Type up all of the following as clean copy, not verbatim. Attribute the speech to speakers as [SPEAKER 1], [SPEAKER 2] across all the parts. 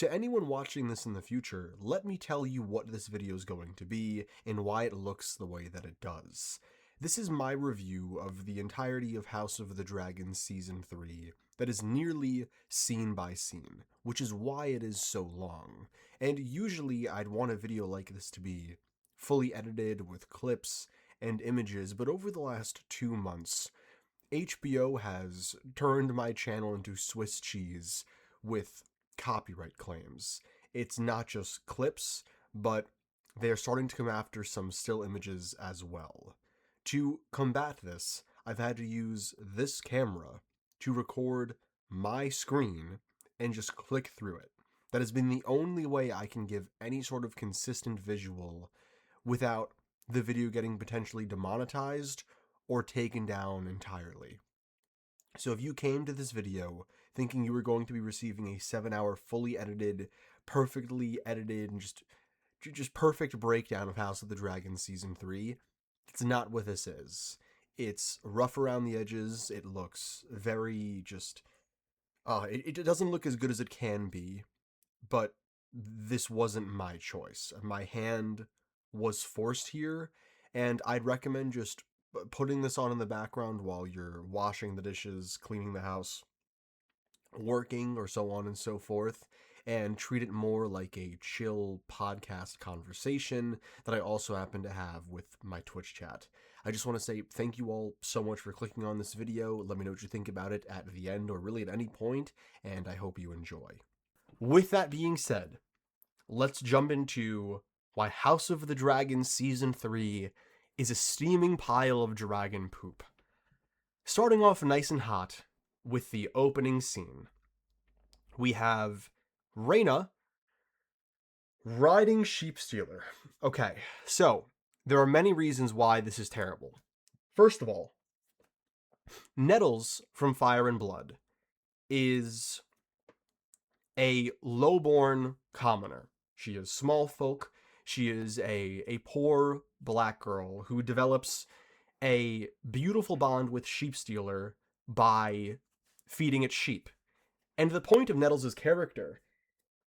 [SPEAKER 1] To anyone watching this in the future, let me tell you what this video is going to be and why it looks the way that it does. This is my review of the entirety of House of the Dragon Season 3 that is nearly scene by scene, which is why it is so long. And usually I'd want a video like this to be fully edited with clips and images, but over the last 2 months, HBO has turned my channel into Swiss cheese with copyright claims. It's not just clips, but they are starting to come after some still images as well. To combat this, I've had to use this camera to record my screen and just click through it. That has been the only way I can give any sort of consistent visual without the video getting potentially demonetized or taken down entirely. So if you came to this video thinking you were going to be receiving a 7-hour fully edited, perfectly edited, and just perfect breakdown of House of the Dragon Season 3, it's not what this is. It's rough around the edges, it looks very it doesn't look as good as it can be, but this wasn't my choice. My hand was forced here, and I'd recommend just putting this on in the background while you're washing the dishes, cleaning the house, working, or so on and so forth, and treat it more like a chill podcast conversation that I also happen to have with my Twitch chat. I just want to say thank you all so much for clicking on this video. Let me know what you think about it at the end or really at any point, and I hope you enjoy. With that being said, let's jump into why House of the Dragon Season 3 is a steaming pile of dragon poop. Starting off nice and hot with the opening scene. We have Rhaena riding Sheepstealer. Okay, so there are many reasons why this is terrible. First of all, Nettles from Fire and Blood is a lowborn commoner. She is small folk. She is a poor black girl who develops a beautiful bond with Sheepstealer by feeding it sheep. And the point of Nettles' character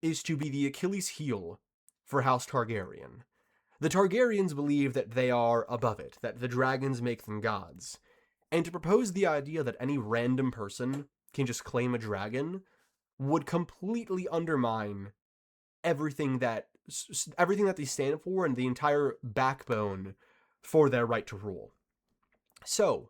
[SPEAKER 1] is to be the Achilles heel for House Targaryen. The Targaryens believe that they are above it, that the dragons make them gods. And to propose the idea that any random person can just claim a dragon would completely undermine everything that they stand for and the entire backbone for their right to rule. So,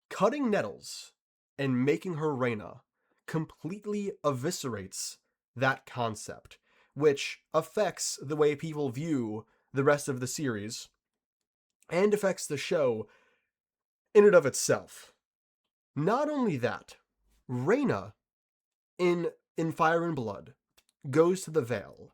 [SPEAKER 1] cutting Nettles and making her Rhaena completely eviscerates that concept, which affects the way people view the rest of the series and affects the show in and of itself. Not only that, Rhaena in Fire and Blood goes to the Vale,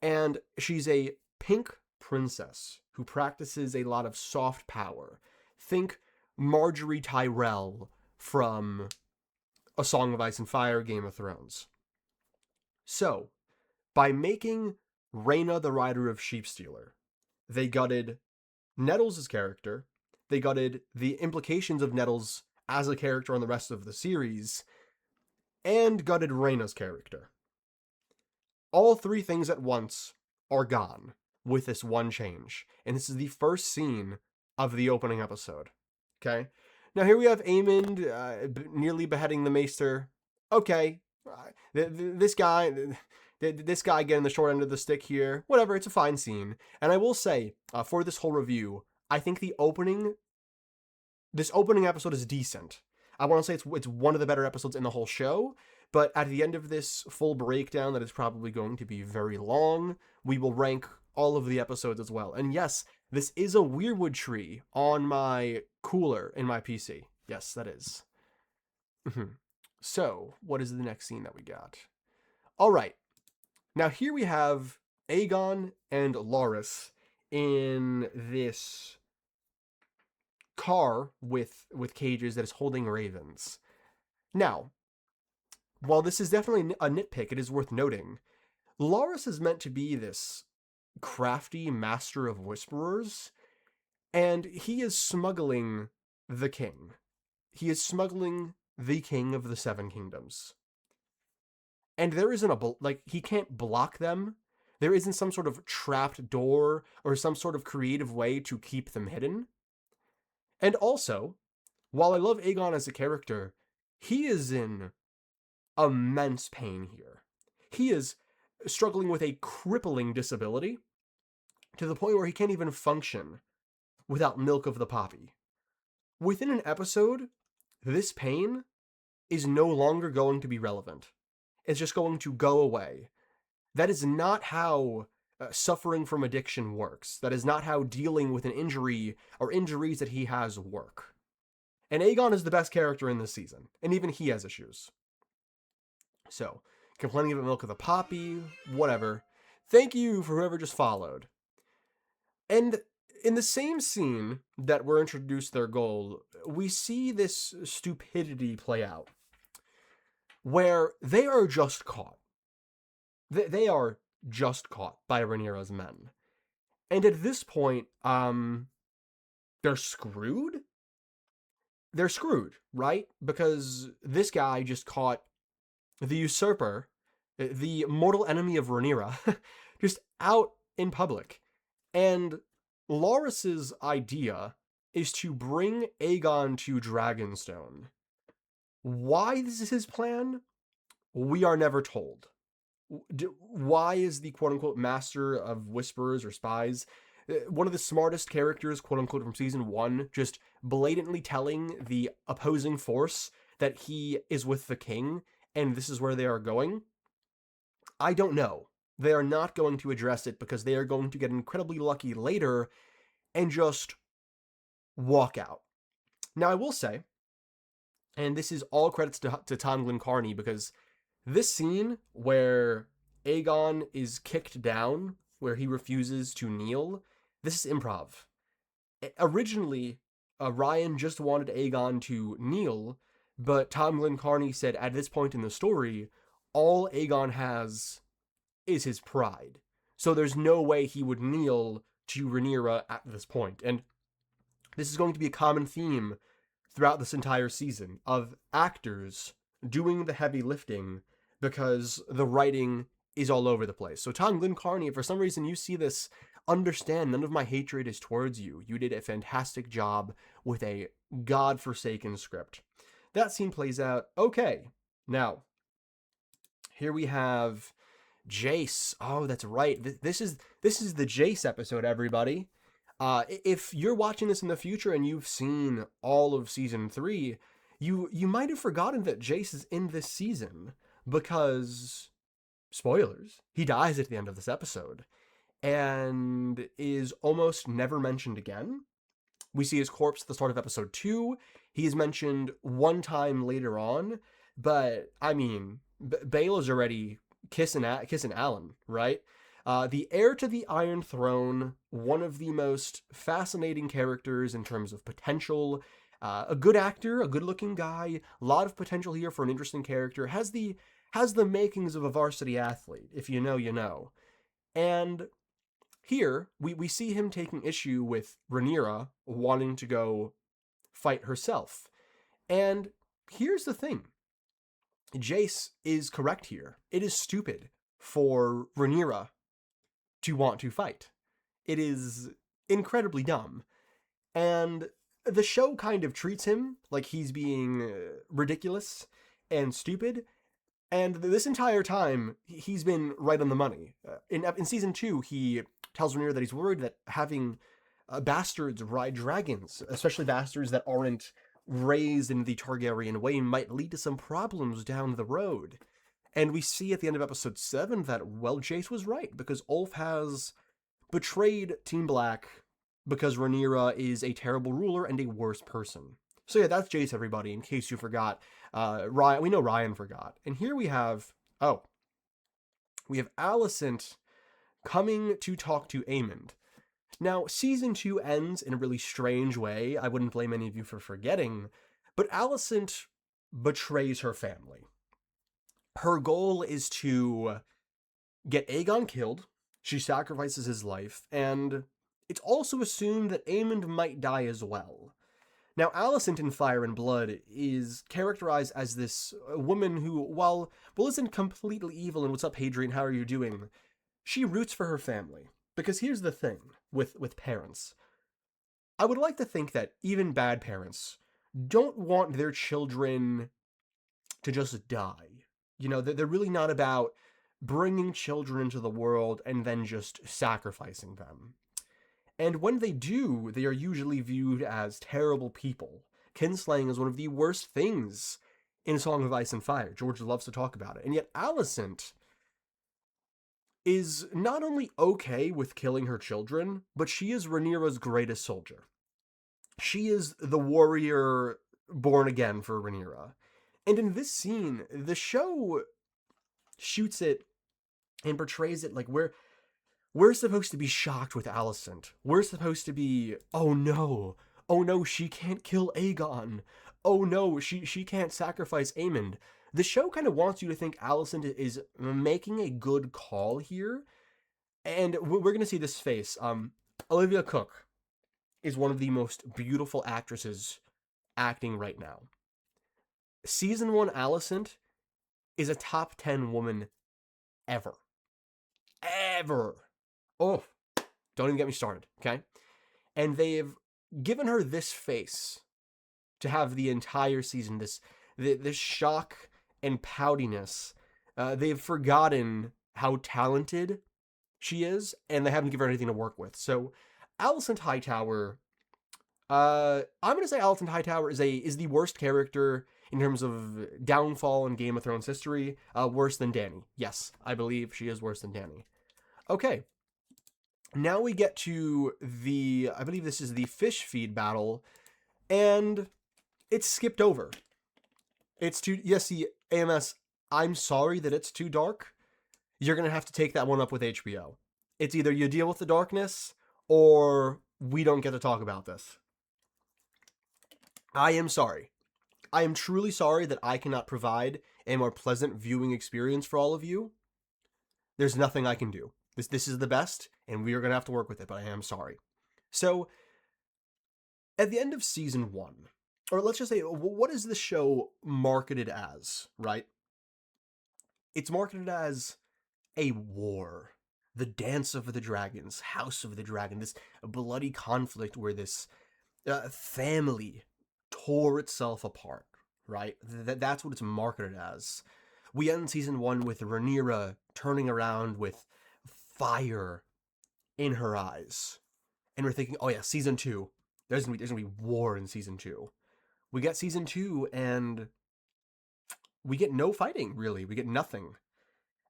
[SPEAKER 1] and she's a pink princess who practices a lot of soft power. Think Marjorie Tyrell from A Song of Ice and Fire, Game of Thrones. So, by making Rhaena the rider of Sheepstealer, they gutted Nettles' character, they gutted the implications of Nettles as a character on the rest of the series, and gutted Rhaena's character. All three things at once are gone with this one change, and this is the first scene of the opening episode. Okay? Now here we have Aemond nearly beheading the Maester. Okay, this guy getting the short end of the stick here. Whatever, it's a fine scene. And I will say, for this whole review, I think this opening episode is decent. I want to say it's one of the better episodes in the whole show, but at the end of this full breakdown that is probably going to be very long, we will rank all of the episodes as well. And yes, this is a weirwood tree on my cooler in my PC. Yes, that is. So, what is the next scene that we got? All right. Now here we have Aegon and Loras in this car with cages that is holding ravens. Now, while this is definitely a nitpick, it is worth noting, Loras is meant to be this crafty master of whisperers, and he is smuggling the king. He is smuggling the king of the Seven Kingdoms. and there isn't he can't block them. There isn't some sort of trapped door or some sort of creative way to keep them hidden. And also, while I love Aegon as a character, he is in immense pain here. He is struggling with a crippling disability to the point where he can't even function without milk of the poppy. Within an episode, this pain is no longer going to be relevant. It's just going to go away. That is not how suffering from addiction works. That is not how dealing with an injury or injuries that he has work. And Aegon is the best character in this season, and even he has issues. So, complaining about milk of the poppy, whatever. Thank you for whoever just followed. And in the same scene that we're introduced their goal, we see this stupidity play out, where they are just caught. They are just caught by Rhaenyra's men. And at this point, they're screwed? They're screwed, right? Because this guy just caught the usurper, the mortal enemy of Rhaenyra, just out in public. And Loras's idea is to bring Aegon to Dragonstone. Why this is his plan? We are never told. Why is the quote-unquote master of whisperers or spies, one of the smartest characters, quote-unquote, from season 1, just blatantly telling the opposing force that he is with the king and this is where they are going? I don't know. They are not going to address it because they are going to get incredibly lucky later and just walk out. Now, I will say, and this is all credits to Tom Glencarney, because this scene where Aegon is kicked down, where he refuses to kneel, this is improv. Originally, Ryan just wanted Aegon to kneel, but Tom Glencarney said at this point in the story, all Aegon has is his pride. So there's no way he would kneel to Rhaenyra at this point. And this is going to be a common theme throughout this entire season of actors doing the heavy lifting because the writing is all over the place. So Tom Glencarney, if for some reason you see this, understand none of my hatred is towards you. You did a fantastic job with a godforsaken script. That scene plays out. Okay, now, here we have Jace. Oh, that's right. This is the Jace episode, everybody. If you're watching this in the future and you've seen all of season 3, you might have forgotten that Jace is in this season because, spoilers, he dies at the end of this episode and is almost never mentioned again. We see his corpse at the start of episode 2. He is mentioned one time later on, but I mean, Bael is already kissing Alan, right? The heir to the Iron Throne, one of the most fascinating characters in terms of potential, a good actor, a good-looking guy, a lot of potential here for an interesting character, has the makings of a varsity athlete. If you know, you know. And here, we see him taking issue with Rhaenyra wanting to go fight herself. And here's the thing. Jace is correct here. It is stupid for Rhaenyra to want to fight. It is incredibly dumb. And the show kind of treats him like he's being ridiculous and stupid. And this entire time, he's been right on the money. In season 2, he tells Rhaenyra that he's worried that having bastards ride dragons, especially bastards that aren't raised in the Targaryen way, might lead to some problems down the road. And we see at the end of episode 7 that, well, Jace was right, because Ulf has betrayed Team Black because Rhaenyra is a terrible ruler and a worse person. So yeah, that's Jace, everybody, in case you forgot. Ryan, we know Ryan forgot. And here we have Alicent coming to talk to Aemond. Now, season 2 ends in a really strange way. I wouldn't blame any of you for forgetting, but Alicent betrays her family. Her goal is to get Aegon killed. She sacrifices his life, and it's also assumed that Aemond might die as well. Now, Alicent in Fire and Blood is characterized as this woman who, while isn't completely evil and what's up, Hadrian, how are you doing? She roots for her family. Because here's the thing with parents. I would like to think that even bad parents don't want their children to just die. You know, they're really not about bringing children into the world and then just sacrificing them. And when they do, they are usually viewed as terrible people. Kinslaying is one of the worst things in Song of Ice and Fire. George loves to talk about it. And yet Alicent is not only okay with killing her children, but she is Rhaenyra's greatest soldier. She is the warrior born again for Rhaenyra. And in this scene, the show shoots it and portrays it like we're supposed to be shocked with Alicent. We're supposed to be, oh no, she can't kill Aegon. Oh no, she can't sacrifice Aemond. The show kind of wants you to think Alicent is making a good call here. And we're going to see this face. Olivia Cooke is one of the most beautiful actresses acting right now. Season 1 Alicent is a top 10 woman ever. Ever. Oh, don't even get me started, okay? And they've given her this face to have the entire season, this shock and poutiness. They've forgotten how talented she is, and they haven't given her anything to work with. So, Alicent Hightower, I'm gonna say Alicent Hightower is the worst character in terms of downfall in Game of Thrones history. Worse than Dany. Yes, I believe she is worse than Dany. Okay. Now we get to I believe this is the fish feed battle, and it's skipped over. It's too, yes, the AMS, I'm sorry that it's too dark. You're going to have to take that one up with HBO. It's either you deal with the darkness, or we don't get to talk about this. I am sorry. I am truly sorry that I cannot provide a more pleasant viewing experience for all of you. There's nothing I can do. This is the best, and we are going to have to work with it, but I am sorry. So, at the end of season 1, or let's just say, what is the show marketed as, right? It's marketed as a war. The Dance of the Dragons, House of the Dragon, this bloody conflict where this family tore itself apart, right? That's what it's marketed as. We end season 1 with Rhaenyra turning around with fire in her eyes. And we're thinking, oh yeah, season 2. There's gonna be war in season 2. We get season 2 and we get no fighting, really. We get nothing.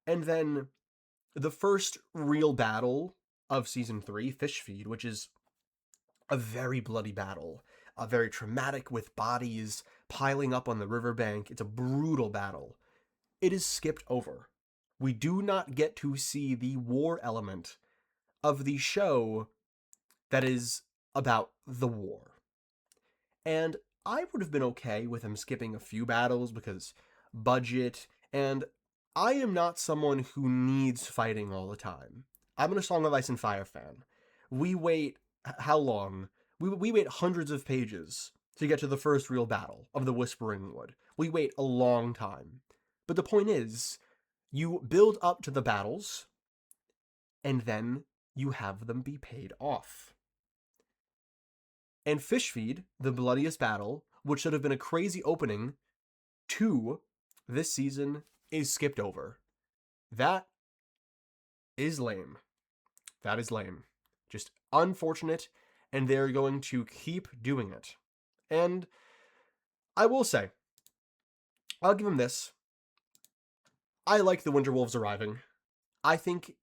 [SPEAKER 1] And then the first real battle of season 3, Fish Feed, which is a very bloody battle, very traumatic with bodies piling up on the riverbank. It's a brutal battle. It is skipped over. We do not get to see the war element of the show that is about the war. And I would have been okay with him skipping a few battles because budget, and I am not someone who needs fighting all the time. I'm a Song of Ice and Fire fan. We wait, how long? We wait hundreds of pages to get to the first real battle of the Whispering Wood. We wait a long time. But the point is, you build up to the battles, and then you have them be paid off. And Fish Feed, the bloodiest battle, which should have been a crazy opening to this season, is skipped over. That is lame. That is lame. Just unfortunate, and they're going to keep doing it. And I will say, I'll give them this. I like the Winter Wolves arriving. I think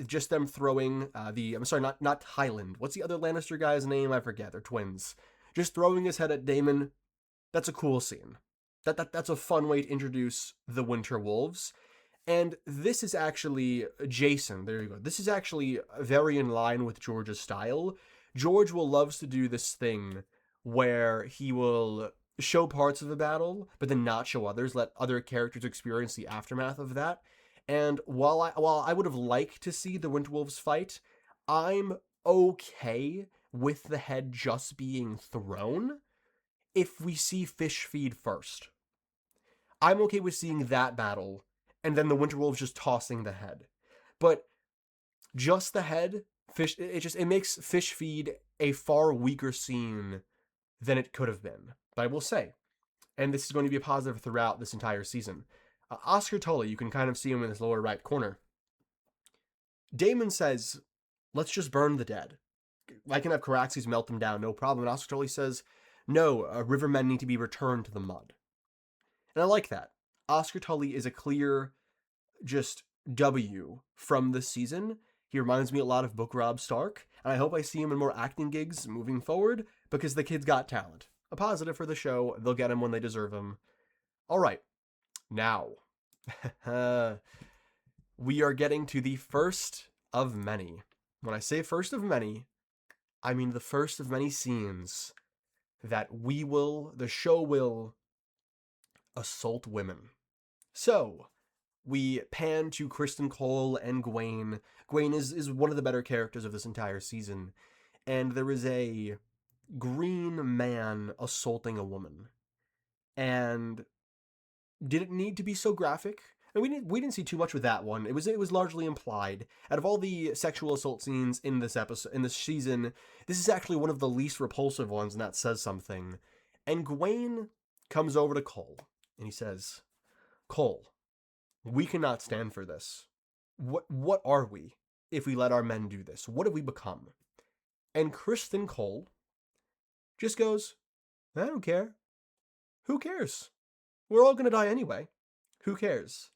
[SPEAKER 1] just them throwing I'm sorry, not Highland. What's the other Lannister guy's name? I forget. They're twins. Just throwing his head at Daemon. That's a cool scene. That's a fun way to introduce the Winter Wolves. And this is actually Jason. There you go. This is actually very in line with George's style. George loves to do this thing where he will show parts of a battle, but then not show others, let other characters experience the aftermath of that. And while I would have liked to see the Winterwolves fight, I'm okay with the head just being thrown. if we see fish feed first. I'm okay with seeing that battle, and then the Winter Wolves just tossing the head. But just the head, fish, it makes fish feed a far weaker scene than it could have been. But I will say, and this is going to be a positive throughout this entire season, Oscar Tully, you can kind of see him in this lower right corner. Daemon says, let's just burn the dead. I can have Caraxes melt them down, no problem. And Oscar Tully says, no, rivermen need to be returned to the mud. And I like that. Oscar Tully is a clear, just W from this season. He reminds me a lot of Book Rob Stark, and I hope I see him in more acting gigs moving forward, because the kid's got talent. A positive for the show. They'll get him when they deserve him. All right. Now, we are getting to the first of many. When I say first of many, I mean the first of many scenes that the show will assault women. So, we pan to Kristen Cole and Gwaine. Gwaine is one of the better characters of this entire season. And there is a green man assaulting a woman. And did it need to be so graphic? And we didn't see too much with that one. It was largely implied. Out of all the sexual assault scenes in this season, this is actually one of the least repulsive ones, and that says something. And Gwaine comes over to Cole, and he says, Cole, we cannot stand for this. What are we if we let our men do this? What have we become? And Kristen Cole just goes, I don't care. Who cares? We're all gonna die anyway. Who cares?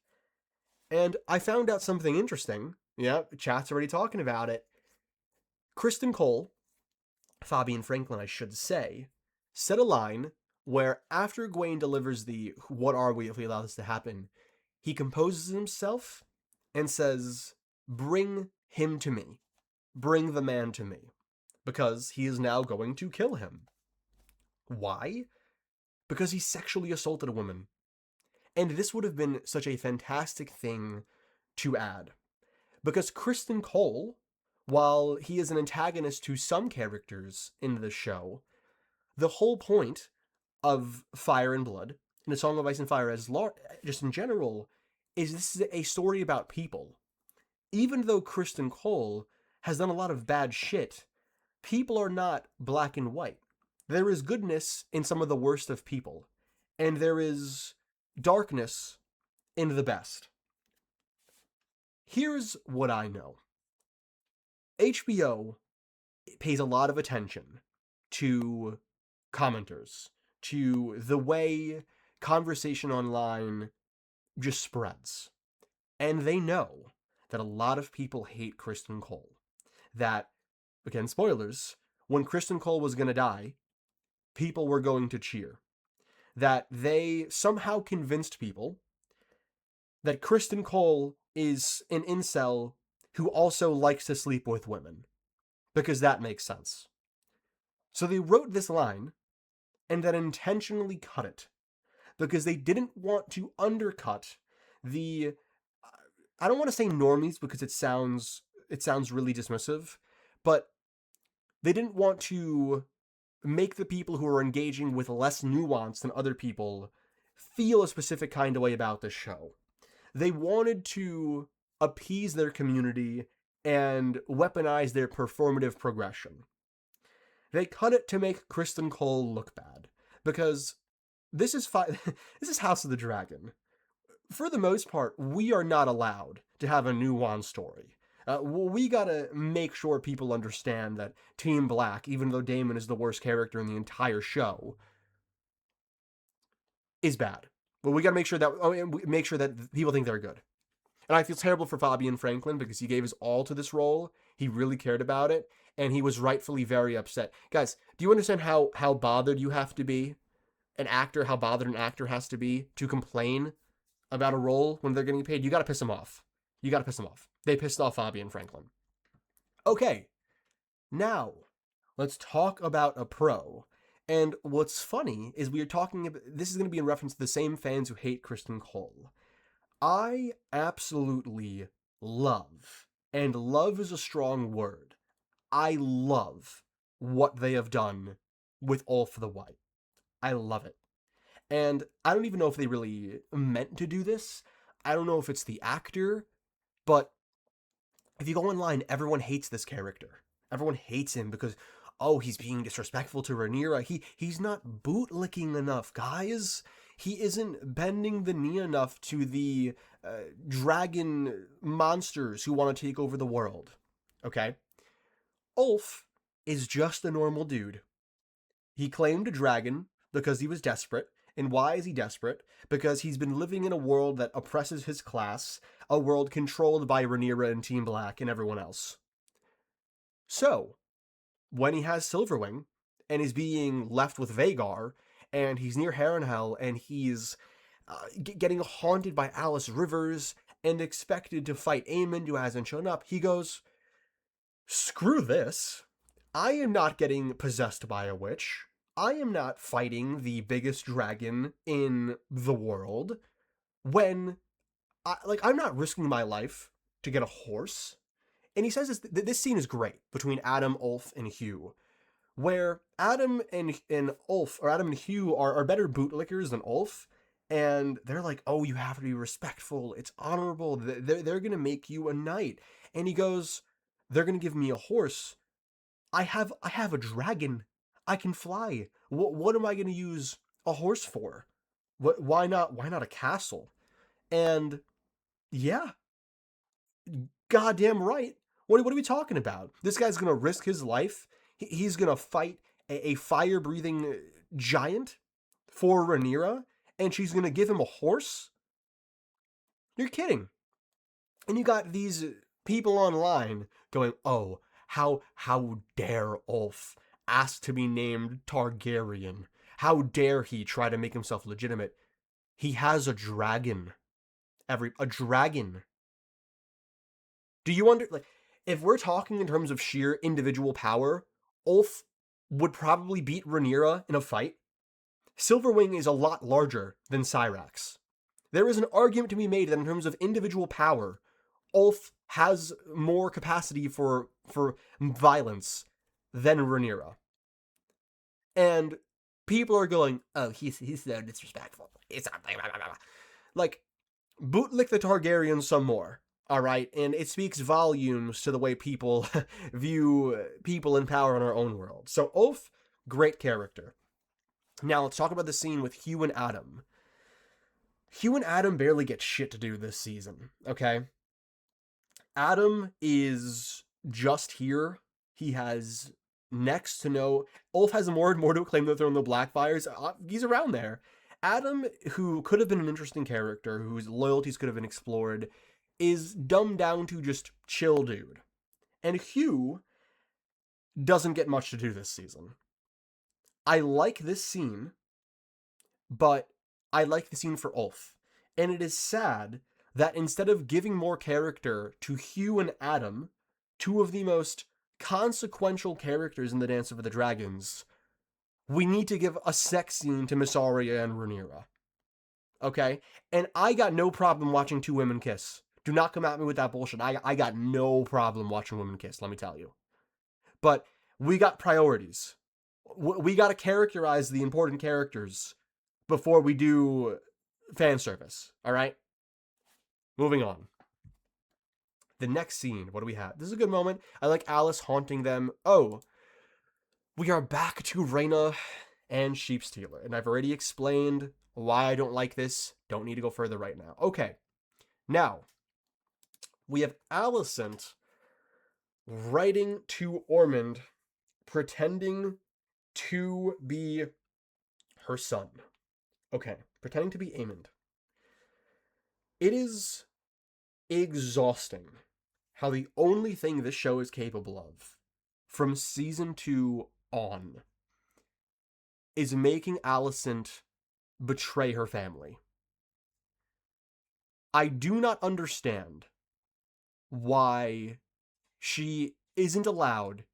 [SPEAKER 1] And I found out something interesting. Yeah, chat's already talking about it. Kristen Cole, Fabian Franklin, I should say, said a line where after Gwaine delivers the "What are we if we allow this to happen?" he composes himself and says, "Bring him to me. Bring the man to me." Because he is now going to kill him. Why? Because he sexually assaulted a woman. And this would have been such a fantastic thing to add. Because Kristen Cole, while he is an antagonist to some characters in the show, the whole point of Fire and Blood, and A Song of Ice and Fire just in general, is this is a story about people. Even though Kristen Cole has done a lot of bad shit, people are not black and white. There is goodness in some of the worst of people. And there is darkness in the best. Here's what I know. HBO pays a lot of attention to commenters, to the way conversation online just spreads. And they know that a lot of people hate Kristen Cole. That, again, spoilers, when Kristen Cole was going to die, people were going to cheer. That they somehow convinced people that Kristen Cole is an incel who also likes to sleep with women. Because that makes sense. So they wrote this line and then intentionally cut it. Because they didn't want to undercut the... I don't want to say normies because it sounds really dismissive. But they didn't want to make the people who are engaging with less nuance than other people feel a specific kind of way about this show. They wanted to appease their community and weaponize their performative progression. They cut it to make Kristen Cole look bad. Because this is House of the Dragon. For the most part, we are not allowed to have a nuanced story. We gotta make sure people understand that Team Black, even though Daemon is the worst character in the entire show, is bad. But we gotta make sure that people think they're good. And I feel terrible for Fabian Franklin because he gave his all to this role. He really cared about it, and he was rightfully very upset. Guys, do you understand how bothered you have to be? How bothered an actor has to be to complain about a role when they're getting paid? You gotta piss them off. They pissed off Fabian Franklin. Okay, now let's talk about a pro. And what's funny is we are talking about, this is going to be in reference to the same fans who hate Kristen Cole. I absolutely love, and love is a strong word, I love what they have done with All for the White. I love it. And I don't even know if they really meant to do this. I don't know if it's the actor, but if you go online, everyone hates this character. Everyone hates him because, oh, he's being disrespectful to Rhaenyra. He's not bootlicking enough, guys. He isn't bending the knee enough to the dragon monsters who want to take over the world. Okay? Ulf is just a normal dude. He claimed a dragon because he was desperate. And why is he desperate? Because he's been living in a world that oppresses his class, a world controlled by Rhaenyra and Team Black and everyone else. So, when he has Silverwing, and is being left with Vhagar, and he's near Harrenhal, and he's getting haunted by Alice Rivers, and expected to fight Aemond, who hasn't shown up, he goes, screw this. I am not getting possessed by a witch. I am not fighting the biggest dragon in the world when I'm not risking my life to get a horse. And he says this scene is great between Adam, Ulf, and Hugh, where Adam and Ulf, or Adam and Hugh, are better bootlickers than Ulf. And they're like, oh, you have to be respectful. It's honorable. They're going to make you a knight. And he goes, they're going to give me a horse. I have a dragon. I can fly. What am I going to use a horse for? Why not a castle? And yeah, goddamn right. What are we talking about? This guy's going to risk his life. He's going to fight a fire-breathing giant for Rhaenyra, and she's going to give him a horse? You're kidding. And you got these people online going, oh, how dare Ulf ask to be named Targaryen? How dare he try to make himself legitimate? He has a dragon. A dragon. Do you if we're talking in terms of sheer individual power, Ulf would probably beat Rhaenyra in a fight. Silverwing is a lot larger than Syrax. There is an argument to be made that in terms of individual power, Ulf has more capacity for violence than Rhaenyra. And people are going, oh, he's so disrespectful. He's like, bootlick the Targaryens some more. All right, and it speaks volumes to the way people view people in power in our own world. So Ulf, great character. Now let's talk about the scene with Hugh and Adam. Hugh and Adam barely get shit to do this season, okay? Adam is just here. He has next to no... Ulf has more and more to claim the throne of the Blackfires. He's around there. Adam, who could have been an interesting character, whose loyalties could have been explored, is dumbed down to just chill dude. And Hugh doesn't get much to do this season. I like this scene, but I like the scene for Ulf. And it is sad that instead of giving more character to Hugh and Adam, two of the most consequential characters in the Dance of the Dragons, we need to give a sex scene to Miss Arya and Rhaenyra. Okay? And I got no problem watching two women kiss. Do not come at me with that bullshit. I got no problem watching women kiss, let me tell you. But we got priorities. We got to characterize the important characters before we do fan service, all right? Moving on. The next scene, what do we have? This is a good moment. I like Alice haunting them. Oh, we are back to Rhaena and Sheepstealer. And I've already explained why I don't like this. Don't need to go further right now. Okay. Now, we have Alicent writing to Ormond, pretending to be her son. Okay, pretending to be Aemond. It is exhausting how the only thing this show is capable of, from season 2 on, is making Alicent betray her family. I do not understand why she isn't allowed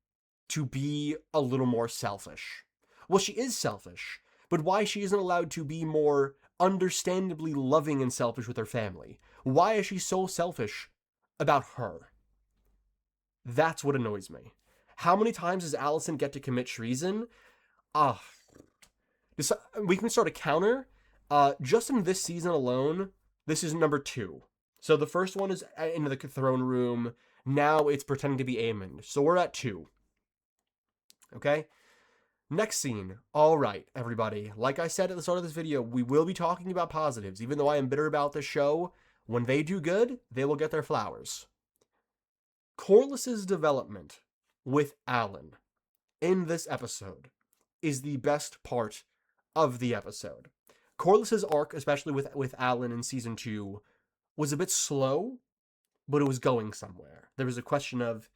[SPEAKER 1] to be a little more selfish. Well, she is selfish, but why she isn't allowed to be more understandably loving and selfish with her family? Why is she so selfish about her? That's what annoys me. How many times does Alicent get to commit treason? we can start a counter. Just in this season alone, this is number 2. So the first one is in the throne room. Now it's pretending to be Aemond. So we're at 2. Okay? Next scene. All right, everybody. Like I said at the start of this video, we will be talking about positives. Even though I am bitter about this show, when they do good, they will get their flowers. Corlys's development with Alan in this episode is the best part of the episode. Corlys's arc, especially with Alan in season 2, was a bit slow, but it was going somewhere. There was a question of,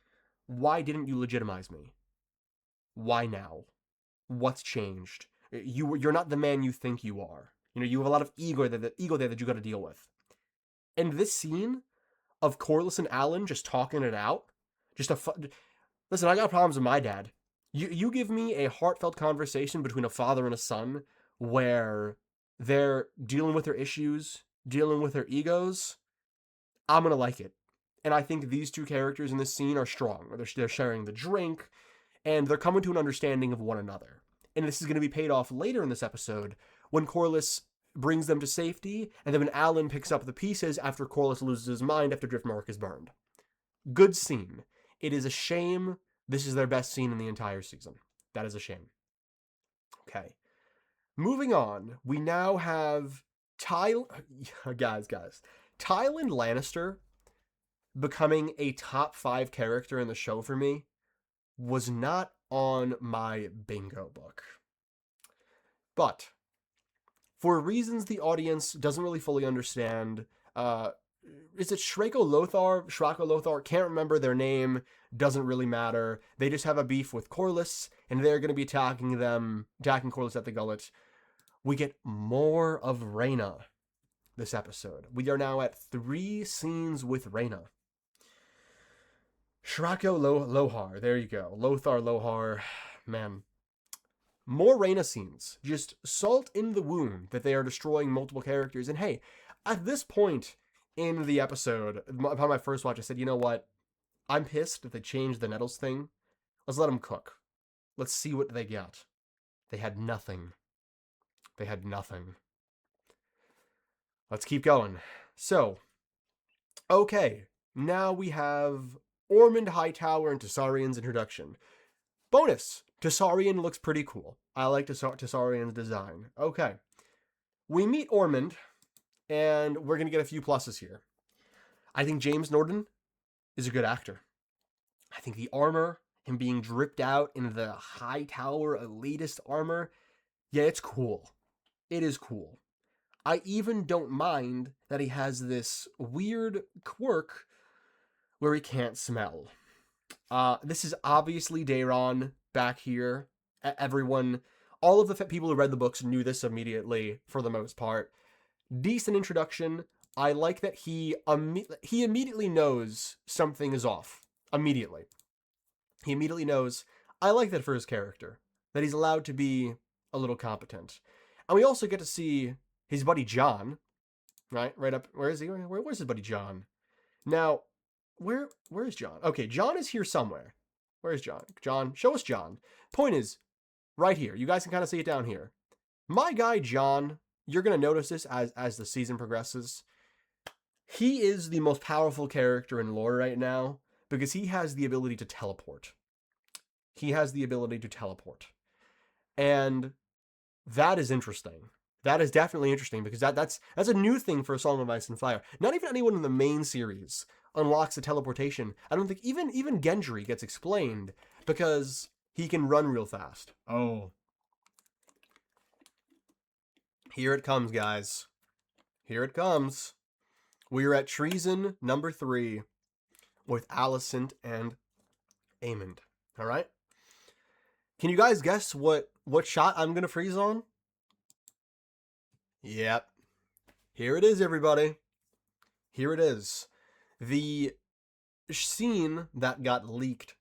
[SPEAKER 1] why didn't you legitimize me? Why now? What's changed? You're not the man you think you are. You know, you have a lot of ego there that you got to deal with. And this scene of Corlys and Alan just talking it out, listen, I got problems with my dad. You give me a heartfelt conversation between a father and a son where they're dealing with their issues, dealing with their egos, I'm going to like it. And I think these two characters in this scene are strong. They're sharing the drink, and they're coming to an understanding of one another. And this is going to be paid off later in this episode when Corlys brings them to safety, and then when Alan picks up the pieces after Corlys loses his mind after Driftmark is burned. Good scene. It is a shame this is their best scene in the entire season. That is a shame. Okay. Moving on, we now have Tywin Lannister becoming a top 5 character in the show for me was not on my bingo book. But for reasons the audience doesn't really fully understand, is it Shrako Lothar? Can't remember their name. Doesn't really matter. They just have a beef with Corlys, and they're going to be attacking Corlys at the gullet. We get more of Rhaena this episode. We are now at 3 scenes with Rhaena. Shrako Lohar, there you go. Lothar Lohar, man. More Rhaena scenes. Just salt in the wound that they are destroying multiple characters. And hey, at this point in the episode, upon my first watch, I said, you know what? I'm pissed that they changed the Nettles thing. Let's let them cook. Let's see what they got. They had nothing. They had nothing. Let's keep going. So, okay. Now we have Ormond Hightower and Tessarian's introduction. Bonus. Tessarian looks pretty cool. I like Tessarian's design. Okay. We meet Ormond, and we're going to get a few pluses here. I think James Norden is a good actor. I think the armor, him being dripped out in the Hightower elitist armor, yeah, it's cool. It is cool. I even don't mind that he has this weird quirk where he can't smell. This is obviously Daeron back here. Everyone, all of the people who read the books knew this immediately for the most part. Decent introduction. I like that he immediately knows something is off. Immediately. He immediately knows. I like that for his character. That he's allowed to be a little competent. And we also get to see his buddy Jon. Right up. Where is he? Where's his buddy Jon? Now, where is Jon? Okay, Jon is here somewhere. Where is Jon? Jon, show us Jon. Point is, right here. You guys can kind of see it down here. My guy Jon, you're going to notice this as the season progresses. He is the most powerful character in lore right now because he has the ability to teleport. He has the ability to teleport. And that is interesting. That is definitely interesting because that's a new thing for A Song of Ice and Fire. Not even anyone in the main series unlocks the teleportation. I don't think even Gendry gets explained because he can run real fast. Oh. Here it comes, guys. Here it comes. We are at treason number 3 with Alicent and Aemond. All right? Can you guys guess what shot I'm going to freeze on? Yep. Here it is, everybody. Here it is. The scene that got leaked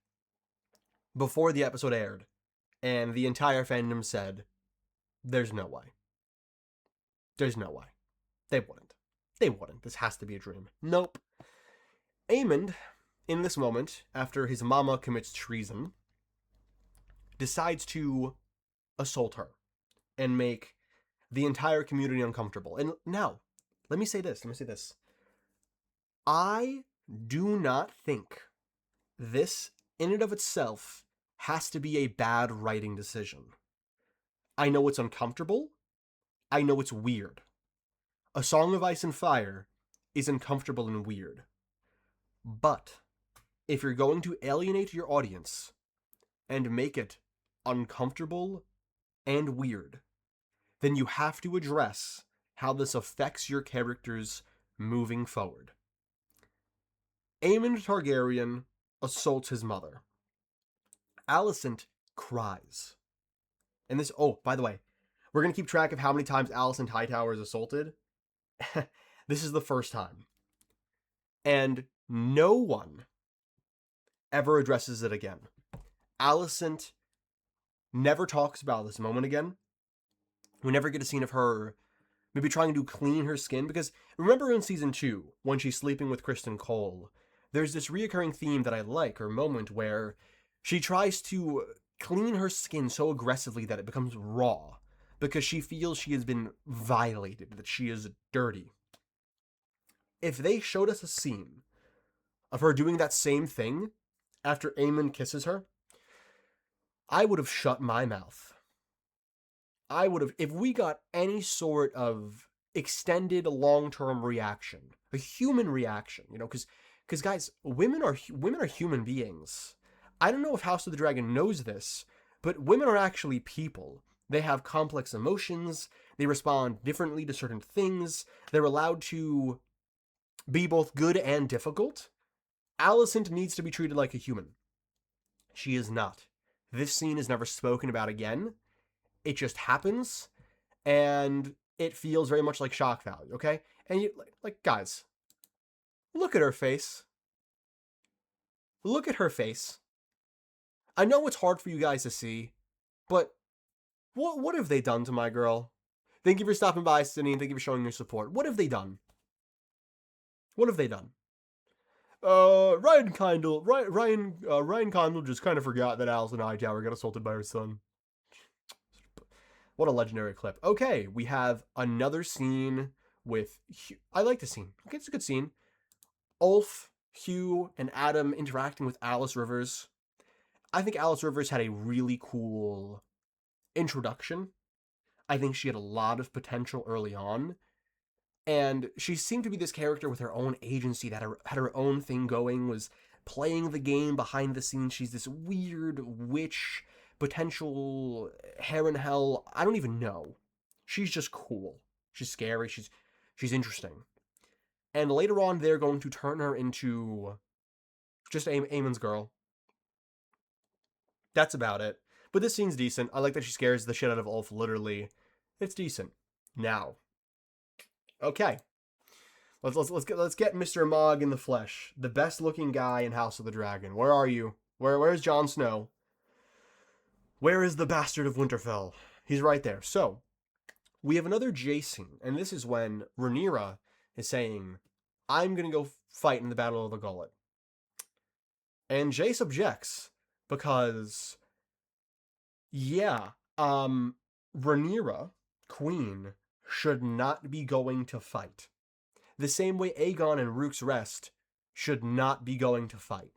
[SPEAKER 1] before the episode aired, and the entire fandom said, there's no way. There's no way. They wouldn't. They wouldn't. This has to be a dream. Nope. Aemond, in this moment, after his mama commits treason, decides to assault her and make the entire community uncomfortable. And now, let me say this. I do not think this, in and of itself, has to be a bad writing decision. I know it's uncomfortable. I know it's weird. A Song of Ice and Fire is uncomfortable and weird. But if you're going to alienate your audience and make it uncomfortable and weird, then you have to address how this affects your characters moving forward. Aemon Targaryen assaults his mother. Alicent cries. And this, oh, by the way, we're going to keep track of how many times Alicent Hightower is assaulted. This is the first time. And no one ever addresses it again. Alicent never talks about this moment again. We never get a scene of her maybe trying to clean her skin, because remember in season 2, when she's sleeping with Kristen Cole, there's this reoccurring theme that I like, or moment where she tries to clean her skin so aggressively that it becomes raw, because she feels she has been violated, that she is dirty. If they showed us a scene of her doing that same thing after Aemon kisses her, I would have shut my mouth. I would have, if we got any sort of extended long-term reaction, a human reaction, because guys, women are human beings. I don't know if House of the Dragon knows this, but women are actually people. They have complex emotions. They respond differently to certain things. They're allowed to be both good and difficult. Alicent needs to be treated like a human. She is not. This scene is never spoken about again. It just happens, and it feels very much like shock value, okay? And you, guys, look at her face. Look at her face. I know it's hard for you guys to see, but what have they done to my girl? Thank you for stopping by, Sydney, and thank you for showing your support. What have they done? What have they done? Ryan Condell just kind of forgot that Alicent Hightower got assaulted by her son. What a legendary clip. Okay, we have another scene with... I like the scene. Okay, it's a good scene. Ulf, Hugh, and Adam interacting with Alice Rivers. I think Alice Rivers had a really cool introduction. I think she had a lot of potential early on. And she seemed to be this character with her own agency, that had her own thing going, was playing the game behind the scenes. She's this weird witch, potential hair in hell. I don't even know. She's just cool. She's scary. She's interesting. And later on, they're going to turn her into just Aemon's girl. That's about it. But this scene's decent. I like that she scares the shit out of Ulf, literally. It's decent. Now. Okay. Let's get Mr. Mogg in the flesh. The best looking guy in House of the Dragon. Where are you? Where's Jon Snow? Where is the bastard of Winterfell? He's right there. So, we have another Jace scene, and this is when Rhaenyra is saying, I'm gonna go fight in the Battle of the Gullet. And Jace objects, because, yeah, Rhaenyra, Queen, should not be going to fight. The same way Aegon and Rook's Rest should not be going to fight.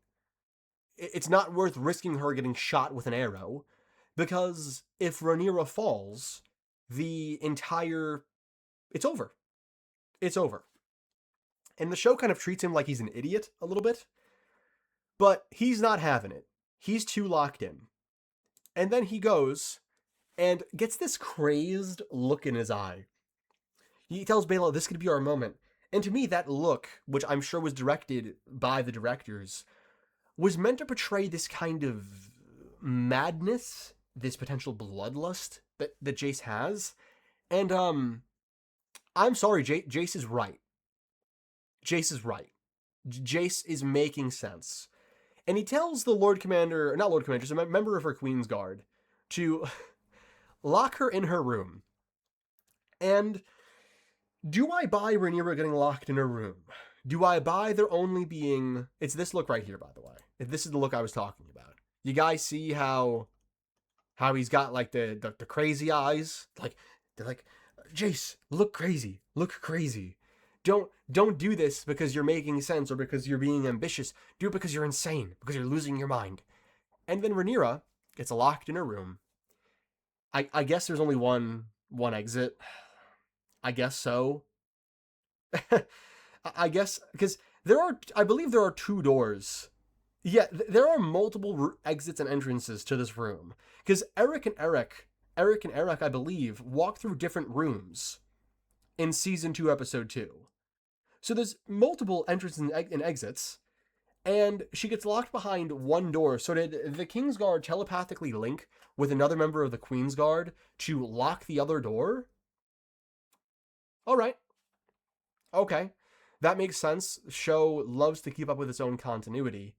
[SPEAKER 1] It's not worth risking her getting shot with an arrow, because if Rhaenyra falls, it's over. It's over. And the show kind of treats him like he's an idiot a little bit, but he's not having it. He's too locked in. And then he goes and gets this crazed look in his eye. He tells Baela, this could be our moment. And to me, that look, which I'm sure was directed by the directors, was meant to portray this kind of madness, this potential bloodlust that Jace has. And, I'm sorry, Jace is right. Jace is right. Jace is making sense. And he tells the Lord Commander, not Lord Commander, just a member of her Queen's Guard, to lock her in her room. And do I buy Rhaenyra getting locked in her room? Do I buy there only being... It's this look right here, by the way. This is the look I was talking about. You guys see how How he's got like the crazy eyes. Like they're like, Jace, look crazy. Look crazy. Don't do this because you're making sense or because you're being ambitious. Do it because you're insane, because you're losing your mind. And then Rhaenyra gets locked in a room. I guess there's only one exit. I guess so. I guess because I believe there are two doors. Yeah, there are multiple exits and entrances to this room because Eric and Eric, I believe, walk through different rooms in season 2, episode 2. So there's multiple entrances and exits, and she gets locked behind one door. So did the Kingsguard telepathically link with another member of the Queensguard to lock the other door? All right, okay, that makes sense. Show loves to keep up with its own continuity.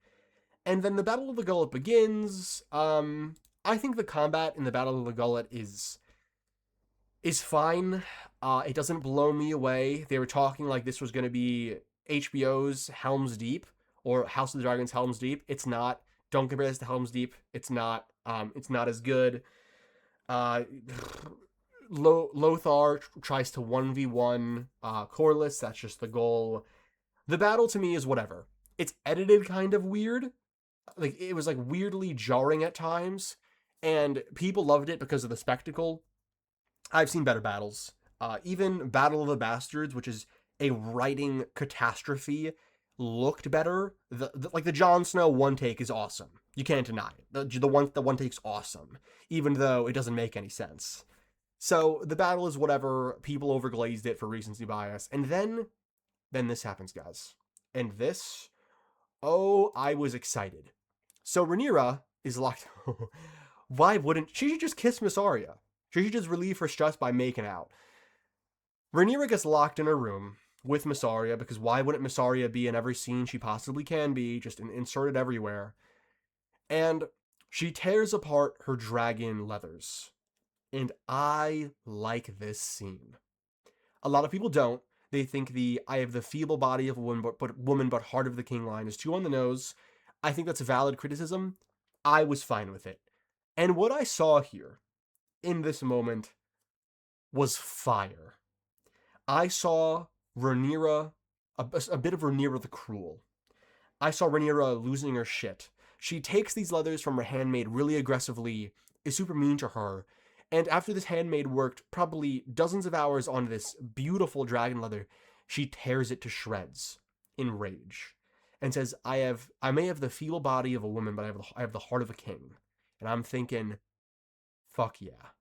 [SPEAKER 1] And then the Battle of the Gullet begins. I think the combat in the Battle of the Gullet is fine. It doesn't blow me away. They were talking like this was going to be HBO's Helm's Deep or House of the Dragon's Helm's Deep. It's not. Don't compare this to Helm's Deep. It's not. It's not as good. Lothar tries to 1v1 Corlys. That's just the goal. The battle to me is whatever. It's edited kind of weird. Like it was like weirdly jarring at times, and people loved it because of the spectacle. I've seen better battles. Even Battle of the Bastards, which is a writing catastrophe, looked better. Like the Jon Snow one take is awesome. You can't deny it. The one take's awesome, even though it doesn't make any sense. So the battle is whatever. People overglazed it for recency bias, and then this happens, guys. And this, oh, I was excited. So Rhaenyra is locked. Why wouldn't she should just kiss Miss Arya? She should just relieve her stress by making out. Rhaenyra gets locked in her room with Miss Arya because why wouldn't Miss Arya be in every scene she possibly can be, just inserted everywhere? And she tears apart her dragon leathers. And I like this scene. A lot of people don't. They think I have the feeble body of a woman but heart of the king line is too on the nose. I think that's a valid criticism. I was fine with it. And what I saw here in this moment was fire. I saw Rhaenyra, a bit of Rhaenyra the Cruel. I saw Rhaenyra losing her shit. She takes these leathers from her handmaid really aggressively, is super mean to her, and after this handmaid worked probably dozens of hours on this beautiful dragon leather, she tears it to shreds in rage and says, I may have the feeble body of a woman, but I have the heart of a king. And I'm thinking, fuck yeah.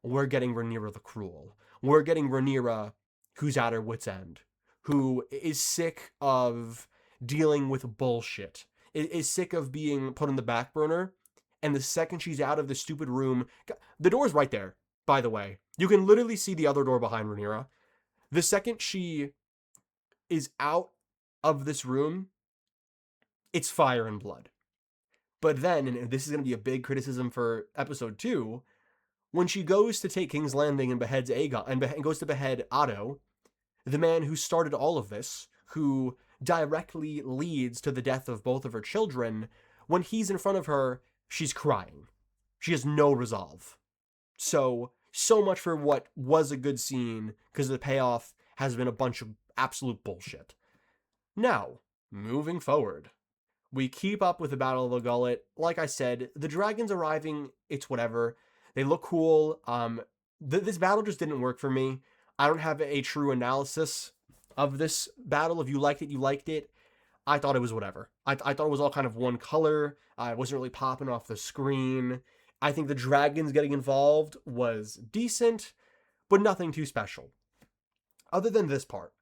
[SPEAKER 1] We're getting Rhaenyra the Cruel. We're getting Rhaenyra who's at her wit's end, who is sick of dealing with bullshit, is sick of being put on the back burner. And the second she's out of the stupid room, the door's right there, by the way. You can literally see the other door behind Rhaenyra. The second she is out of this room, it's fire and blood. But then, and this is going to be a big criticism for episode 2, when she goes to take King's Landing and beheads Aegon, and goes to behead Otto, the man who started all of this, who directly leads to the death of both of her children, when he's in front of her, she's crying. She has no resolve. So much for what was a good scene, because the payoff has been a bunch of absolute bullshit. Now, moving forward, we keep up with the Battle of the Gullet. Like I said, the dragons arriving, it's whatever. They look cool. This battle just didn't work for me. I don't have a true analysis of this battle. If you liked it, you liked it. I thought it was whatever. I thought it was all kind of one color. It wasn't really popping off the screen. I think the dragons getting involved was decent, but nothing too special. Other than this part,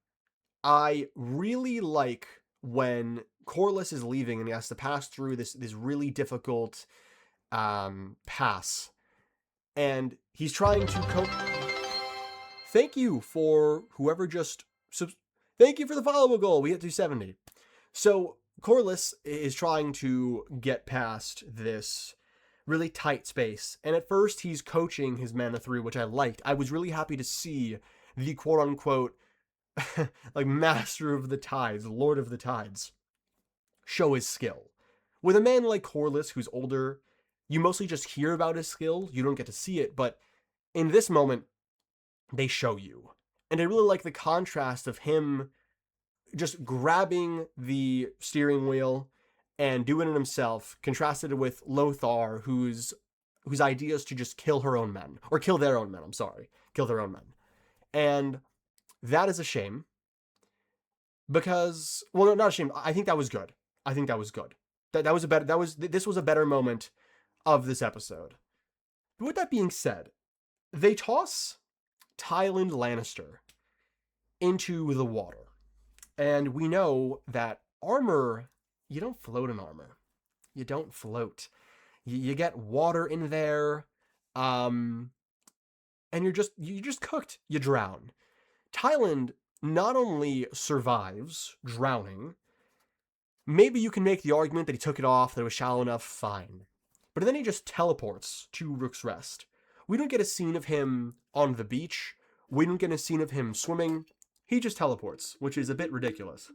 [SPEAKER 1] I really like when Corlys is leaving and he has to pass through this really difficult pass. And he's trying to Thank you for whoever just... Thank you for the follow goal. We hit 270. So Corlys is trying to get past this really tight space. And at first he's coaching his mana through, which I liked. I was really happy to see the quote-unquote like master of the tides, lord of the tides, show his skill. With a man like Corlys, who's older, you mostly just hear about his skill, you don't get to see it, but in this moment, they show you. And I really like the contrast of him just grabbing the steering wheel and doing it himself, contrasted with Lothar, whose idea is to just kill her own men, or kill their own men. I'm sorry, kill their own men, and that is a shame because, well, no, not a shame. I think that was good. I think that was good. That was a better. This was a better moment of this episode. But with that being said, they toss Tywin Lannister into the water. And we know that armor, you don't float in armor. You don't float. You get water in there, and you're just cooked. You drown. Tywin not only survives drowning, maybe you can make the argument that he took it off, that it was shallow enough, fine. But then he just teleports to Rook's Rest. We don't get a scene of him on the beach. We don't get a scene of him swimming. He just teleports, which is a bit ridiculous.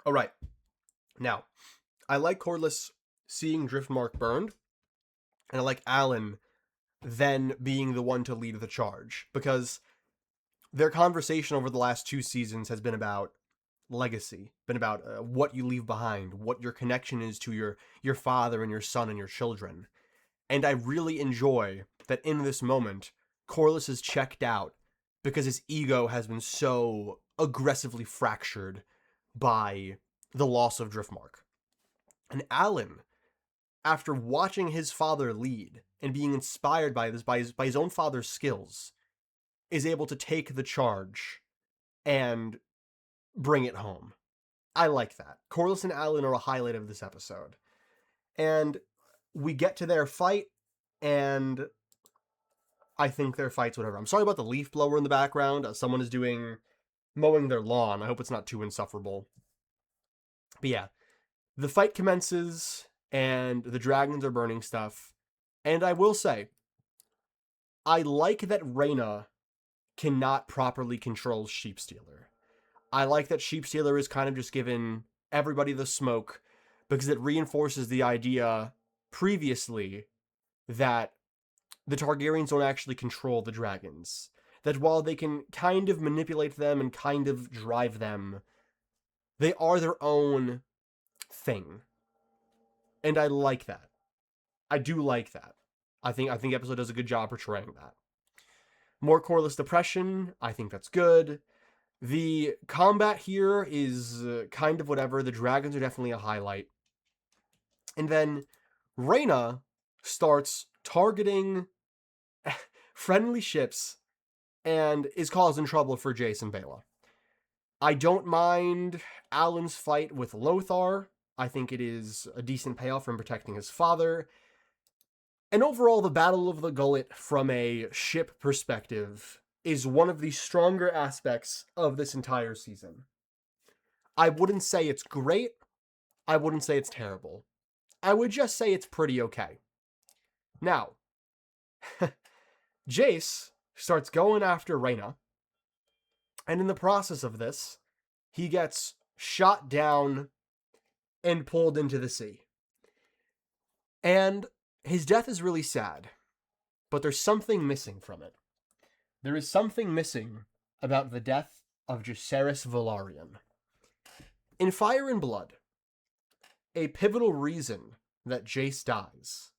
[SPEAKER 1] All right. Now, I like Corlys seeing Driftmark burned, and I like Alan then being the one to lead the charge, because their conversation over the last 2 seasons has been about legacy, been about what you leave behind, what your connection is to your father and your son and your children. And I really enjoy that in this moment, Corlys is checked out because his ego has been so aggressively fractured by the loss of Driftmark. And Alan, after watching his father lead and being inspired by this, by his own father's skills, is able to take the charge and bring it home. I like that. Corlys and Alan are a highlight of this episode. And we get to their fight, and I think their fight's whatever. I'm sorry about the leaf blower in the background. Someone is mowing their lawn. I hope it's not too insufferable. But yeah, the fight commences, and the dragons are burning stuff. And I will say, I like that Rhaena cannot properly control Sheepstealer. I like that Sheepstealer is kind of just giving everybody the smoke, because it reinforces the idea previously that the Targaryens don't actually control the dragons. That while they can kind of manipulate them and kind of drive them, they are their own thing. And I like that. I do like that. I think episode does a good job portraying that. More Corlys depression, I think that's good. The combat here is kind of whatever. The dragons are definitely a highlight. And then Rhaena starts targeting friendly ships and is causing trouble for Jace and Baela. I don't mind Alan's fight with Lothar. I think it is a decent payoff from protecting his father. And overall, the Battle of the Gullet from a ship perspective is one of the stronger aspects of this entire season. I wouldn't say it's great. I wouldn't say it's terrible. I would just say it's pretty okay. Now, Jace starts going after Rhaena, and in the process of this, he gets shot down and pulled into the sea. And his death is really sad, but there's something missing from it. There is something missing about the death of Jacaerys Velaryon. In Fire and Blood, a pivotal reason that Jace dies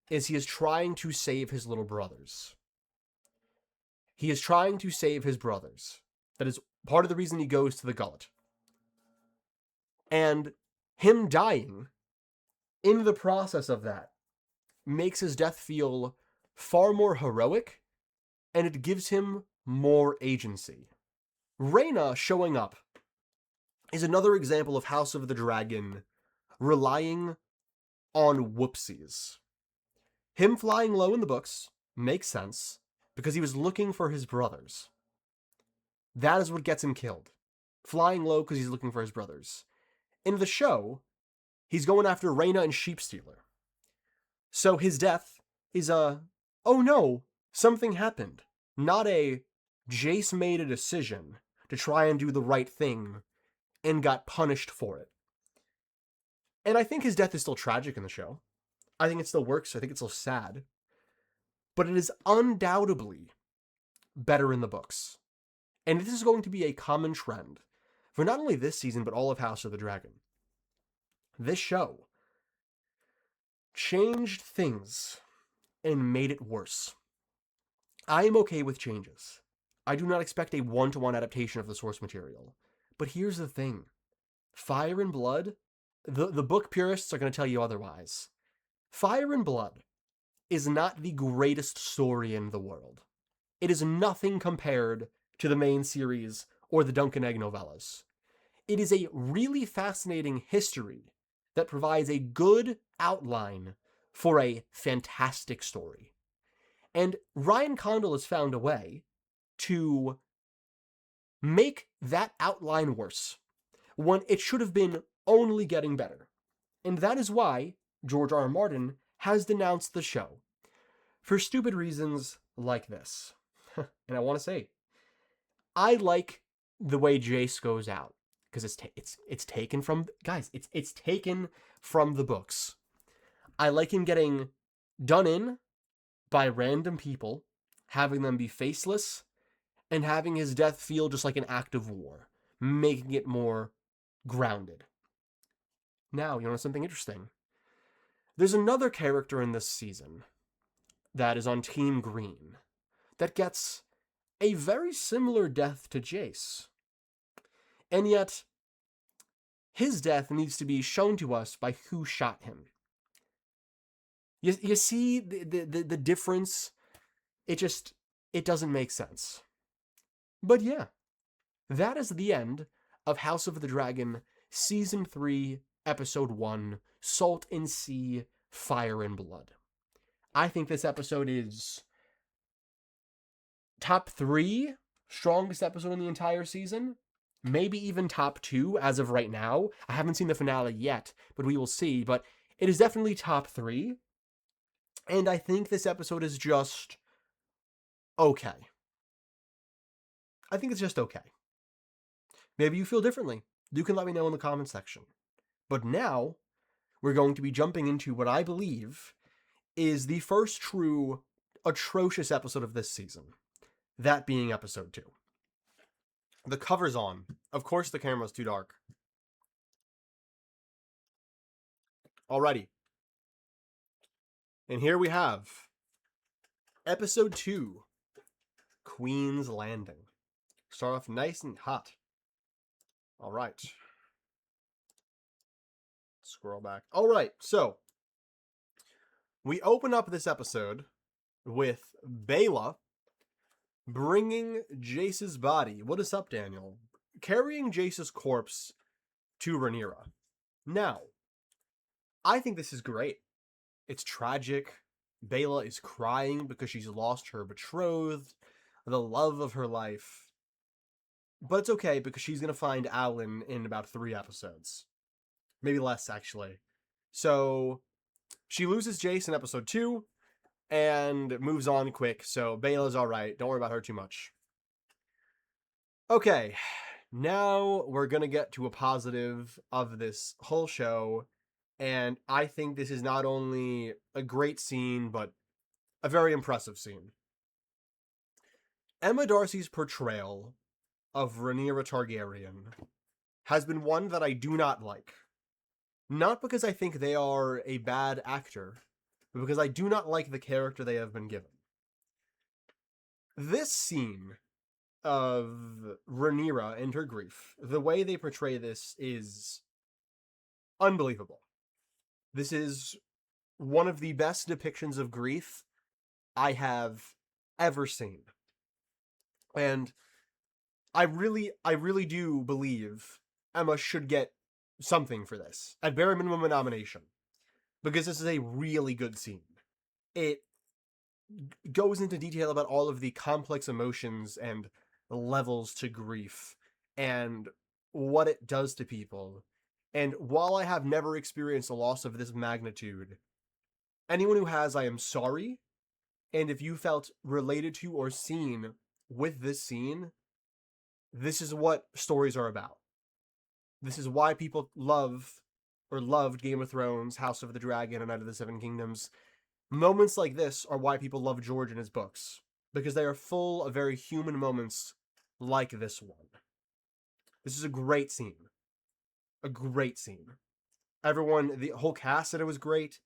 [SPEAKER 1] is he is trying to save his little brothers. He is trying to save his brothers. That is part of the reason he goes to the Gullet. And him dying in the process of that makes his death feel far more heroic, and it gives him more agency. Rhaena showing up is another example of House of the Dragon relying on whoopsies. Him flying low in the books makes sense because he was looking for his brothers. That is what gets him killed. Flying low because he's looking for his brothers. In the show, he's going after Rhaena and Sheepstealer. So his death is oh no, something happened. Not Jace made a decision to try and do the right thing and got punished for it. And I think his death is still tragic in the show. I think it still works. I think it's still sad. But it is undoubtedly better in the books. And this is going to be a common trend for not only this season, but all of House of the Dragon. This show changed things and made it worse. I am okay with changes. I do not expect a one-to-one adaptation of the source material. But here's the thing. Fire and Blood, the book purists are going to tell you otherwise. Fire and Blood is not the greatest story in the world. It is nothing compared to the main series or the Dunk and Egg novellas. It is a really fascinating history that provides a good outline for a fantastic story. And Ryan Condal has found a way to make that outline worse when it should have been only getting better. And that is why George R. R. Martin has denounced the show for stupid reasons like this. And I want to say, I like the way Jace goes out because it's taken from guys. It's taken from the books. I like him getting done in by random people, having them be faceless, and having his death feel just like an act of war, making it more grounded. Now, you know something interesting? There's another character in this season that is on Team Green that gets a very similar death to Jace. And yet, his death needs to be shown to us by who shot him. You see the difference? It doesn't make sense. But yeah, that is the end of House of the Dragon, Season 3, Episode 1, Salt and Sea, Fire and Blood. I think this episode is top 3 strongest episode in the entire season. Maybe even top 2 as of right now. I haven't seen the finale yet, but we will see. But it is definitely top 3. And I think this episode is just okay. I think it's just okay. Maybe you feel differently. You can let me know in the comment section. But now, we're going to be jumping into what I believe is the first true atrocious episode of this season. That being episode 2. The cover's on. Of course the camera's too dark. Alrighty. And here we have episode 2, Queen's Landing. Start off nice and hot. Alright. Scroll back. Alright, so we open up this episode with Bela bringing Jace's body. What is up, Daniel? Carrying Jace's corpse to Rhaenyra. Now, I think this is great. It's tragic. Bela is crying because she's lost her betrothed, the love of her life. But it's okay because she's going to find Alan in about 3 episodes. Maybe less, actually. So, she loses Jace in episode 2 and moves on quick. So, Bela's alright. Don't worry about her too much. Okay, now we're going to get to a positive of this whole show. And I think this is not only a great scene, but a very impressive scene. Emma Darcy's portrayal of Rhaenyra Targaryen has been one that I do not like. Not because I think they are a bad actor, but because I do not like the character they have been given. This scene of Rhaenyra and her grief, the way they portray this is unbelievable. This is one of the best depictions of grief I have ever seen. And I really do believe Emma should get something for this. At bare minimum, a nomination. Because this is a really good scene. It goes into detail about all of the complex emotions and levels to grief and what it does to people. And while I have never experienced a loss of this magnitude, anyone who has, I am sorry. And if you felt related to or seen with this scene, this is what stories are about. This is why people love or loved Game of Thrones, House of the Dragon, and Night of the Seven Kingdoms. Moments like this are why people love George and his books, because they are full of very human moments like this one. This is a great scene. A great scene. Everyone, the whole cast said it was great.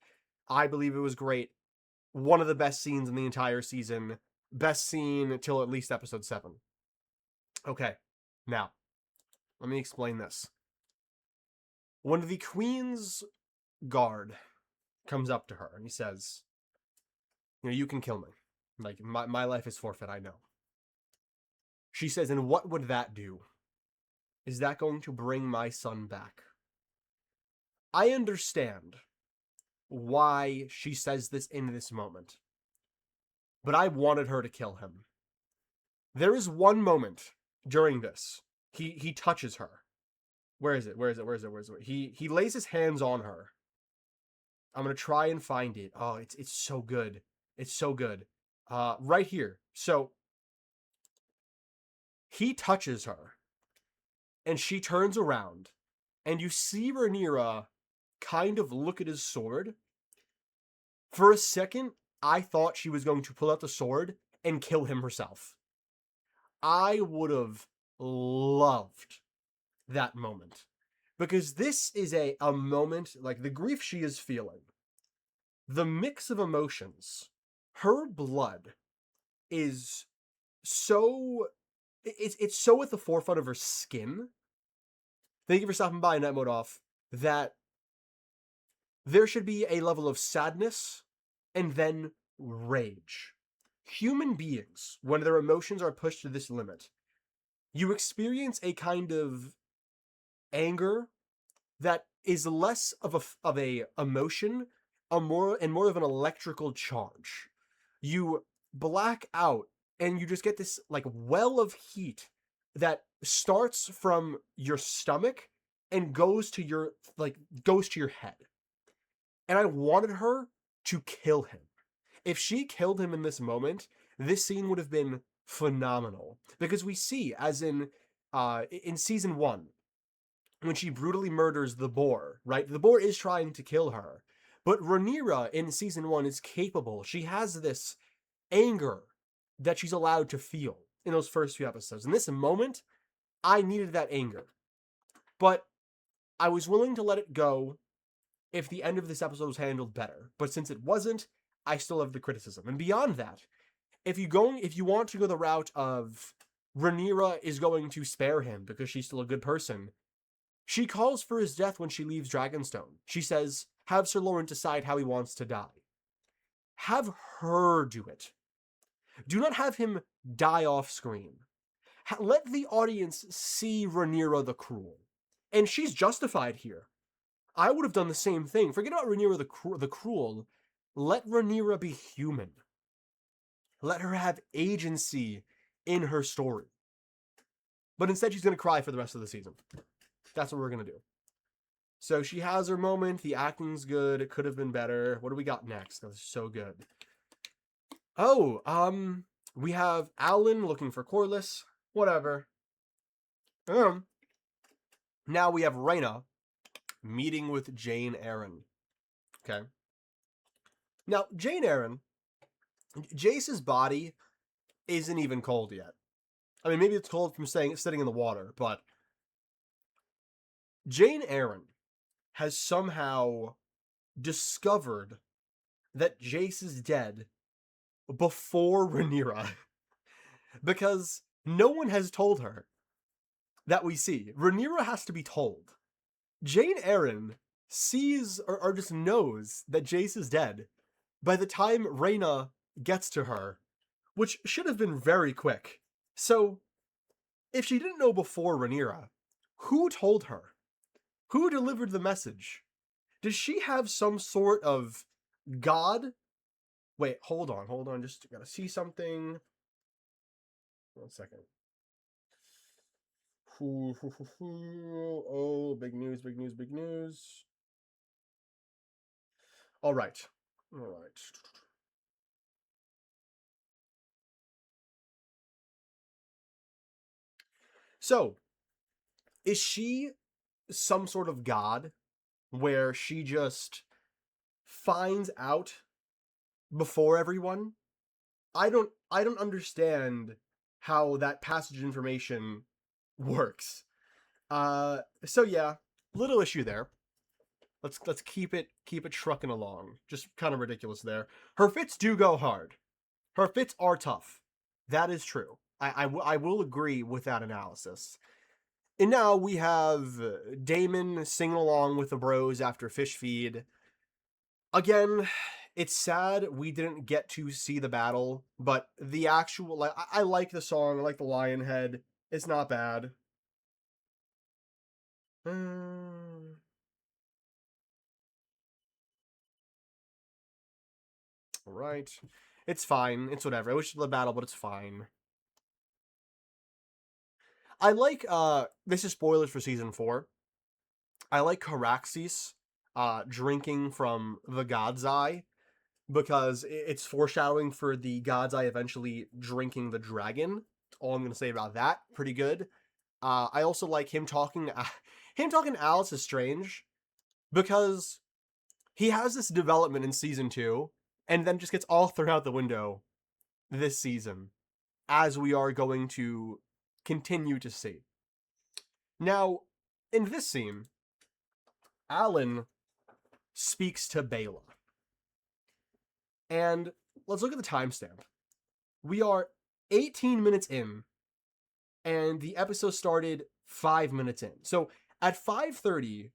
[SPEAKER 1] I believe it was great. One of the best scenes in the entire season. Best scene until at least episode 7. Okay, now, let me explain this. When the Queen's guard comes up to her and he says, you can kill me. Like, my life is forfeit, I know. She says, and what would that do? Is that going to bring my son back? I understand why she says this in this moment, but I wanted her to kill him. There is one moment during this. He touches her. Where is it? He lays his hands on her. I'm gonna try and find it. Oh, it's so good. It's so good. Right here. So he touches her, and she turns around, and you see Rhaenyra kind of look at his sword. For a second, I thought she was going to pull out the sword and kill him herself. I would have loved that moment. Because this is a moment, like the grief she is feeling, the mix of emotions, her blood is so, it's so at the forefront of her skin. Thank you for stopping by, Night Mode Off. That there should be a level of sadness and then rage. Human beings, when their emotions are pushed to this limit, you experience a kind of anger that is less of a emotion, more of an electrical charge. You black out and you just get this like well of heat that starts from your stomach and goes to your head. And I wanted her to kill him. If she killed him in this moment, this scene would have been phenomenal. Because we see, as in season 1, when she brutally murders the boar, right? The boar is trying to kill her. But Rhaenyra in season 1 is capable. She has this anger that she's allowed to feel in those first few episodes. In this moment, I needed that anger. But I was willing to let it go if the end of this episode was handled better. But since it wasn't, I still have the criticism. And beyond that, if you want to go the route of Rhaenyra is going to spare him because she's still a good person, she calls for his death when she leaves Dragonstone. She says, have Sir Lawrence decide how he wants to die. Have her do it. Do not have him die off screen. Let the audience see Rhaenyra the Cruel. And she's justified here. I would have done the same thing. Forget about Rhaenyra the Cruel. Let Rhaenyra be human. Let her have agency in her story. But instead, she's going to cry for the rest of the season. That's what we're going to do. So she has her moment. The acting's good. It could have been better. What do we got next? That was so good. Oh, we have Alan looking for Corlys. Whatever. Now we have Rhaena meeting with Jane Eyre. Okay. Now, Jane Eyre, Jace's body isn't even cold yet. I mean, maybe it's cold from sitting in the water, but Jane Eyre has somehow discovered that Jace is dead before Rhaenyra. Because no one has told her that we see. Rhaenyra has to be told. Jane Eyre sees or just knows that Jace is dead by the time Rhaena gets to her, which should have been very quick. So, if she didn't know before Rhaenyra, who told her? Who delivered the message? Does she have some sort of god? Wait, hold on, just gotta see something. 1 second. Oh, big news. All right. So, is she some sort of god where she just finds out before everyone. I don't understand how that passage of information works. So yeah, little issue there. Let's keep it trucking along. Just kind of ridiculous there. Her fits do go hard. Her fits are tough. That is true. I will agree with that analysis. And now we have Damon singing along with the bros after fish feed. Again, it's sad we didn't get to see the battle, but the actual, like, I like the song. I like the lion head. It's not bad. Right. It's fine. It's whatever. I wish the battle, but it's fine. I like this is spoilers for season 4. I like Caraxes drinking from the God's Eye because it's foreshadowing for the God's Eye eventually drinking the dragon. That's all I'm gonna say about that. Pretty good. I also like him talking to Alice is strange because he has this development in season 2 and then just gets all thrown out the window this season, as we are going to continue to see. Now, in this scene, Alan speaks to Bela. And let's look at the timestamp. We are 18 minutes in, and the episode started 5 minutes in. So at 5:30,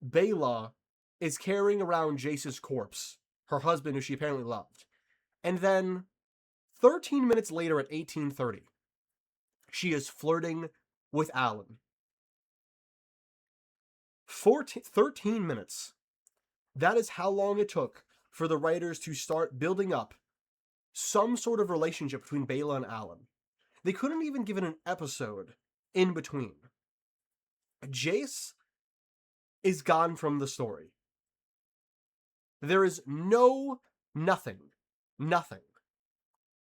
[SPEAKER 1] Bela is carrying around Jace's corpse, her husband who she apparently loved. And then 13 minutes later at 18:30, she is flirting with Alan. 13 minutes. That is how long it took for the writers to start building up some sort of relationship between Bela and Alan. They couldn't even give it an episode in between. Jace is gone from the story. There is nothing.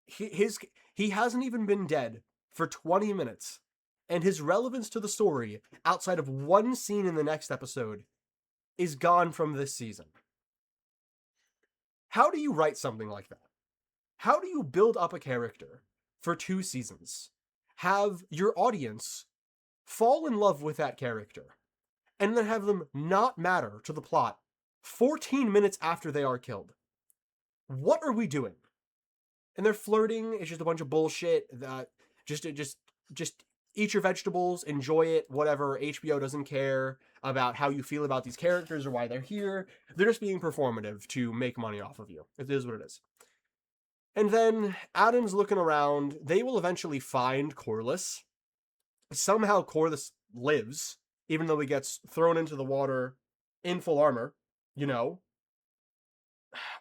[SPEAKER 1] He hasn't even been dead for 20 minutes, and his relevance to the story, outside of one scene in the next episode, is gone from this season. How do you write something like that? How do you build up a character for 2 seasons, have your audience fall in love with that character, and then have them not matter to the plot 14 minutes after they are killed? What are we doing? And they're flirting. It's just a bunch of bullshit. That just eat your vegetables, enjoy it, whatever. HBO doesn't care about how you feel about these characters or why they're here. They're just being performative to make money off of you. It is what it is. And then Adam's looking around. They will eventually find Corlys. Somehow Corlys lives, even though he gets thrown into the water in full armor. You know,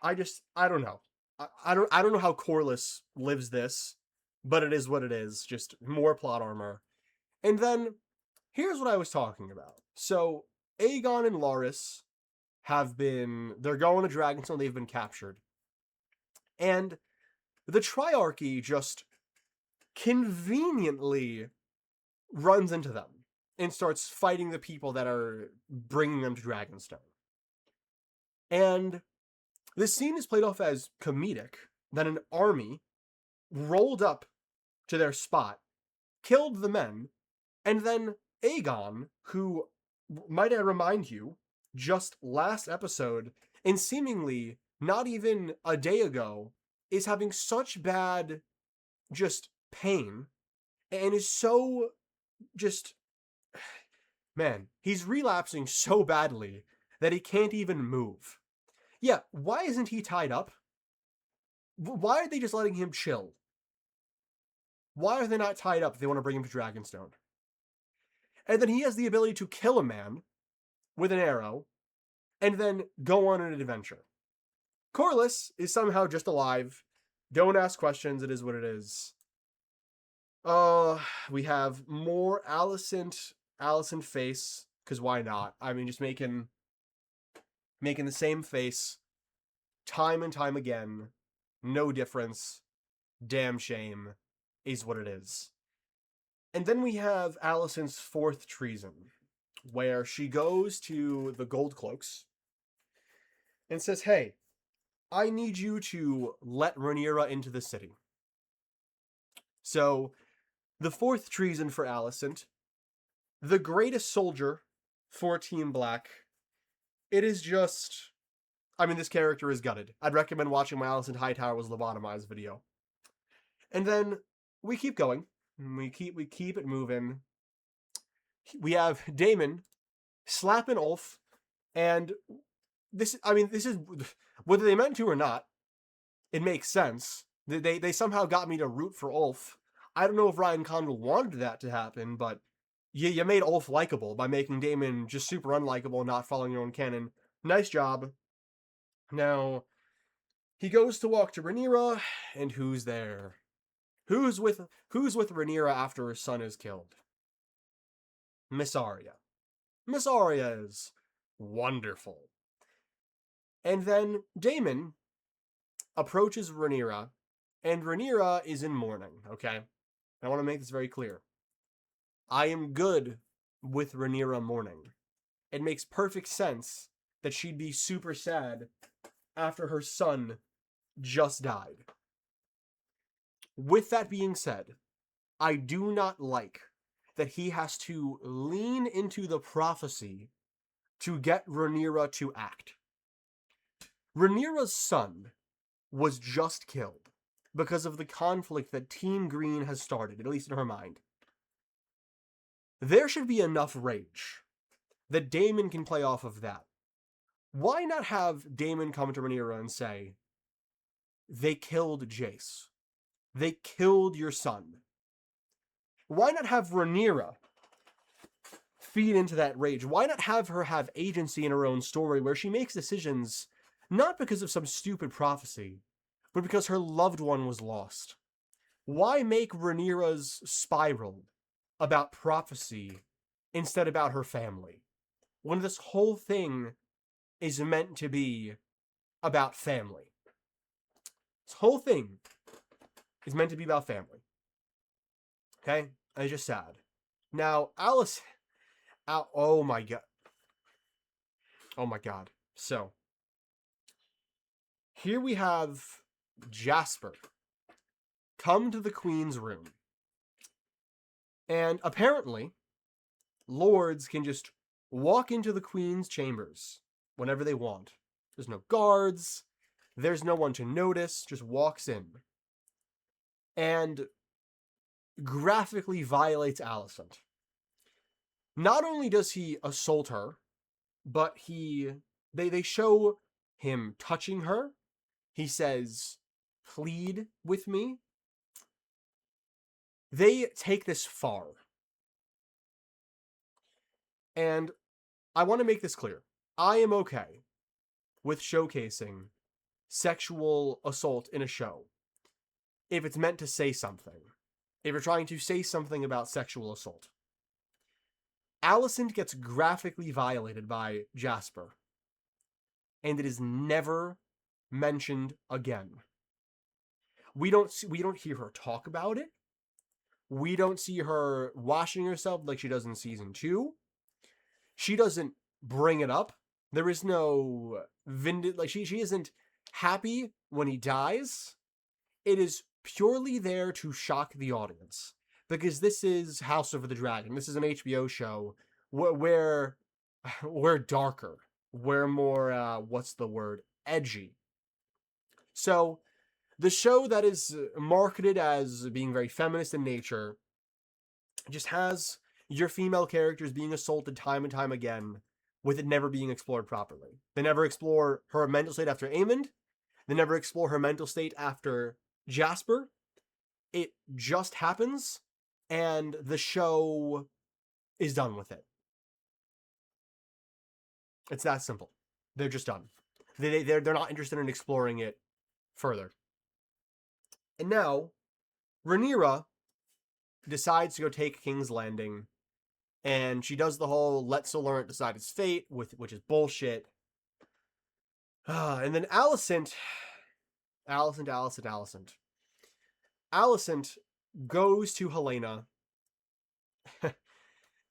[SPEAKER 1] I don't know. I don't know how Corlys lives this, but it is what it is. Just more plot armor. And then here's what I was talking about. So Aegon and Loras they're going to Dragonstone. They've been captured, and the Triarchy just conveniently runs into them and starts fighting the people that are bringing them to Dragonstone. And this scene is played off as comedic, that an army rolled up to their spot, killed the men, and then Aegon, who, might I remind you, just last episode, and seemingly not even a day ago, is having such bad just pain, and is so just, man, he's relapsing so badly that he can't even move. Yeah, why isn't he tied up? Why are they just letting him chill? Why are they not tied up if they want to bring him to Dragonstone? And then he has the ability to kill a man with an arrow and then go on an adventure. Corlys is somehow just alive. Don't ask questions. It is what it is. We have more Alicent face, because why not? I mean, just making the same face time and time again. No difference. Damn shame is what it is. And then we have Alicent's 4th treason, where she goes to the Gold Cloaks and says, hey, I need you to let Rhaenyra into the city. So, the fourth treason for Alicent, the greatest soldier for Team Black. It is just... I mean, this character is gutted. I'd recommend watching my Alicent Hightower was lobotomized video. And then we keep going. We keep it moving. We have Daemon slapping Ulf, and this is whether they meant to or not, it makes sense. They somehow got me to root for Ulf. I don't know if Ryan Condal wanted that to happen, but you made Ulf likable by making Daemon just super unlikable and not following your own canon. Nice job. Now, he goes to walk to Rhaenyra, and who's there? Who's with Rhaenyra after her son is killed? Miss Arya. Miss Arya is wonderful. And then Daemon approaches Rhaenyra, and Rhaenyra is in mourning, okay? I want to make this very clear. I am good with Rhaenyra mourning. It makes perfect sense that she'd be super sad after her son just died. With that being said, I do not like that he has to lean into the prophecy to get Rhaenyra to act. Rhaenyra's son was just killed because of the conflict that Team Green has started, at least in her mind. There should be enough rage that Daemon can play off of that. Why not have Daemon come to Rhaenyra and say, they killed Jace. They killed your son. Why not have Rhaenyra feed into that rage? Why not have her have agency in her own story where she makes decisions not because of some stupid prophecy, but because her loved one was lost? Why make Rhaenyra's spiral about prophecy instead about her family, when this whole thing is meant to be about family? This whole thing is meant to be about family. Okay? It's just sad. Now, Alice... oh my god. Oh my god. So, here we have Jasper come to the Queen's room. And apparently, lords can just walk into the Queen's chambers whenever they want. There's no guards. There's no one to notice. Just walks in. And graphically violates Alicent. Not only does he assault her, but they show him touching her. He says, plead with me. They take this far. And I want to make this clear. I am okay with showcasing sexual assault in a show if it's meant to say something. If you're trying to say something about sexual assault. Alicent gets graphically violated by Jasper. And it is never mentioned again. We don't hear her talk about it. We don't see her washing herself like she does in season 2. She doesn't bring it up. There is no she isn't happy when he dies. It is purely there to shock the audience. Because this is House of the Dragon. This is an HBO show where we're darker. We're more, edgy. So, the show that is marketed as being very feminist in nature just has your female characters being assaulted time and time again with it never being explored properly. They never explore her mental state after Aemond. They never explore her mental state after Jasper. It just happens, and the show is done with it. It's that simple. They're just done. They're not interested in exploring it further. And now, Rhaenyra decides to go take King's Landing, and she does the whole let Sir Lawrence decide his fate, which is bullshit. And then Alicent goes to Helena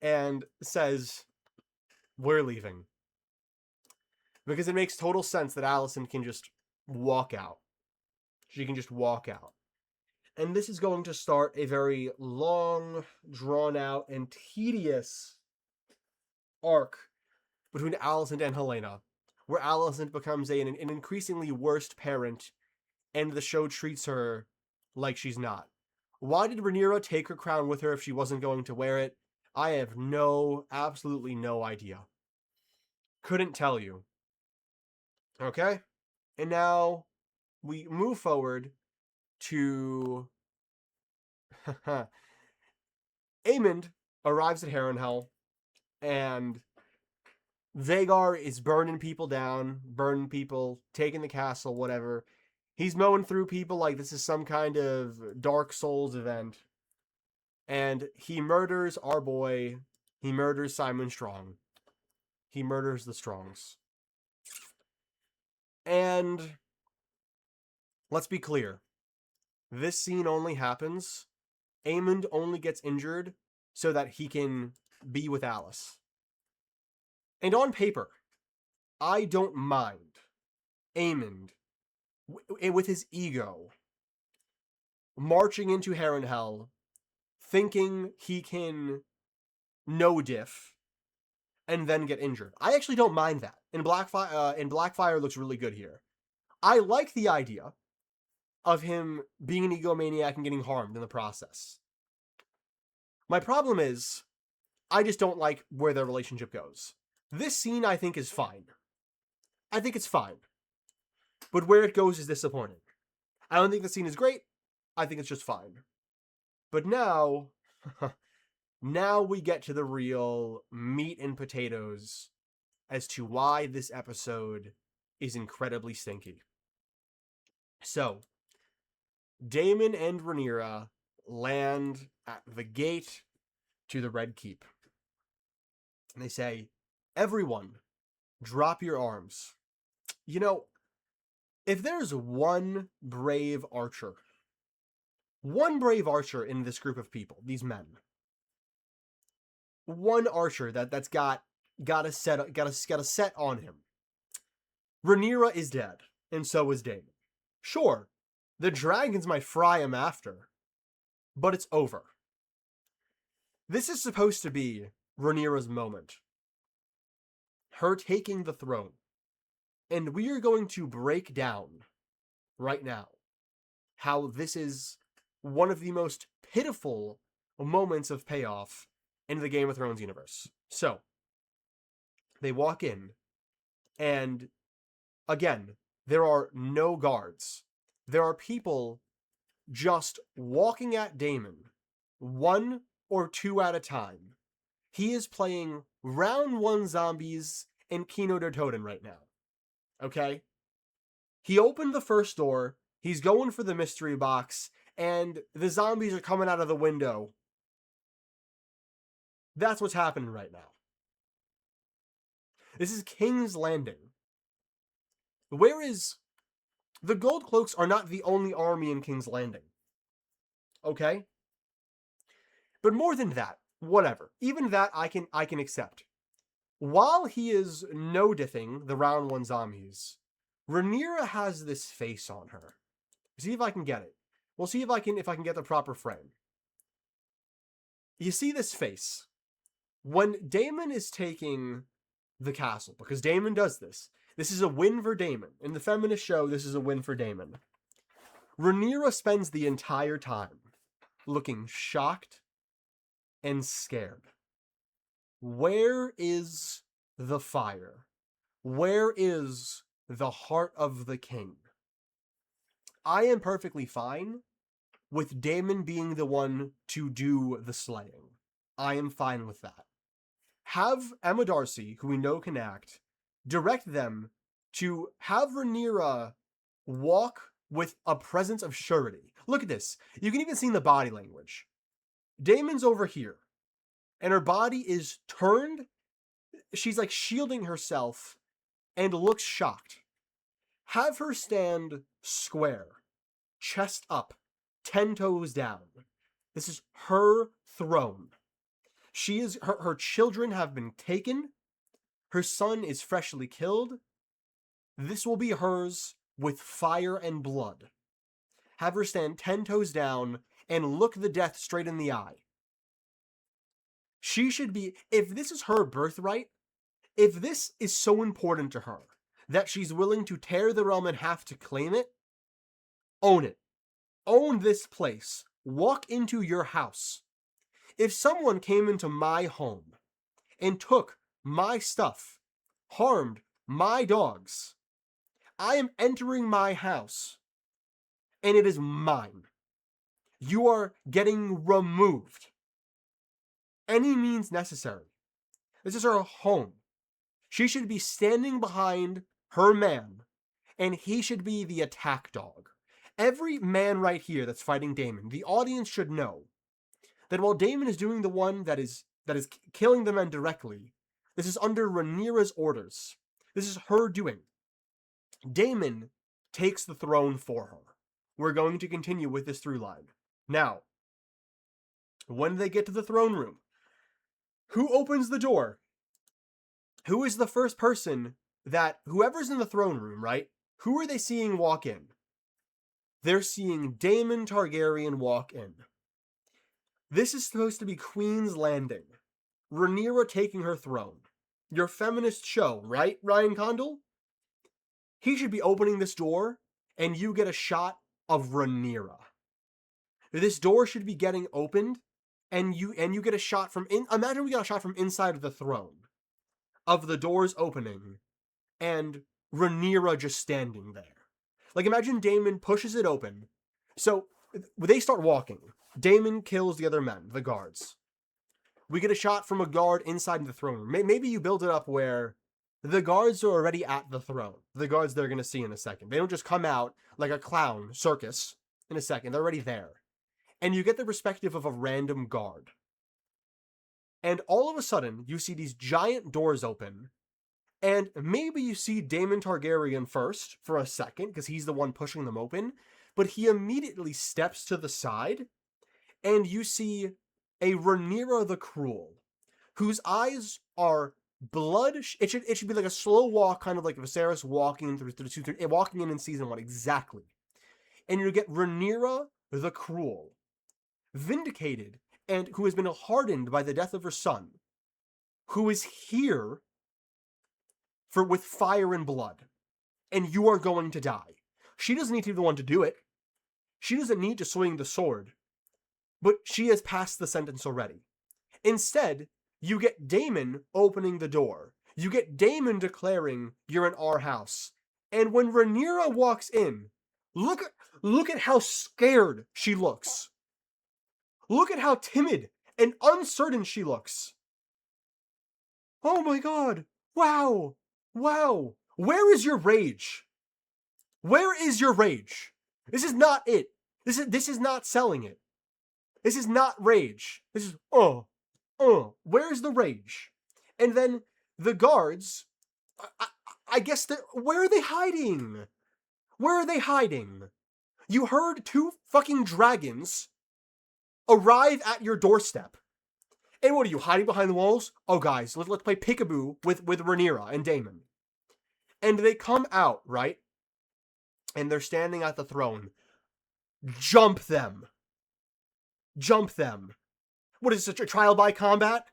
[SPEAKER 1] and says, we're leaving. Because it makes total sense that Alicent can just walk out. She can just walk out. And this is going to start a very long, drawn out, and tedious arc between Alicent and Helena, where Alicent becomes an increasingly worse parent, and the show treats her like she's not. Why did Rhaenyra take her crown with her if she wasn't going to wear it? I have absolutely no idea. Couldn't tell you. Okay? And now we move forward to Aemond arrives at Harrenhal, and Vhagar is burning people down, taking the castle, whatever. He's mowing through people like this is some kind of Dark Souls event. And he murders our boy. He murders Simon Strong. He murders the Strongs. And let's be clear. This scene only happens. Aemond only gets injured so that he can be with Alice. And on paper, I don't mind Aemond, with his ego, marching into Harrenhal, thinking he can no diff, and then get injured. I actually don't mind that. And Blackfire looks really good here. I like the idea of him being an egomaniac and getting harmed in the process. My problem is, I just don't like where their relationship goes. This scene, I think, is fine. I think it's fine. But where it goes is disappointing. I don't think the scene is great. I think it's just fine. But now, now we get to the real meat and potatoes as to why this episode is incredibly stinky. So, Daemon and Rhaenyra land at the gate to the Red Keep. And they say, everyone, drop your arms. You know, if there's one brave archer in this group of people, these men, one archer that's got a set on him, Rhaenyra is dead, and so is Daemon. Sure, the dragons might fry him after, but it's over. This is supposed to be Rhaenyra's moment. Her taking the throne. And we are going to break down right now how this is one of the most pitiful moments of payoff in the Game of Thrones universe. So, they walk in, and again, there are no guards. There are people just walking at Daemon, one or two at a time. He is playing round one zombies and Kino der Toten right now. Okay? He opened the first door, he's going for the mystery box, and the zombies are coming out of the window. That's what's happening right now. This is King's Landing. Where is... The Gold Cloaks are not the only army in King's Landing. Okay? But more than that, whatever. Even that I can accept. While he is no-diffing the round one zombies, Rhaenyra has this face on her. See if I can get it. We'll see if I can get the proper frame. You see this face. When Daemon is taking the castle, because Daemon does this. This is a win for Daemon. In the feminist show, this is a win for Daemon. Rhaenyra spends the entire time looking shocked and scared. Where is the fire? Where is the heart of the king? I am perfectly fine with Daemon being the one to do the slaying. I am fine with that. Have Emma Darcy, who we know can act, direct them to have Rhaenyra walk with a presence of surety. Look at this. You can even see in the body language. Daemon's over here, and her body is turned. She's like shielding herself and looks shocked. Have her stand square, chest up, 10 toes down. This is her throne. Her children have been taken. her son is freshly killed. This will be hers with fire and blood. Have her stand 10 toes down and look the death straight in the eye. She should be, if this is her birthright, if this is so important to her that she's willing to tear the realm in half to claim it, own it. Own this place. Walk into your house. If someone came into my home and took my stuff, harmed my dogs, I am entering my house and it is mine. You are getting removed. Any means necessary. This is her home. She should be standing behind her man, and he should be the attack dog. Every man right here that's fighting Daemon, the audience should know that while Daemon is doing the one that is killing the men directly, this is under Rhaenyra's orders. This is her doing. Daemon takes the throne for her. We're going to continue with this through line. Now, when they get to the throne room, who opens the door? Who is the first person that, whoever's in the throne room, right? Who are they seeing walk in? They're seeing Daemon Targaryen walk in. This is supposed to be Queen's Landing. Rhaenyra taking her throne. Your feminist show, right, Ryan Condal? He should be opening this door, and you get a shot of Rhaenyra. This door should be getting opened, and you get a shot from imagine we got a shot from inside of the throne, of the doors opening, and Rhaenyra just standing there. Like, imagine Daemon pushes it open. So they start walking. Daemon kills the other men, the guards. We get a shot from a guard inside the throne room. Maybe you build it up where the guards are already at the throne. The guards they're going to see in a second. They don't just come out like a clown circus in a second. They're already there. And you get the perspective of a random guard. And all of a sudden, you see these giant doors open. And maybe you see Daemon Targaryen first for a second, because he's the one pushing them open. But he immediately steps to the side. And you see a Rhaenyra the Cruel, whose eyes are blood. It should be like a slow walk, kind of like Viserys walking walking in season 1, exactly. And you get Rhaenyra the Cruel, vindicated, and who has been hardened by the death of her son, who is here with fire and blood, and you are going to die. She doesn't need to be the one to do it. She doesn't need to swing the sword, but she has passed the sentence already. Instead, you get Daemon opening the door. You get Daemon declaring, "You're in our house." And when Rhaenyra walks in, look at how scared she looks. Look at how timid and uncertain she looks. Oh my god. Wow. Wow. Where is your rage? Where is your rage? This is not it. This is not selling it. This is not rage. This is, where's the rage? And then the guards, I guess, where are they hiding? Where are they hiding? You heard 2 fucking dragons arrive at your doorstep. And what are you, hiding behind the walls? Oh, guys, let's play peekaboo with Rhaenyra and Daemon. And they come out, right? And they're standing at the throne. Jump them. Jump them. What is this, a trial by combat?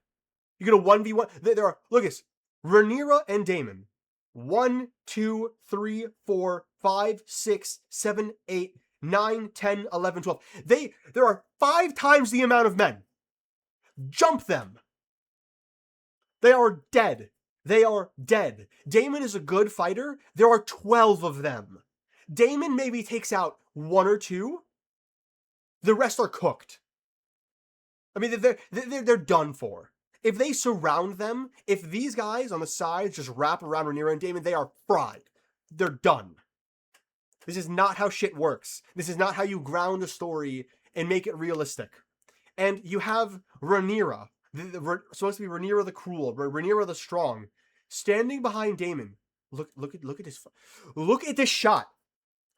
[SPEAKER 1] You're gonna 1v1? There are, look at this. Rhaenyra and Daemon. 1, 2, 3, 4, 5, 6, 7, 8, 9, 10, 11, 12. There are 5 times the amount of men. Jump them. They are dead. They are dead. Daemon is a good fighter. There are 12 of them. Daemon maybe takes out 1 or 2. The rest are cooked. I mean, they're done for. If they surround them, if these guys on the sides just wrap around Rhaenyra and Daemon, they are fried. They're done. This is not how shit works. This is not how you ground a story and make it realistic. And you have Rhaenyra, supposed to be Rhaenyra the Cruel, Rhaenyra the Strong, standing behind Daemon. Look at this. Look at this shot.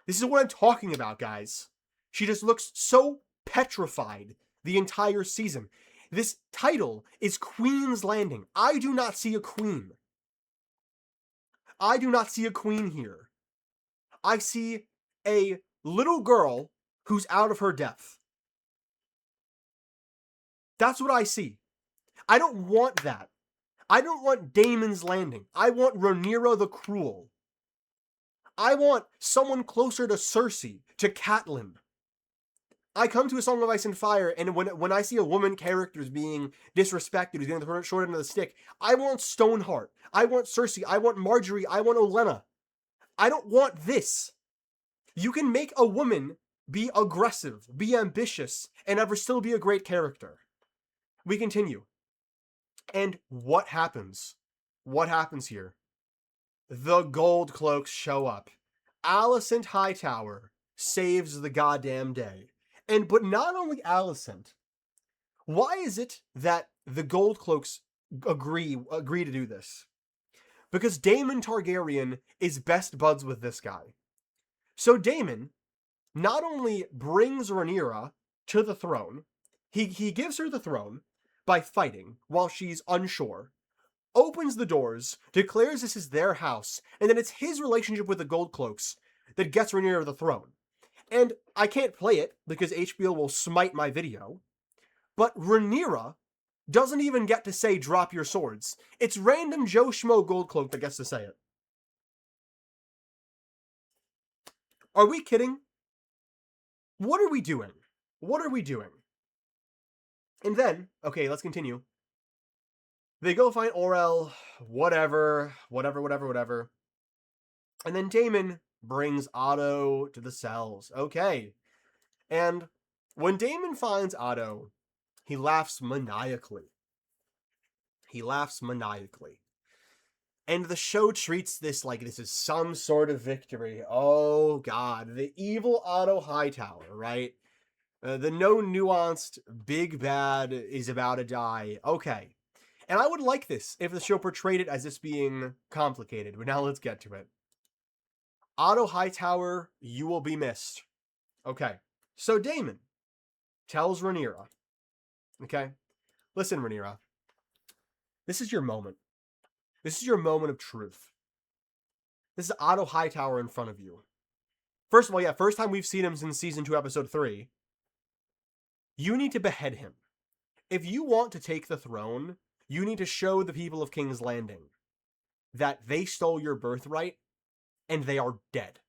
[SPEAKER 1] This is what I'm talking about, guys. She just looks so petrified the entire season. This title is Queen's Landing. I do not see a queen. I do not see a queen here. I see a little girl who's out of her depth. That's what I see. I don't want that. I don't want Daemon's Landing. I want Rhaenyra the Cruel. I want someone closer to Cersei, to Catelyn. I come to A Song of Ice and Fire, and when I see a woman characters being disrespected, who's getting the short end of the stick, I want Stoneheart. I want Cersei. I want Marjorie. I want Olenna. I don't want this. You can make a woman be aggressive, be ambitious, and ever still be a great character. We continue. And what happens? What happens here? The Gold Cloaks show up. Alicent Hightower saves the goddamn day. But not only Alicent. Why is it that the Gold Cloaks agree to do this? Because Daemon Targaryen is best buds with this guy. So Daemon not only brings Rhaenyra to the throne, he gives her the throne by fighting while she's unsure, opens the doors, declares this is their house, and then it's his relationship with the Gold Cloaks that gets Rhaenyra the throne. And I can't play it because HBO will smite my video, but Rhaenyra doesn't even get to say drop your swords. It's random Joe Schmo Goldcloak that gets to say it. Are we kidding? What are we doing? What are we doing? And then, okay, let's continue. They go find Orell, whatever. And then Daemon brings Otto to the cells. Okay. And when Daemon finds Otto, he laughs maniacally. And the show treats this like this is some sort of victory. Oh god, the evil Otto Hightower, right? The no nuanced big bad is about to die. Okay. And I would like this if the show portrayed it as this being complicated, but now let's get to it. Otto Hightower, you will be missed. Okay. So Daemon tells Rhaenyra, okay, listen, Rhaenyra, this is your moment. This is your moment of truth. This is Otto Hightower in front of you. First of all, yeah, first time we've seen him since season 2, episode 3. You need to behead him. If you want to take the throne, you need to show the people of King's Landing that they stole your birthright and they are dead.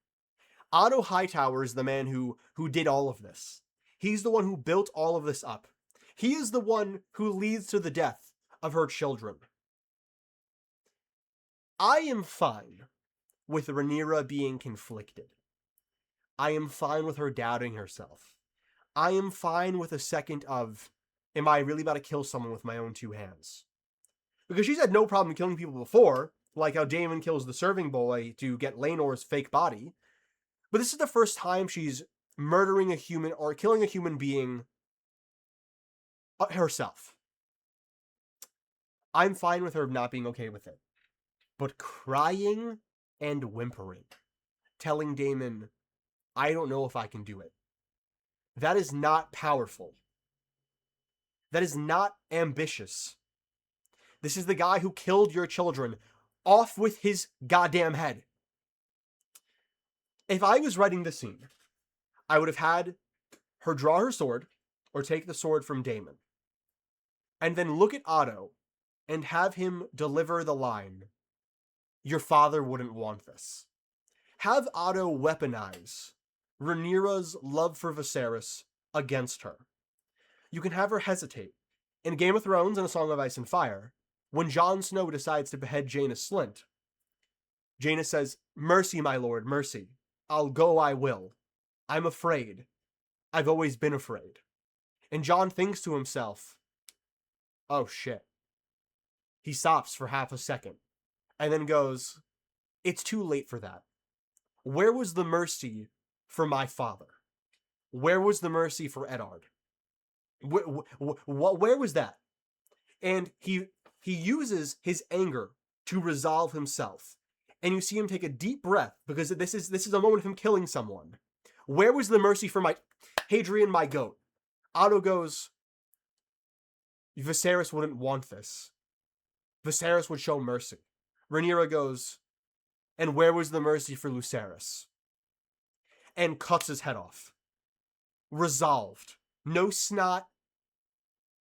[SPEAKER 1] Otto Hightower is the man who did all of this. He's the one who built all of this up. He is the one who leads to the death of her children. I am fine with Rhaenyra being conflicted. I am fine with her doubting herself. I am fine with a second of, am I really about to kill someone with my own 2 hands? Because she's had no problem killing people before, like how Daemon kills the serving boy to get Laenor's fake body. But this is the first time she's murdering a human or killing a human being herself. I'm fine with her not being okay with it. But crying and whimpering, telling Daemon, I don't know if I can do it. That is not powerful. That is not ambitious. This is the guy who killed your children. Off with his goddamn head. If I was writing this scene, I would have had her draw her sword or take the sword from Daemon. And then look at Otto and have him deliver the line, your father wouldn't want this. Have Otto weaponize Rhaenyra's love for Viserys against her. You can have her hesitate. In Game of Thrones and A Song of Ice and Fire, when Jon Snow decides to behead Jaina Slynt, Jaina says, mercy, my lord, mercy. I'll go, I will. I'm afraid. I've always been afraid. And Jon thinks to himself, oh shit. He stops for half a second and then goes, it's too late for that. Where was the mercy for my father? Where was the mercy for Eddard? Where was that? And he uses his anger to resolve himself. And you see him take a deep breath because this is a moment of him killing someone. Where was the mercy for my Hadrian, my goat? Otto goes, Viserys wouldn't want this. Viserys would show mercy. Rhaenyra goes, And where was the mercy for Lucerys? And cuts his head off. Resolved. No snot.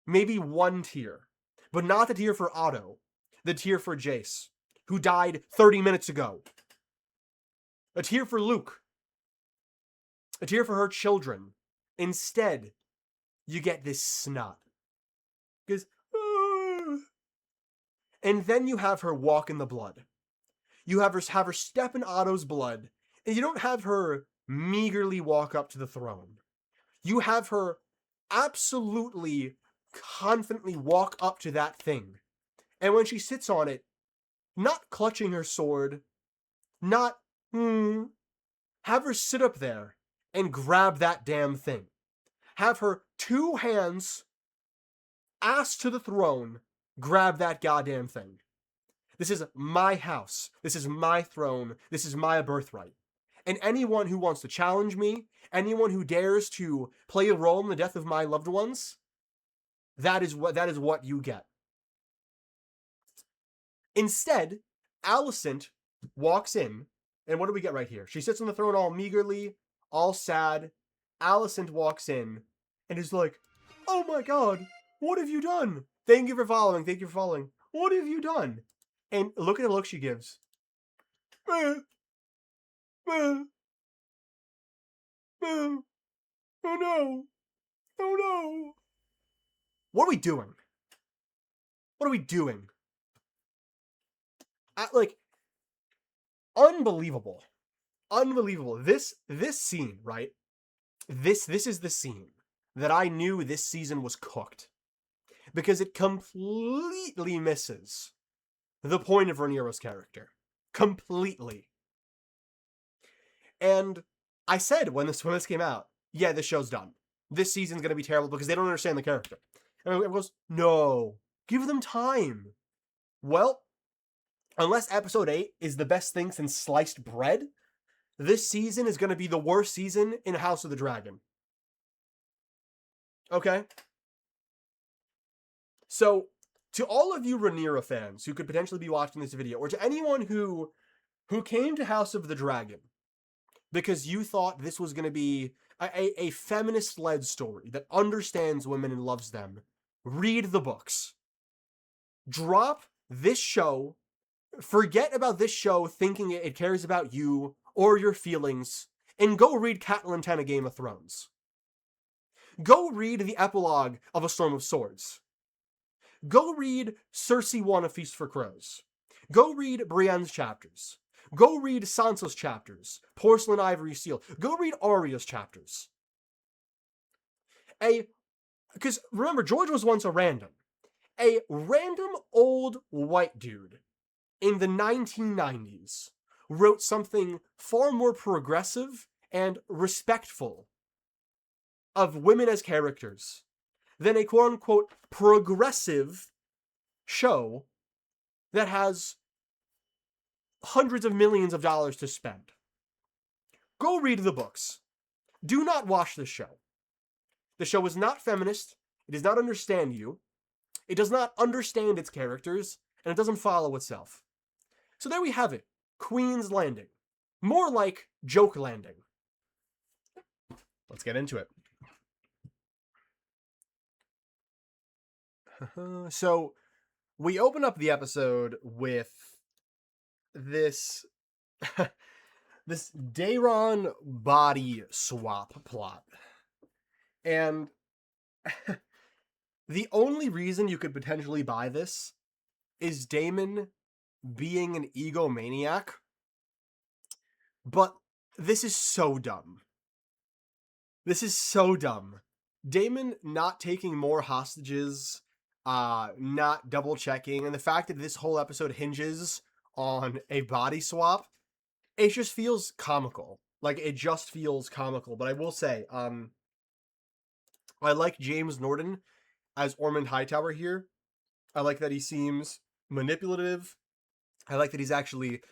[SPEAKER 1] Maybe one tear. But not the tear for Otto. The tear for Jace, who died 30 minutes ago. A tear for Luke. A tear for her children. Instead, you get this snot. Because, and then you have her walk in the blood. You have her step in Otto's blood, and you don't have her meagerly walk up to the throne. You have her absolutely, confidently walk up to that thing. And when she sits on it, not clutching her sword, not, have her sit up there and grab that damn thing. Have her 2 hands, ass to the throne, grab that goddamn thing. This is my house. This is my throne. This is my birthright. And anyone who wants to challenge me, anyone who dares to play a role in the death of my loved ones, that is what you get. Instead, Alicent walks in, and what do we get right here? She sits on the throne all meagerly, all sad. Alicent walks in and is like, "Oh my god, what have you done? Thank you for following, thank you for following. What have you done?" And look at the look she gives. Oh no. Oh no. What are we doing? What are we doing? Unbelievable. Unbelievable. This scene, right? This is the scene that I knew this season was cooked. Because it completely misses the point of Rhaenyra's character. Completely. And I said when this came out, yeah, this show's done. This season's going to be terrible because they don't understand the character. And everyone goes, no, give them time. Well, unless episode 8 is the best thing since sliced bread, this season is going to be the worst season in House of the Dragon. Okay? So, to all of you Rhaenyra fans who could potentially be watching this video, or to anyone who came to House of the Dragon because you thought this was going to be a feminist-led story that understands women and loves them, read the books. Drop this show. Forget about this show thinking it cares about you or your feelings, and go read Catelyn 10 of Game of Thrones. Go read the epilogue of A Storm of Swords. Go read Cersei 1, A Feast for Crows. Go read Brienne's chapters. Go read Sansa's chapters. Porcelain Ivory Seal. Go read Arya's chapters. Because remember, George was once a random old white dude in the 1990s wrote something far more progressive and respectful of women as characters than a quote-unquote progressive show that has hundreds of millions of dollars to spend. Go read the books. Do not watch the show. The show is not feminist. It does not understand you. It does not understand its characters, and it doesn't follow itself. So there we have it. Queen's Landing. More like Joke Landing. Let's get into it. So, we open up the episode with this this Daeron body swap plot. And the only reason you could potentially buy this is Daemon being an egomaniac. But this is so dumb. This is so dumb. Daemon not taking more hostages, not double checking, and the fact that this whole episode hinges on a body swap, it just feels comical. Like, it just feels comical. But I will say, I like James Norton as Ormond Hightower here. I like that he seems manipulative. I like that he's actually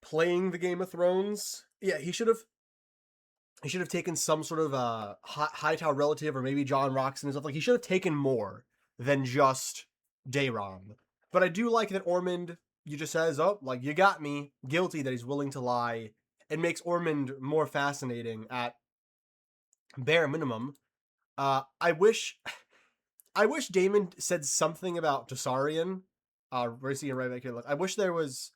[SPEAKER 1] playing the Game of Thrones. Yeah, he should have taken some sort of Hightower relative, or maybe John Roxon and stuff. Like, he should have taken more than just Daeron. But I do like that Ormond, he just says, oh, like, you got me, guilty that he's willing to lie. It makes Ormond more fascinating at bare minimum. I wish Damon said something about Dessarian. We're seeing right back here. Look, I wish there was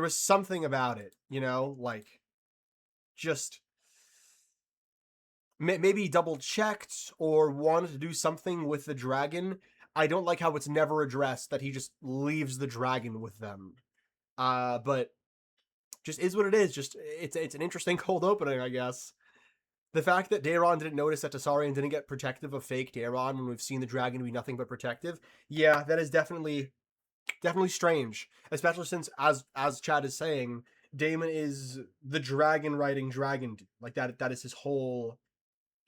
[SPEAKER 1] something about it, you know, like just maybe double checked or wanted to do something with the dragon. I don't like how it's never addressed that he just leaves the dragon with them. But just is what it is. Just it's an interesting cold opening, I guess. The fact that Daeron didn't notice that Dessarian didn't get protective of fake Daeron when we've seen the dragon be nothing but protective. Yeah, that is definitely strange. Especially since, as Chad is saying, Daemon is the dragon riding dragon. Like that is his whole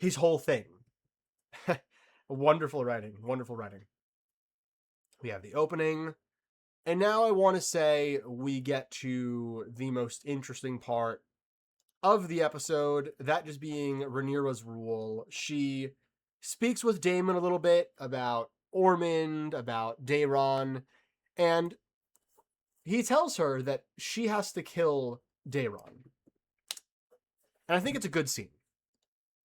[SPEAKER 1] thing. Wonderful writing. Wonderful writing. We have the opening. And now I want to say we get to the most interesting part of the episode, that just being Rhaenyra's rule. She speaks with Daemon a little bit about Ormond, about Daeron, and he tells her that she has to kill Daeron. And I think it's a good scene.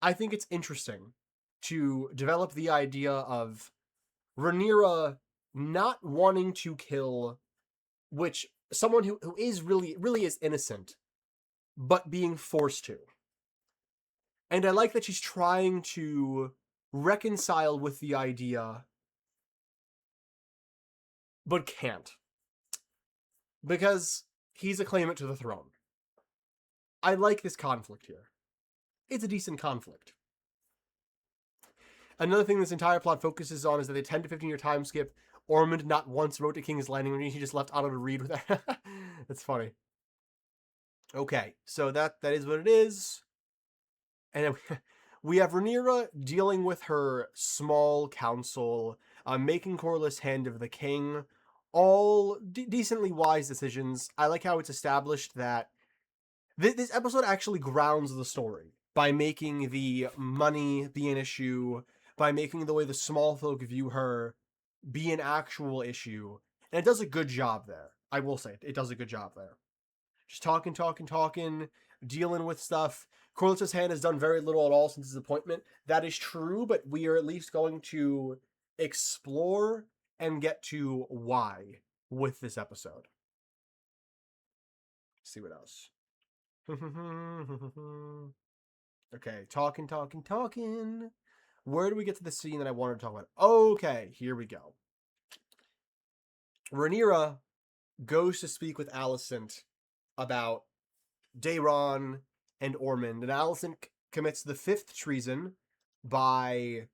[SPEAKER 1] I think it's interesting to develop the idea of Rhaenyra not wanting to kill someone who is really is innocent, but being forced to. And I like that she's trying to reconcile with the idea, but can't. Because he's a claimant to the throne. I like this conflict here. It's a decent conflict. Another thing this entire plot focuses on is that the 10 to 15 year time skip, Ormond not once wrote to King's Landing, he just left Otto to read with that. That's funny. Okay, so that is what it is. And we have Rhaenyra dealing with her small council, making Corlys hand of the king. All decently wise decisions. I like how it's established that this episode actually grounds the story by making the money be an issue, by making the way the small folk view her be an actual issue. And it does a good job there. I will say it does a good job there. Just talking, dealing with stuff. Corlys' hand has done very little at all since his appointment. That is true, but we are at least going to explore and get to why with this episode. Let's see what else. Okay, talking. Where do we get to the scene that I wanted to talk about? Okay, here we go. Rhaenyra goes to speak with Alicent about Daeron and Ormond, and Alicent commits the 5th treason by,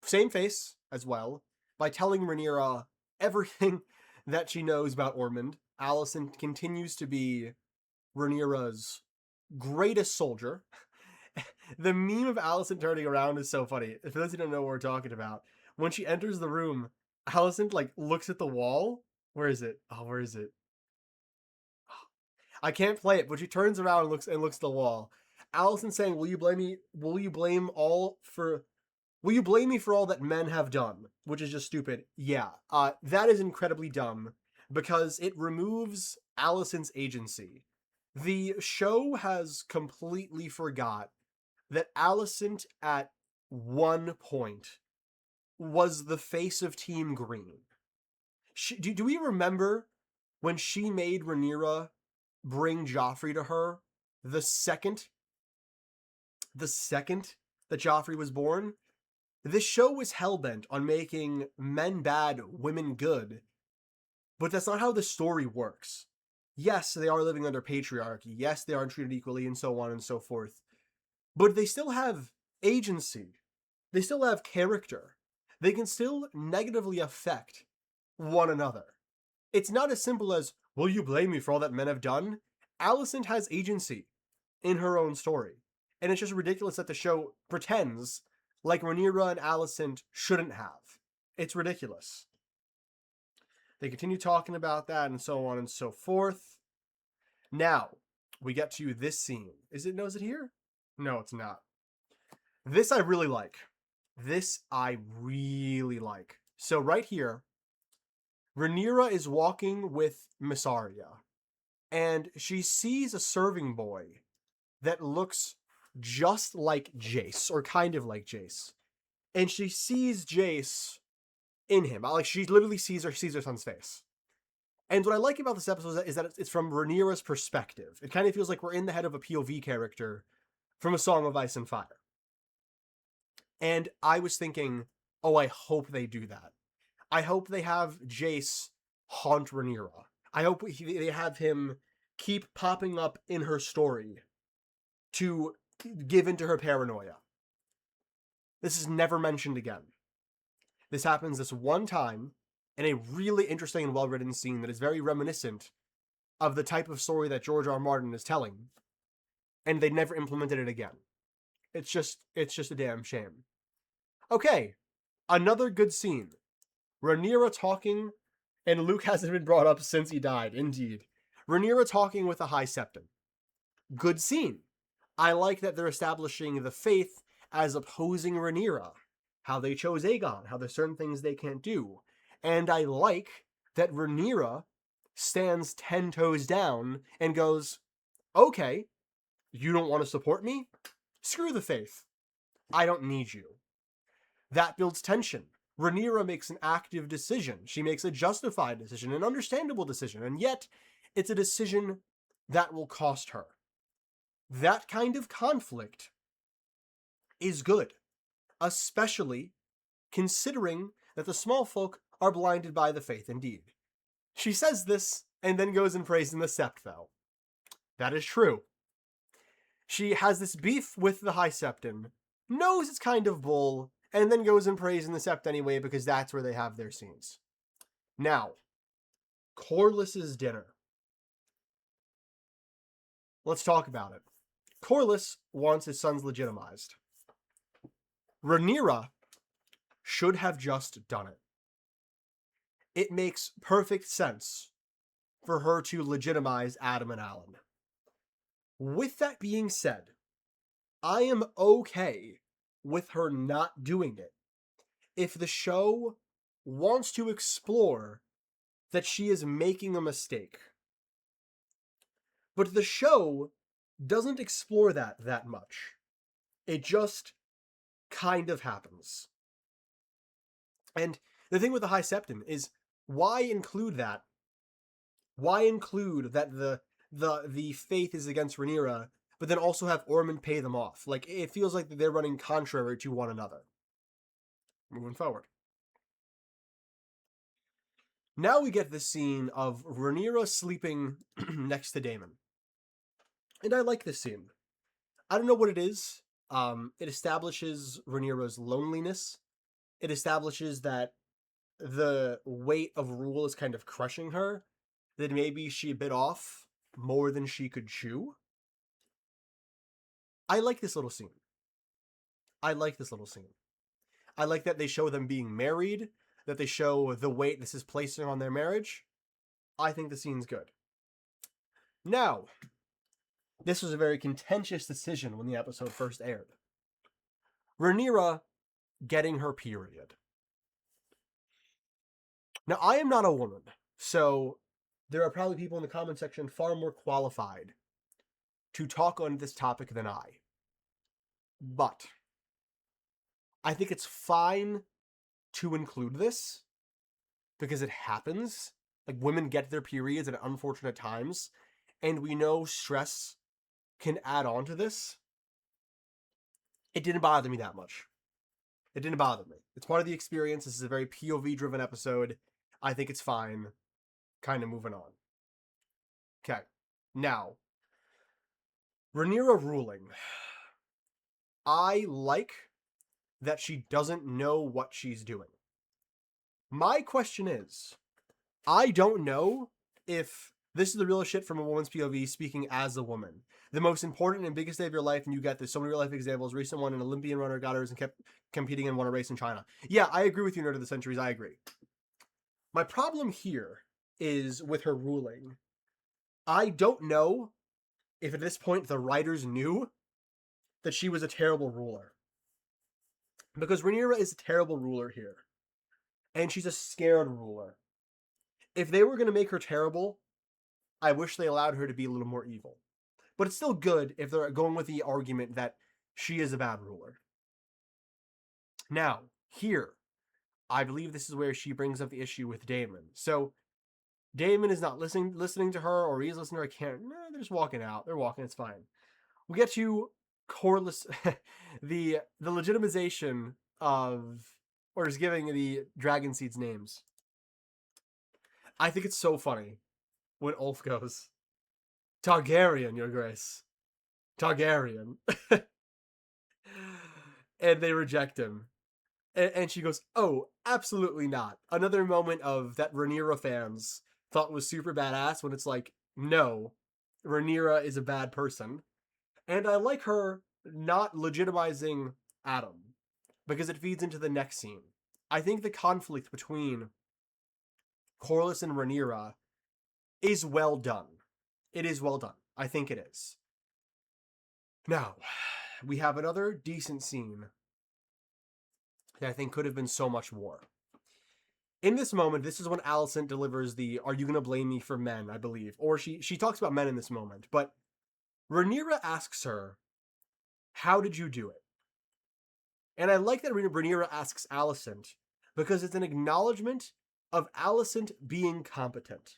[SPEAKER 1] same face as well, by telling Rhaenyra everything that she knows about Ormond. Alicent continues to be Rhaenyra's greatest soldier. The meme of Alicent turning around is so funny. For those who don't know what we're talking about, when she enters the room, Alicent looks at the wall. Where is it? Oh, where is it? I can't play it, but she turns around and looks at the wall. Alicent saying, "Will you blame me? Will you blame me for all that men have done?" Which is just stupid. Yeah, that is incredibly dumb because it removes Alicent's agency. The show has completely forgot that Alicent at one point was the face of Team Green. Do we remember when she made Rhaenyra bring Joffrey to her the second that Joffrey was born? This show was hellbent on making men bad, women good, but that's not how the story works. Yes, they are living under patriarchy. Yes, they aren't treated equally, and so on and so forth. But they still have agency. They still have character. They can still negatively affect one another. It's not as simple as, "Will you blame me for all that men have done?" Alicent has agency in her own story. And it's just ridiculous that the show pretends like Rhaenyra and Alicent shouldn't have. It's ridiculous. They continue talking about that and so on and so forth. Now, we get to this scene. Is it here? No, it's not. This I really like. So right here, Rhaenyra is walking with Miss Arya, and she sees a serving boy that looks just like Jace, or kind of like Jace. And she sees Jace in him. Like, she literally sees her son's face. And what I like about this episode is that it's from Rhaenyra's perspective. It kind of feels like we're in the head of a POV character from A Song of Ice and Fire. And I was thinking, oh, I hope they do that. I hope they have Jace haunt Rhaenyra. I hope they have him keep popping up in her story to give into her paranoia. This is never mentioned again. This happens this one time in a really interesting and well-written scene that is very reminiscent of the type of story that George R. R. Martin is telling, and they never implemented it again. It's just a damn shame. Okay, another good scene. Rhaenyra talking, and Luke hasn't been brought up since he died, indeed. Rhaenyra talking with the High Septon. Good scene. I like that they're establishing the faith as opposing Rhaenyra, how they chose Aegon, how there's certain things they can't do. And I like that Rhaenyra stands 10 toes down and goes, okay, you don't want to support me? Screw the faith. I don't need you. That builds tension. Rhaenyra makes an active decision. She makes a justified decision, an understandable decision, and yet it's a decision that will cost her. That kind of conflict is good, especially considering that the small folk are blinded by the faith indeed. She says this and then goes and prays in the Sept, though. That is true. She has this beef with the High Septon, knows it's kind of bull, and then goes and prays in the Sept anyway because that's where they have their scenes. Now, Corlys's dinner. Let's talk about it. Corlys wants his sons legitimized. Rhaenyra should have just done it. It makes perfect sense for her to legitimize Adam and Alan. With that being said, I am okay with her not doing it if the show wants to explore that she is making a mistake. But the show doesn't explore that much. It just kind of happens. And the thing with the High Septon is, why include that? Why include that the faith is against Rhaenyra, but then also have Ormond pay them off? Like, it feels like they're running contrary to one another. Moving forward. Now we get this scene of Rhaenyra sleeping next to Daemon. And I like this scene. I don't know what it is. It establishes Rhaenyra's loneliness. It establishes that the weight of rule is kind of crushing her. That maybe she bit off more than she could chew. I like this little scene. I like that they show them being married, that they show the weight this is placing on their marriage. I think the scene's good. Now, this was a very contentious decision when the episode first aired. Rhaenyra getting her period. Now, I am not a woman, so there are probably people in the comment section far more qualified to talk on this topic than I. But I think it's fine to include this because it happens. Like, women get their periods at unfortunate times, and we know stress can add on to this. It didn't bother me that much. It didn't bother me. It's part of the experience. This is a very POV-driven episode. I think it's fine. Kind of moving on. Okay. Now, Rhaenyra ruling. I like that she doesn't know what she's doing. My question is, I don't know if this is the real shit from a woman's POV speaking as a woman. The most important and biggest day of your life, and you get this. So many real life examples. Recent one, an Olympian runner got hers and kept competing and won a race in China. Yeah, I agree with you, Nerd of the Centuries. I agree. My problem here is with her ruling. I don't know if at this point the writers knew that she was a terrible ruler. Because Rhaenyra is a terrible ruler here. And she's a scared ruler. If they were going to make her terrible, I wish they allowed her to be a little more evil. But it's still good if they're going with the argument that she is a bad ruler. Now, here, I believe this is where she brings up the issue with Daemon. So, Daemon is not listening to her, or he's listening to her. I can't. No, they're just walking out. They're walking. It's fine. We get to Corlys, the legitimization of, or just giving the dragon seeds names. I think it's so funny when Ulf goes, Targaryen, Your Grace. Targaryen. And they reject him. And she goes, oh, absolutely not. Another moment of that Rhaenyra fans thought was super badass when it's like, no, Rhaenyra is a bad person. And I like her not legitimizing Adam, because it feeds into the next scene. I think the conflict between Corlys and Rhaenyra is well done. It is well done. I think it is. Now, we have another decent scene that I think could have been so much more. In this moment, this is when Alicent delivers the, are you going to blame me for men, I believe. Or she talks about men in this moment. But Rhaenyra asks her, how did you do it? And I like that Rhaenyra asks Alicent, because it's an acknowledgement of Alicent being competent.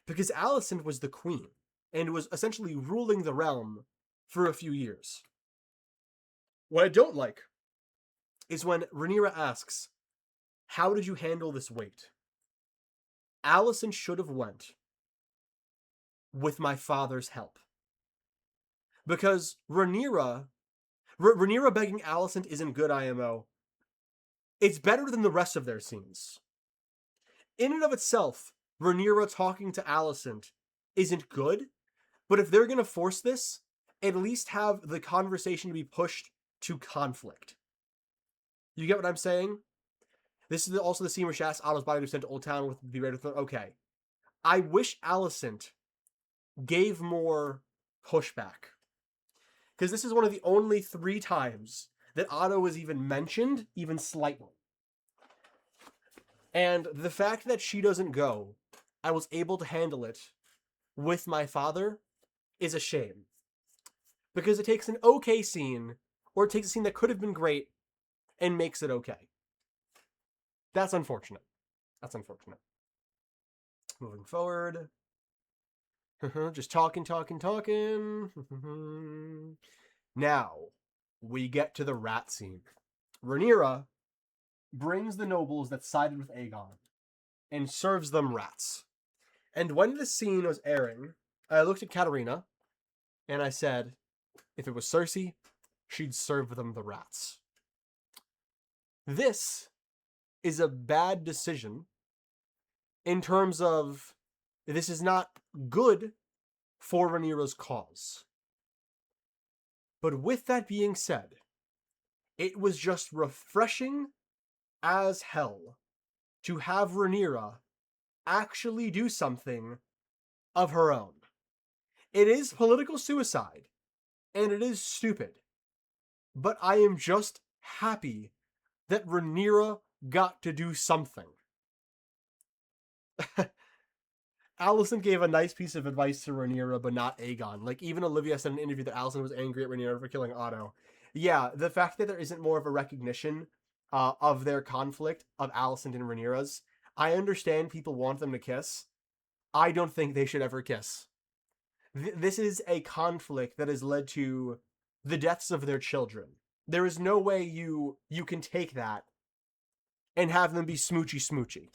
[SPEAKER 1] Because Alicent was the queen, and was essentially ruling the realm for a few years. What I don't like is when Rhaenyra asks, how did you handle this weight? Alicent should have went with my father's help. Because Rhaenyra begging Alicent isn't good, IMO. It's better than the rest of their scenes. In and of itself, Rhaenyra talking to Alicent isn't good, but if they're going to force this, at least have the conversation to be pushed to conflict. You get what I'm saying? This is also the scene where she asks Otto's body to be sent to Old Town with be ready for. Okay. I wish Alicent gave more pushback. Because this is one of the only 3 times that Otto was even mentioned, even slightly. And the fact that she doesn't go, I was able to handle it with my father, is a shame. Because it takes an okay scene, or it takes a scene that could have been great, and makes it okay. That's unfortunate. That's unfortunate. Moving forward. Just talking. Now, we get to the rat scene. Rhaenyra brings the nobles that sided with Aegon and serves them rats. And when this scene was airing, I looked at Katarina and I said, if it was Cersei, she'd serve them the rats. This is a bad decision in terms of this is not good for Rhaenyra's cause. But with that being said, it was just refreshing as hell to have Rhaenyra actually do something of her own. It is political suicide, and it is stupid, but I am just happy that Rhaenyra got to do something. Alicent gave a nice piece of advice to Rhaenyra, but not Aegon. Like, even Olivia said in an interview that Alicent was angry at Rhaenyra for killing Otto. Yeah, the fact that there isn't more of a recognition of their conflict, of Alicent and Rhaenyra's, I understand people want them to kiss. I don't think they should ever kiss. This is a conflict that has led to the deaths of their children. There is no way you can take that and have them be smoochy.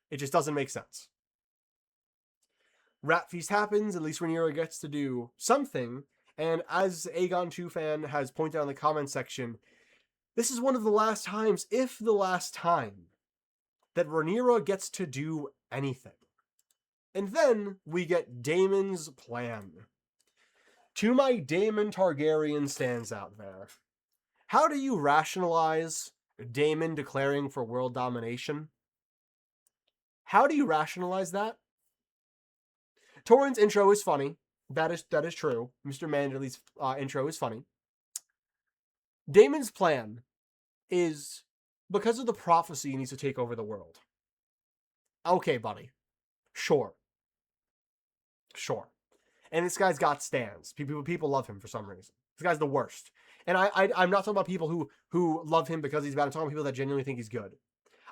[SPEAKER 1] It just doesn't make sense. Rat Feast happens, at least Rhaenyra gets to do something, and as Aegon 2 fan has pointed out in the comment section, this is one of the last times, if the last time, that Rhaenyra gets to do anything. And then we get Daemon's plan. To my Daemon Targaryen stands out there, how do you rationalize Daemon declaring for world domination? How do you rationalize that? Torrent's intro is funny. That is true. Mr. Manderly's intro is funny. Daemon's plan is, because of the prophecy, he needs to take over the world. Okay, buddy. Sure. Sure. And this guy's got stands. People love him for some reason. This guy's the worst. And I'm not talking about people who love him because he's bad. I'm talking about people that genuinely think he's good.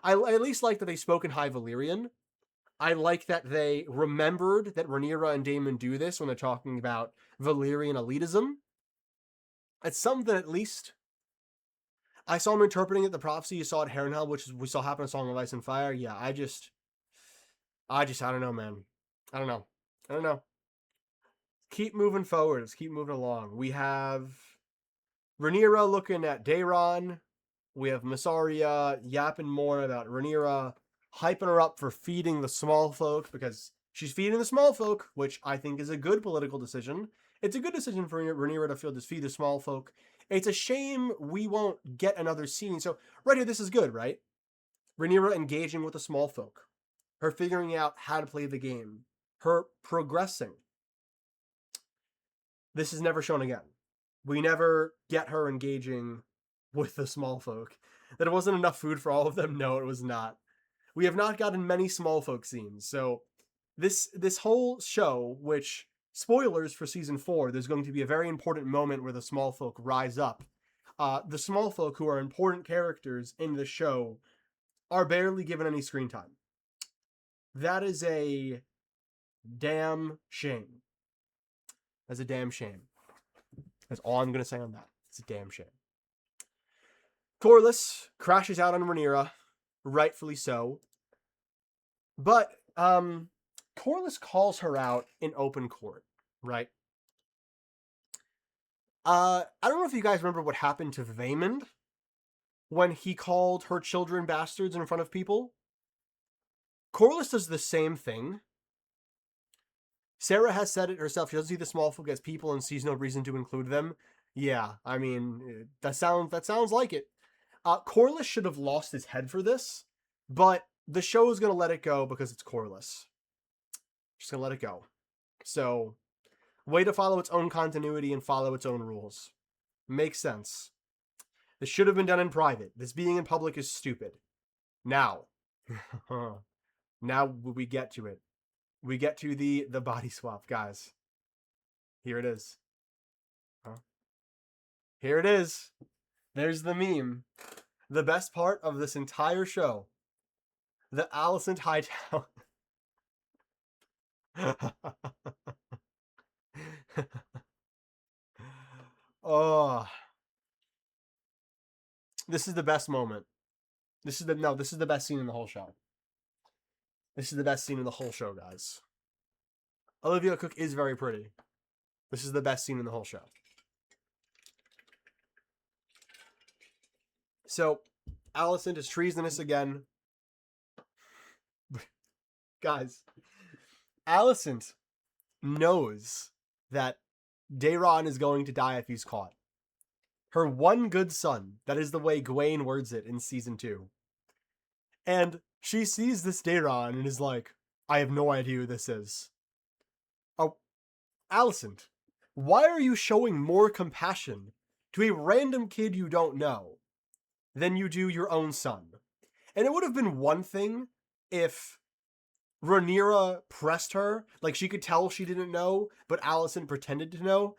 [SPEAKER 1] I at least like that they spoke in High Valyrian. I like that they remembered that Rhaenyra and Daemon do this when they're talking about Valyrian elitism. It's something at least. I saw him interpreting it, the prophecy you saw at Harrenhal, which we saw happen in Song of Ice and Fire. Yeah, I don't know, man. I don't know. Keep moving forward. Let's keep moving along. We have Rhaenyra looking at Daeron. We have Mysaria yapping more about Rhaenyra, hyping her up for feeding the small folk, because she's feeding the small folk, which I think is a good political decision. It's a good decision for Rhaenyra to feed the small folk. It's a shame we won't get another scene. So right here, this is good, right? Rhaenyra engaging with the small folk. Her figuring out how to play the game. Her progressing. This is never shown again. We never get her engaging with the small folk. That it wasn't enough food for all of them? No, it was not. We have not gotten many small folk scenes. So this whole show, which, spoilers for season 4, there's going to be a very important moment where the small folk rise up. The small folk, who are important characters in the show, are barely given any screen time. That is a damn shame. That's a damn shame. That's all I'm going to say on that. It's a damn shame. Corlys crashes out on Rhaenyra, rightfully so. But Corlys calls her out in open court, right? I don't know if you guys remember what happened to Vaemond when he called her children bastards in front of people. Corlys does the same thing. Sarah has said it herself. She doesn't see the small folk as people and sees no reason to include them. Yeah, I mean, that sounds like it. Corlys should have lost his head for this, but the show is going to let it go because it's Corlys. Just going to let it go. So, way to follow its own continuity and follow its own rules. Makes sense. This should have been done in private. This being in public is stupid. Now. Now we get to it. We get to the body swap, guys. Here it is. Huh? Here it is. There's the meme. The best part of this entire show. The Alicent Hightower. Oh. This is the best moment. This is the best scene in the whole show. This is the best scene in the whole show, guys. Olivia Cook is very pretty. This is the best scene in the whole show. So, Alicent is treasonous again. Guys, Alicent knows that Daeron is going to die if he's caught. Her one good son. That is the way Gawain words it in season 2. And she sees this Daeron and is like, I have no idea who this is. Oh, Alicent, why are you showing more compassion to a random kid you don't know than you do your own son? And it would have been one thing if Rhaenyra pressed her, like she could tell she didn't know, but Alicent pretended to know.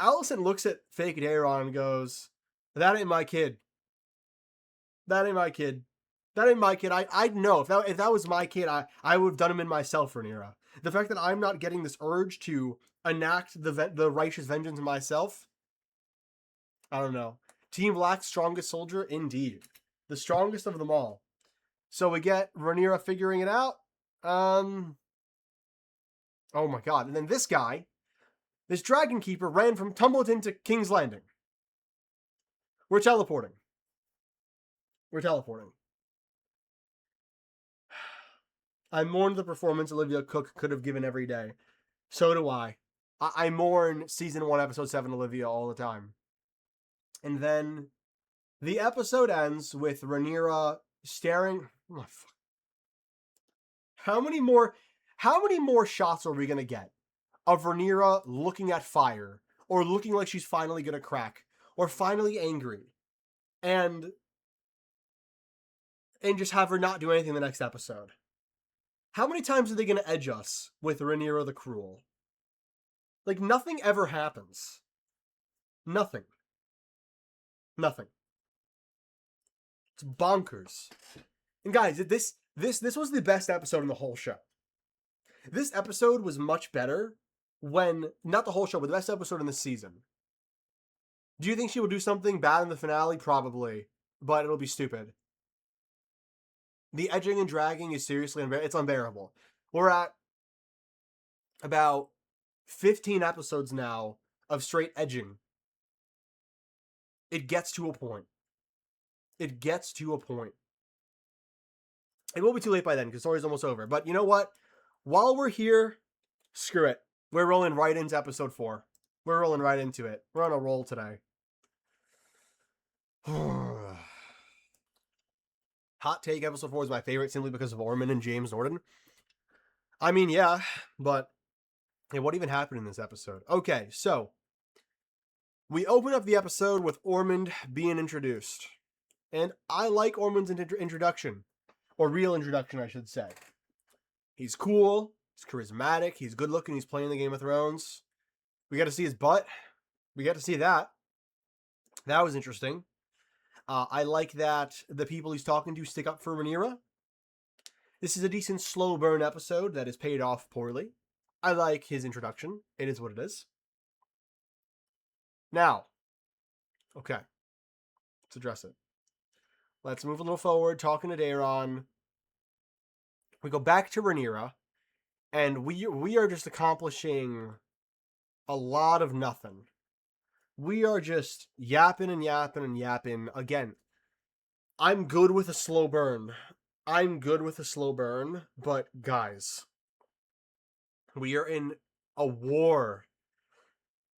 [SPEAKER 1] Alicent looks at fake Daeron and goes, that ain't my kid. That ain't my kid. That ain't my kid. I'd know. If that was my kid, I would have done him in myself, Rhaenyra. The fact that I'm not getting this urge to enact the righteous vengeance myself, I don't know. Team Black's strongest soldier? Indeed. The strongest of them all. So we get Rhaenyra figuring it out. Oh my god. And then this guy, this Dragon Keeper, tumbled into King's Landing. We're teleporting. I mourn the performance Olivia Cook could have given every day. So do I. I mourn season 1, episode 7 Olivia all the time. And then the episode ends with Rhaenyra staring. Oh, fuck. How many more shots are we gonna get of Rhaenyra looking at fire, or looking like she's finally gonna crack, or finally angry, and just have her not do anything the next episode? How many times are they going to edge us with Rhaenyra the Cruel? Like, nothing ever happens. Nothing. Nothing. It's bonkers. And guys, this was the best episode in the whole show. This episode was much better when, not the whole show, but the best episode in the season. Do you think she will do something bad in the finale? Probably. But it'll be stupid. The edging and dragging is seriously it's unbearable. We're at about 15 episodes now of straight edging. It gets to a point. It gets to a point. It will be too late by then because the story's almost over. But you know what? While we're here, screw it. We're rolling right into episode 4. We're rolling right into it. We're on a roll today. Hot take, episode 4 is my favorite simply because of Ormond and James Norton. I mean, yeah, but hey, what even happened in this episode? Okay, so we open up the episode with Ormond being introduced. And I like Ormond's introduction. Or real introduction, I should say. He's cool, he's charismatic, he's good looking, he's playing the Game of Thrones. We got to see his butt. We got to see that. That was interesting. I like that the people he's talking to stick up for Rhaenyra. This is a decent slow burn episode that is paid off poorly. I like his introduction. It is what it is. Now, okay, let's address it. Let's move a little forward, talking to Daeron. We go back to Rhaenyra, and we are just accomplishing a lot of nothing. We are just yapping and yapping and yapping. Again, I'm good with a slow burn. But guys, we are in a war.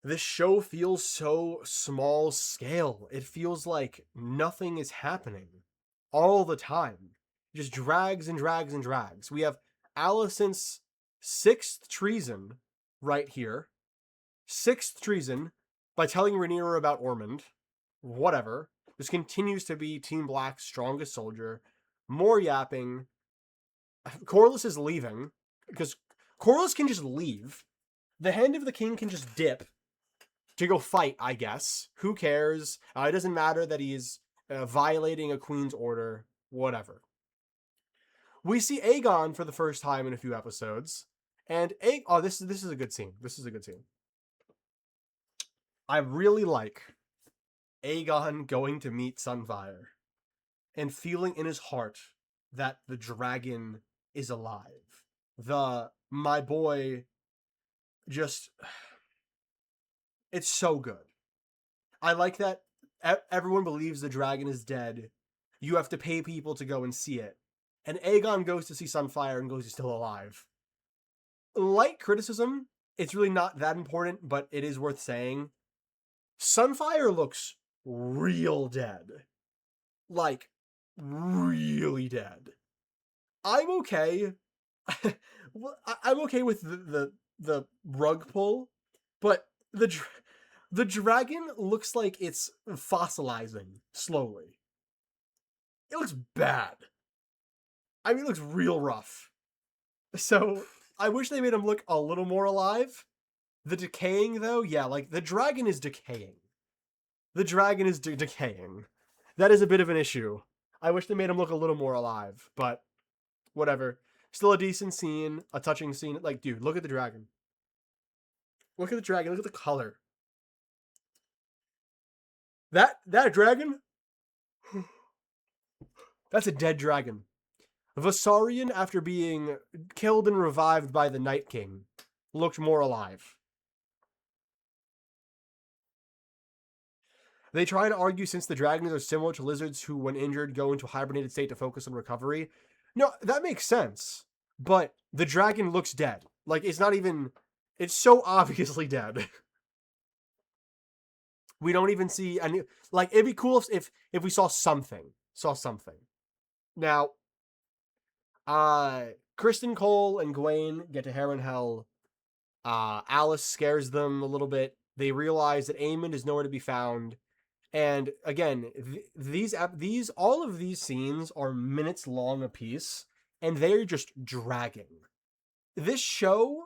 [SPEAKER 1] This show feels so small scale. It feels like nothing is happening all the time. It just drags and drags and drags. We have Alicent's 6th treason right here. 6th treason by telling Rhaenyra about Ormond. Whatever. This continues to be Team Black's strongest soldier. More yapping. Corlys is leaving. Because Corlys can just leave. The Hand of the King can just dip to go fight, I guess. Who cares? It doesn't matter that he's violating a queen's order. Whatever. We see Aegon for the first time in a few episodes. And this is a good scene. This is a good scene. I really like Aegon going to meet Sunfire and feeling in his heart that the dragon is alive. My boy just, it's so good. I like that everyone believes the dragon is dead. You have to pay people to go and see it. And Aegon goes to see Sunfire and goes, he's still alive. Light criticism, it's really not that important, but it is worth saying. Sunfire looks real dead. Like, really dead. I'm okay. I'm okay with the rug pull, but the dragon looks like it's fossilizing slowly. It looks bad. I mean, it looks real rough. So, I wish they made him look a little more alive. The decaying, though, yeah, like, the dragon is decaying. The dragon is decaying. That is a bit of an issue. I wish they made him look a little more alive, but whatever. Still a decent scene, a touching scene. Like, dude, look at the dragon. Look at the dragon, look at the color. That dragon? That's a dead dragon. Visarion, after being killed and revived by the Night King, looked more alive. They try to argue since the dragons are similar to lizards who, when injured, go into a hibernated state to focus on recovery. No, that makes sense. But the dragon looks dead. Like, it's not even... It's so obviously dead. We don't even see any... Like, it'd be cool if we saw something. Now, Kristen Cole and Gwaine get to Harrenhal. Alice scares them a little bit. They realize that Aemond is nowhere to be found. And again, all of these scenes are minutes long apiece, and they're just dragging. This show,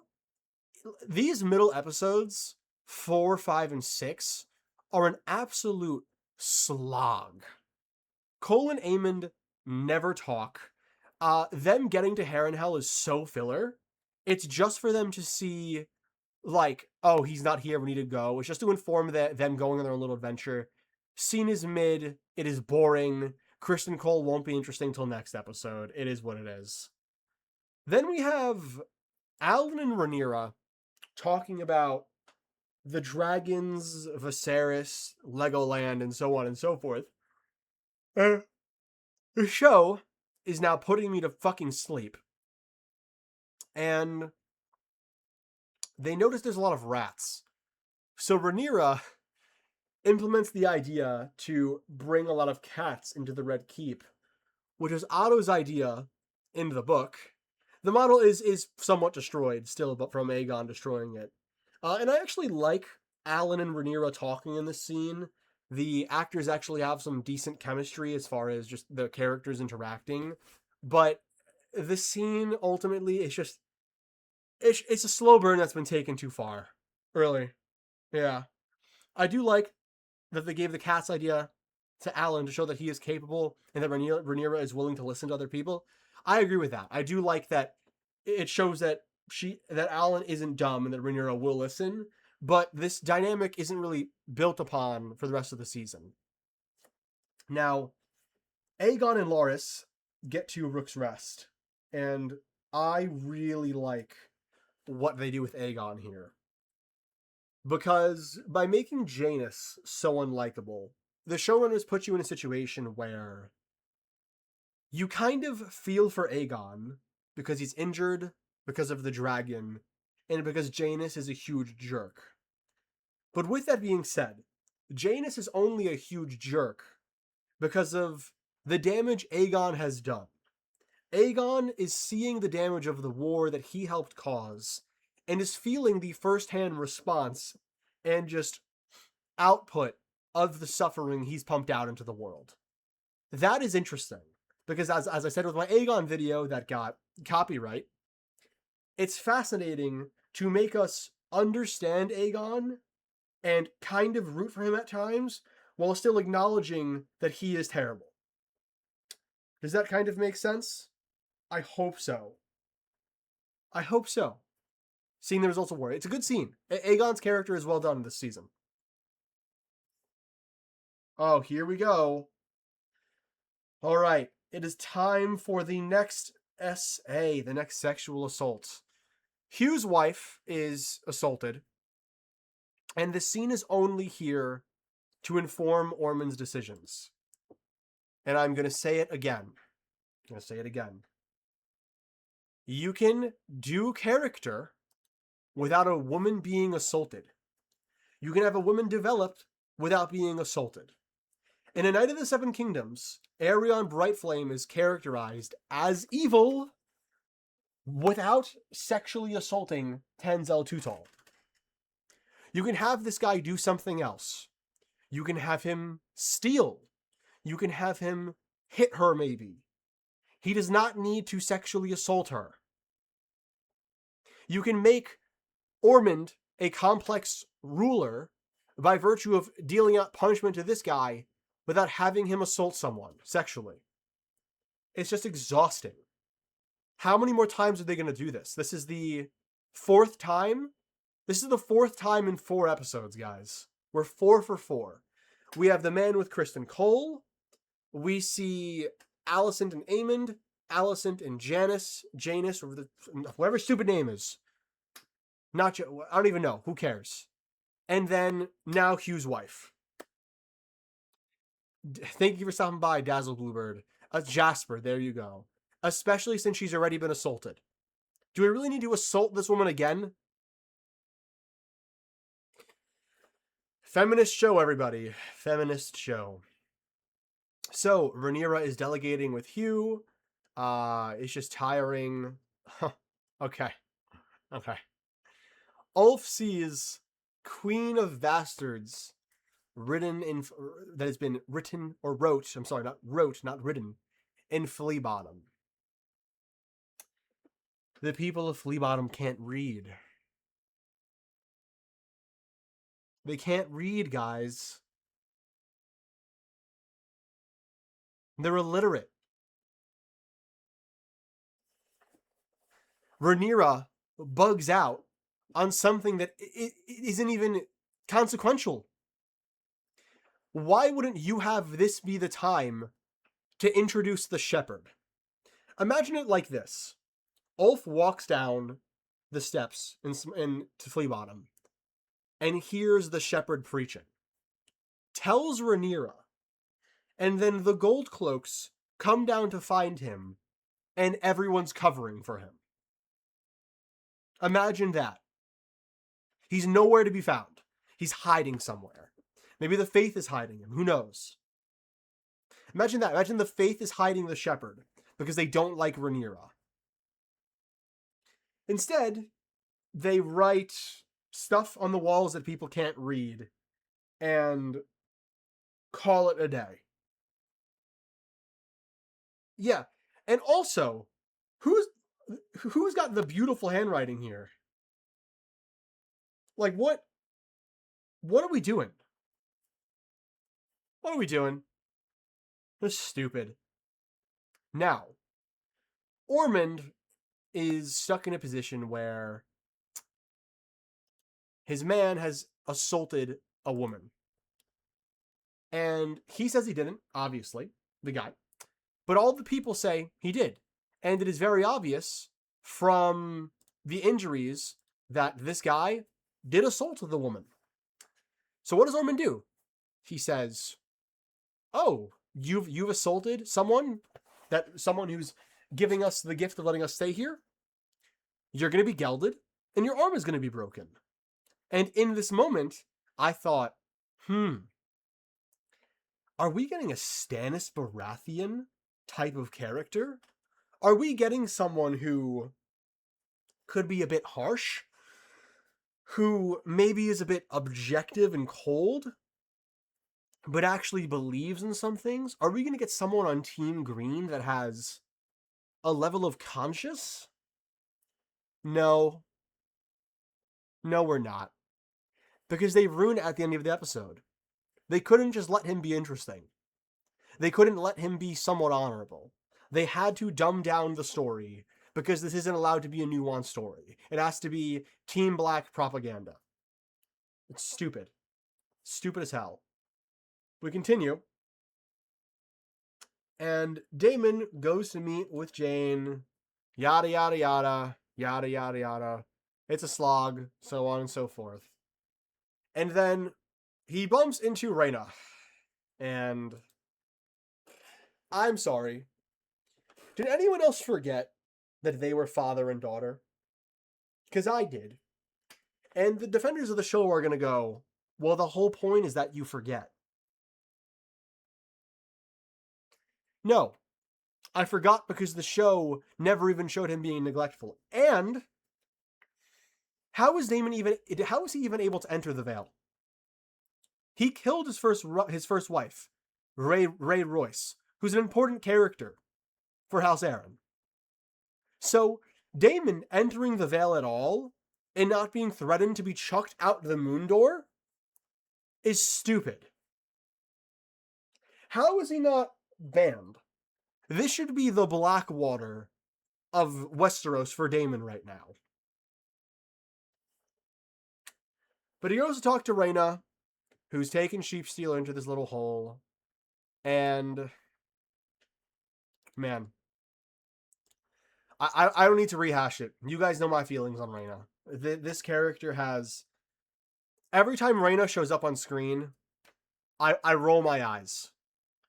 [SPEAKER 1] these middle episodes, 4, 5, and 6, are an absolute slog. Cole and Aemond never talk. Them getting to Harrenhal is so filler. It's just for them to see, like, oh, he's not here, we need to go. It's just to inform them going on their own little adventure. Scene is mid. It is boring. Kristen Cole won't be interesting till next episode. It is what it is. Then we have Alan and Rhaenyra talking about the dragons, Viserys, Legoland, and so on and so forth. The show is now putting me to fucking sleep. And they notice there's a lot of rats. So Rhaenyra implements the idea to bring a lot of cats into the Red Keep, which is Otto's idea in the book. The model is somewhat destroyed still, but from Aegon destroying it. And I actually like Alan and Rhaenyra talking in this scene. The actors actually have some decent chemistry as far as just the characters interacting. But the scene ultimately is just... It's a slow burn that's been taken too far. Really. Yeah. I do like that they gave the cat's idea to Alan to show that he is capable and that Rhaenyra is willing to listen to other people. I agree with that. I do like that it shows that Alan isn't dumb and that Rhaenyra will listen, but this dynamic isn't really built upon for the rest of the season. Now, Aegon and Loras get to Rook's Rest, and I really like what they do with Aegon here. Because by making Jaehaerys so unlikable, the showrunners put you in a situation where you kind of feel for Aegon because he's injured, because of the dragon, and because Jaehaerys is a huge jerk. But with that being said, Jaehaerys is only a huge jerk because of the damage Aegon has done. Aegon is seeing the damage of the war that he helped cause and is feeling the first-hand response and just output of the suffering he's pumped out into the world. That is interesting, because as I said with my Aegon video that got copyright, it's fascinating to make us understand Aegon and kind of root for him at times while still acknowledging that he is terrible. Does that kind of make sense? I hope so. I hope so. Seeing the results of war. It's a good scene. Aegon's character is well done this season. Oh, here we go. All right. It is time for the next SA, the next sexual assault. Hugh's wife is assaulted, and the scene is only here to inform Ormond's decisions. And I'm going to say it again. You can do character without a woman being assaulted. You can have a woman developed without being assaulted. In A Knight of the Seven Kingdoms, Aerion Brightflame is characterized as evil without sexually assaulting Tanzel Tutal. You can have this guy do something else. You can have him steal. You can have him hit her, maybe. He does not need to sexually assault her. You can make Ormond a complex ruler by virtue of dealing out punishment to this guy without having him assault someone sexually. It's just exhausting. How many more times are they going to do this? This is the fourth time? This is the fourth time in 4 episodes, guys. We're 4 for 4. We have the man with Kristen Cole. We see Alicent and Aemond. Alicent and Jaehaerys, or whatever stupid name is. I don't even know. Who cares? And then now Hugh's wife. Thank you for stopping by, Dazzle Bluebird. Jasper, there you go. Especially since she's already been assaulted. Do we really need to assault this woman again? Feminist show, everybody. Feminist show. So, Rhaenyra is delegating with Hugh. It's just tiring. Okay. Ulf sees Queen of Bastards that has been written or wrote, I'm sorry, not wrote, not written, in Fleabottom. The people of Flea Bottom can't read. They can't read, guys. They're illiterate. Rhaenyra bugs out on something that it isn't even consequential. Why wouldn't you have this be the time to introduce the shepherd? Imagine it like this. Ulf walks down the steps to Flea Bottom and hears the shepherd preaching. Tells Rhaenyra, and then the gold cloaks come down to find him, and everyone's covering for him. Imagine that. He's nowhere to be found. He's hiding somewhere. Maybe the Faith is hiding him. Who knows? Imagine that. Imagine the Faith is hiding the shepherd because they don't like Rhaenyra. Instead, they write stuff on the walls that people can't read and call it a day. Yeah. And also, who's got the beautiful handwriting here? Like, what are we doing? What are we doing? This is stupid. Now, Ormond is stuck in a position where his man has assaulted a woman. And he says he didn't, obviously, the guy. But all the people say he did. And it is very obvious from the injuries that this guy did assault the woman. So what does Ormond do? He says, "Oh, you've assaulted someone who's giving us the gift of letting us stay here? You're going to be gelded, and your arm is going to be broken." And in this moment, I thought, are we getting a Stannis Baratheon type of character? Are we getting someone who could be a bit harsh? Who maybe is a bit objective and cold, but actually believes in some things? Are we going to get someone on Team Green that has a level of conscience? No. No, we're not. Because they ruined it at the end of the episode. They couldn't just let him be interesting. They couldn't let him be somewhat honorable. They had to dumb down the story because this isn't allowed to be a nuanced story. It has to be Team Black propaganda. It's stupid. Stupid as hell. We continue. And Daemon goes to meet with Jane. Yada, yada, yada. Yada, yada, yada. It's a slog. So on and so forth. And then he bumps into Rhaena. And I'm sorry. Did anyone else forget that they were father and daughter? Because I did. And the defenders of the show are going to go, well, the whole point is that you forget. No. I forgot because the show never even showed him being neglectful. And how is he even able to enter the Vale? He killed his first wife, Ray Royce, who's an important character for House Aaron. So Daemon entering the Vale at all and not being threatened to be chucked out the moon door is stupid. How is he not banned? This should be the Blackwater of Westeros for Daemon right now. But he goes to talk to Rhaena, who's taken Sheepstealer into this little hole. And man, I don't need to rehash it. You guys know my feelings on Rhaena. This character has... Every time Rhaena shows up on screen, I roll my eyes.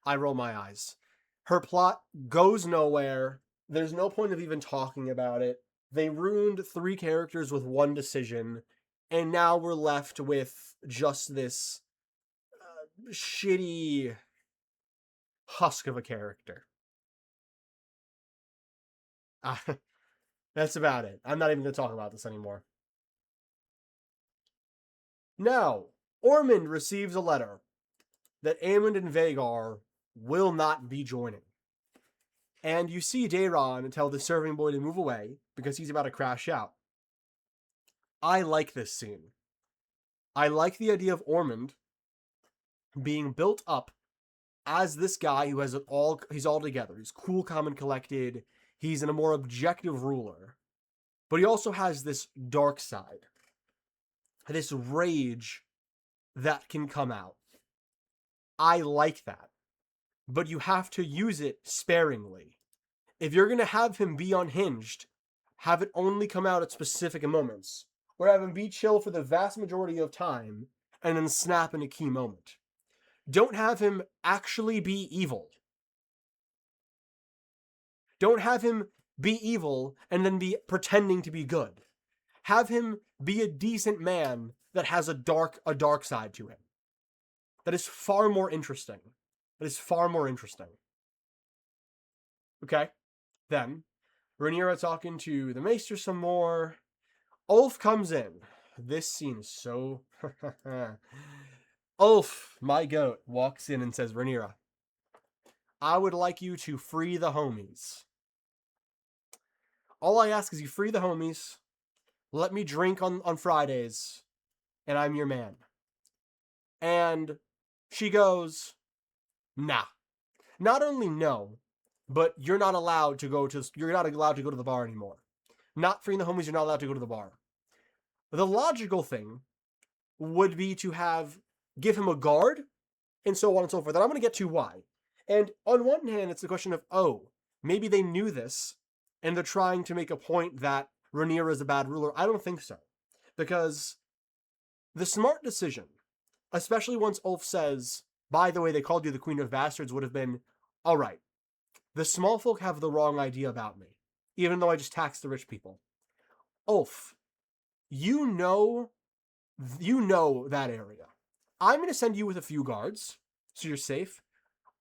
[SPEAKER 1] I roll my eyes. Her plot goes nowhere. There's no point of even talking about it. They ruined 3 characters with 1 decision. And now we're left with just this shitty husk of a character. That's about it. I'm not even going to talk about this anymore. Now, Ormond receives a letter that Aemond and Vhagar will not be joining. And you see Daeron tell the serving boy to move away because he's about to crash out. I like this scene. I like the idea of Ormond being built up as this guy who has he's all together. He's cool, calm, and collected. He's a more objective ruler. But he also has this dark side. This rage that can come out. I like that. But you have to use it sparingly. If you're going to have him be unhinged, have it only come out at specific moments. Or have him be chill for the vast majority of time and then snap in a key moment. Don't have him actually be evil. Don't have him be evil and then be pretending to be good. Have him be a decent man that has a dark side to him. That is far more interesting. Okay? Then, Rhaenyra talking to the Maester some more. Ulf comes in. This scene is so... Ulf, my goat, walks in and says, Rhaenyra, I would like you to free the homies. All I ask is you free the homies, let me drink on Fridays, and I'm your man. And she goes, nah. Not only no, but you're not allowed to go to the bar anymore. Not freeing the homies, you're not allowed to go to the bar. The logical thing would be to give him a guard, and so on and so forth. And I'm going to get to why. And on one hand, it's a question of, maybe they knew this, and they're trying to make a point that Rhaenyra is a bad ruler. I don't think so. Because the smart decision, especially once Ulf says, by the way, they called you the Queen of Bastards, would have been, all right, the small folk have the wrong idea about me, even though I just taxed the rich people. Ulf, you know that area. I'm going to send you with a few guards, so you're safe.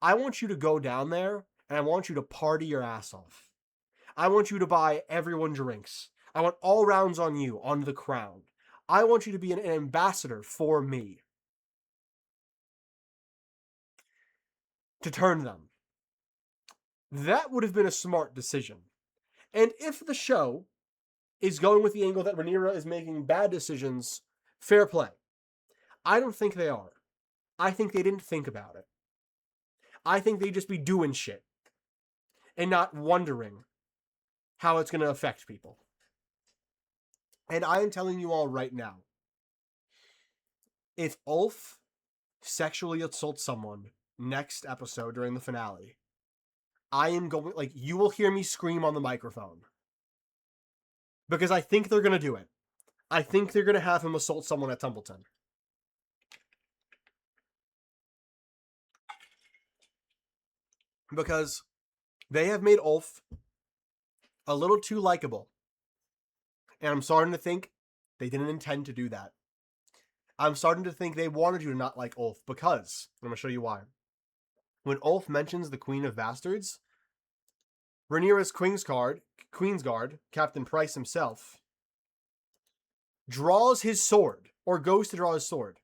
[SPEAKER 1] I want you to go down there, and I want you to party your ass off. I want you to buy everyone drinks. I want all rounds on you, on the crown. I want you to be an ambassador for me. To turn them. That would have been a smart decision. And if the show is going with the angle that Rhaenyra is making bad decisions, fair play. I don't think they are. I think they didn't think about it. I think they just be doing shit and not wondering how it's going to affect people. And I am telling you all right now, if Ulf sexually assaults someone next episode during the finale, I am going, you will hear me scream on the microphone. Because I think they're going to do it. I think they're going to have him assault someone at Templeton. Because they have made Ulf a little too likable. And I'm starting to think they didn't intend to do that. I'm starting to think they wanted you to not like Ulf because, I'm going to show you why. When Ulf mentions the Queen of Bastards, Rhaenyra's Queensguard, Captain Price himself, draws his sword, or goes to draw his sword.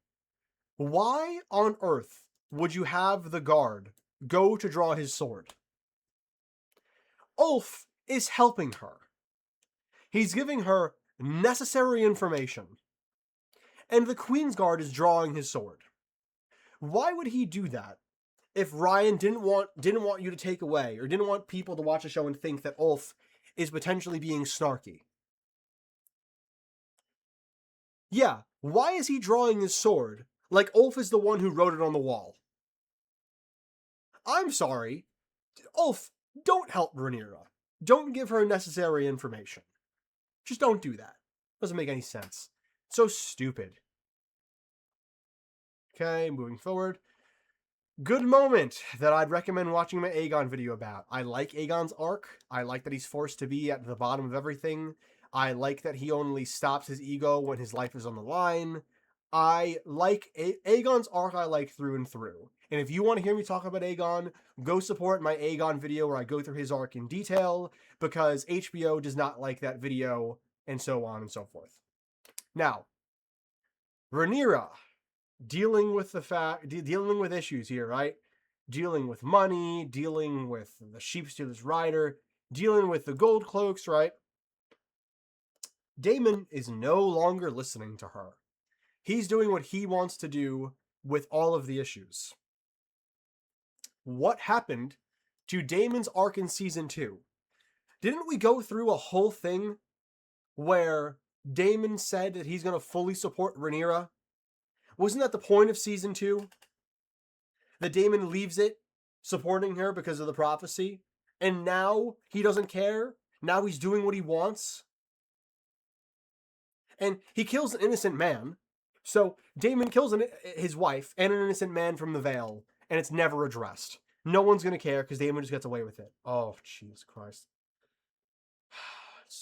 [SPEAKER 1] Why on earth would you have the guard go to draw his sword? Ulf is helping her. He's giving her necessary information. And the Queensguard is drawing his sword. Why would he do that if Ryan didn't want you to take away, or didn't want people to watch the show and think that Ulf is potentially being snarky? Yeah, why is he drawing his sword like Ulf is the one who wrote it on the wall? I'm sorry. Ulf, don't help Rhaenyra. Don't give her necessary information. Just don't do that. Doesn't make any sense. So stupid. Okay, moving forward. Good moment that I'd recommend watching my Aegon video about. I like Aegon's arc. I like that he's forced to be at the bottom of everything. I like that he only stops his ego when his life is on the line. I like Aegon's arc. I like through and through. And if you want to hear me talk about Aegon, go support my Aegon video where I go through his arc in detail, because HBO does not like that video, and so on and so forth. Now, Rhaenyra, dealing with issues here, right? Dealing with money, dealing with the sheep stealer's rider, dealing with the gold cloaks, right? Damon is no longer listening to her. He's doing what he wants to do with all of the issues. What happened to Damon's arc in season 2? Didn't we go through a whole thing where Damon said that he's going to fully support Rhaenyra? Wasn't that the point of season 2? That Damon leaves it supporting her because of the prophecy, and now he doesn't care? Now he's doing what he wants? And he kills an innocent man. So Damon kills his wife and an innocent man from the Vale, and it's never addressed. No one's going to care because Damon just gets away with it. Oh, Jesus Christ.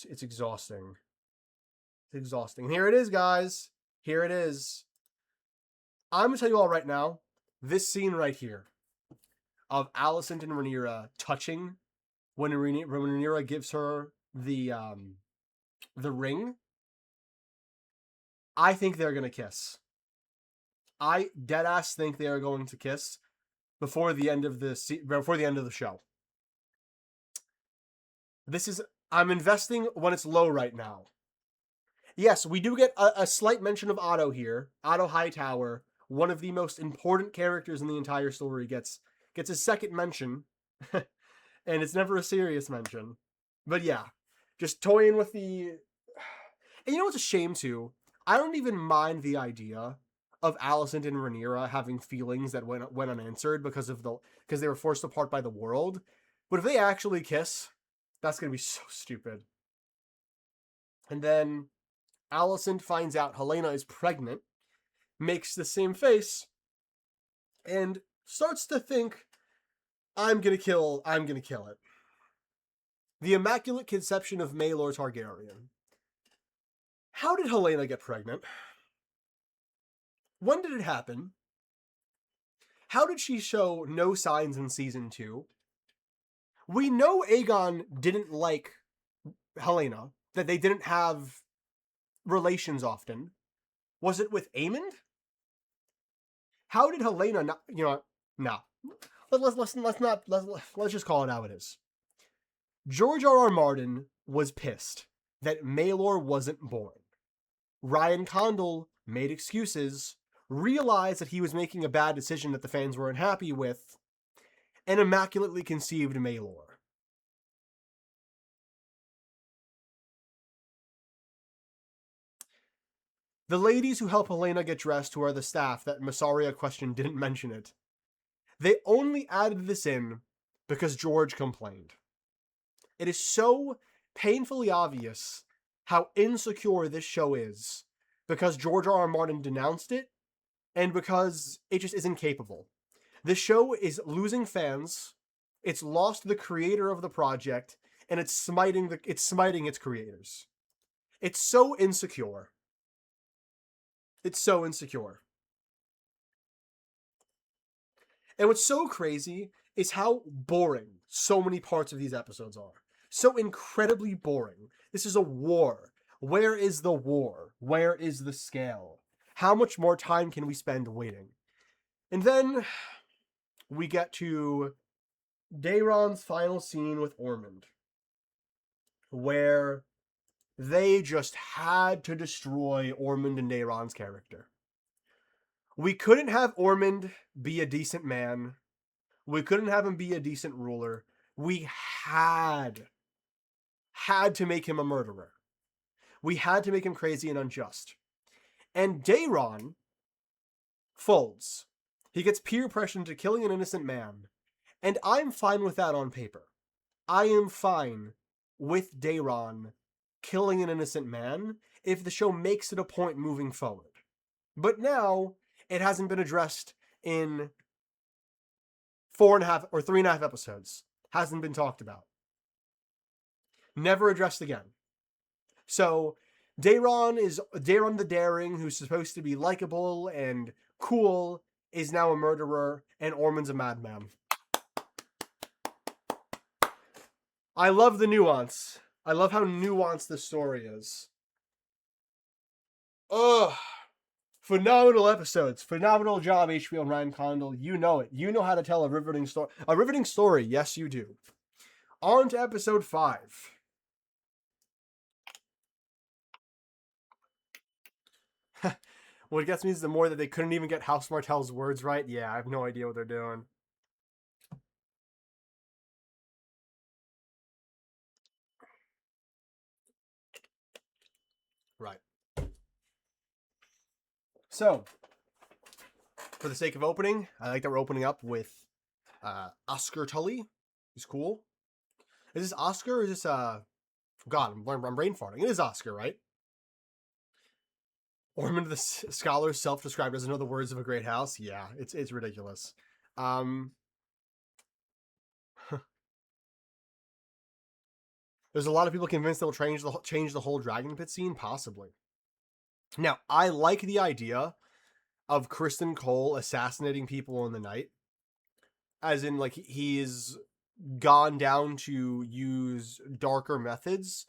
[SPEAKER 1] It's exhausting. It's exhausting. And here it is, guys. Here it is. I'm going to tell you all right now, this scene right here of Alicent and Rhaenyra touching when Rhaenyra gives her the ring, I think they're going to kiss. I deadass think they are going to kiss before the end of the show. I'm investing when it's low right now. Yes, we do get a slight mention of Otto here. Otto Hightower, one of the most important characters in the entire story, gets a second mention. And it's never a serious mention. But yeah, just toying with the... And you know what's a shame too? I don't even mind the idea of Alicent and Rhaenyra having feelings that went unanswered because they were forced apart by the world. But if they actually kiss, that's going to be so stupid. And then Alicent finds out Helena is pregnant, makes the same face, and starts to think, I'm gonna kill it. The Immaculate Conception of Maelor Targaryen. How did Helena get pregnant? When did it happen? How did she show no signs in season 2? We know Aegon didn't like Helena, that they didn't have relations often. Was it with Aemond? How did Helena not, no. Let's just call it how it is. George R.R. Martin was pissed that Maelor wasn't born. Ryan Condal made excuses, realized that he was making a bad decision that the fans were unhappy with, and immaculately conceived Maelor. The ladies who help Helena get dressed, who are the staff that Massaria questioned, didn't mention it. They only added this in because George complained. It is so painfully obvious how insecure this show is because George R.R. Martin denounced it and because it just isn't capable. This show is losing fans, it's lost the creator of the project, and it's smiting its creators. It's so insecure. It's so insecure. And what's so crazy is how boring so many parts of these episodes are. So incredibly boring. This is a war. Where is the war? Where is the scale? How much more time can we spend waiting? And then we get to Daeron's final scene with Ormond, where they just had to destroy Ormond and Daeron's character. We couldn't have Ormond be a decent man. We couldn't have him be a decent ruler. We had to make him a murderer. We had to make him crazy and unjust. And Daeron folds. He gets peer pressure into killing an innocent man. And I'm fine with that on paper. I am fine with Daeron killing an innocent man if the show makes it a point moving forward. But now, it hasn't been addressed in 4.5 or 3.5 episodes. Hasn't been talked about. Never addressed again. So, Daeron the Daring, who's supposed to be likable and cool, is now a murderer, and Ormond's a madman. I love the nuance. I love how nuanced this story is. Ugh. Phenomenal episodes. Phenomenal job, HBO and Ryan Condal. You know it. You know how to tell a riveting story. A riveting story, yes you do. On to episode 5. What gets me is the more that they couldn't even get House Martell's words right. Yeah, I have no idea what they're doing. Right. So, for the sake of opening, I like that we're opening up with Oscar Tully. He's cool. Is this Oscar or is this God, I'm brain farting. It is Oscar, right? Ormond the Scholar, self-described, doesn't know the words of a great house. Yeah, it's ridiculous. There's a lot of people convinced they'll change the whole Dragon Pit scene, possibly. Now, I like the idea of Kristen Cole assassinating people in the night, as in like he's gone down to use darker methods,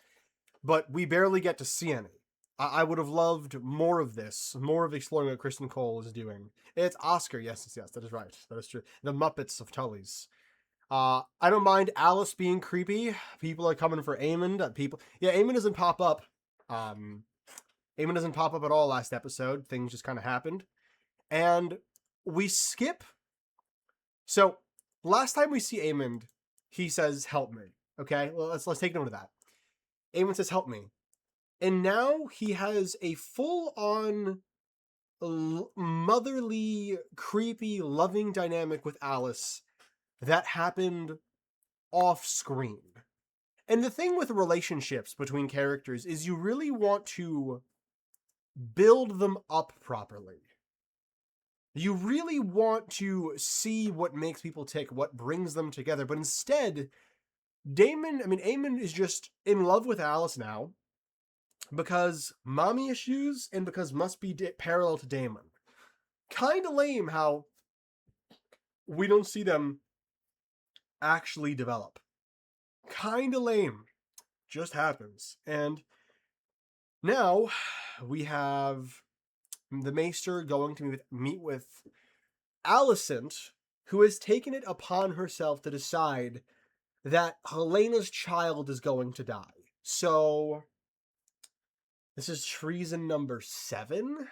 [SPEAKER 1] but we barely get to see any. I would have loved more of this, more of exploring what Kristen Cole is doing. It's Oscar, yes, that is right. That is true. The Muppets of Tully's. I don't mind Alice being creepy. People are coming for Eamon. Eamon doesn't pop up. Eamon doesn't pop up at all last episode. Things just kind of happened. And we skip. So, last time we see Eamon, he says, help me. Okay, well, let's take note of that. Eamon says, help me. And now he has a full-on motherly, creepy, loving dynamic with Alice that happened off-screen. And the thing with relationships between characters is you really want to build them up properly. You really want to see what makes people tick, what brings them together. But instead, Eamon is just in love with Alice now because mommy issues and because must be parallel to Damon. Kind of lame how we don't see them actually develop. Kind of lame. Just happens. And now we have the Maester going to meet with Alicent, who has taken it upon herself to decide that Helena's child is going to die. So this is treason number 7.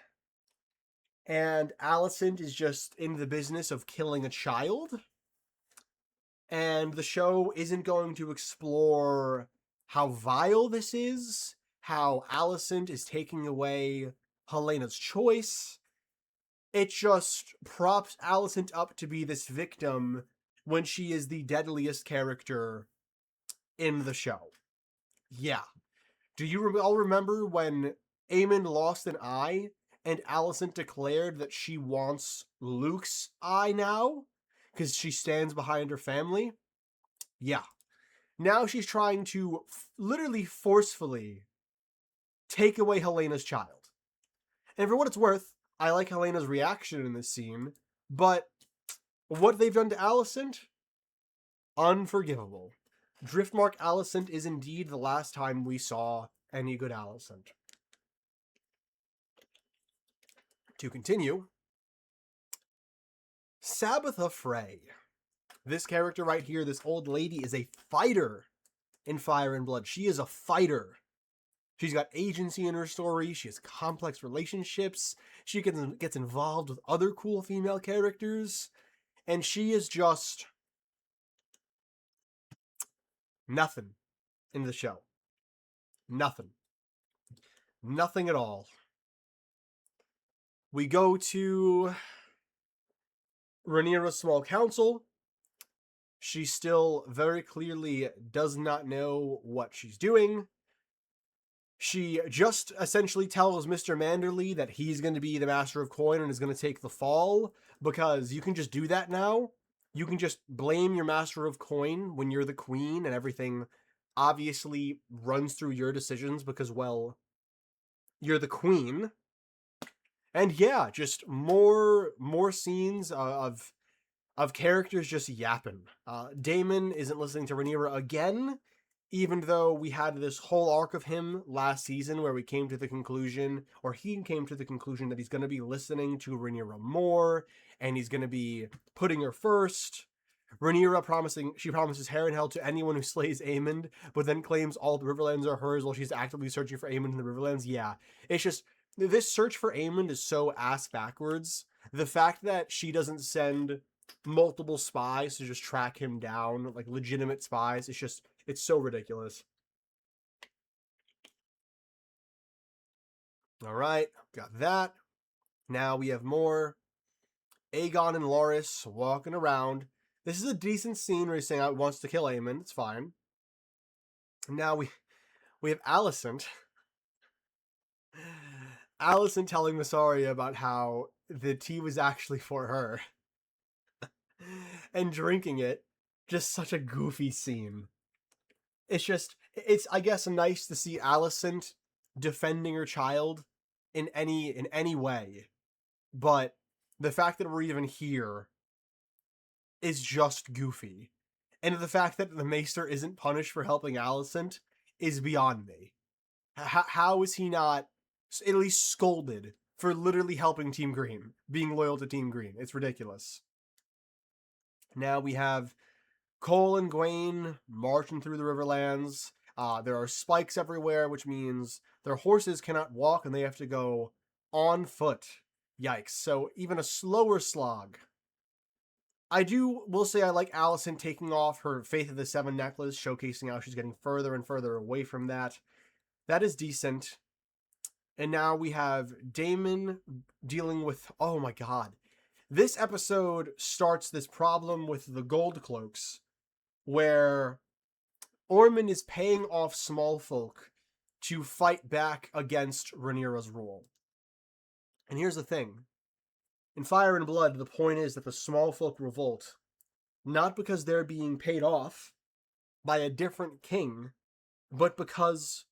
[SPEAKER 1] And Alicent is just in the business of killing a child. And the show isn't going to explore how vile this is, how Alicent is taking away Helena's choice. It just props Alicent up to be this victim when she is the deadliest character in the show. Yeah. Do you all remember when Eamon lost an eye and Alicent declared that she wants Luke's eye now? Because she stands behind her family? Yeah. Now she's trying to literally forcefully take away Helena's child. And for what it's worth, I like Helena's reaction in this scene, but what they've done to Alicent? Unforgivable. Driftmark Alicent is indeed the last time we saw any good Alicent. To continue, Sabitha Frey. This character right here, this old lady, is a fighter in Fire and Blood. She is a fighter. She's got agency in her story. She has complex relationships. She gets involved with other cool female characters. And she is just nothing in the show. Nothing. Nothing at all. We go to Rhaenyra's small council. She still very clearly does not know what she's doing. She just essentially tells Mr. Manderley that he's going to be the Master of Coin and is going to take the fall, because you can just do that now. You can just blame your Master of Coin when you're the queen and everything obviously runs through your decisions because, well, you're the queen. And yeah, just more scenes of characters just yapping. Daemon isn't listening to Rhaenyra again, even though we had this whole arc of him last season where we came to the conclusion, or he came to the conclusion that he's going to be listening to Rhaenyra more, and he's going to be putting her first. Rhaenyra promises Hair in Hell to anyone who slays Aemond, but then claims all the Riverlands are hers while she's actively searching for Aemond in the Riverlands. Yeah, it's just This search for Aemond is so ass backwards. The fact that she doesn't send multiple spies to just track him down, like legitimate spies, it's so ridiculous. All right, got that. Now we have more Aegon and Loras walking around. This is a decent scene where he's saying he wants to kill Aemond. It's fine. Now we have Alicent. Alicent telling Mysaria about how the tea was actually for her. And drinking it. Just such a goofy scene. It's I guess nice to see Alicent defending her child in any way. But the fact that we're even here is just goofy. And the fact that the Maester isn't punished for helping Alicent is beyond me. How is he not at least scolded for literally helping Team Green, being loyal to Team Green? It's ridiculous. Now we have Cole and Gwaine marching through the Riverlands. There are spikes everywhere, which means their horses cannot walk and they have to go on foot. Yikes. So even a slower slog. Will say I like Alicent taking off her Faith of the Seven necklace, showcasing how she's getting further and further away from that. That is decent. And now we have Daemon dealing with, oh my god. This episode starts this problem with the Gold Cloaks, where Ormond is paying off small folk to fight back against Rhaenyra's rule. And here's the thing. In Fire and Blood, the point is that the small folk revolt, not because they're being paid off by a different king, but because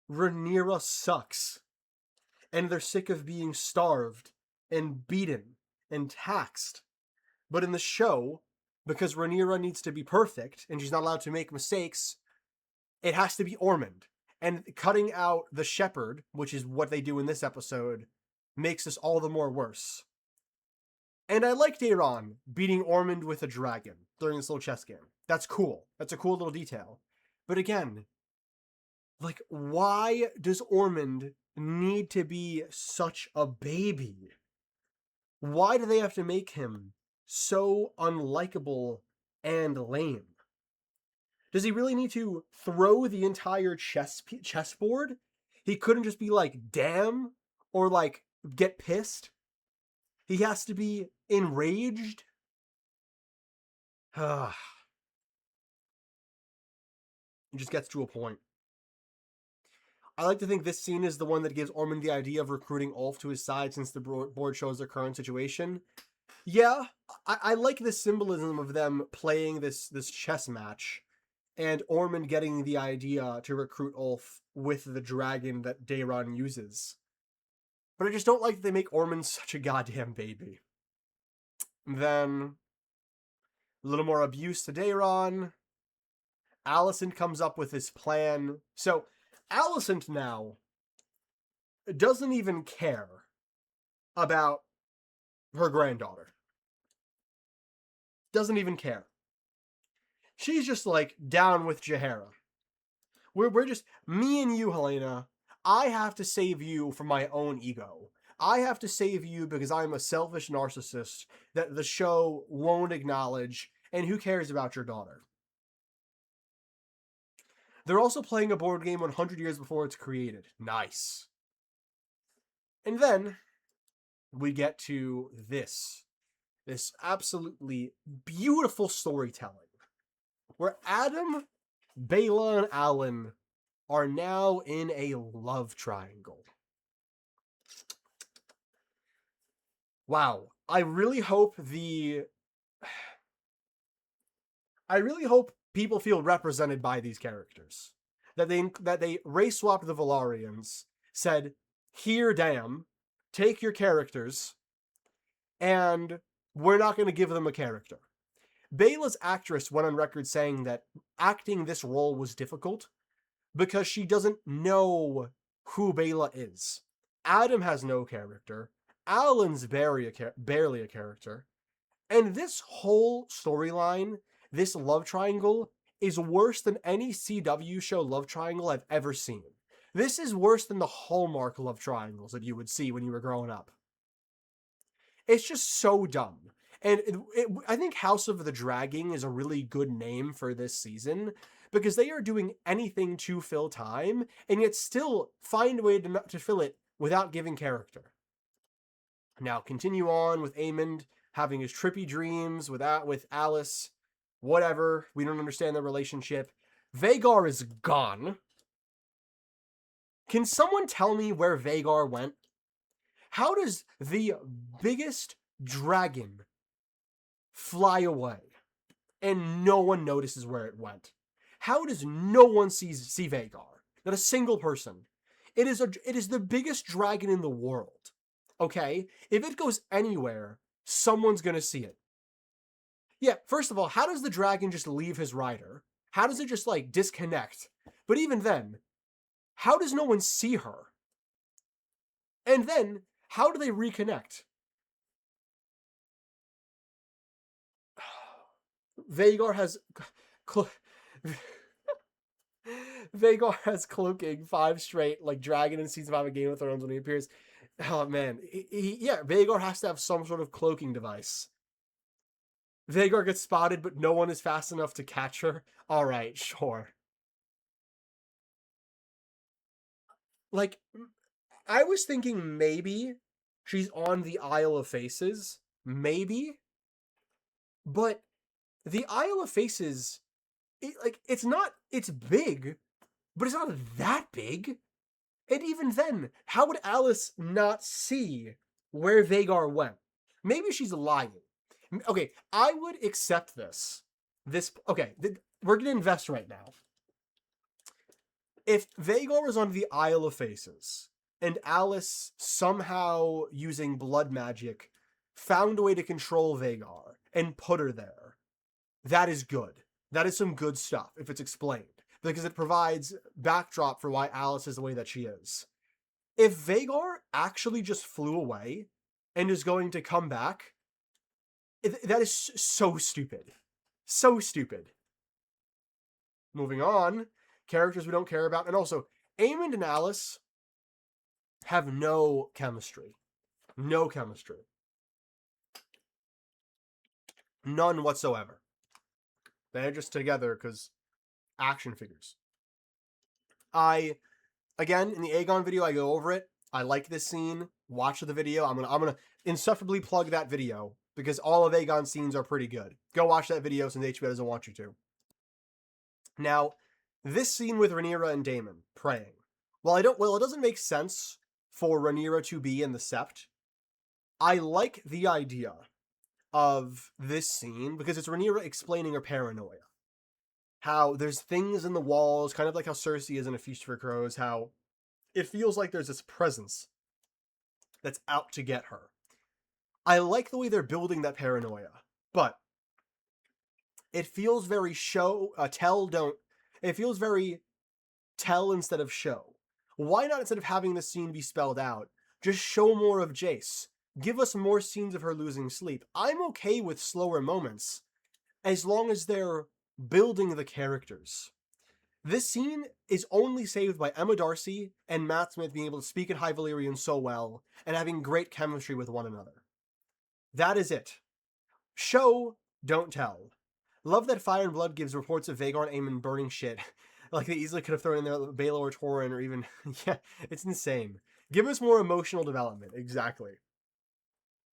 [SPEAKER 1] Rhaenyra sucks. And they're sick of being starved and beaten and taxed. But in the show, because Rhaenyra needs to be perfect and she's not allowed to make mistakes, it has to be Ormond. And cutting out the shepherd, which is what they do in this episode, makes this all the more worse. And I like Daeron beating Ormond with a dragon during this little chess game. That's cool. That's a cool little detail. But again, like, why does Ormond need to be such a baby? Why do they have to make him so unlikable and lame? Does he really need to throw the entire chessboard? He couldn't just be like, damn, or like, get pissed? He has to be enraged? It just gets to a point. I like to think this scene is the one that gives Ormond the idea of recruiting Ulf to his side since the board shows their current situation. Yeah, I like the symbolism of them playing this chess match and Ormond getting the idea to recruit Ulf with the dragon that Daeron uses. But I just don't like that they make Ormond such a goddamn baby. Then, a little more abuse to Daeron. Alicent comes up with this plan. So, Alicent now doesn't even care about her granddaughter. Doesn't even care. She's just like down with Jaehaera. We're just, me and you, Helena, I have to save you from my own ego. I have to save you because I'm a selfish narcissist that the show won't acknowledge, and who cares about your daughter? They're also playing a board game 100 years before it's created. Nice. And then we get to this absolutely beautiful storytelling where Adam, Baela, and Alan are now in a love triangle. Wow. I really hope people feel represented by these characters. That they race swapped the Velaryons, said, here, damn, take your characters, and we're not going to give them a character. Baela's actress went on record saying that acting this role was difficult because she doesn't know who Baela is. Adam has no character. Alan's barely a character. And this whole storyline, this love triangle, is worse than any CW show love triangle I've ever seen. This is worse than the Hallmark love triangles that you would see when you were growing up. It's just so dumb. And I think House of the Dragging is a really good name for this season because they are doing anything to fill time and yet still find a way to fill it without giving character. Now continue on with Aemond having his trippy dreams with Alice. Whatever. We don't understand their relationship. Vhagar is gone. Can someone tell me where Vhagar went? How does the biggest dragon fly away and no one notices where it went? How does no one see Vhagar? Not a single person. It is the biggest dragon in the world. Okay? If it goes anywhere, someone's gonna see it. Yeah, first of all, how does the dragon just leave his rider? How does it just, like, disconnect? But even then, how does no one see her? And then, how do they reconnect? Vhagar has... Vhagar has cloaking 5 straight, like Dragon in Season 5 of Game of Thrones when he appears. Oh, man. Yeah, Vhagar has to have some sort of cloaking device. Vhagar gets spotted, but no one is fast enough to catch her. Alright, sure. Like, I was thinking maybe she's on the Isle of Faces. Maybe. But the Isle of Faces, it's big, but it's not that big. And even then, how would Alice not see where Vhagar went? Maybe she's lying. Okay, I would accept this. Okay, we're going to invest right now. If Vhagar was on the Isle of Faces, and Alice, somehow using blood magic, found a way to control Vhagar and put her there, that is good. That is some good stuff, if it's explained. Because it provides backdrop for why Alice is the way that she is. If Vhagar actually just flew away and is going to come back, that is so stupid. So stupid. Moving on, characters we don't care about. And also, Aemond and Alice have no chemistry. No chemistry. None whatsoever. They're just together because action figures. Again, in the Aegon video, I go over it. I like this scene. Watch the video. I'm gonna insufferably plug that video because all of Aegon's scenes are pretty good. Go watch that video since HBO doesn't want you to. Now, this scene with Rhaenyra and Daemon praying. Well, it doesn't make sense for Rhaenyra to be in the Sept. I like the idea of this scene because it's Rhaenyra explaining her paranoia. How there's things in the walls, kind of like how Cersei is in A Feast for Crows, how it feels like there's this presence that's out to get her. I like the way they're building that paranoia, but it feels very it feels very tell instead of show. Why not, instead of having this scene be spelled out, just show more of Jace? Give us more scenes of her losing sleep. I'm okay with slower moments, as long as they're building the characters. This scene is only saved by Emma Darcy and Matt Smith being able to speak in High Valyrian so well, and having great chemistry with one another. That is it. Show, don't tell. Love that Fire and Blood gives reports of Vhagar and Aemon burning shit. Like, they easily could have thrown in there Baelor or Torrhen, or even... yeah, it's insane. Give us more emotional development. Exactly.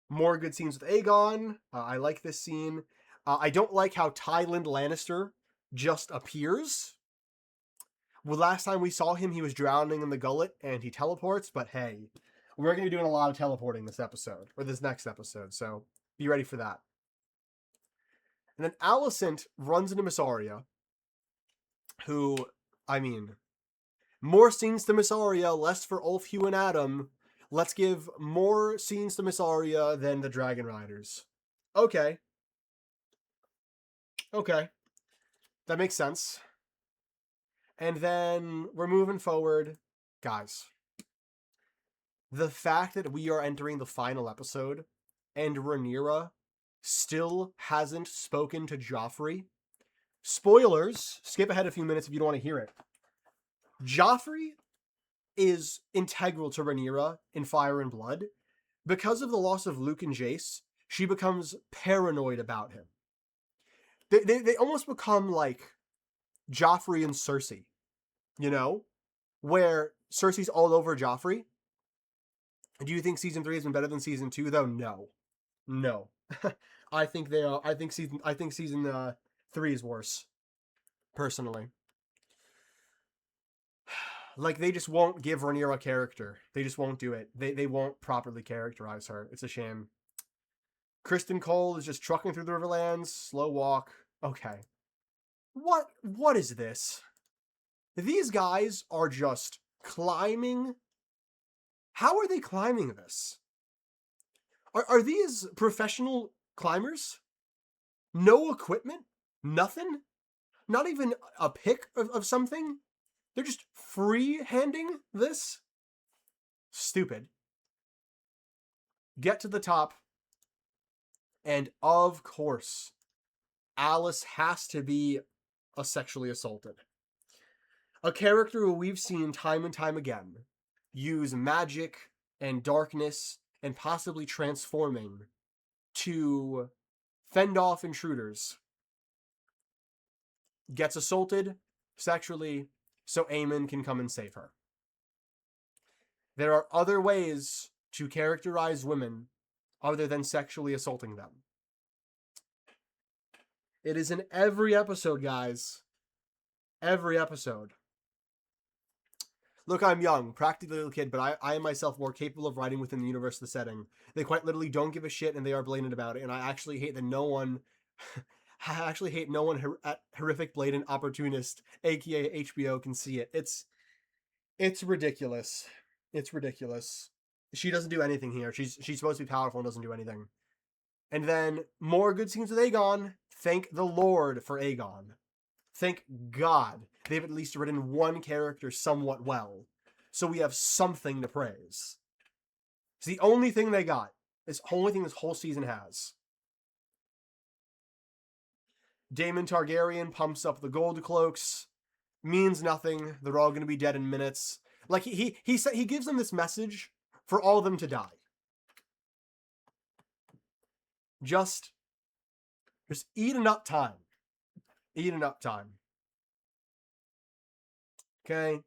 [SPEAKER 1] More good scenes with Aegon. I like this scene. I don't like how Tywin Lannister just appears. Well, last time we saw him, he was drowning in the gullet, and he teleports, but hey, we're going to be doing a lot of teleporting this episode, or this next episode, so be ready for that. And then Alicent runs into Miss Arya, who, I mean, more scenes to Miss Arya, less for Ulf, Hugh, and Adam. Let's give more scenes to Miss Arya than the Dragon Riders. Okay. Okay. That makes sense. And then we're moving forward. Guys, the fact that we are entering the final episode and Rhaenyra still hasn't spoken to Joffrey. Spoilers. Skip ahead a few minutes if you don't want to hear it. Joffrey is integral to Rhaenyra in Fire and Blood. Because of the loss of Luke and Jace, she becomes paranoid about him. They almost become like Joffrey and Cersei, you know? Where Cersei's all over Joffrey. Do you think season 3 has been better than season 2 though? No. No. I think they are. I think season 3 is worse, personally. Like, they just won't give Rhaenyra a character. They just won't do it. They won't properly characterize her. It's a shame. Kristen Cole is just trucking through the Riverlands. Slow walk. Okay. What is this? These guys are just climbing. How are they climbing this? Are these professional climbers? No equipment? Nothing? Not even a pick of something? They're just free-handing this? Stupid. Get to the top. And of course, Alice has to be sexually assaulted. A character who we've seen time and time again use magic and darkness and possibly transforming to fend off intruders. Gets assaulted sexually so Aemon can come and save her. There are other ways to characterize women other than sexually assaulting them. It is in every episode, guys. Every episode. Look, I'm young, practically a little kid, but I am myself more capable of writing within the universe of the setting. They quite literally don't give a shit, and they are blatant about it. And I actually hate that no one, horrific, blatant opportunist, aka HBO, can see it. It's ridiculous. It's ridiculous. She doesn't do anything here. She's supposed to be powerful and doesn't do anything. And then more good scenes with Aegon. Thank the Lord for Aegon. Thank God they've at least written one character somewhat well, so we have something to praise. It's the only thing they got. It's the only thing this whole season has. Daemon Targaryen pumps up the gold cloaks. Means nothing. They're all going to be dead in minutes. Like, he gives them this message for all of them to die. Just eating up time. Eating up time. Okay.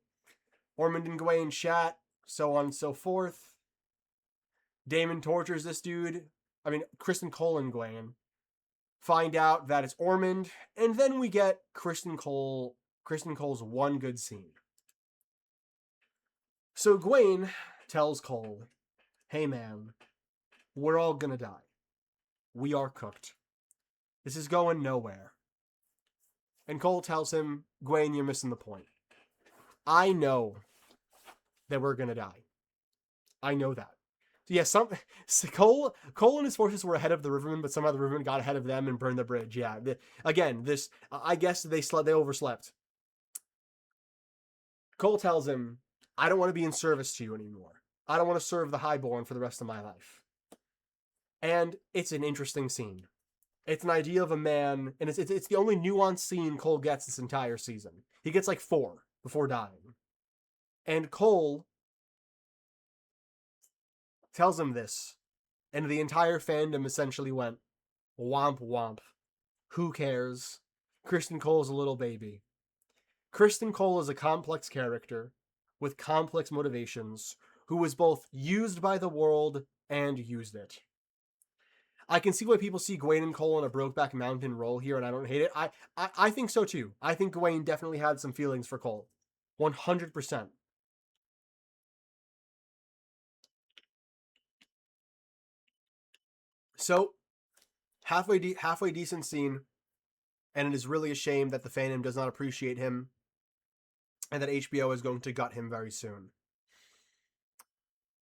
[SPEAKER 1] Ormond and Gawain chat, so on and so forth. Daemon tortures this dude. I mean, Kristen Cole and Gawain find out that it's Ormond, and then we get Kristen Cole's one good scene. So Gawain tells Cole, hey man, we're all gonna die. We are cooked. This is going nowhere. And Cole tells him, Gawain, you're missing the point. I know that we're gonna die. I know that. So Cole and his forces were ahead of the Rivermen, but somehow the Rivermen got ahead of them and burned the bridge. Yeah. I guess they overslept. Cole tells him, I don't want to be in service to you anymore. I don't want to serve the Highborn for the rest of my life. And it's an interesting scene. It's an idea of a man, and it's the only nuanced scene Cole gets this entire season. He gets like 4 before dying. And Cole tells him this, and the entire fandom essentially went, womp womp. Who cares? Kristen Cole's a little baby. Kristen Cole is a complex character with complex motivations who was both used by the world and used it. I can see why people see Gawain and Cole in a Brokeback Mountain role here, and I don't hate it. I think so too. I think Gawain definitely had some feelings for Cole. 100%. So, halfway decent scene, and it is really a shame that the fandom does not appreciate him, and that HBO is going to gut him very soon.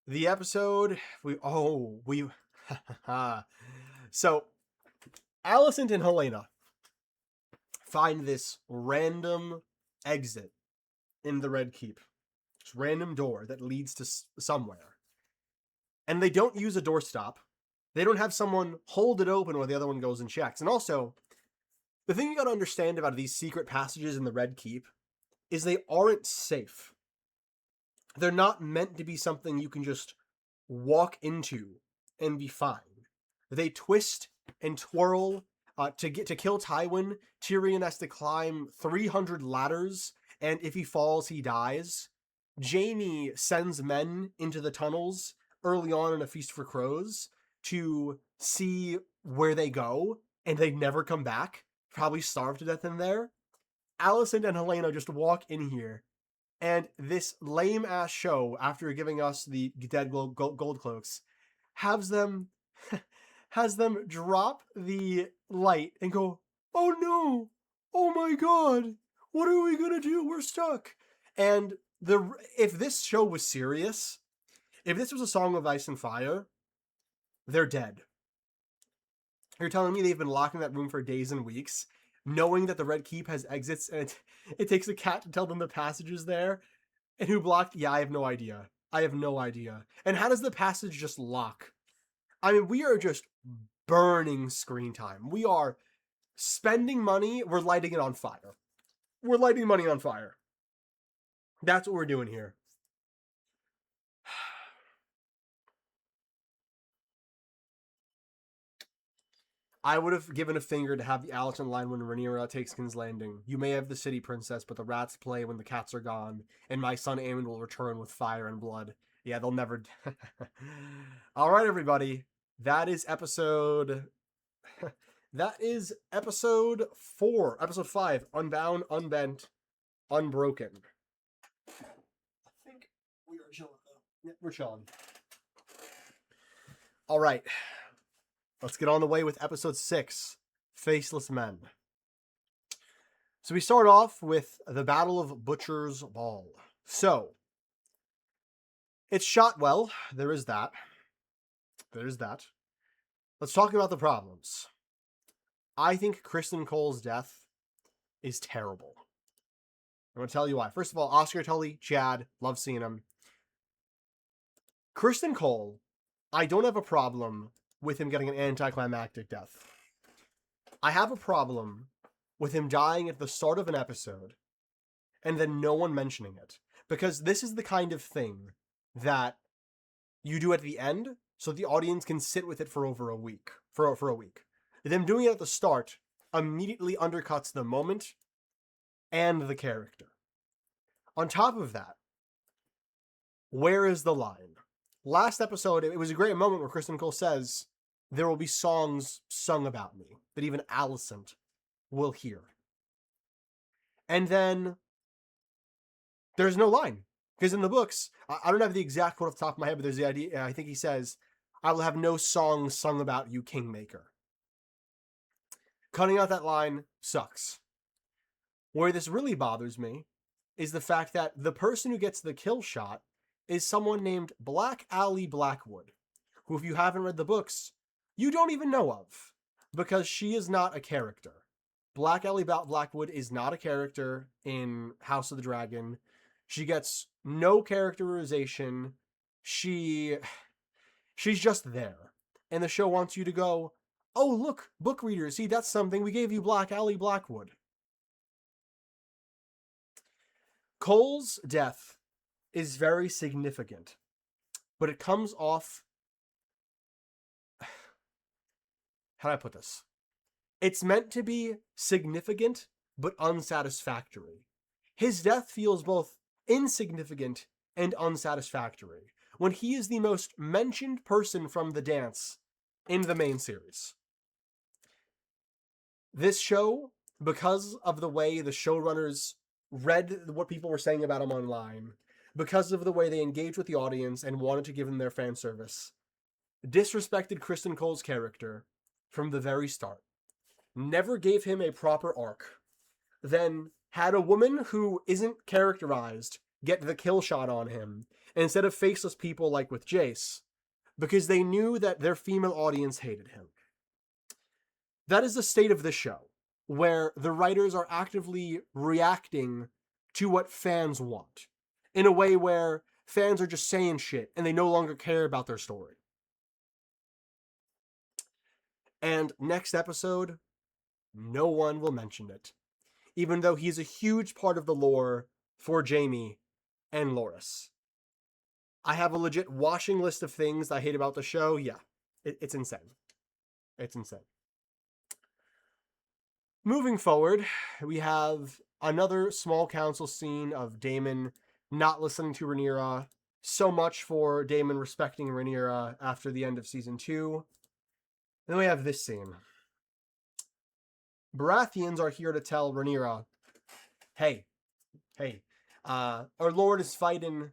[SPEAKER 1] The episode, so, Alicent and Helena find this random exit in the Red Keep. This random door that leads to somewhere. And they don't use a doorstop. They don't have someone hold it open while the other one goes and checks. And also, the thing you gotta understand about these secret passages in the Red Keep is they aren't safe. They're not meant to be something you can just walk into and be fine. They twist and twirl. To kill Tywin, Tyrion has to climb 300 ladders, and if he falls, he dies. Jaime sends men into the tunnels early on in A Feast for Crows to see where they go, and they never come back. Probably starve to death in there. Alicent and Helena just walk in here, and this lame ass show, after giving us the dead gold cloaks, has them drop the light and go, "Oh no! Oh my god! What are we gonna do? We're stuck!" And if this show was serious, if this was a Song of Ice and Fire, they're dead. You're telling me they've been locked in that room for days and weeks, knowing that the Red Keep has exits, and it takes a cat to tell them the passage is there? And who blocked? Yeah, I have no idea. I have no idea. And how does the passage just lock? I mean, we are just burning screen time. We are spending money. We're lighting it on fire. We're lighting money on fire. That's what we're doing here. I would have given a finger to have the Alicent line when Rhaenyra takes King's Landing. You may have the city, princess, but the rats play when the cats are gone, and my son Aemon will return with fire and blood. Yeah, they'll never... All right, everybody. That is episode... that is episode 4. Episode 5. Unbound, Unbent, Unbroken. I think we are chilling, though. Yeah, we're chilling. All right. Let's get on the way with episode 6, Faceless Men. So we start off with the Battle of Butcher's Ball. So, it's shot well. There is that. There's that. Let's talk about the problems. I think Kristen Cole's death is terrible. I'm going to tell you why. First of all, Oscar Tully, Chad, love seeing him. Kristen Cole, I don't have a problem with him getting an anticlimactic death. I have a problem with him dying at the start of an episode and then no one mentioning it. Because this is the kind of thing that you do at the end so the audience can sit with it for over a week. For a week. Them doing it at the start immediately undercuts the moment and the character. On top of that, where is the line? Last episode, it was a great moment where Kristen Cole says, "There will be songs sung about me that even Alicent will hear." And then there's no line. Because in the books, I don't have the exact quote off the top of my head, but there's the idea, I think he says, "I will have no songs sung about you, Kingmaker." Cutting out that line sucks. Where this really bothers me is the fact that the person who gets the kill shot is someone named Black Ally Blackwood, who, if you haven't read the books, you don't even know of, because she is not a character. Black Ally Blackwood is not a character in House of the Dragon. She gets no characterization. She's just there. And the show wants you to go, "Oh, look, book readers, see, that's something. We gave you Black Ally Blackwood." Cole's death is very significant, but it comes off... How do I put this? It's meant to be significant, but unsatisfactory. His death feels both insignificant and unsatisfactory, when he is the most mentioned person from the dance in the main series. This show, because of the way the showrunners read what people were saying about him online, because of the way they engaged with the audience and wanted to give them their fan service, disrespected Kristen Cole's character from the very start, never gave him a proper arc, then had a woman who isn't characterized get the kill shot on him instead of faceless people like with Jace, because they knew that their female audience hated him. That is the state of this show, where the writers are actively reacting to what fans want, in a way where fans are just saying shit and they no longer care about their story. And next episode, no one will mention it, even though he's a huge part of the lore for Jaime and Loras. I have a legit washing list of things I hate about the show. Yeah, it's insane. It's insane. Moving forward, we have another small council scene of Daemon not listening to Rhaenyra. So much for Daemon respecting Rhaenyra after the end of season 2. Then we have this scene. Baratheons are here to tell Rhaenyra, hey, our lord is fighting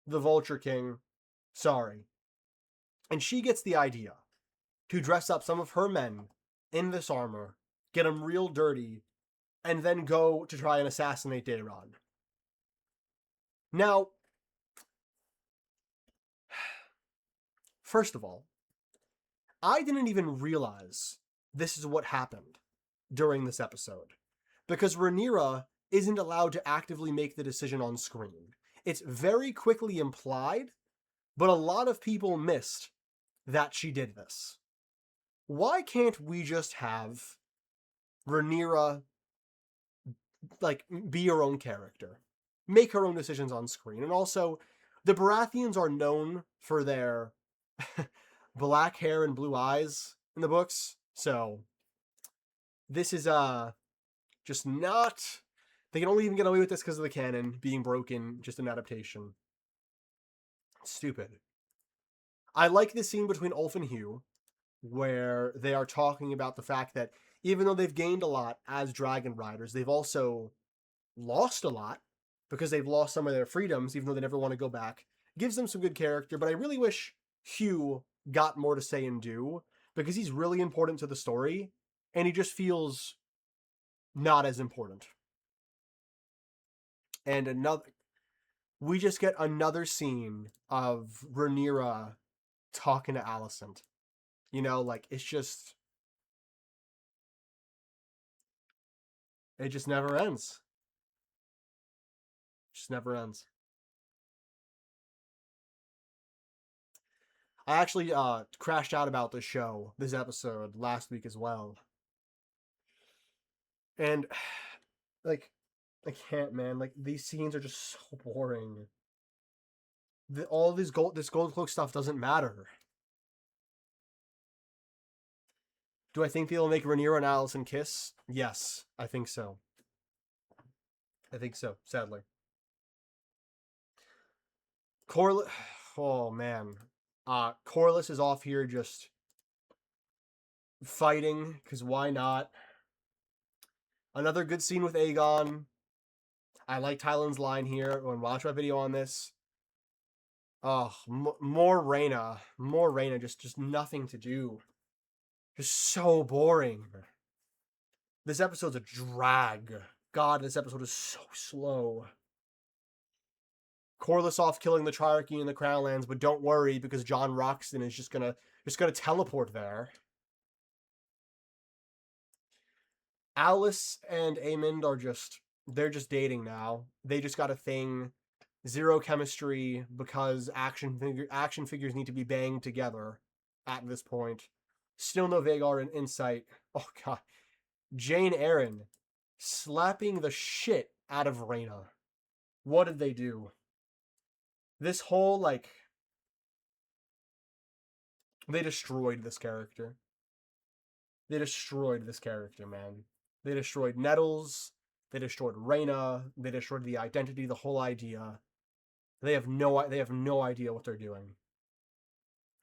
[SPEAKER 1] the Vulture King. Sorry. And she gets the idea to dress up some of her men in this armor, get them real dirty, and then go to try and assassinate Daeron. Now, first of all, I didn't even realize this is what happened during this episode, because Rhaenyra isn't allowed to actively make the decision on screen. It's very quickly implied, but a lot of people missed that she did this. Why can't we just have Rhaenyra, like, be her own character? Make her own decisions on screen. And also, the Baratheons are known for their black hair and blue eyes in the books, so this is just not... They can only even get away with this because of the canon being broken, just an adaptation. Stupid. I like this scene between Ulf and Hugh, where they are talking about the fact that even though they've gained a lot as dragon riders, they've also lost a lot because they've lost some of their freedoms, even though they never want to go back. Gives them some good character, but I really wish Hugh got more to say and do, because he's really important to the story, and he just feels not as important. And we just get another scene of Rhaenyra talking to Alicent. You know, like, it's just... It just never ends. Just never ends. I actually crashed out about this show, this episode, last week as well. And, like, I can't, man. Like, these scenes are just so boring. All this gold cloak stuff doesn't matter. Do I think they'll make Rhaenyra and Alicent kiss? Yes, I think so. I think so, sadly. Corlys... Oh, man. Corlys is off here just fighting, because why not? Another good scene with Aegon. I like Tylen's line here. When watch my video on this. Oh, more Rhaena. More Rhaena. Just nothing to do. Just so boring. This episode's a drag. God, this episode is so slow. Corlys off killing the Triarchy in the Crownlands, but don't worry because Jon Roxton is just gonna teleport there. Alice and Aemond are they're just dating now. They just got a thing. Zero chemistry because action figures need to be banged together at this point. Still no Vhagar and Insight. Oh god. Jane Eyre slapping the shit out of Rhaena. What did they do? This whole, like... They destroyed this character. They destroyed this character, man. They destroyed Nettles. They destroyed Rhaena. They destroyed the identity, the whole idea. They have no idea what they're doing.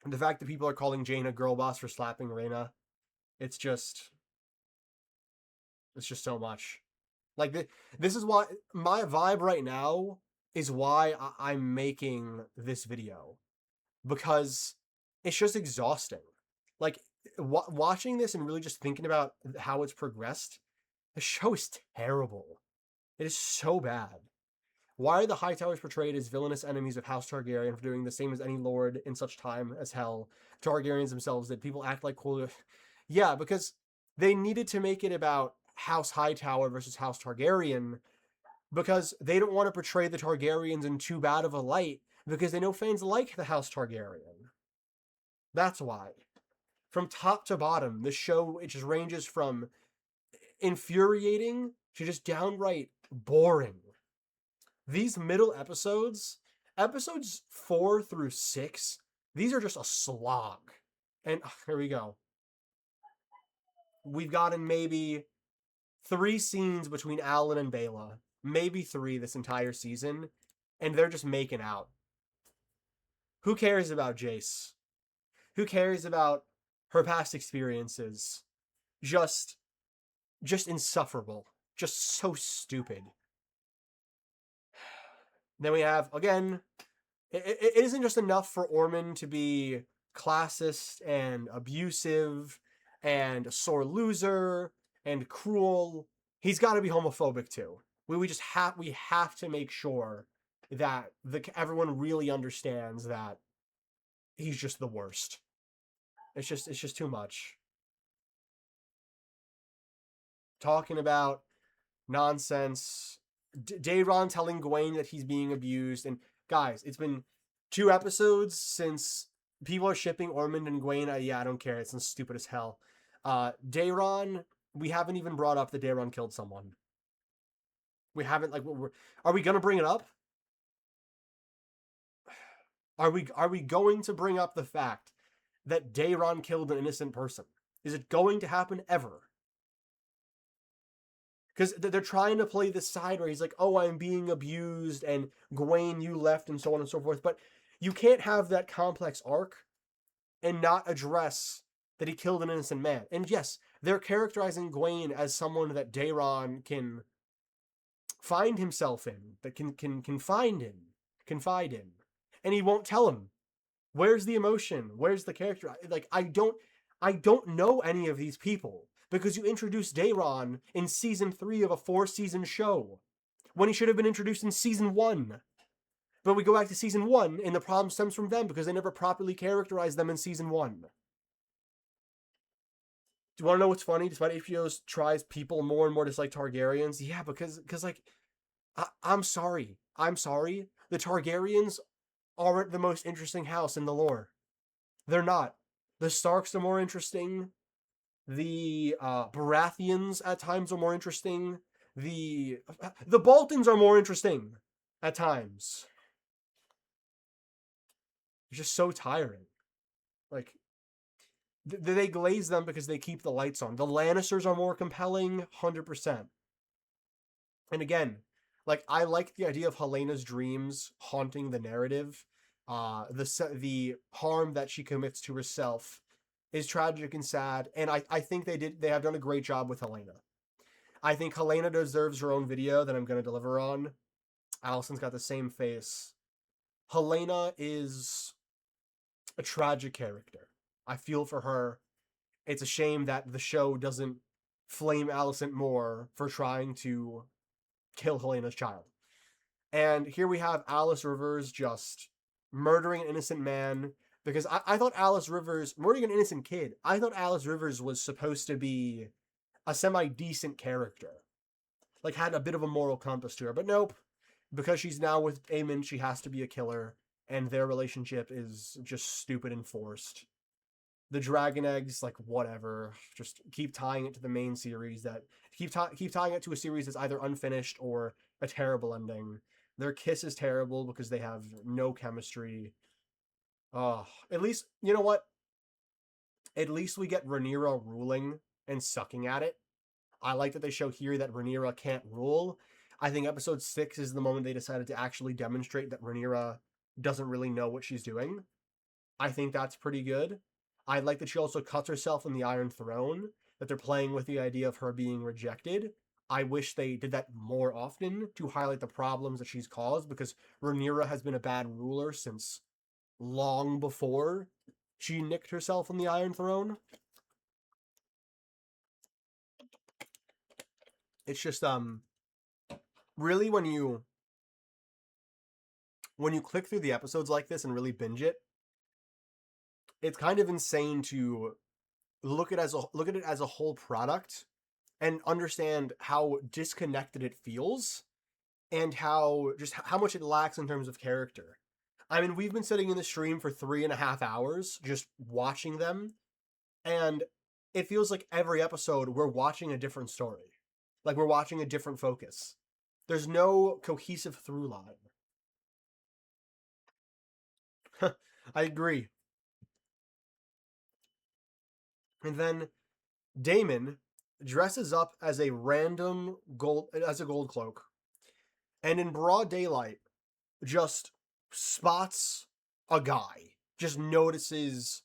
[SPEAKER 1] And the fact that people are calling Jane a girl boss for slapping Rhaena, it's just so much. Like, this is why my vibe right now is why I'm making this video. Because it's just exhausting. Like, watching this and really just thinking about how it's progressed, the show is terrible. It is so bad. Why are the Hightowers portrayed as villainous enemies of House Targaryen for doing the same as any lord in such time as hell? Targaryens themselves, did people act like cool? Yeah, because they needed to make it about House Hightower versus House Targaryen, because they don't want to portray the Targaryens in too bad of a light, because they know fans like the House Targaryen. That's why. From top to bottom, this show, it just ranges from infuriating to just downright boring. These middle episodes, Episodes 4 through 6, these are just a slog. And here we go. We've gotten maybe 3 scenes between Alan and Bela, maybe 3 this entire season, and they're just making out. Who cares about Jace? Who cares about her past experiences? Just insufferable. Just so stupid. Then we have, again, it isn't just enough for Ormond to be classist and abusive and a sore loser and cruel. He's got to be homophobic too. We have to make sure that everyone really understands that he's just the worst. It's just too much. Talking about nonsense. Daron telling Gwen that he's being abused. And guys, it's been 2 episodes since people are shipping Ormond and Gwen. Yeah, I don't care. It's stupid as hell. Daron, we haven't even brought up that Daron killed someone. We haven't, like, are we gonna bring it up? Are we going to bring up the fact that Daron killed an innocent person? Is it going to happen ever? Because they're trying to play this side where he's like, oh, I'm being abused, and Gwen, you left, and so on and so forth. But you can't have that complex arc and not address that he killed an innocent man. And yes, they're characterizing Gwen as someone that Daron can find himself in, that can confide in. And he won't tell him. Where's the emotion? Where's the character? Like, I don't know any of these people. Because you introduced Daron in season 3 of a 4-season show, when he should have been introduced in season 1. But we go back to season 1, and the problem stems from them, because they never properly characterized them in season 1. Do you want to know what's funny? Despite HBO tries people more and more dislike Targaryens, yeah, because like, I'm sorry. The Targaryens aren't the most interesting house in the lore. They're not. The Starks are more interesting. The Baratheons at times are more interesting. The Boltons are more interesting at times. It's just so tiring. Like, they glaze them because they keep the lights on. The Lannisters are more compelling, 100%. And again, like, I like the idea of Helena's dreams haunting the narrative. The harm that she commits to herself is tragic and sad, and I think they have done a great job with Helena. I think Helena deserves her own video that I'm going to deliver on. Allison's got the same face. Helena is a tragic character. I feel for her. It's a shame that the show doesn't flame Allison more for trying to kill Helena's child. And here we have Alice Rivers just murdering an innocent man. Because I thought Alice Rivers, murdering an innocent kid, I thought Alice Rivers was supposed to be a semi-decent character. Like, had a bit of a moral compass to her. But nope. Because she's now with Aemon, she has to be a killer. And their relationship is just stupid and forced. The dragon eggs, like, whatever. Just keep tying it to the main series. Keep tying it to a series that's either unfinished or a terrible ending. Their kiss is terrible because they have no chemistry. At least, you know what? At least we get Rhaenyra ruling and sucking at it. I like that they show here that Rhaenyra can't rule. I think episode 6 is the moment they decided to actually demonstrate that Rhaenyra doesn't really know what she's doing. I think that's pretty good. I like that she also cuts herself in the Iron Throne, that they're playing with the idea of her being rejected. I wish they did that more often to highlight the problems that she's caused, because Rhaenyra has been a bad ruler since long before she nicked herself on the Iron Throne. It's just really when you click through the episodes like this and really binge it, it's kind of insane to look at it as a whole product and understand how disconnected it feels and how much it lacks in terms of character. I mean, we've been sitting in the stream for 3.5 hours just watching them, and it feels like every episode we're watching a different story. Like, we're watching a different focus. There's no cohesive through line. I agree. And then Damon dresses up as a random gold cloak, and in broad daylight just spots a guy. Just notices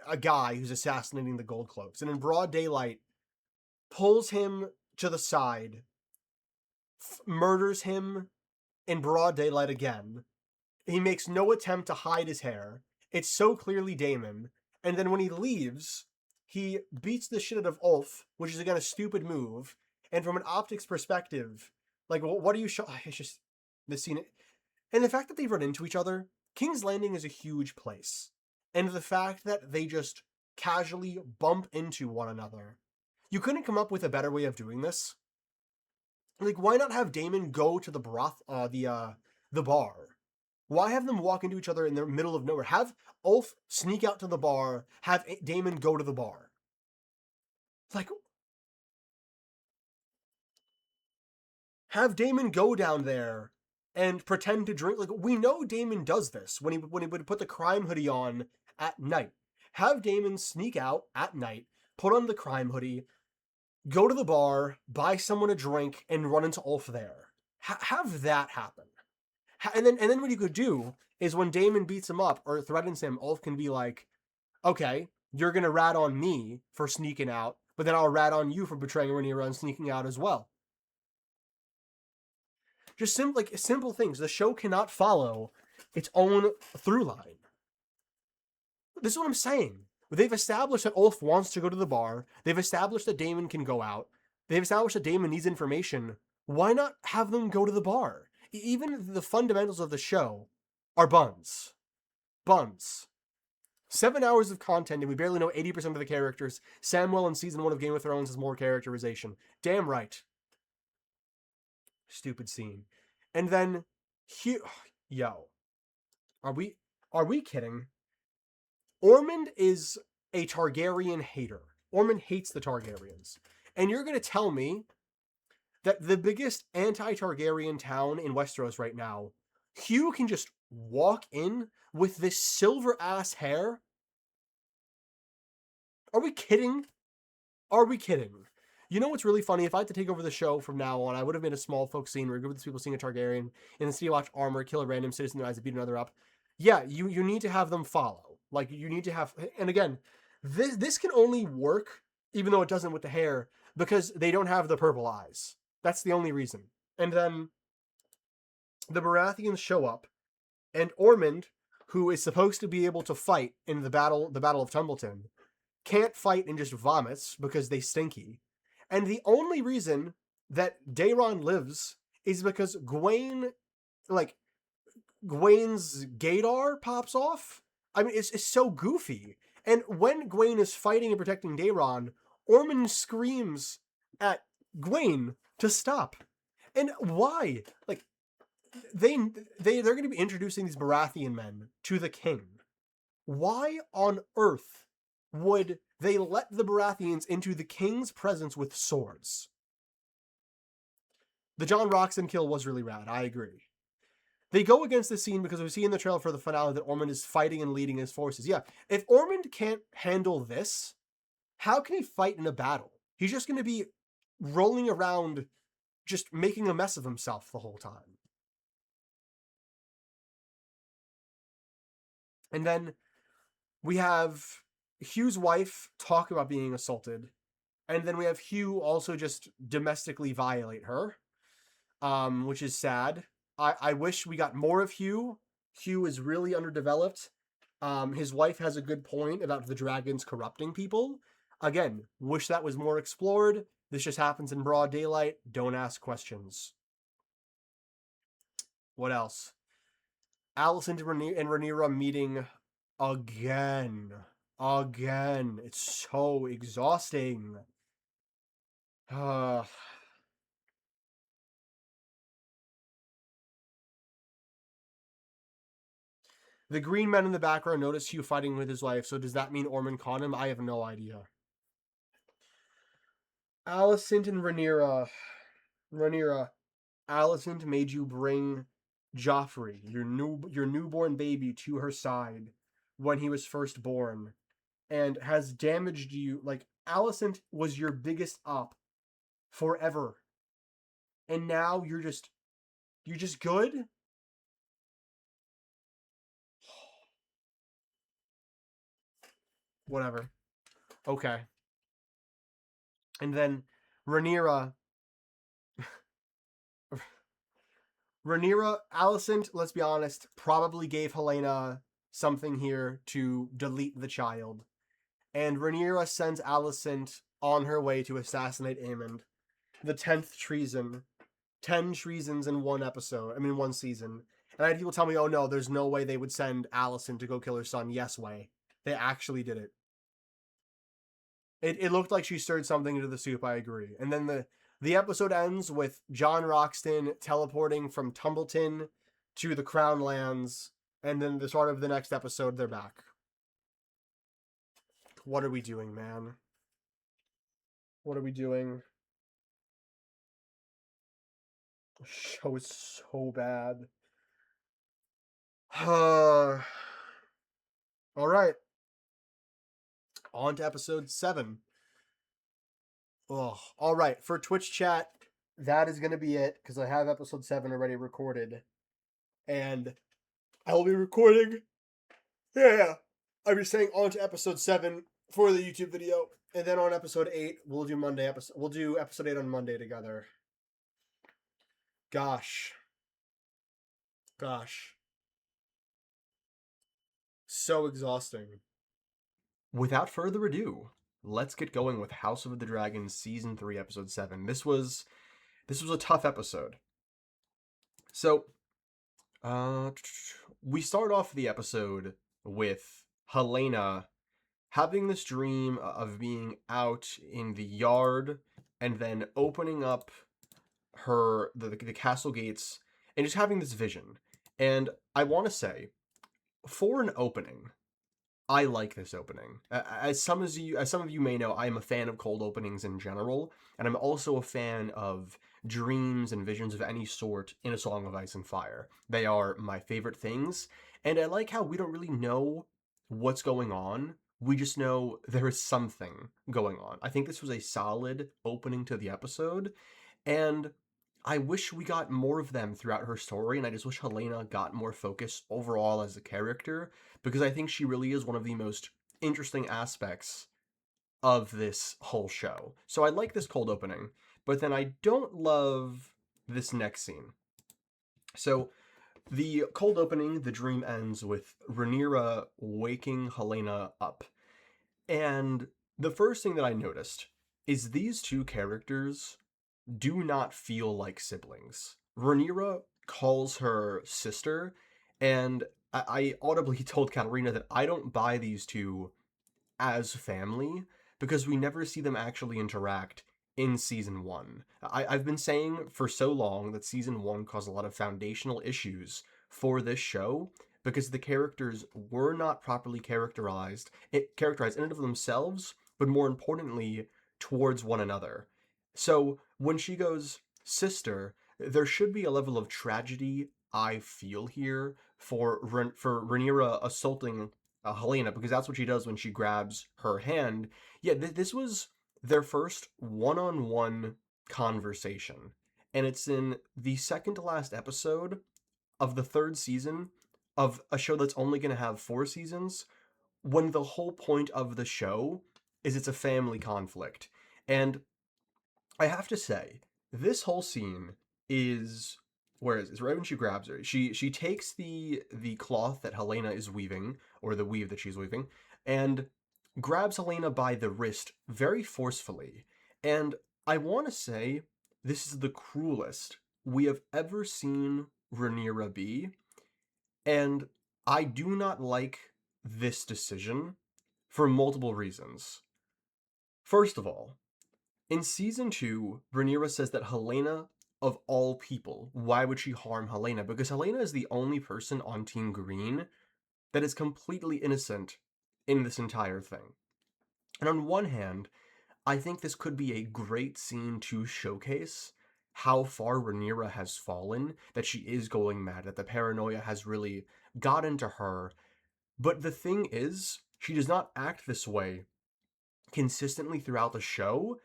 [SPEAKER 1] a guy who's assassinating the gold cloaks, and in broad daylight pulls him to the side, murders him in broad daylight again. He makes no attempt to hide his hair. It's so clearly Damon. And then when he leaves, he beats the shit out of Ulf, which is again a stupid move. And from an optics perspective, like, what are you showing? It's just this scene. And the fact that they run into each other, King's Landing is a huge place. And the fact that they just casually bump into one another. You couldn't come up with a better way of doing this. Like, why not have Damon go to the the bar? Why have them walk into each other in the middle of nowhere? Have Ulf sneak out to the bar, have Damon go to the bar. Like, have Damon go down there and pretend to drink. Like, we know Damon does this when he would put the crime hoodie on at night. Have Damon sneak out at night, put on the crime hoodie, go to the bar, buy someone a drink, and run into Ulf there. Have that happen. And then what you could do is when Damon beats him up or threatens him, Ulf can be like, okay, you're going to rat on me for sneaking out, but then I'll rat on you for betraying Rhaenyra and sneaking out as well. Just simple things. The show cannot follow its own through line. This is what I'm saying. They've established that Ulf wants to go to the bar. They've established that Damon can go out. They've established that Damon needs information. Why not have them go to the bar? Even the fundamentals of the show are buns. Buns. 7 hours of content and we barely know 80% of the characters. Samwell in season 1 of Game of Thrones has more characterization. Damn right. Stupid scene. And then, yo, are we kidding? Ormond is a Targaryen hater. Ormond hates the Targaryens. And you're going to tell me that the biggest anti-Targaryen town in Westeros right now, Hugh can just walk in with this silver-ass hair? Are we kidding? Are we kidding? You know what's really funny? If I had to take over the show from now on, I would have made a small folk scene where a group of these people seeing a Targaryen in the City Watch armor, kill a random citizen in their eyes and beat another up. Yeah, you need to have them follow. Like, you need to have... And again, this can only work, even though it doesn't with the hair, because they don't have the purple eyes. That's the only reason. And then the Baratheons show up, and Ormond, who is supposed to be able to fight in the Battle of Tumbleton, can't fight and just vomits because they stinky. And the only reason that Daeron lives is because Gwain's gaydar pops off. I mean, it's so goofy. And when Gwaine is fighting and protecting Daeron, Ormond screams at Gwaine to stop. And why? Like, they're going to be introducing these Baratheon men to the king. Why on earth would they let the Baratheons into the king's presence with swords? The John Roxon kill was really rad, I agree. They go against this scene because we see in the trailer for the finale that Ormond is fighting and leading his forces. Yeah, if Ormond can't handle this, how can he fight in a battle? He's just going to be rolling around, just making a mess of himself the whole time. And then we have Hugh's wife talk about being assaulted. And then we have Hugh also just domestically violate her, which is sad. I wish we got more of Hugh. Hugh is really underdeveloped. His wife has a good point about the dragons corrupting people. Again, wish that was more explored. This just happens in broad daylight. Don't ask questions. What else? Alicent and Rhaenyra meeting again. Again. It's so exhausting. The green men in the background notice Hugh fighting with his wife, so does that mean Ormond caught him? I have no idea. Alicent and Rhaenyra. Alicent made you bring Joffrey, your newborn baby, to her side when he was first born, and has damaged you. Like, Alicent was your biggest op forever, and now you're just good. Whatever. Okay. And then Rhaenyra, Alicent, let's be honest, probably gave Helena something here to delete the child. And Rhaenyra sends Alicent on her way to assassinate Aemond. The 10th treason. 10 treasons in one episode. I mean, one season. And I had people tell me, oh no, there's no way they would send Alicent to go kill her son. Yes way. They actually did it. It looked like she stirred something into the soup, I agree. And then the episode ends with John Roxton teleporting from Tumbleton to the Crown Lands, and then the start of the next episode, they're back. What are we doing, man? What are we doing? The show is so bad. All right, on to episode 7. Oh, all right. For Twitch chat, that is going to be it because I have episode 7 already recorded, and I will be recording. Yeah. I'm just saying on to episode 7 for the YouTube video, and then on episode 8 we'll do Monday episode. We'll do episode 8 on Monday together. Gosh. So exhausting. Without further ado, let's get going with House of the Dragon season 3 episode 7. This was a tough episode. So, we start off the episode with Helena having this dream of being out in the yard and then opening up the castle gates and just having this vision. And I want to say, for an opening, I like this opening. As some of you may know, I am a fan of cold openings in general, and I'm also a fan of dreams and visions of any sort in A Song of Ice and Fire. They are my favorite things, and I like how we don't really know what's going on. We just know there is something going on. I think this was a solid opening to the episode, and I wish we got more of them throughout her story, and I just wish Helena got more focus overall as a character, because I think she really is one of the most interesting aspects of this whole show. So I like this cold opening, but then I don't love this next scene. So the cold opening, the dream ends with Rhaenyra waking Helena up. And the first thing that I noticed is these two characters do not feel like siblings. Rhaenyra calls her sister, and I audibly told Katarina that I don't buy these two as family because we never see them actually interact in season 1. I've been saying for so long that season 1 caused a lot of foundational issues for this show because the characters were not properly characterized in and of themselves, but more importantly, towards one another. So when she goes, sister, there should be a level of tragedy I feel here for Rhaenyra assaulting Helena, because that's what she does when she grabs her hand. Yeah, this was their first one-on-one conversation, and it's in the second to last episode of the 3rd season of a show that's only going to have 4 seasons, when the whole point of the show is it's a family conflict. And I have to say, this whole scene is, where is it? It's right when she grabs her. She takes the cloth that Helena is weaving, or the weave that she's weaving, and grabs Helena by the wrist very forcefully. And I want to say this is the cruelest we have ever seen Rhaenyra be, and I do not like this decision for multiple reasons. First of all, in season 2, Rhaenyra says that Helena, of all people, why would she harm Helena? Because Helena is the only person on Team Green that is completely innocent in this entire thing. And on one hand, I think this could be a great scene to showcase how far Rhaenyra has fallen, that she is going mad, that the paranoia has really gotten to her. But the thing is, she does not act this way consistently throughout the show,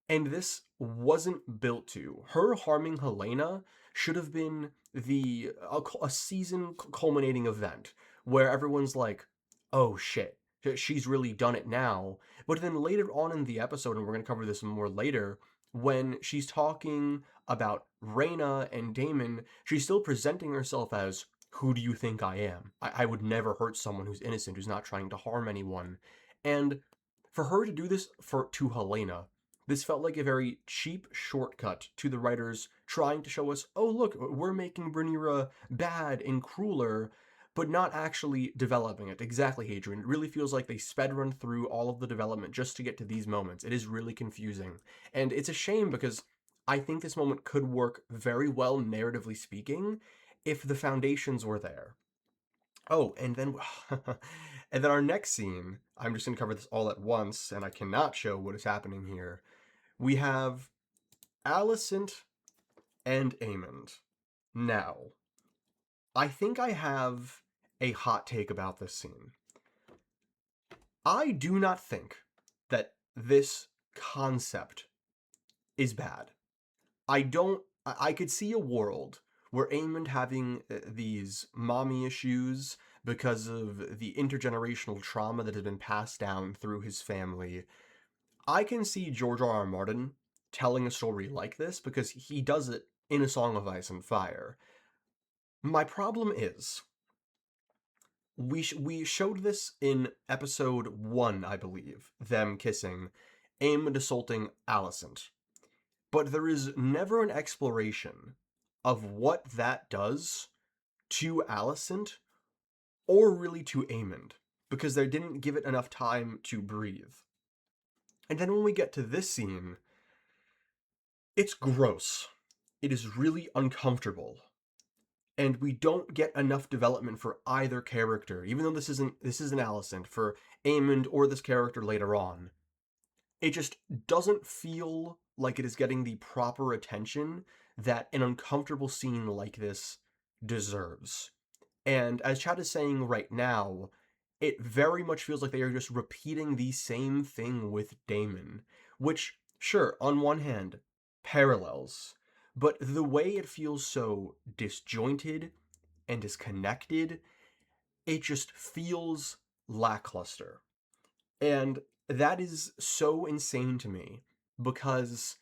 [SPEAKER 1] and this wasn't built to. Her harming Helena should have been a season culminating event where everyone's like, "Oh shit, she's really done it now." But then later on in the episode, and we're going to cover this more later, when she's talking about Rhaena and Daemon, she's still presenting herself as, "Who do you think I am? I would never hurt someone who's innocent, who's not trying to harm anyone." And for her to do this to Helena, this felt like a very cheap shortcut to the writers trying to show us, oh look, we're making Rhaenyra bad and crueler, but not actually developing it. Exactly, Hadrian. It really feels like they sped run through all of the development just to get to these moments. It is really confusing. And it's a shame because I think this moment could work very well, narratively speaking, if the foundations were there. Oh, and then and then our next scene, I'm just going to cover this all at once, and I cannot show what is happening here. We have Alicent and Aemond. Now, I think I have a hot take about this scene. I do not think that this concept is bad. I could see a world where Aemond having these mommy issues because of the intergenerational trauma that has been passed down through his family. I can see George R.R. Martin telling a story like this because he does it in A Song of Ice and Fire. My problem is, we showed this in episode 1, I believe, them kissing, Aemond assaulting Alicent. But there is never an exploration of what that does to Alicent or really to Aemond, because they didn't give it enough time to breathe. And then when we get to this scene, it's gross. It is really uncomfortable. And we don't get enough development for either character, even though this isn't Alicent, for Aemond or this character later on. It just doesn't feel like it is getting the proper attention that an uncomfortable scene like this deserves. And as Chad is saying right now, it very much feels like they are just repeating the same thing with Daemon, which, sure, on one hand, parallels, but the way it feels so disjointed and disconnected, it just feels lackluster. And that is so insane to me because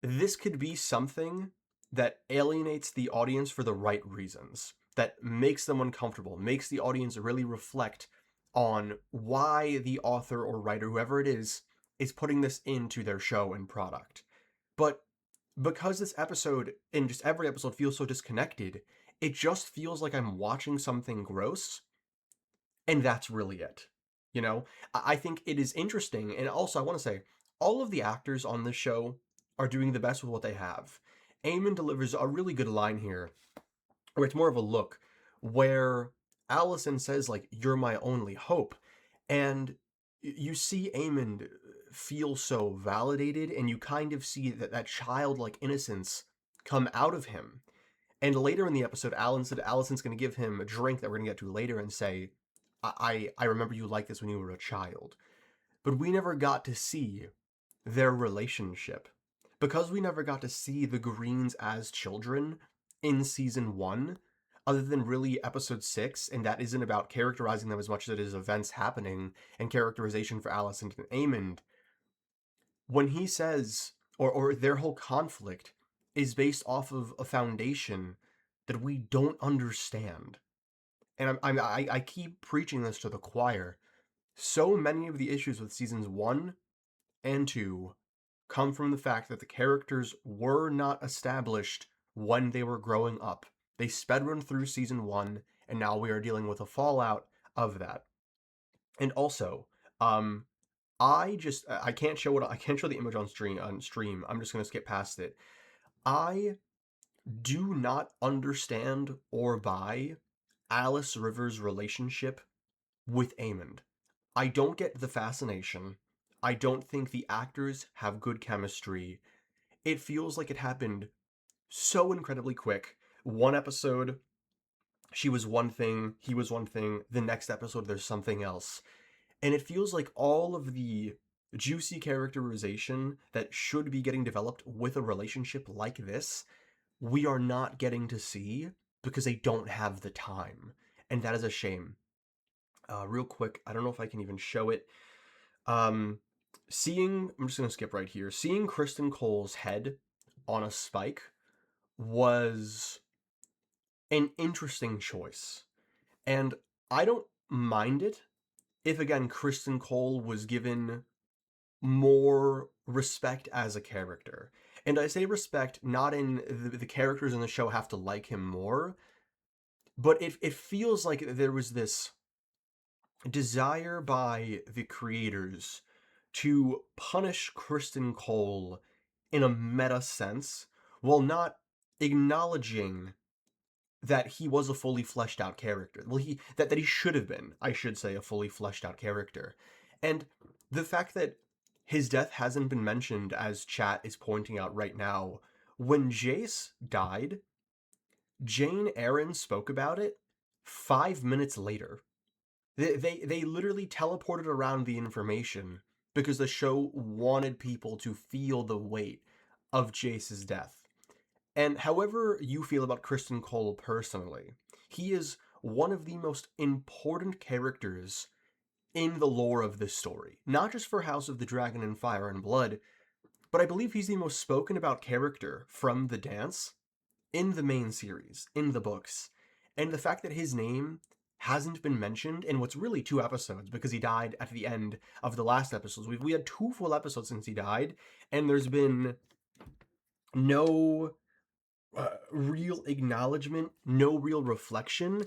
[SPEAKER 1] this could be something that alienates the audience for the right reasons, that makes them uncomfortable, makes the audience really reflect on why the author or writer, whoever it is putting this into their show and product. But because this episode and just every episode feels so disconnected, it just feels like I'm watching something gross, and that's really it. You know, I think it is interesting, and also I want to say all of the actors on this show are doing the best with what they have. Eamon delivers a really good line here, where it's more of a look, where Allison says like, "You're my only hope," and you see Eamon feel so validated, and you kind of see that childlike innocence come out of him. And later in the episode, Allison's going to give him a drink that we're going to get to later and say, I remember you like this when you were a child. But we never got to see their relationship. Because we never got to see the Greens as children in season 1, other than really episode 6, and that isn't about characterizing them as much as it is events happening and characterization for Alicent and Aemond, when he says, or their whole conflict is based off of a foundation that we don't understand. And I keep preaching this to the choir. So many of the issues with seasons 1 and 2 come from the fact that the characters were not established when they were growing up. They sped run through season 1, and now we are dealing with a fallout of that. And also, I can't show the image on stream. I'm just gonna skip past it. I do not understand or buy Alice Rivers' relationship with Aemond. I don't get the fascination. I don't think the actors have good chemistry. It feels like it happened so incredibly quick. One episode, she was one thing, he was one thing. The next episode, there's something else. And it feels like all of the juicy characterization that should be getting developed with a relationship like this, we are not getting to see because they don't have the time. And that is a shame. Real quick, I don't know if I can even show it. Um, I'm just going to skip right here. Seeing Kristen Cole's head on a spike was an interesting choice. And I don't mind it if, again, Kristen Cole was given more respect as a character. And I say respect not in the characters in the show have to like him more, but it feels like there was this desire by the creators to punish Kristen Cole in a meta sense while not acknowledging that he was a fully fleshed out character. Well, that he should have been, I should say, a fully fleshed out character. And the fact that his death hasn't been mentioned, as chat is pointing out right now, when Jace died, Jane Aaron spoke about it 5 minutes later. They literally teleported around the information because the show wanted people to feel the weight of Jace's death. And however you feel about Kristen Cole personally, he is one of the most important characters in the lore of this story. Not just for House of the Dragon and Fire and Blood, but I believe he's the most spoken about character from the dance in the main series, in the books. And the fact that his name hasn't been mentioned in what's really 2 episodes, because he died at the end of the last episodes. We had 2 full episodes since he died, and there's been no real acknowledgement, no real reflection.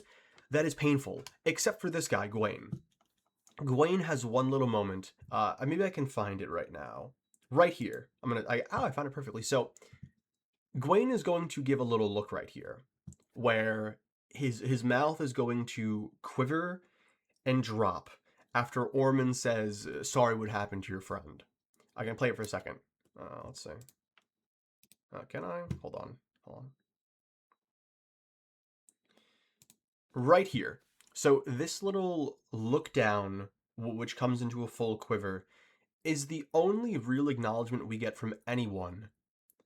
[SPEAKER 1] That is painful, except for this guy, Gwaine. Gwaine has one little moment. Maybe I can find it right now. Right here. I found it perfectly. So, Gwaine is going to give a little look right here, where his mouth is going to quiver and drop after Ormond says, "Sorry what happened to your friend." I can play it for a second. Let's see. Can I? Hold on. Right here. So this little look down, which comes into a full quiver, is the only real acknowledgement we get from anyone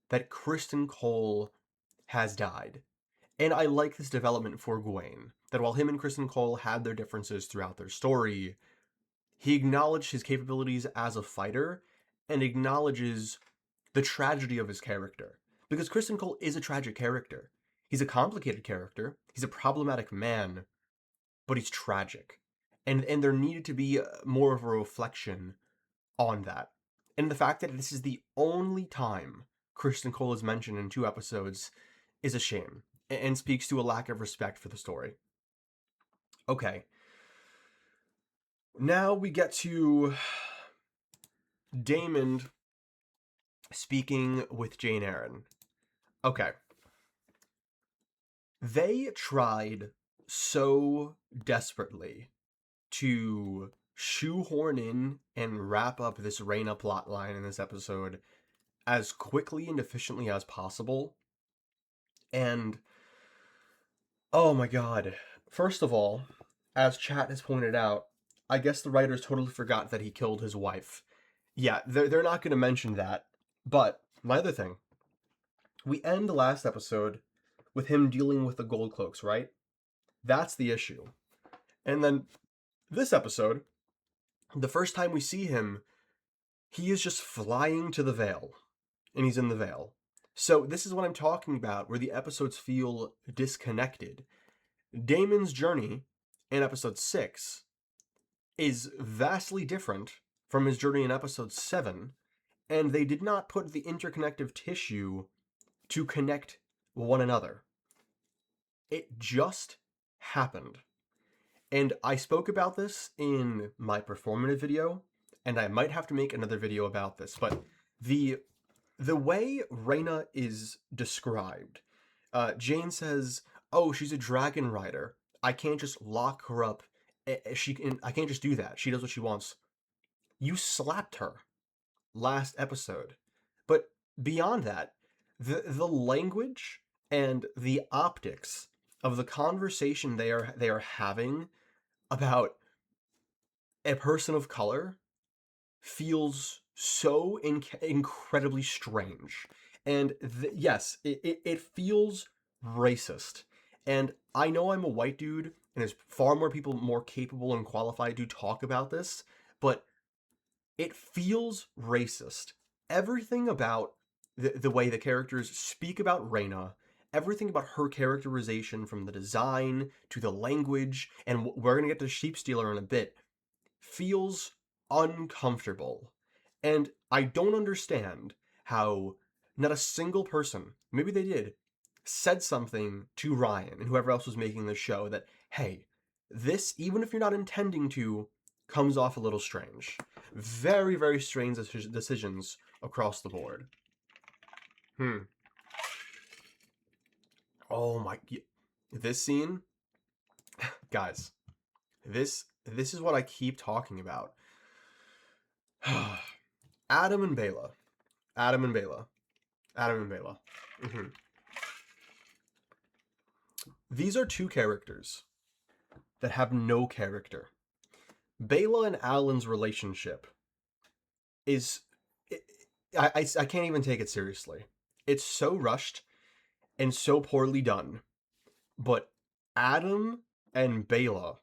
[SPEAKER 1] that Kristen Cole has died. And I like this development for Gwaine, that while him and Kristen Cole had their differences throughout their story, he acknowledged his capabilities as a fighter and acknowledges the tragedy of his character. Because Kristen Cole is a tragic character. He's a complicated character, he's a problematic man, but he's tragic. And there needed to be more of a reflection on that. And the fact that this is the only time Kristen Cole is mentioned in 2 episodes is a shame, and speaks to a lack of respect for the story. Okay. Now we get to Daemon speaking with Jane Eyre. Okay. They tried so desperately to shoehorn in and wrap up this Rhaena plotline in this episode as quickly and efficiently as possible. And oh my god. First of all, as chat has pointed out, I guess the writers totally forgot that he killed his wife. Yeah, they're not going to mention that. But my other thing, we end the last episode with him dealing with the gold cloaks, right? That's the issue. And then this episode, the first time we see him, he is just flying to the Vale, and he's in the Vale. So this is what I'm talking about, where the episodes feel disconnected. Daemon's journey in episode 6 is vastly different from his journey in episode 7, and they did not put the interconnective tissue to connect one another. It just happened. And I spoke about this in my performative video, and I might have to make another video about this, but the way Rhaena is described, Jane says, "Oh, she's a dragon rider. I can't just lock her up. I can't just do that. She does what she wants." You slapped her last episode. But beyond that, the language and the optics of the conversation they are having about a person of color feels so incredibly strange. And yes, it feels racist. And I know I'm a white dude, and there's far more people more capable and qualified to talk about this, but it feels racist. Everything about the way the characters speak about Reyna, everything about her characterization from the design to the language, and we're going to get to Sheep Stealer in a bit, feels uncomfortable. And I don't understand how not a single person, maybe they did, said something to Ryan and whoever else was making the show that, hey, this, even if you're not intending to, comes off a little strange. Very, very strange decisions across the board. Oh my, this scene, guys, this is what I keep talking about. Adam and Bela. Adam and Bela. Adam and Bela. Mm-hmm. These are two characters that have no character. Bela and Alan's relationship is... I can't even take it seriously. It's so rushed and so poorly done. But Adam and Bela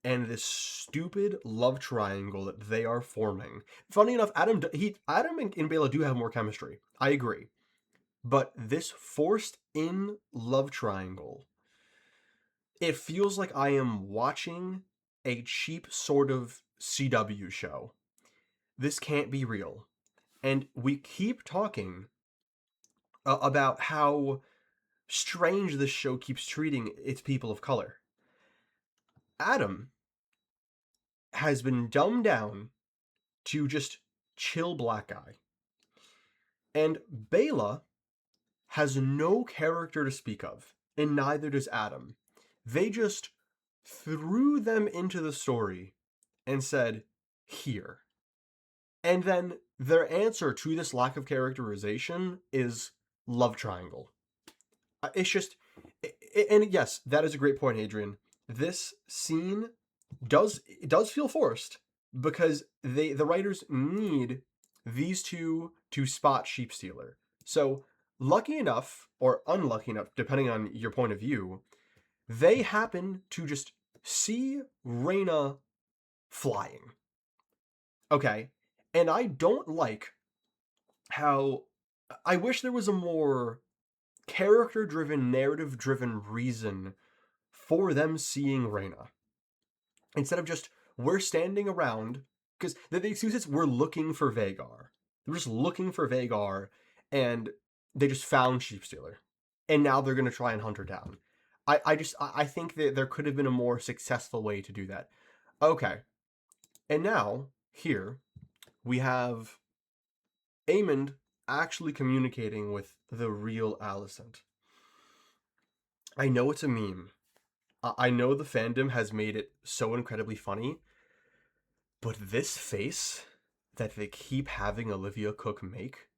[SPEAKER 1] and this stupid love triangle that they are forming. Funny enough, Adam and Bela do have more chemistry. I agree. But this forced in love triangle, it feels like I am watching a cheap sort of CW show. This can't be real. And we keep talking about how strange this show keeps treating its people of color. Adam has been dumbed down to just chill black guy. And Bela has no character to speak of, and neither does Adam. They just threw them into the story and said, here. And then their answer to this lack of characterization is love triangle. It's just, and yes, that is a great point, Adrian. This scene does feel forced because the writers need these two to spot Sheep Stealer. So lucky enough or unlucky enough, depending on your point of view, they happen to just see Reyna flying. Okay, and I don't like how I wish there was a more character driven, narrative driven reason for them seeing Reyna. Instead of just, we're standing around, because the excuse is we're looking for Vagar. They're just looking for Vagar, and they just found Sheep Stealer. And now they're going to try and hunt her down. I think that there could have been a more successful way to do that. Okay. And now, here, we have Aemond actually communicating with the real Alicent. I know it's a meme. I know the fandom has made it so incredibly funny, but this face that they keep having Olivia Cook make,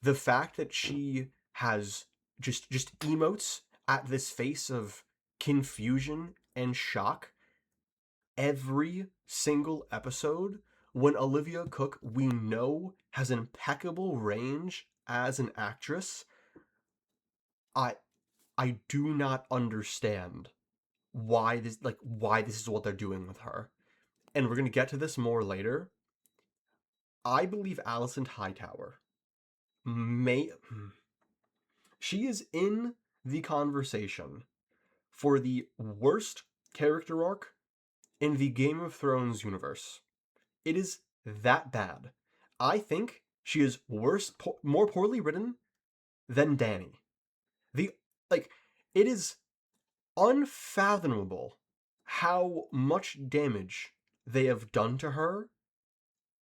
[SPEAKER 1] the fact that she has just emotes at this face of confusion and shock every single episode, when Olivia Cook, we know, has impeccable range as an actress, I I do not understand why this is what they're doing with her. And we're going to get to this more later. I believe Alicent Hightower may she is in the conversation for the worst character arc in the Game of Thrones universe. It is that bad. I think she is worse, more poorly written than Dany. The like, it is unfathomable how much damage they have done to her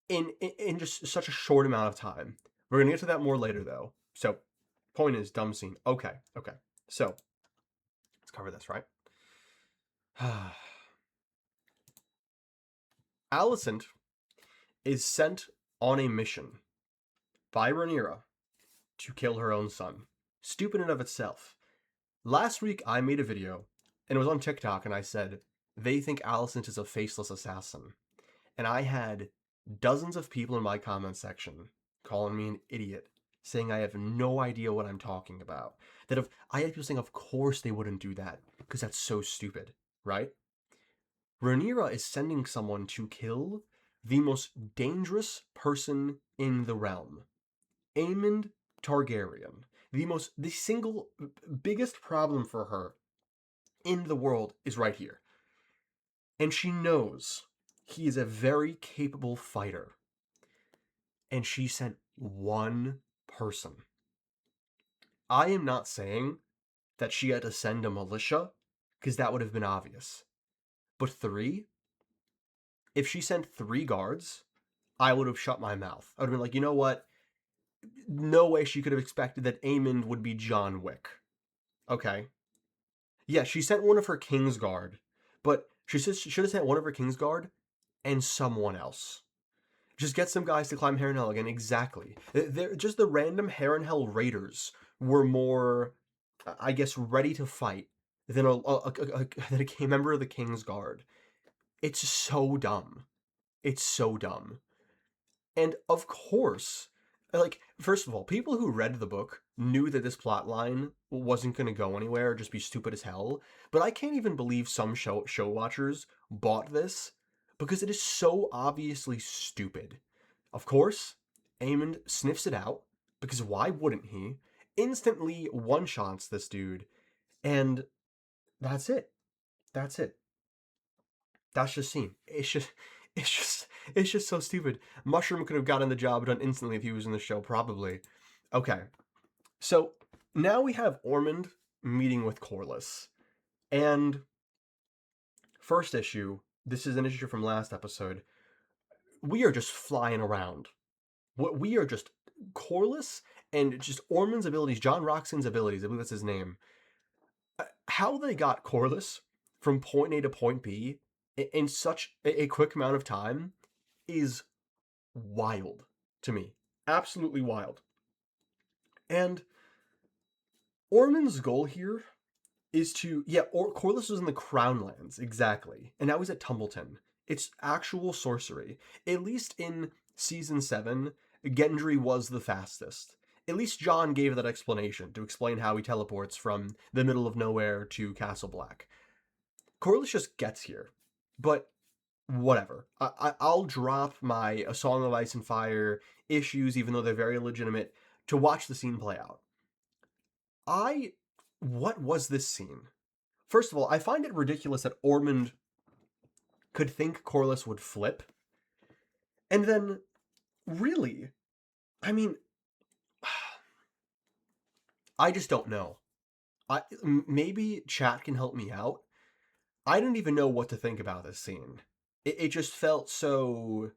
[SPEAKER 1] in just such a short amount of time. We're gonna get to that more later, though. So, point is, dumb scene. Okay. So, let's cover this, right? Alicent is sent on a mission by Rhaenyra to kill her own son. Stupid in of itself. Last week, I made a video, and it was on TikTok, and I said, they think Alicent is a faceless assassin. And I had dozens of people in my comment section calling me an idiot, saying I have no idea what I'm talking about. That if I had people saying, of course they wouldn't do that, because that's so stupid, right? Rhaenyra is sending someone to kill the most dangerous person in the realm. Aemond Targaryen. The single biggest problem for her in the world is right here. And she knows he is a very capable fighter. And she sent one person. I am not saying that she had to send a militia, because that would have been obvious. But three? If she sent 3 guards, I would have shut my mouth. I would have been like, you know what? No way she could have expected that Aemond would be John Wick. Okay. Yeah, she sent one of her Kingsguard, but she says she should have sent one of her Kingsguard and someone else. Just get some guys to climb Harrenhal again. Exactly. They're just the random Harrenhal raiders were more, I guess, ready to fight than a member of the Kingsguard. It's so dumb. It's so dumb. And of course, like, first of all, people who read the book knew that this plot line wasn't going to go anywhere or just be stupid as hell. But I can't even believe some show watchers bought this because it is so obviously stupid. Of course, Aemond sniffs it out because why wouldn't he? Instantly one-shots this dude, and that's it. That's it. That's just scene. It's just, it's just so stupid. Mushroom could have gotten the job done instantly if he was in the show, probably. Okay, so now we have Ormond meeting with Corlys, and first issue. This is an issue from last episode. We are just flying around. What we are just Corlys and just Ormond's abilities, John Roxon's abilities. I believe that's his name. How they got Corlys from point A to point B in such a quick amount of time is wild to me. Absolutely wild. And Ormond's goal here is to, yeah, Corlys was in the Crownlands, exactly. And now he's at Tumbleton. It's actual sorcery. At least in Season 7, Gendry was the fastest. At least Jon gave that explanation to explain how he teleports from the middle of nowhere to Castle Black. Corlys just gets here. But whatever. I'll drop my A Song of Ice and Fire issues, even though they're very legitimate, to watch the scene play out. What was this scene? First of all, I find it ridiculous that Ormond could think Corlys would flip. And then, really, I mean, I just don't know. Maybe chat can help me out. I don't even know what to think about this scene. It just felt so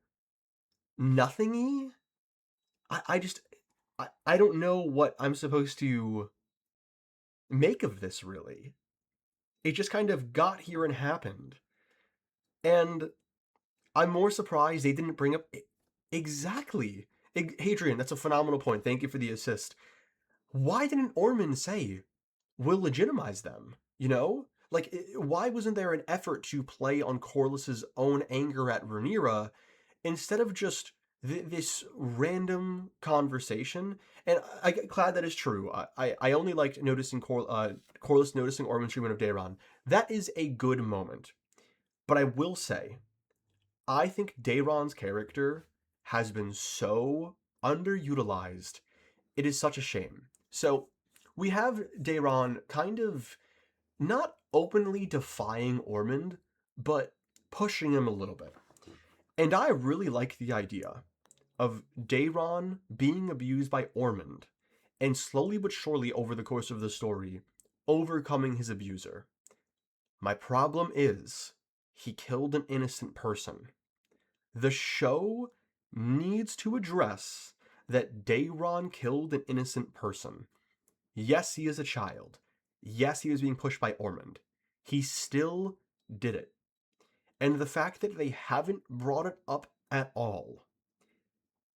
[SPEAKER 1] nothingy. I don't know what I'm supposed to make of this, really. It just kind of got here and happened. And I'm more surprised they didn't bring up... Exactly. Hadrian, that's a phenomenal point. Thank you for the assist. Why didn't Ormond say, we'll legitimize them? You know? Like, why wasn't there an effort to play on Corlys's own anger at Rhaenyra instead of just this random conversation? And I get glad that is true. I only liked noticing Corlys noticing Ormond's treatment of Daeron. That is a good moment. But I will say, I think Daeron's character has been so underutilized. It is such a shame. So, we have Daeron kind of not openly defying Ormond, but pushing him a little bit. And I really like the idea of Daeron being abused by Ormond, and slowly but surely over the course of the story, overcoming his abuser. My problem is, he killed an innocent person. The show needs to address that Daeron killed an innocent person. Yes, he is a child. Yes, he was being pushed by Ormond. He still did it. And the fact that they haven't brought it up at all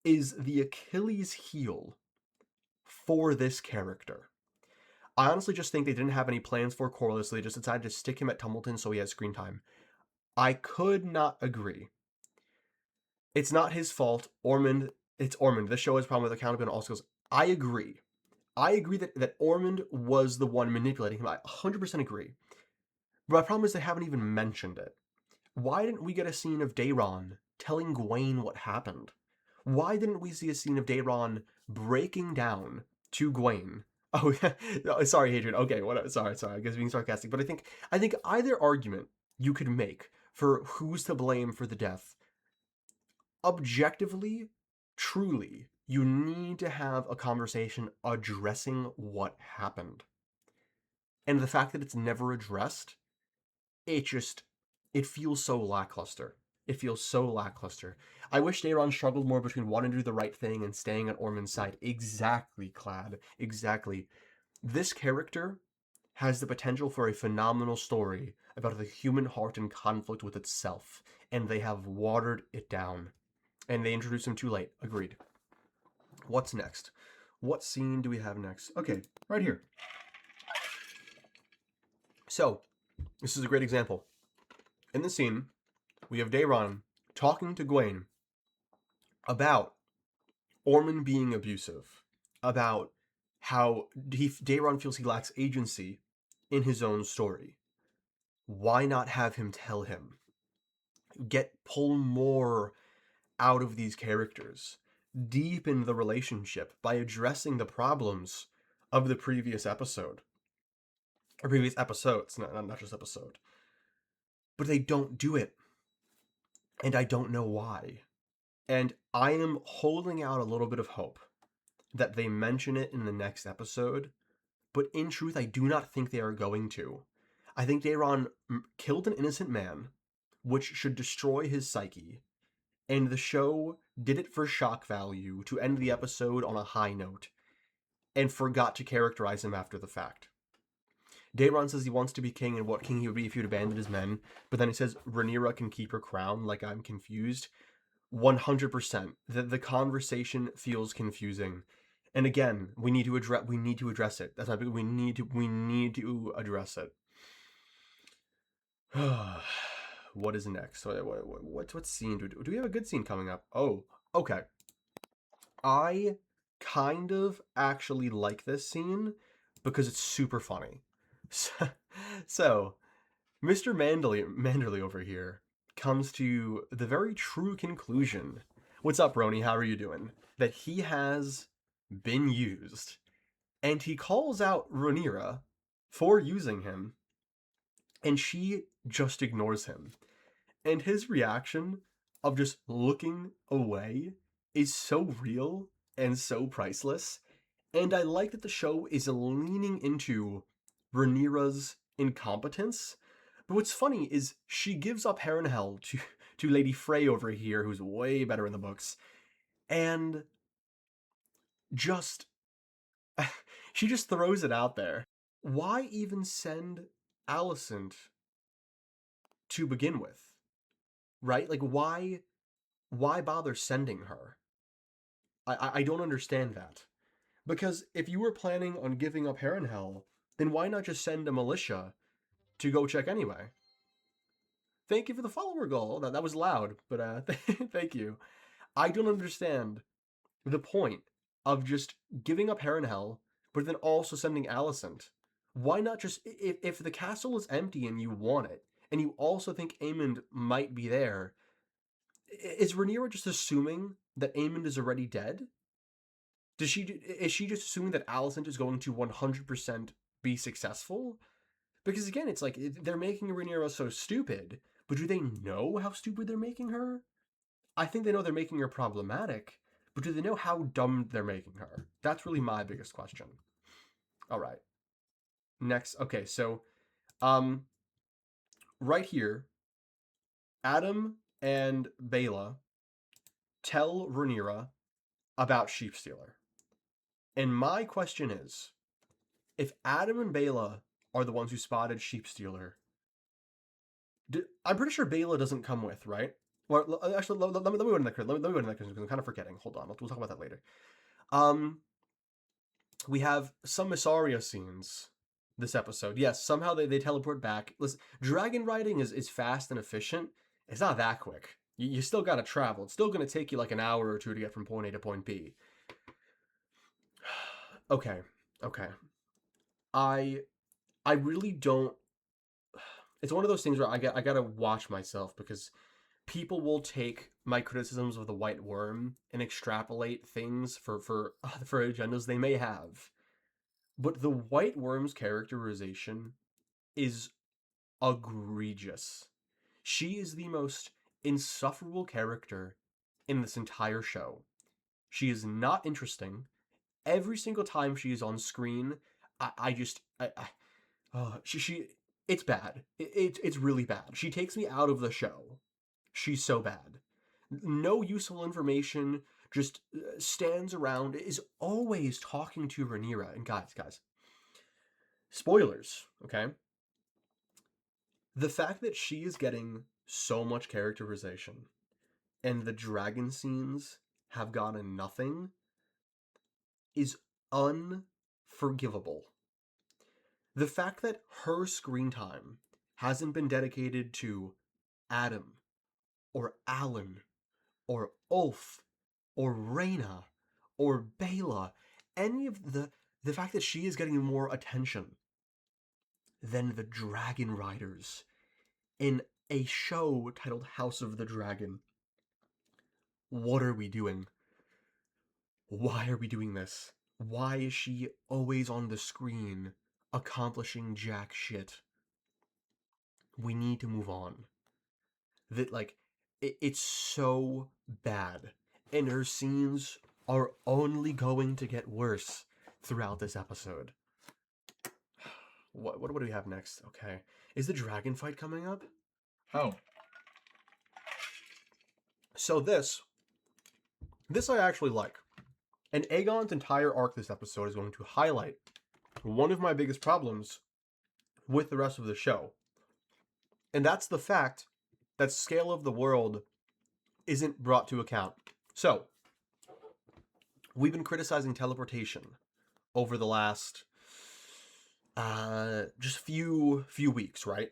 [SPEAKER 1] is the Achilles heel for this character. I honestly just think they didn't have any plans for Corliss, so they just decided to stick him at Tumbleton so he has screen time. I could not agree. It's not his fault. Ormond, it's Ormond. This show has a problem with accountability and all skills. I agree. I agree that Ormond was the one manipulating him. I 100% agree. But my problem is they haven't even mentioned it. Why didn't we get a scene of Daeron telling Gwaine what happened? Why didn't we see a scene of Daeron breaking down to Gwaine? Oh, no, sorry, Hadrian. Okay, what? Sorry. I guess being sarcastic, but I think either argument you could make for who's to blame for the death, objectively, truly, you need to have a conversation addressing what happened. And the fact that it's never addressed, it just, it feels so lackluster. It feels so lackluster. I wish Daeron struggled more between wanting to do the right thing and staying on Ormond's side. Exactly, Clad. Exactly. This character has the potential for a phenomenal story about the human heart in conflict with itself, and they have watered it down. And they introduced him too late. Agreed. What's next? What scene do we have next? Okay, right here. So, this is a great example. In the scene, we have Daeron talking to Gwaine about Ormond being abusive, about how Daeron feels he lacks agency in his own story. Why not have him tell him? Pull more out of these characters. Deepen the relationship by addressing the problems of the previous episode. Or previous episodes, not just episode. But they don't do it. And I don't know why. And I am holding out a little bit of hope that they mention it in the next episode, but in truth, I do not think they are going to. I think Daeron killed an innocent man, which should destroy his psyche, and the show did it for shock value to end the episode on a high note, and forgot to characterize him after the fact. Daeron says he wants to be king, and what king he would be if he would abandon his men, but then he says Rhaenyra can keep her crown, like I'm confused. 100%. The conversation feels confusing. And again, we need to address it. That's my big, we need to address it. What is next? What scene do we have a good scene coming up? Oh, okay. I kind of actually like this scene because it's super funny. So Mr. Manderly over here comes to the very true conclusion. What's up, Roni? How are you doing? That he has been used. And he calls out Rhaenyra for using him, and she just ignores him. And his reaction of just looking away is so real and so priceless. And I like that the show is leaning into Rhaenyra's incompetence. But what's funny is she gives up Harrenhal to Lady Frey over here, who's way better in the books, and just she just throws it out there. Why even send Alicent to begin with? Right? Like why bother sending her? I don't understand that. Because if you were planning on giving up Harrenhal, then why not just send a militia to go check anyway? Thank you for the follower goal. That was loud, but thank you. I don't understand the point of just giving up Harrenhal, but then also sending Alicent. Why not just, if the castle is empty and you want it, and you also think Aemond might be there, is Rhaenyra just assuming that Aemond is already dead? Is she just assuming that Alicent is going to 100% be successful? Because again, it's like they're making Rhaenyra so stupid, but do they know how stupid they're making her? I think they know they're making her problematic, but do they know how dumb they're making her? That's really my biggest question. All right. Next, okay, so right here, Adam and Baela tell Rhaenyra about Sheepstealer. And my question is, if Adam and Baela are the ones who spotted Sheepstealer, I'm pretty sure Baela doesn't come with, right? Well, actually, let me go into that. Let me go into that because I'm kind of forgetting. Hold on, we'll talk about that later. We have some Missaria scenes this episode. Yes, somehow they teleport back. Listen, dragon riding is fast and efficient. It's not that quick. You still gotta travel. It's still gonna take you like an hour or two to get from point A to point B. Okay, okay. I I really don't. It's one of those things where I gotta watch myself because people will take my criticisms of the White Worm and extrapolate things for agendas they may have. But the White Worm's characterization is egregious. She is the most insufferable character in this entire show. She is not interesting. Every single time she is on screen, I just she it's bad. It's really bad. She takes me out of the show. She's so bad. No useful information. Just stands around. Is always talking to Rhaenyra. And guys, spoilers. Okay, the fact that she is getting so much characterization and the dragon scenes have gotten nothing is unforgivable. The fact that her screen time hasn't been dedicated to Adam or Alan or Ulf or Reyna or Bela, any of the fact that she is getting more attention than the Dragon Riders in a show titled House of the Dragon. What are we doing? Why are we doing this? Why is she always on the screen accomplishing jack shit? We need to move on. That, like, it's so bad. And her scenes are only going to get worse throughout this episode. What do we have next? Okay. Is the dragon fight coming up?
[SPEAKER 2] Oh.
[SPEAKER 1] So this I actually like. And Aegon's entire arc this episode is going to highlight one of my biggest problems with the rest of the show. And that's the fact that scale of the world isn't brought to account. So, we've been criticizing teleportation over the last just few weeks, right?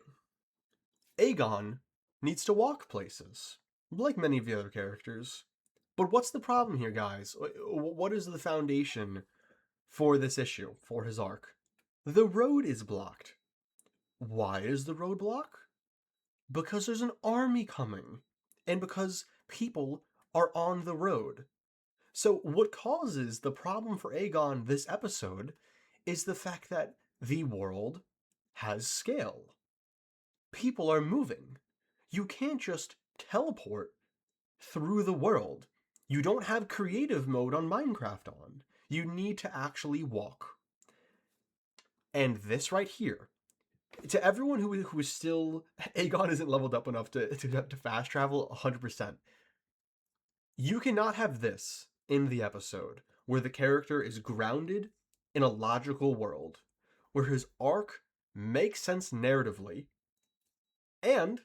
[SPEAKER 1] Aegon needs to walk places, like many of the other characters. But what's the problem here, guys? What is the foundation for this issue, for his arc? The road is blocked. Why is the road blocked? Because there's an army coming, and because people are on the road. So what causes the problem for Aegon this episode is the fact that the world has scale. People are moving. You can't just teleport through the world. You don't have creative mode on Minecraft on. You need to actually walk. And this right here, to everyone who is still, Aegon isn't leveled up enough to fast travel 100%. You cannot have this in the episode where the character is grounded in a logical world, where his arc makes sense narratively, and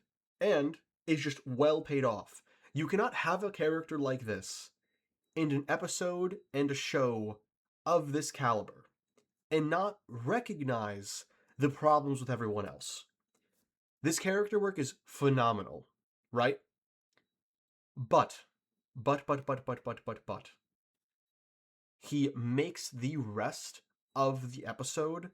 [SPEAKER 1] is just well paid off. You cannot have a character like this in an episode and a show of this caliber and not recognize the problems with everyone else. This character work is phenomenal, right? But he makes the rest of the episode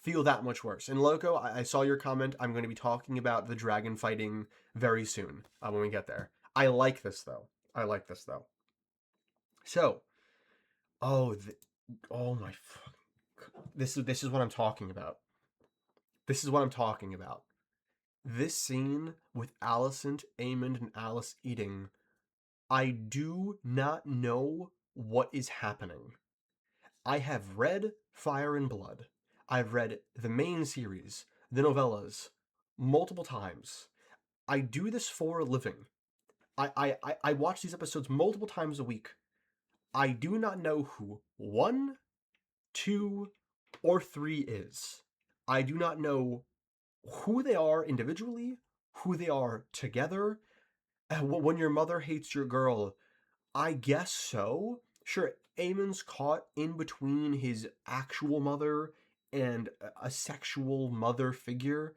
[SPEAKER 1] feel that much worse. And Loco, I saw your comment. I'm going to be talking about the dragon fighting very soon when we get there. I like this though. So, oh, oh my, this is what I'm talking about. This scene with Alicent, Aemond, and Alice eating, I do not know what is happening. I have read Fire and Blood. I've read the main series, the novellas, multiple times. I do this for a living. I watch these episodes multiple times a week. I do not know who 1, 2, or 3 is. I do not know who they are individually, who they are together. When your mother hates your girl, I guess so. Sure, Aemon's caught in between his actual mother and a sexual mother figure,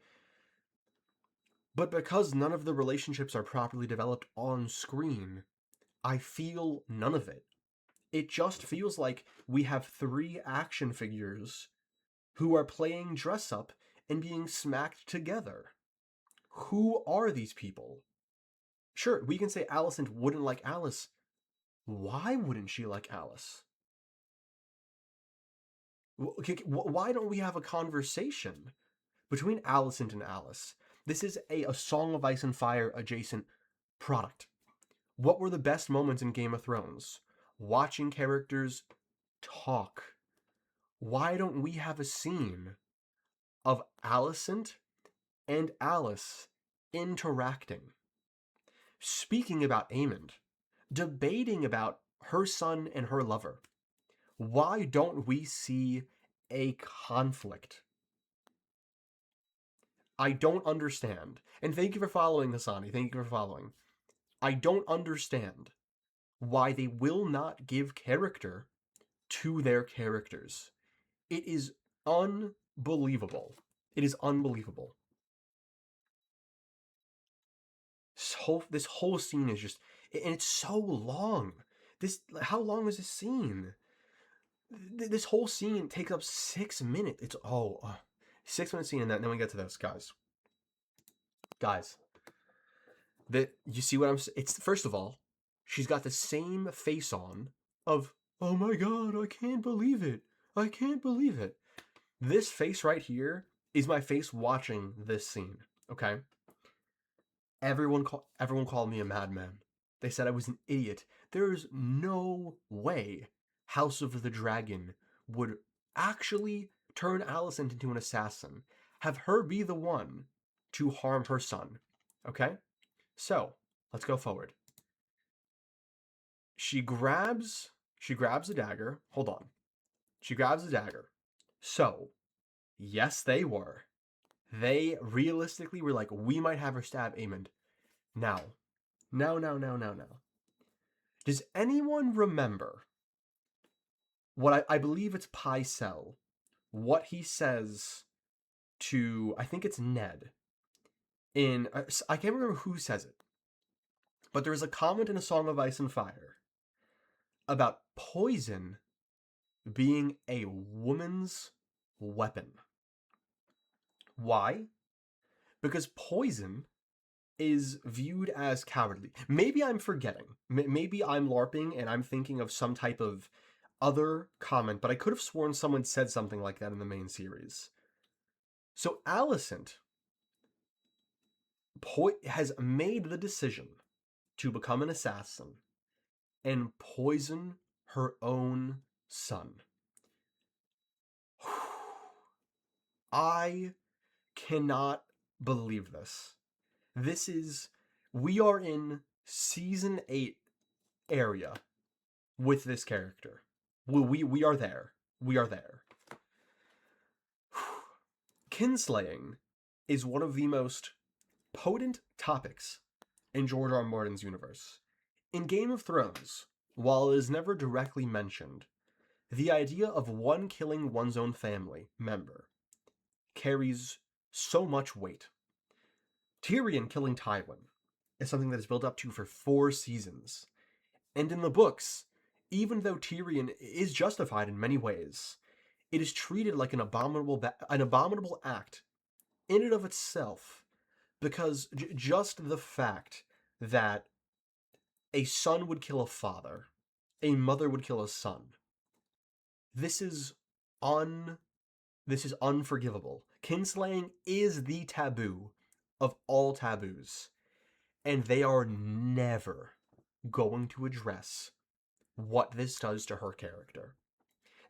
[SPEAKER 1] but because none of the relationships are properly developed on screen, I feel none of it. It just feels like we have three action figures who are playing dress up and being smacked together. Who are these people? Sure, we can say Alicent wouldn't like Alice. Why wouldn't she like Alice? Why don't we have a conversation between Alicent and Alice? This is a Song of Ice and Fire adjacent product. What were the best moments in Game of Thrones? Watching characters talk. Why don't we have a scene of Alicent and Alice interacting, speaking about Aemond, debating about her son and her lover? Why don't we see a conflict? I don't understand. And thank you for following, Hassani. Thank you for following. I don't understand why they will not give character to their characters. It is unbelievable. It is unbelievable. This whole scene is just, and it's so long. How long is this scene? This whole scene takes up 6 minutes. It's 6 minute scene, and then we get to this, guys. That you see what I'm saying? It's, first of all, she's got the same face on of, oh my god, I can't believe it. I can't believe it. This face right here is my face watching this scene, okay? Everyone called me a madman. They said I was an idiot. There's no way House of the Dragon would actually turn Alicent into an assassin. Have her be the one to harm her son, okay? So, let's go forward. She grabs the dagger. Hold on. She grabs the dagger. So, yes, they were. They realistically were like, we might have her stab Aemond. Now. Does anyone remember what I believe it's Pycelle, what he says to, I think it's Ned, I can't remember who says it, but there is a comment in A Song of Ice and Fire about poison being a woman's weapon. Why? Because poison is viewed as cowardly. Maybe I'm forgetting. Maybe I'm LARPing and I'm thinking of some type of other comment, but I could have sworn someone said something like that in the main series. So Alicent has made the decision to become an assassin and poison her own son. I cannot believe this. We are in season 8 area with this character. We are there. We are there. Kinslaying is one of the most potent topics in George R. R. Martin's universe. In Game of Thrones, while it is never directly mentioned, the idea of one killing one's own family member carries so much weight. Tyrion killing Tywin is something that is built up to for 4 seasons. And in the books, even though Tyrion is justified in many ways, it is treated like an abominable act in and of itself, because just the fact that a son would kill a father, a mother would kill a son, this is unforgivable. Kinslaying is the taboo of all taboos, and they are never going to address what this does to her character.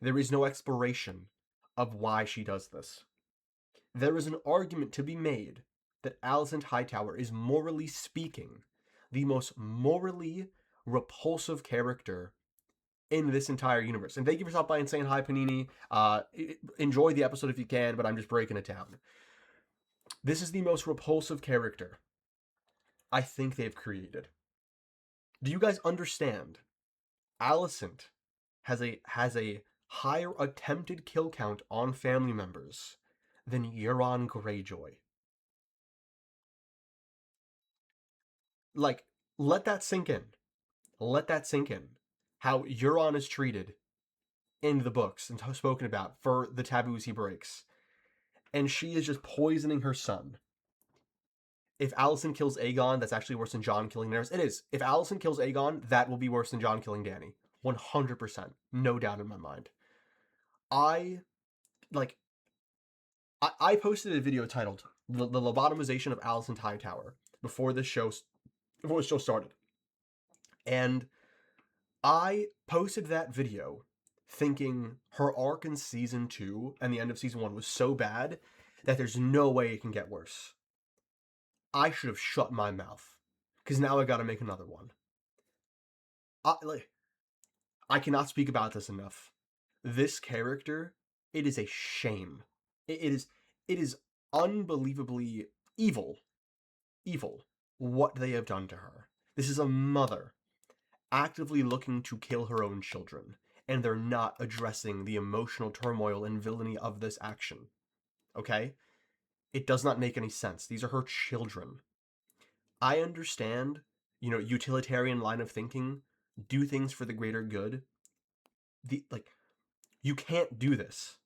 [SPEAKER 1] There is no exploration of why she does this. There is an argument to be made that Alicent Hightower is, morally speaking, the most morally repulsive character in this entire universe. And thank you for stopping by and saying hi, Panini. Enjoy the episode if you can, but I'm just breaking it down. This is the most repulsive character I think they've created. Do you guys understand? Alicent has a higher attempted kill count on family members than Euron Greyjoy. Like, let that sink in. Let that sink in. How Euron is treated in the books and spoken about for the taboos he breaks. And she is just poisoning her son. If Alicent kills Aegon, that's actually worse than Jon killing Daenerys. It is. If Alicent kills Aegon, that will be worse than Jon killing Dany. 100%. No doubt in my mind. I, like, I posted a video titled the Lobotomization of Alicent Hightower before the show started. And I posted that video thinking her arc in season 2 and the end of season 1 was so bad that there's no way it can get worse. I should have shut my mouth, because now I gotta make another one. I cannot speak about this enough. This character, it is a shame. It is unbelievably evil what they have done to her. This is a mother actively looking to kill her own children, and they're not addressing the emotional turmoil and villainy of this action. Okay? It does not make any sense. These are her children. I understand, utilitarian line of thinking, do things for the greater good. You can't do this.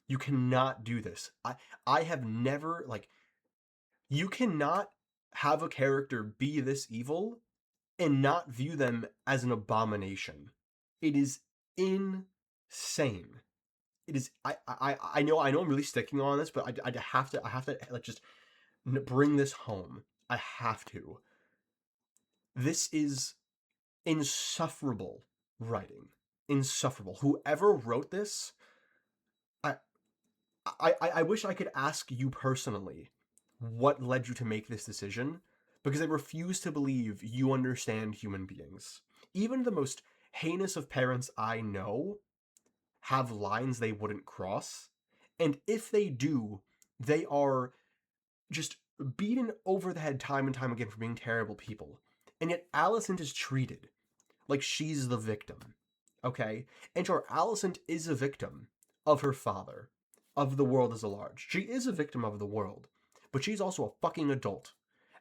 [SPEAKER 1] You cannot do this. I have never, you cannot have a character be this evil and not view them as an abomination. It is insane. It is. I know I'm really sticking on this, but I have to just bring this home. I have to. This is insufferable writing. Insufferable. Whoever wrote this, I wish I could ask you personally what led you to make this decision, because I refuse to believe you understand human beings. Even the most heinous of parents I know have lines they wouldn't cross, and if they do, they are just beaten over the head time and time again for being terrible people. And yet Alicent is treated like she's the victim. Okay? And sure, Alicent is a victim of her father, of the world as a large. She is a victim of the world, but she's also a fucking adult.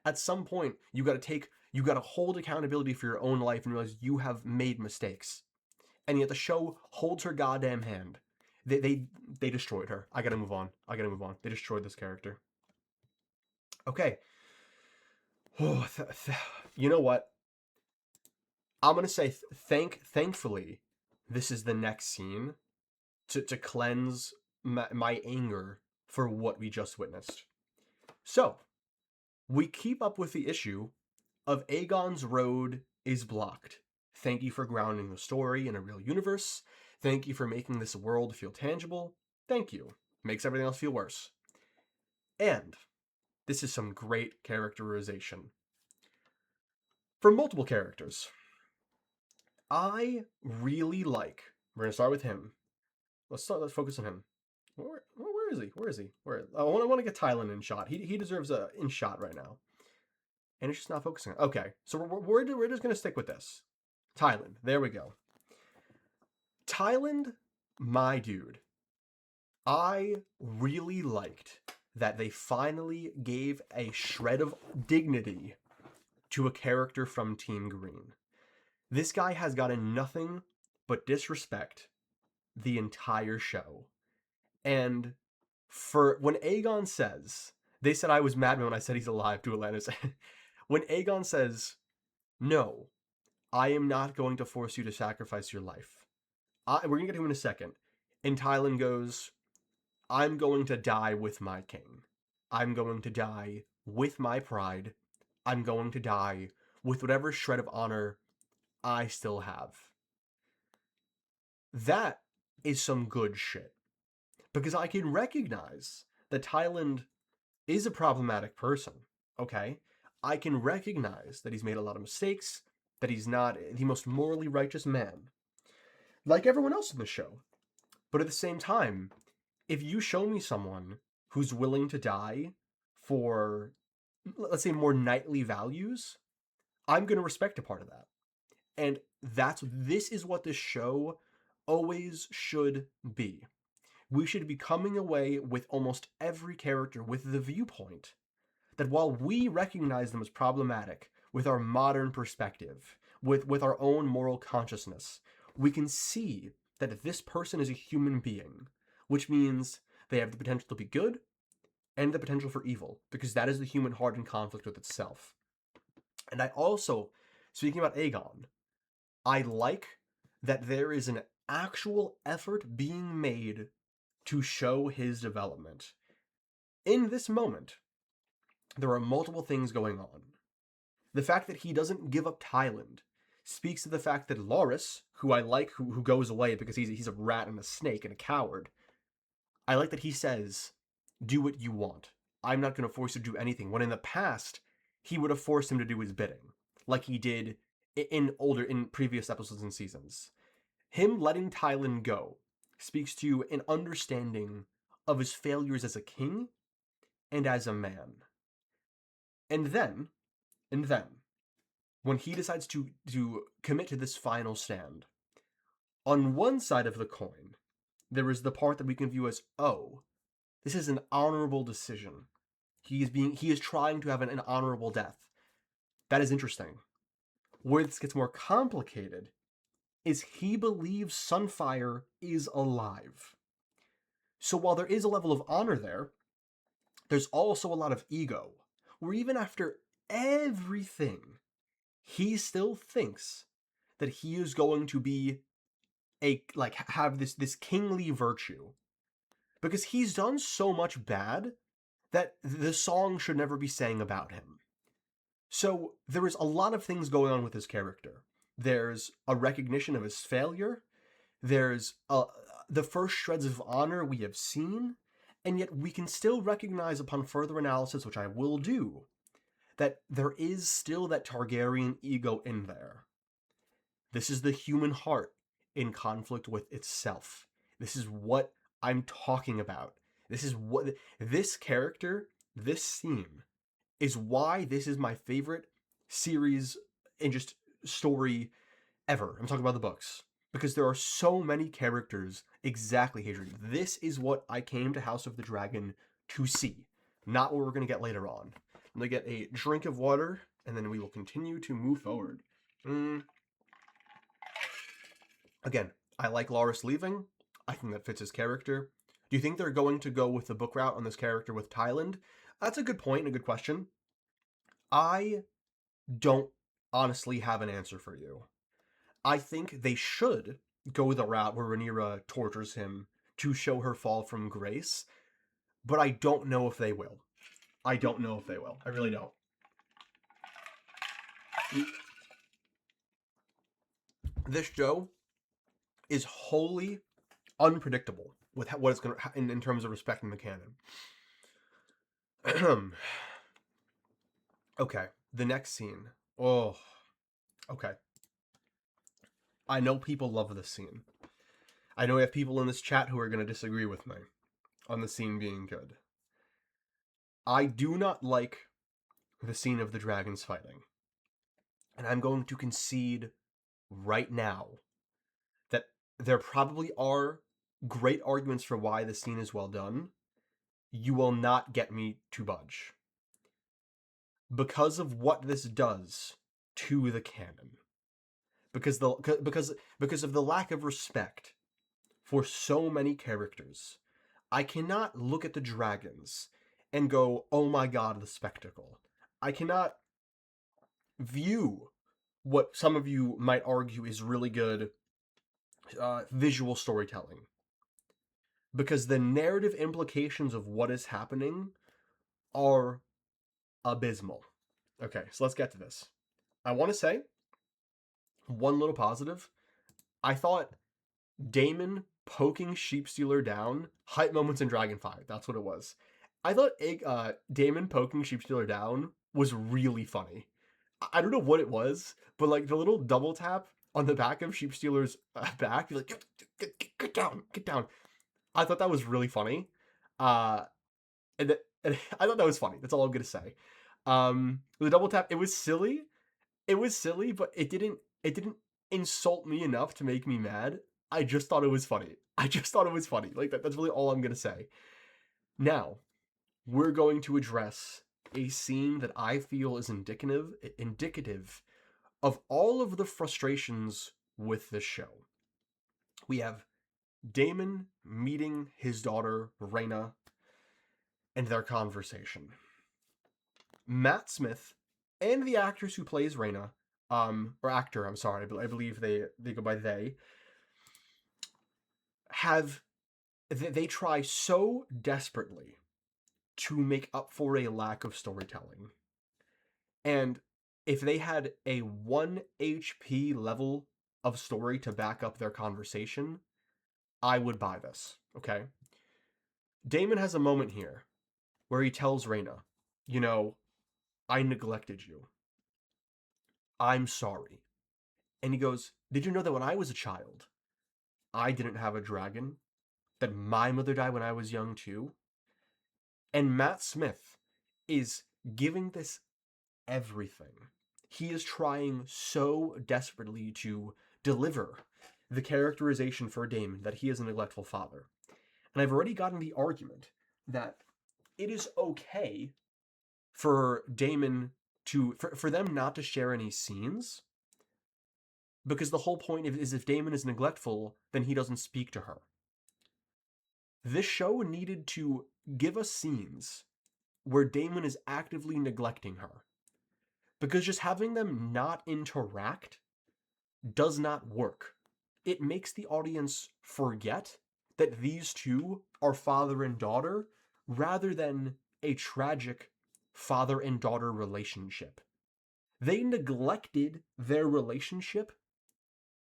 [SPEAKER 1] At some point, you gotta hold accountability for your own life and realize you have made mistakes. And yet the show holds her goddamn hand. They destroyed her. I gotta move on. They destroyed this character. Okay. You know what? I'm gonna say thankfully, this is the next scene to cleanse my anger for what we just witnessed. So, we keep up with the issue of Aegon's road is blocked. Thank you for grounding the story in a real universe. Thank you for making this world feel tangible. Thank you. Makes everything else feel worse. And this is some great characterization for multiple characters. I really like. We're gonna start with him. Let's focus on him. Where is he? I want to get Tylan in shot. He deserves a in shot right now. And it's just not focusing on. Okay, so we're just gonna stick with this. Tylan, there we go. Tylan, my dude. I really liked that they finally gave a shred of dignity to a character from Team Green. This guy has gotten nothing but disrespect the entire show. And for when Aegon says, they said I was mad when I said he's alive to Atlantis. When Aegon says, no, I am not going to force you to sacrifice your life. We're going to get to him in a second. And Tylan goes, I'm going to die with my king. I'm going to die with my pride. I'm going to die with whatever shred of honor I still have. That is some good shit. Because I can recognize that Tylan is a problematic person, okay? I can recognize that he's made a lot of mistakes, that he's not the most morally righteous man, like everyone else in the show. But at the same time, if you show me someone who's willing to die for, let's say, more knightly values, I'm going to respect a part of that. And this is what this show always should be. We should be coming away with almost every character with the viewpoint that while we recognize them as problematic with our modern perspective, with our own moral consciousness, we can see that this person is a human being, which means they have the potential to be good and the potential for evil, because that is the human heart in conflict with itself. And I also, speaking about Aegon, I like that there is an actual effort being made to show his development. In this moment, there are multiple things going on. The fact that he doesn't give up Thailand speaks to the fact that Loras, who I like, who goes away because he's a rat and a snake and a coward, I like that he says, do what you want. I'm not going to force you to do anything. When in the past, he would have forced him to do his bidding, like he did in previous episodes and seasons. Him letting Thailand go speaks to an understanding of his failures as a king and as a man. And then, when he decides to commit to this final stand, on one side of the coin, there is the part that we can view as, oh, this is an honorable decision. He is trying to have an honorable death. That is interesting. Where this gets more complicated is he believes Sunfire is alive. So while there is a level of honor there, there's also a lot of ego, where even after everything, he still thinks that he is going to be have this kingly virtue, because he's done so much bad that the song should never be sang about him. So there is a lot of things going on with his character. There's a recognition of his failure. There's the first shreds of honor we have seen, and yet we can still recognize upon further analysis, which I will do, that there is still that Targaryen ego in there. This is the human heart in conflict with itself. This is what I'm talking about. This character, this scene, is why this is my favorite series and just story ever. I'm talking about the books. Because there are so many characters exactly hatred. This is what I came to House of the Dragon to see, not what we're going to get later on. I'm going to get a drink of water, and then we will continue to move forward. Again, I like Loras leaving. I think that fits his character. Do you think they're going to go with the book route on this character with Thailand? That's a good point and a good question. I don't honestly have an answer for you. I think they should go the route where Rhaenyra tortures him to show her fall from grace, but I don't know if they will. I don't know if they will. I really don't. This show is wholly unpredictable with what it's going to in terms of respecting the canon. Okay, the next scene. Oh, okay. I know people love this scene. I know we have people in this chat who are going to disagree with me on the scene being good. I do not like the scene of the dragons fighting. And I'm going to concede right now that there probably are great arguments for why the scene is well done. You will not get me to budge. Because of what this does to the canon. Because of the lack of respect for so many characters, I cannot look at the dragons and go, oh my god, the spectacle. I cannot view what some of you might argue is really good visual storytelling. Because the narrative implications of what is happening are abysmal. Okay, so let's get to this. I want to say one little positive. I thought Daemon poking Sheepstealer down, hype moments in Dragonfire. That's what it was. I thought Daemon poking Sheepstealer down was really funny. I don't know what it was, but like the little double tap on the back of Sheepstealer's back, you're like, get down, get down. I thought that was really funny. And I thought that was funny. That's all I'm gonna say. The double tap, it was silly. It was silly, but it didn't insult me enough to make me mad. I just thought it was funny. I just thought it was funny. Like, that's really all I'm gonna say. Now, we're going to address a scene that I feel is indicative of all of the frustrations with this show. We have Damon meeting his daughter, Raina, and their conversation. Matt Smith and the actress who plays Raina, or actor, I'm sorry, but I believe they go by they, they try so desperately to make up for a lack of storytelling. And if they had a 1 HP level of story to back up their conversation, I would buy this, okay? Damon has a moment here where he tells Raina, you know, I neglected you. I'm sorry. And he goes, did you know that when I was a child, I didn't have a dragon? That my mother died when I was young too? And Matt Smith is giving this everything. He is trying so desperately to deliver the characterization for Damon that he is a neglectful father. And I've already gotten the argument that it is okay for Damon for them not to share any scenes, because the whole point is if Damon is neglectful, then he doesn't speak to her. This show needed to give us scenes where Damon is actively neglecting her, because just having them not interact does not work. It makes the audience forget that these two are father and daughter rather than a tragic father and daughter relationship. They neglected their relationship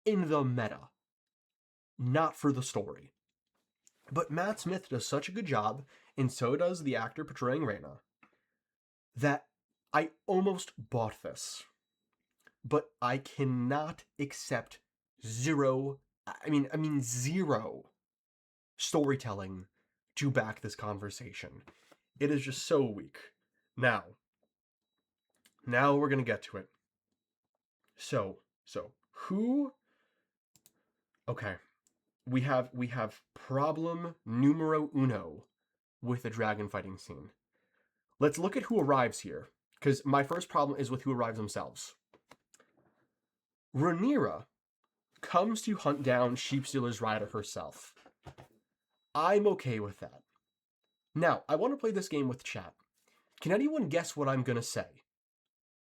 [SPEAKER 1] in the meta, not for the story. But Matt Smith does such a good job, and so does the actor portraying Raina, that I almost bought this. But I cannot accept zero storytelling to back this conversation. It is just so weak. Now we're gonna get to it. So who? Okay, we have problem numero uno with the dragon fighting scene. Let's look at who arrives here, because my first problem is with who arrives themselves. Rhaenyra comes to hunt down Sheepstealer's rider herself. I'm okay with that. Now, I want to play this game with chat. Can anyone guess what I'm going to say?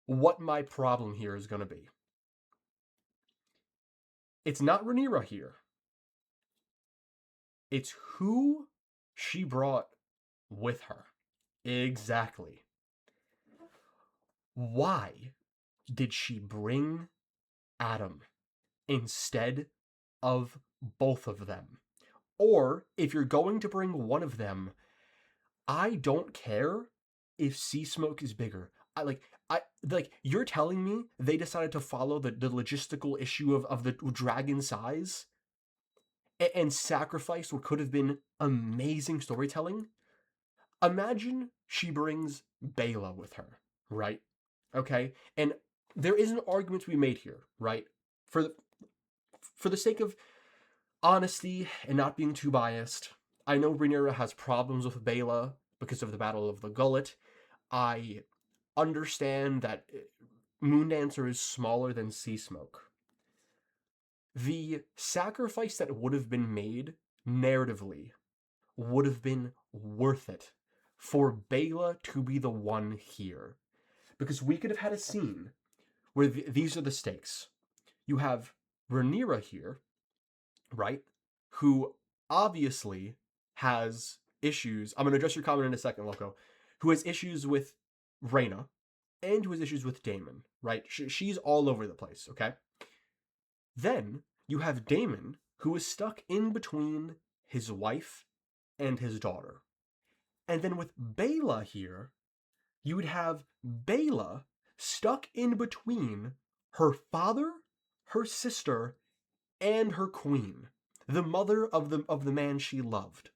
[SPEAKER 1] What my problem here is going to be? It's not Rhaenyra here. It's who she brought with her. Exactly. Why did she bring Adam instead of both of them? Or, if you're going to bring one of them, I don't care if Sea Smoke is bigger. You're telling me they decided to follow the logistical issue of the dragon size and sacrifice what could have been amazing storytelling? Imagine she brings Bela with her, right? Okay? And there is an argument to be made here, right? For the sake of honesty and not being too biased, I know Rhaenyra has problems with Bela because of the Battle of the Gullet. I understand that Moondancer is smaller than Sea Smoke. The sacrifice that would have been made narratively would have been worth it for Bela to be the one here. Because we could have had a scene where these are the stakes. You have Rhaenyra here, right? Who obviously has issues. I'm going to address your comment in a second, Loco. Who has issues with Raina and who has issues with Damon, right? She's all over the place, okay? Then you have Damon, who is stuck in between his wife and his daughter. And then with Bela here, you would have Bela stuck in between her father, her sister, and her queen, the mother of the man she loved.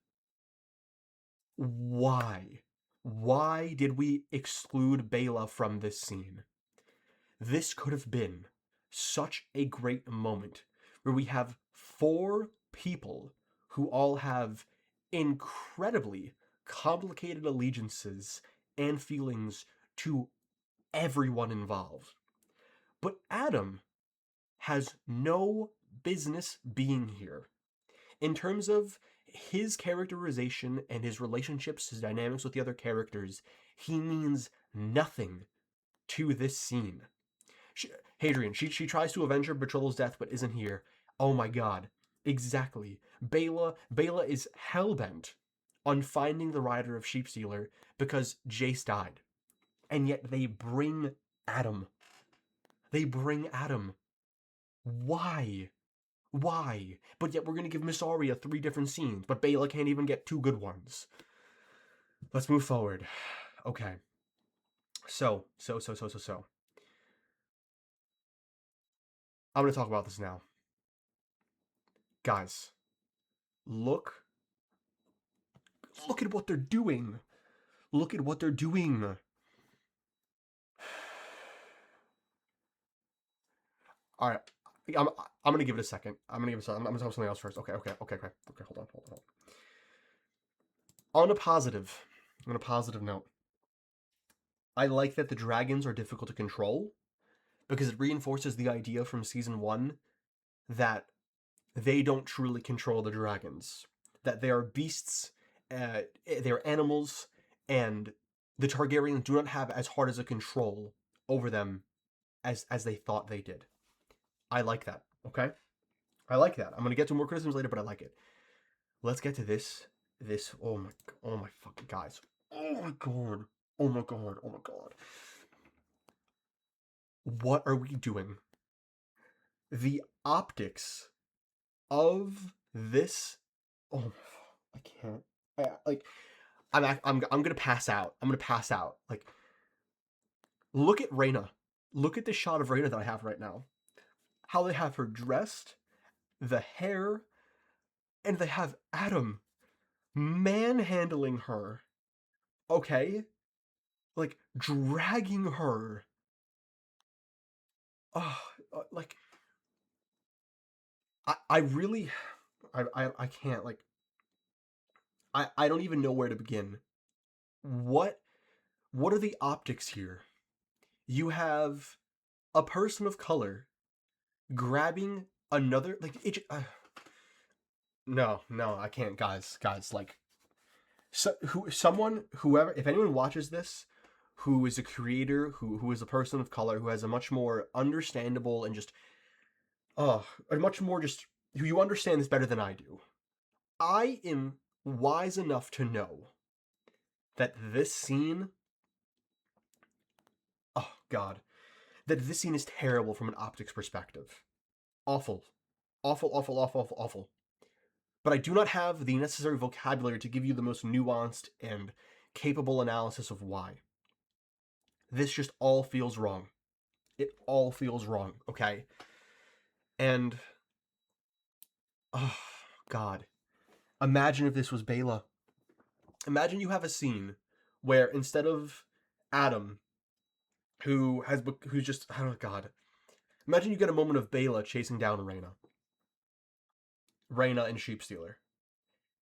[SPEAKER 1] Why? Why did we exclude Bela from this scene? This could have been such a great moment where we have 4 people who all have incredibly complicated allegiances and feelings to everyone involved. But Adam has no business being here. In terms of his characterization and his relationships, his dynamics with the other characters, he means nothing to this scene. Hadrian, she tries to avenge her betrothal's death but isn't here. Oh my god. Exactly. Bela is hellbent on finding the rider of Sheepstealer because Jace died. And yet they bring Adam. They bring Adam. Why? Why? But yet we're going to give Miss Arya 3 different scenes, but Bela can't even get 2 good ones. Let's move forward. Okay. So. I'm going to talk about this now. Guys, look at what they're doing. Look at what they're doing. All right. I'm going to give it a second. I'm going to talk something else first. Okay, hold on. On a positive note, I like that the dragons are difficult to control because it reinforces the idea from season 1 that they don't truly control the dragons, that they are beasts, they are animals, and the Targaryens do not have as hard as a control over them as they thought they did. I like that, okay? I like that. I'm going to get to more criticisms later, but I like it. Let's get to this, oh my fucking guys. Oh my god. What are we doing? The optics of this, oh, I can't. I'm gonna pass out. Like, look at Rhaena. Look at the shot of Rhaena that I have right now. How they have her dressed, the hair, and they have Adam manhandling her. Okay? Like, dragging her. Oh, like, I really, I can't, like, I don't even know where to begin. What are the optics here? You have a person of color grabbing another, like, no, I can't, guys, like, whoever, if anyone watches this, who is a creator, who is a person of color, who has a much more understandable and just, a much more just, who you understand this better than I do. I am wise enough to know that this scene, oh god, that this scene is terrible from an optics perspective. Awful. But I do not have the necessary vocabulary to give you the most nuanced and capable analysis of why. This just all feels wrong. It all feels wrong, okay? And, oh, God. Imagine if this was Bela. Imagine you have a scene where instead of Adam, who's just, oh, God. Imagine you get a moment of Bela chasing down Rhaena and Sheepstealer.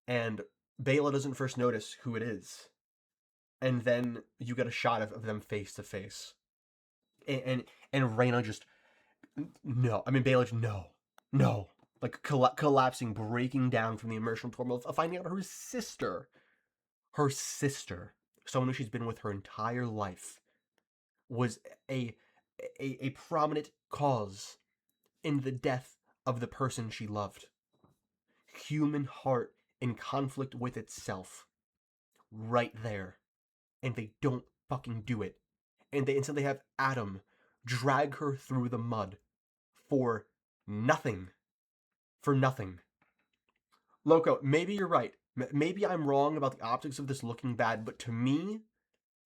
[SPEAKER 1] And Bela doesn't first notice who it is. And then you get a shot of them face to face. And Rhaena just, no. I mean, Bela just, no. Like, collapsing, breaking down from the emotional turmoil of finding out her sister, someone who she's been with her entire life, was a prominent cause in the death of the person she loved. Human heart in conflict with itself. Right there. And they don't fucking do it. And instead they have Adam drag her through the mud for nothing. Loco, maybe you're right. Maybe I'm wrong about the optics of this looking bad, but to me,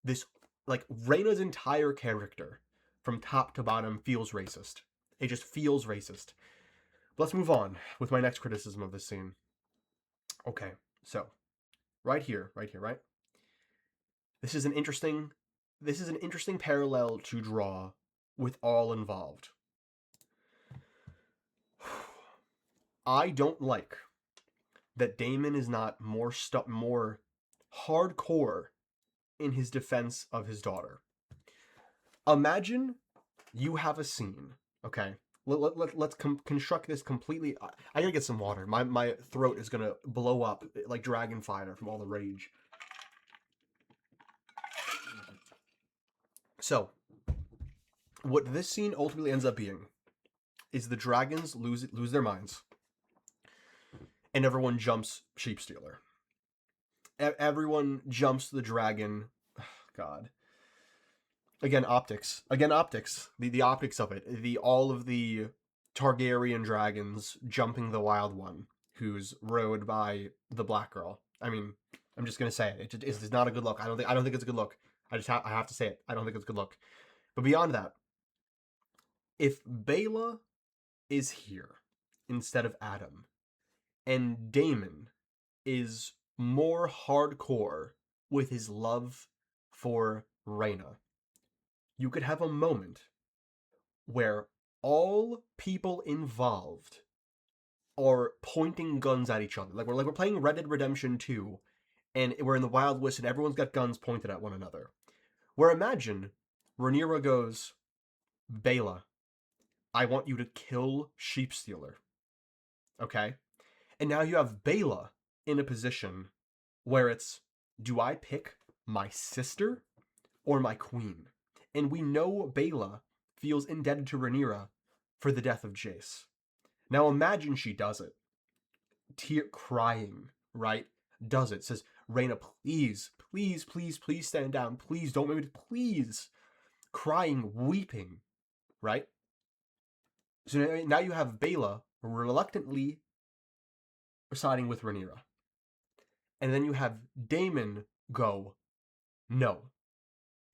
[SPEAKER 1] this, like, Rhaena's entire character, from top to bottom, feels racist. It just feels racist. Let's move on with my next criticism of this scene. Okay, so, right here, right? This is an interesting parallel to draw with all involved. I don't like that Daemon is not more hardcore in his defense of his daughter. Imagine you have a scene, okay? Let's construct this completely. I gotta get some water. My throat is gonna blow up like dragon fire from all the rage. So, what this scene ultimately ends up being is the dragons lose their minds, and everyone jumps Sheepstealer. Everyone jumps the dragon. God. Again, optics. The optics of it. All of the Targaryen dragons jumping the Wild One, who's rode by the Black Girl. I mean, I'm just gonna say it. It's not a good look. I don't think it's a good look. I have to say it. I don't think it's a good look. But beyond that, if Baela is here instead of Adam, and Daemon is more hardcore with his love for Rhaena, you could have a moment where all people involved are pointing guns at each other. Like we're playing Red Dead Redemption 2, and we're in the Wild West, and everyone's got guns pointed at one another. Where imagine Rhaenyra goes, Baela, I want you to kill Sheepstealer. Okay? And now you have Baela in a position where it's, do I pick my sister or my queen? And we know Baela feels indebted to Rhaenyra for the death of Jace. Now imagine she does it. Crying, right? Does it. Says, Rhaena, please, please, please, please stand down. Please don't make me, please. Crying, weeping, right? So now you have Baela reluctantly siding with Rhaenyra. And then you have Daemon go, no,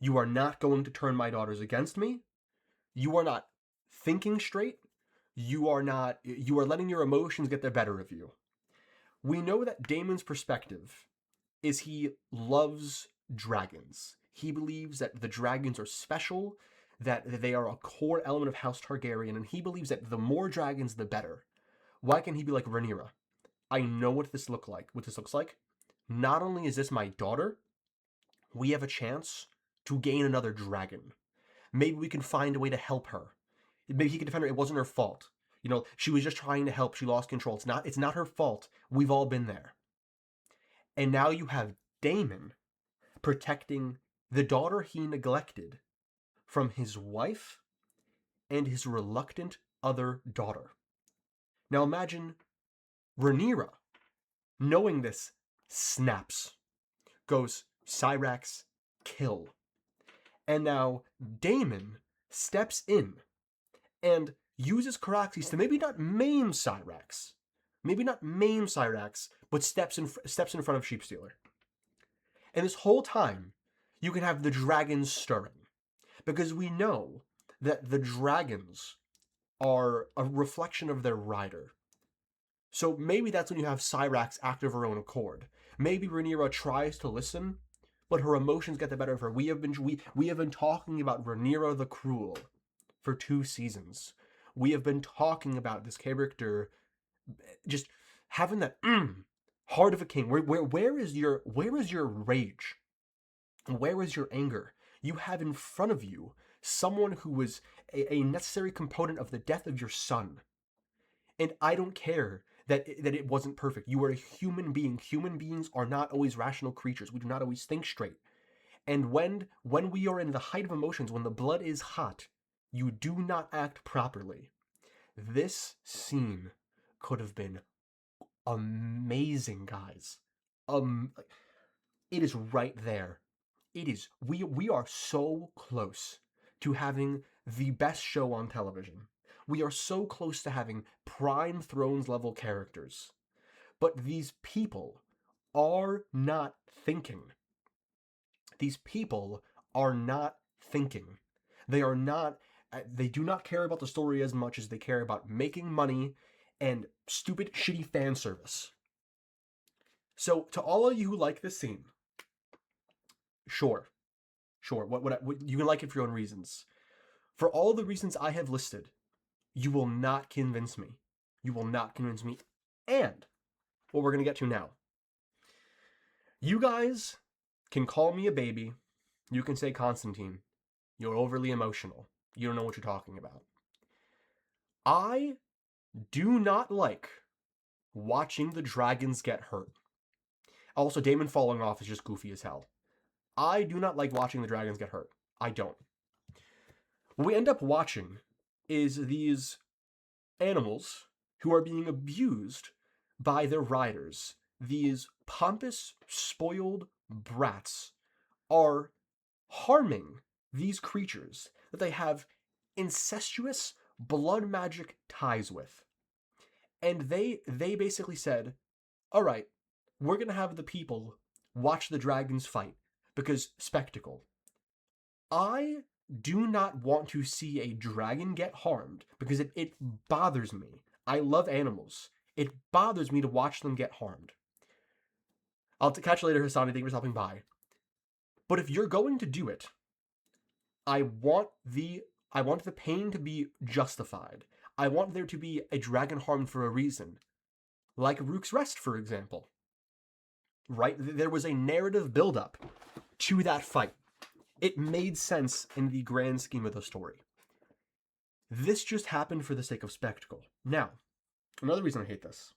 [SPEAKER 1] you are not going to turn my daughters against me. You are not thinking straight. You are letting your emotions get the better of you. We know that Daemon's perspective is he loves dragons. He believes that the dragons are special, that they are a core element of House Targaryen, and he believes that the more dragons, the better. Why can't he be like Rhaenyra? I know what this looks like. Not only is this my daughter, we have a chance to gain another dragon. Maybe we can find a way to help her. Maybe he can defend her. It wasn't her fault. You know, she was just trying to help. She lost control. It's not her fault. We've all been there. And now you have Daemon protecting the daughter he neglected from his wife and his reluctant other daughter. Now imagine Rhaenyra, knowing this, snaps, goes, Cyrax, kill. And now Daemon steps in and uses Caraxes to maybe not maim Cyrax, but steps in front of Sheepstealer. And this whole time, you can have the dragons stirring, because we know that the dragons are a reflection of their rider. So maybe that's when you have Cyrax act of her own accord. Maybe Rhaenyra tries to listen, but her emotions get the better of her. We have been talking about Rhaenyra the Cruel for 2 seasons. We have been talking about this character just having that heart of a king. Where is your rage? Where is your anger? You have in front of you someone who was a necessary component of the death of your son. And I don't care that it wasn't perfect. You are a human being. Human beings are not always rational creatures. We do not always think straight. And when we are in the height of emotions, when the blood is hot, you do not act properly. This scene could have been amazing, guys. It is right there. It is. We are so close to having the best show on television. We are so close to having Prime Thrones level characters. But these people are not thinking. These people are not thinking. They do not care about the story as much as they care about making money and stupid, shitty fan service. So, to all of you who like this scene, sure. What you can like it for your own reasons. For all the reasons I have listed, you will not convince me. You will not convince me. And what we're going to get to now. You guys can call me a baby. You can say, Constantine, you're overly emotional. You don't know what you're talking about. I do not like watching the dragons get hurt. Also, Daemon falling off is just goofy as hell. I do not like watching the dragons get hurt. I don't. What we end up watching is these animals who are being abused by their riders. These pompous, spoiled brats are harming these creatures that they have incestuous blood magic ties with. And they basically said, all right, we're going to have the people watch the dragons fight because spectacle. I do not want to see a dragon get harmed because it bothers me. I love animals. It bothers me to watch them get harmed. I'll catch you later, Hassani. Thank you for stopping by. But if you're going to do it, I want the pain to be justified. I want there to be a dragon harmed for a reason. Like Rook's Rest, for example. Right? There was a narrative buildup to that fight. It made sense in the grand scheme of the story. This just happened for the sake of spectacle. Now, another reason I hate this.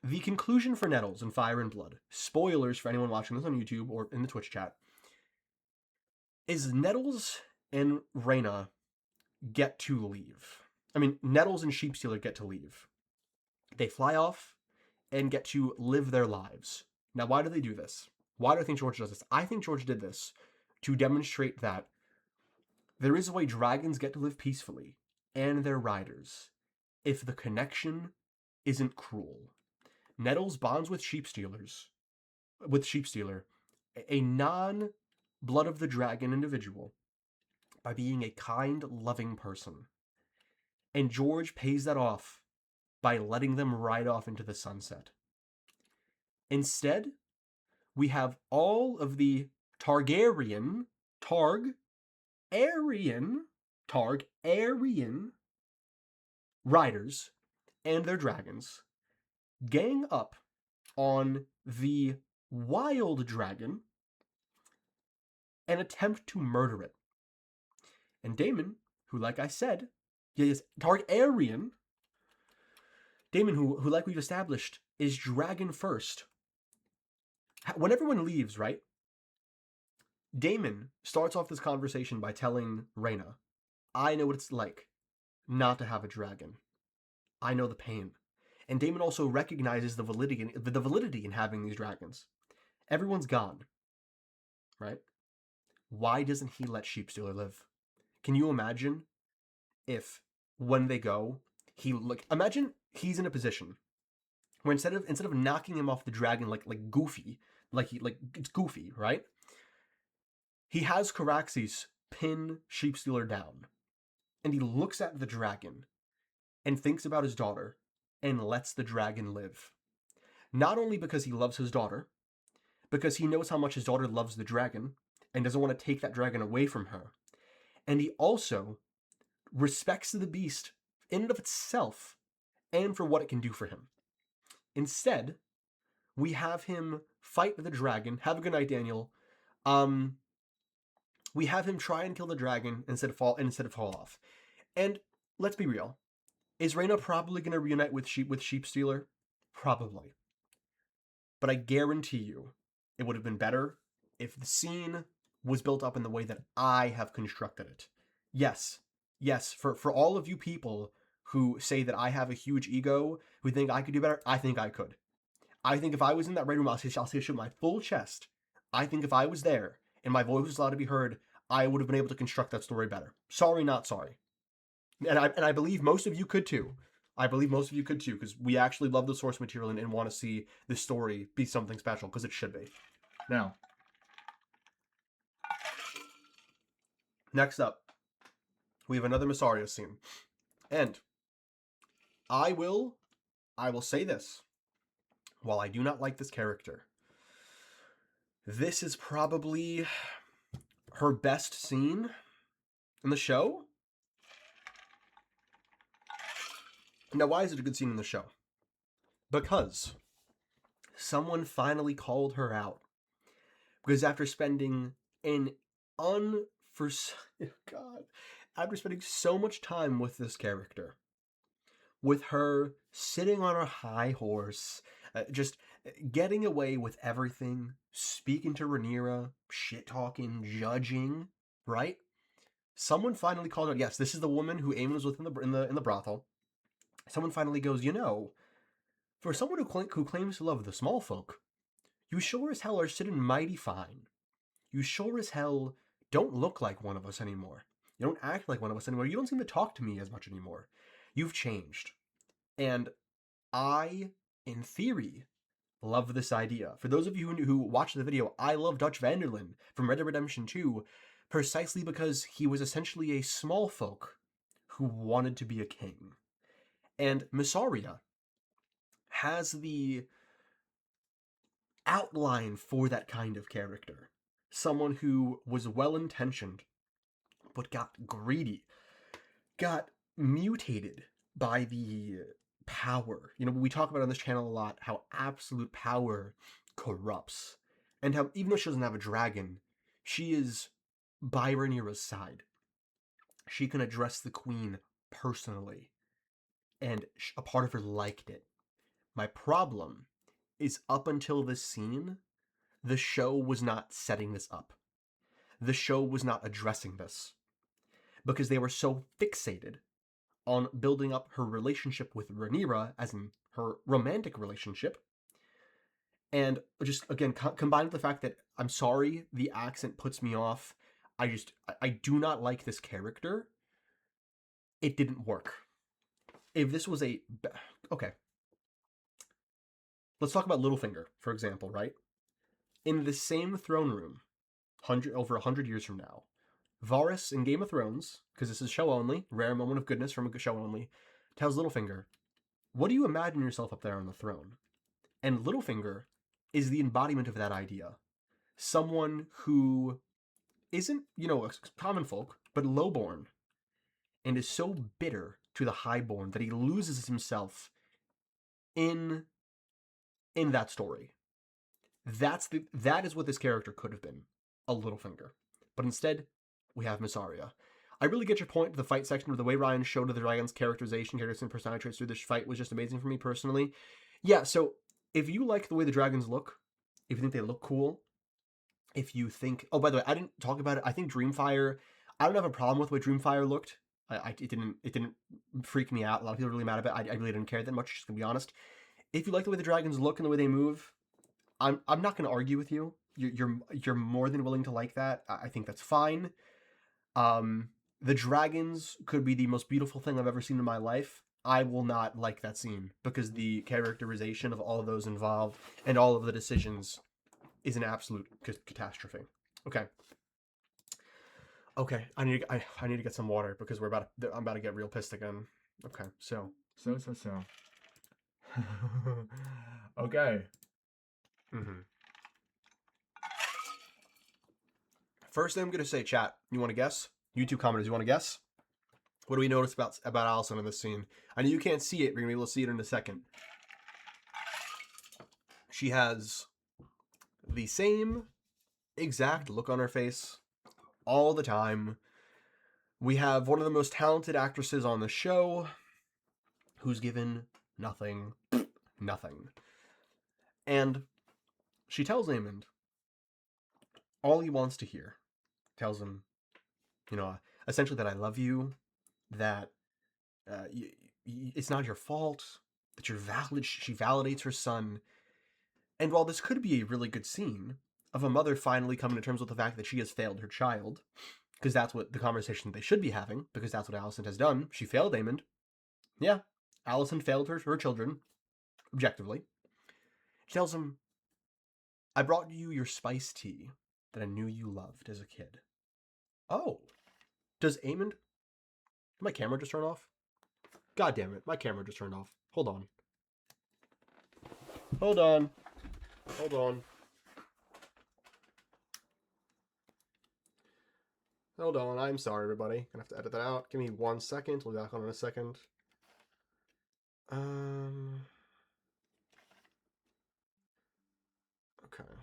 [SPEAKER 1] The conclusion for Nettles in Fire and Blood, spoilers for anyone watching this on YouTube or in the Twitch chat, is Nettles and Rhaena get to leave. I mean, Nettles and Sheepstealer get to leave. They fly off and get to live their lives. Now, why do they do this? Why do I think George does this? I think George did this to demonstrate that there is a way dragons get to live peacefully, and their riders, if the connection isn't cruel. Nettles bonds with Sheepstealer, a non-blood of the dragon individual, by being a kind, loving person. And George pays that off by letting them ride off into the sunset. Instead, we have all of the Targaryen riders and their dragons gang up on the wild dragon and attempt to murder it. And Daemon, who, like I said, is Targaryen, Daemon, who like we've established, is dragon first. When everyone leaves, right? Daemon starts off this conversation by telling Rhaena, I know what it's like not to have a dragon. I know the pain. And Daemon also recognizes the validity in having these dragons. Everyone's gone, right? Why doesn't he let Sheepstealer live? Can you imagine if, when they go, imagine he's in a position where instead of knocking him off the dragon like Goofy, it's Goofy, right? He has Caraxes pin Sheepstealer down, and he looks at the dragon and thinks about his daughter and lets the dragon live. Not only because he loves his daughter, because he knows how much his daughter loves the dragon and doesn't want to take that dragon away from her. And he also respects the beast in and of itself and for what it can do for him. Instead, we have him fight the dragon. Have a good night, Daniel. We have him try and kill the dragon instead of fall off. And let's be real. Is Rhaena probably going to reunite with Sheepstealer? Probably. But I guarantee you, it would have been better if the scene was built up in the way that I have constructed it. Yes, for all of you people who say that I have a huge ego, who think I could do better, I think I could. I think if I was in that red room, I'll say it with my full chest. I think if I was there and my voice was allowed to be heard, I would have been able to construct that story better. Sorry, not sorry. And I believe most of you could too. Because we actually love the source material and want to see this story be something special, because it should be. Now, next up, we have another Mysaria scene. And I will say this. While I do not like this character, this is probably her best scene in the show. Now, why is it a good scene in the show? Because someone finally called her out. Because after spending an God, after spending so much time with this character, with her sitting on her high horse, just getting away with everything, speaking to Rhaenyra, shit talking, judging, right? Someone finally called out. Yes, this is the woman who Aemon was with in the brothel. Someone finally goes, for someone who claims to love the small folk, you sure as hell are sitting mighty fine. You sure as hell don't look like one of us anymore. You don't act like one of us anymore. You don't seem to talk to me as much anymore. You've changed. And I, in theory, love this idea. For those of you who watched the video, I love Dutch Vanderlyn from Red Dead Redemption 2 precisely because he was essentially a small folk who wanted to be a king. And Mysaria has the outline for that kind of character. Someone who was well-intentioned, but got greedy, got mutated by the power. We talk about on this channel a lot how absolute power corrupts. And how, even though she doesn't have a dragon, she is by Rhaenyra's side. She can address the queen personally. And a part of her liked it. My problem is up until this scene, the show was not setting this up. The show was not addressing this. Because they were so fixated on building up her relationship with Rhaenyra, as in her romantic relationship. And just, again, combined with the fact that, I'm sorry, the accent puts me off. I do not like this character. It didn't work. If this was okay. Let's talk about Littlefinger, for example, right? In the same throne room, over 100 years from now, Varys in Game of Thrones, because this is show only, rare moment of goodness from a show only, tells Littlefinger, what do you imagine yourself up there on the throne? And Littlefinger is the embodiment of that idea. Someone who isn't, a common folk, but lowborn, and is so bitter to the highborn that he loses himself in that story. That is what this character could have been, a Littlefinger. But instead, we have Mysaria. I really get your point. The fight section, where the way Ryan showed the dragon's characterization, characters, and personality traits through this fight was just amazing for me personally. Yeah, so if you like the way the dragons look, if you think they look cool, if you think... Oh, by the way, I didn't talk about it. I think Dreamfire... I don't have a problem with the way Dreamfire looked. It didn't freak me out. A lot of people are really mad about it. I really didn't care that much, just gonna be honest. If you like the way the dragons look and the way they move, I'm not gonna argue with you. You're more than willing to like that. I think that's fine. The dragons could be the most beautiful thing I've ever seen in my life. I will not like that scene because the characterization of all of those involved and all of the decisions is an absolute catastrophe. Okay. I need to get some water because I'm about to get real pissed again. Okay, so.
[SPEAKER 2] Okay.
[SPEAKER 1] First thing I'm gonna say, chat. You want to guess? YouTube commenters, you want to guess? What do we notice about Alicent in this scene? I know you can't see it, but you're gonna be able to see it in a second. She has the same exact look on her face all the time. We have one of the most talented actresses on the show who's given nothing. And she tells Aemond all he wants to hear. Tells him, essentially that I love you, that it's not your fault, that you're valid. She validates her son. And while this could be a really good scene of a mother finally coming to terms with the fact that she has failed her child, because that's what the conversation they should be having, because that's what Alicent has done. She failed Aemond. Yeah, Alicent failed her children, objectively. She tells him, I brought you your spice tea that I knew you loved as a kid. Oh, does Aemond... Did my camera just turn off? God damn it, my camera just turned off. Hold on. Hold on, I'm sorry, everybody. Gonna have to edit that out. Give me 1 second. We'll be back on in a second. Okay,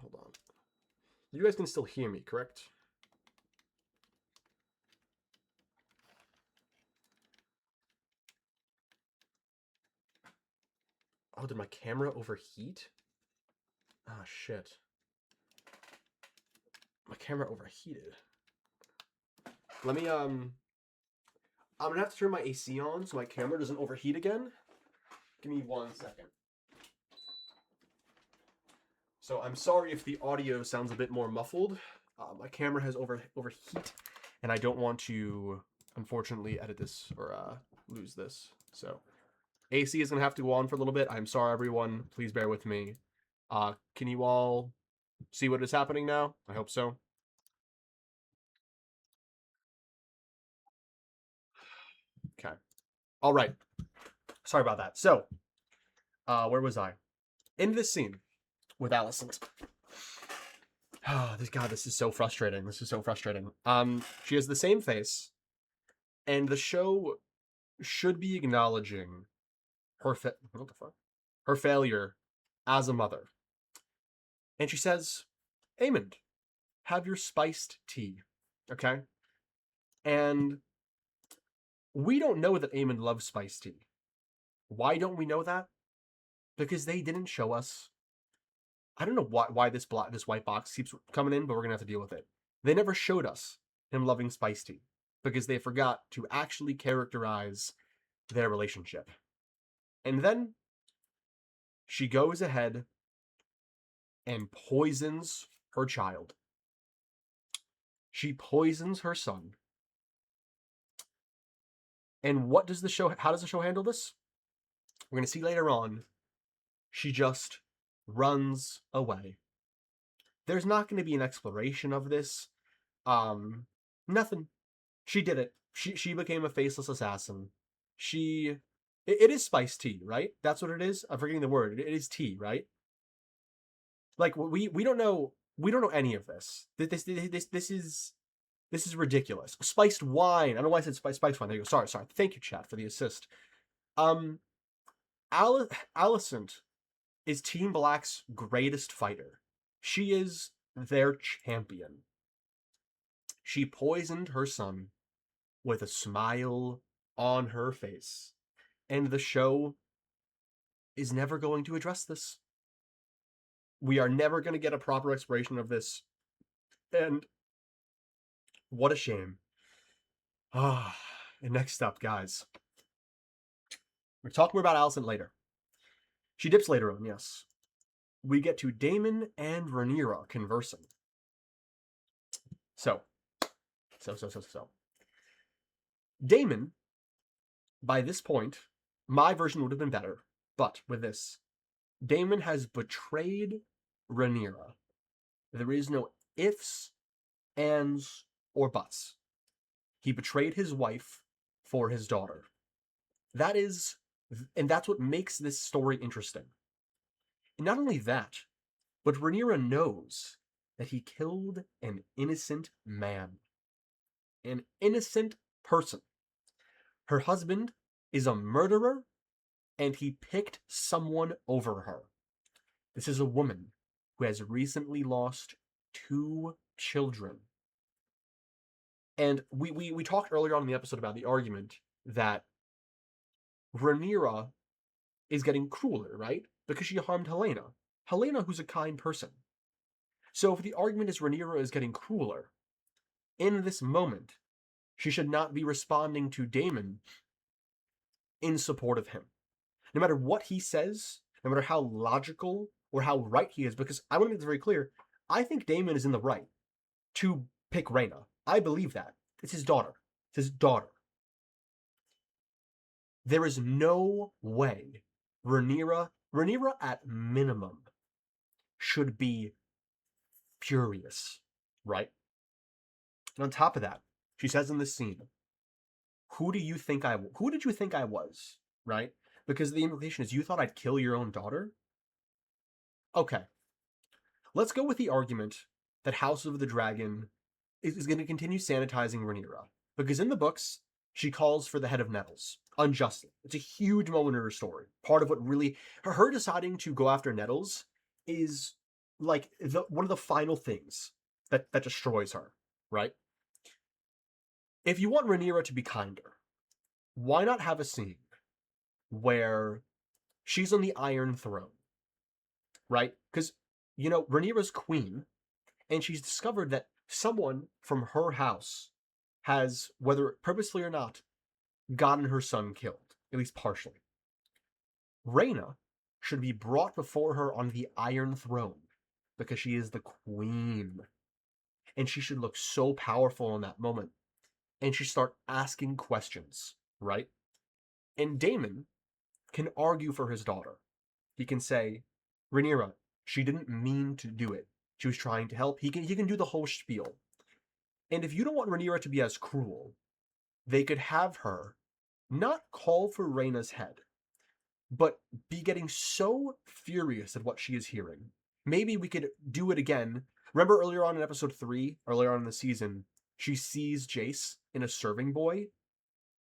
[SPEAKER 1] hold on. You guys can still hear me, correct? Oh, did my camera overheat? Ah, shit. My camera overheated. Let me, I'm gonna have to turn my AC on so my camera doesn't overheat again. Give me 1 second. So I'm sorry if the audio sounds a bit more muffled. My camera has overheat, and I don't want to, unfortunately, edit this or lose this. So AC is gonna have to go on for a little bit. I'm sorry, everyone. Please bear with me. Can you all see what is happening now? I hope so. Okay. All right. Sorry about that. So, where was I? In this scene with Allison. Oh, this is so frustrating. This is so frustrating. She has the same face, and the show should be acknowledging what the fuck? Her failure as a mother. And she says, Aemond, have your spiced tea. Okay? And we don't know that Aemond loves spiced tea. Why don't we know that? Because they didn't show us. I don't know why this white box keeps coming in, but we're gonna have to deal with it. They never showed us him loving spiced tea because they forgot to actually characterize their relationship. And then she goes ahead and poisons her child. She poisons her son. And how does the show handle this? We're going to see later on. She just runs away. There's not going to be an exploration of this. Nothing. She did it. She became a faceless assassin. It is spiced tea, right? That's what it is. I'm forgetting the word. It is tea, right? Like we don't know any of this. This is ridiculous. Spiced wine. I don't know why I said spiced wine. There you go. Sorry. Thank you, chat, for the assist. Alicent is Team Black's greatest fighter. She is their champion. She poisoned her son with a smile on her face. And the show is never going to address this. We are never going to get a proper exploration of this. And what a shame. And next up, guys. We're talking more about Alicent later. She dips later on, yes. We get to Daemon and Rhaenyra conversing. So. Daemon, by this point, my version would have been better, but with this, Daemon has betrayed Rhaenyra. There is no ifs, ands, or buts. He betrayed his wife for his daughter. And that's what makes this story interesting. And not only that, but Rhaenyra knows that he killed an innocent man. An innocent person. Her husband is a murderer, and he picked someone over her. This is a woman who has recently lost 2 children. And we talked earlier on in the episode about the argument that Rhaenyra is getting crueler, right? Because she harmed Helena. Helena, who's a kind person. So if the argument is Rhaenyra is getting crueler, in this moment, she should not be responding to Daemon in support of him. No matter what he says, no matter how logical or how right he is, because I want to make this very clear, I think Daemon is in the right to pick Rhaena. I believe that. It's his daughter. It's his daughter. There is no way Rhaenyra at minimum should be furious, right? And on top of that, she says in this scene, who did you think I was, right? Because the implication is you thought I'd kill your own daughter? Okay. Let's go with the argument that House of the Dragon is going to continue sanitizing Rhaenyra. Because in the books, she calls for the head of Nettles. unjustly. It's a huge moment in her story. Part of what really her deciding to go after Nettles is like one of the final things that destroys her, right? If you want Rhaenyra to be kinder, why not have a scene where she's on the Iron Throne, right? Because, you know, Rhaenyra's queen, and she's discovered that someone from her house has, whether purposely or not, gotten her son killed, at least partially. Rhaena should be brought before her on the Iron Throne because she is the queen. And she should look so powerful in that moment. And she start asking questions, right? And Daemon can argue for his daughter. He can say, Rhaenyra, she didn't mean to do it. She was trying to help. He can do the whole spiel. And if you don't want Rhaenyra to be as cruel, they could have her not call for Rhaena's head, but be getting so furious at what she is hearing. Maybe we could do it again. Remember earlier on in episode 3, earlier on in the season, she sees Jace in a serving boy?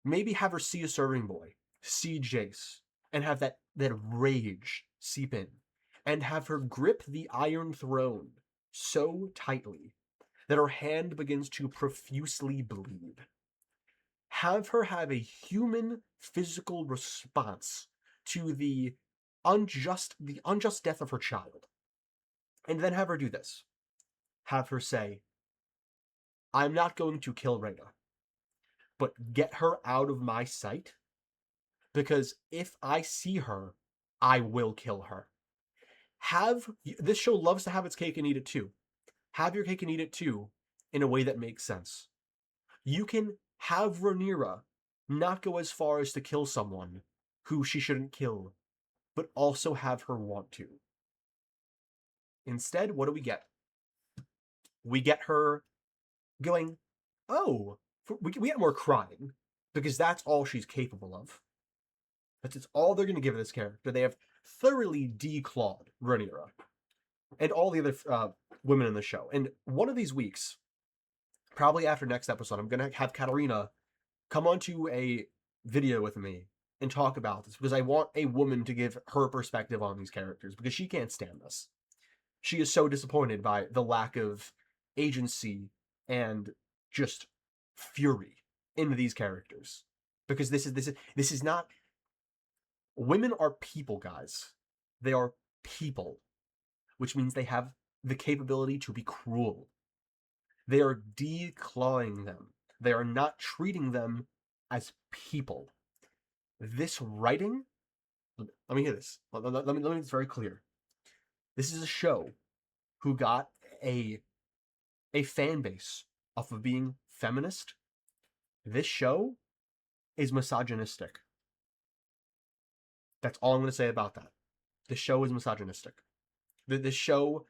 [SPEAKER 1] Maybe have her see a serving boy, see Jace, and have that rage seep in, and have her grip the Iron Throne so tightly that her hand begins to profusely bleed. Have her have a human physical response to the unjust death of her child. And then have her do this. Have her say, I'm not going to kill Rhaena, but get her out of my sight, because if I see her, I will kill her. This show loves to have its cake and eat it too. Have your cake and eat it too in a way that makes sense. You can have Rhaenyra not go as far as to kill someone who she shouldn't kill, but also have her want to. Instead, what do we get? We get her going, oh, we get more crying, because that's all she's capable of. That's all they're going to give this character. They have thoroughly declawed Rhaenyra and all the other women in the show. And one of these weeks, probably after next episode, I'm going to have Katarina come onto a video with me and talk about this, because I want a woman to give her perspective on these characters, because she can't stand this. She is so disappointed by the lack of agency and just fury in these characters, because this is not. Women are people, guys. They are people, which means they have the capability to be cruel. They are declawing them. They are not treating them as people. This writing, let me hear this. Let me make this very clear. This is a show who got a fan base off of being feminist. This show is misogynistic. That's all I'm going to say about that. The show is misogynistic. The show,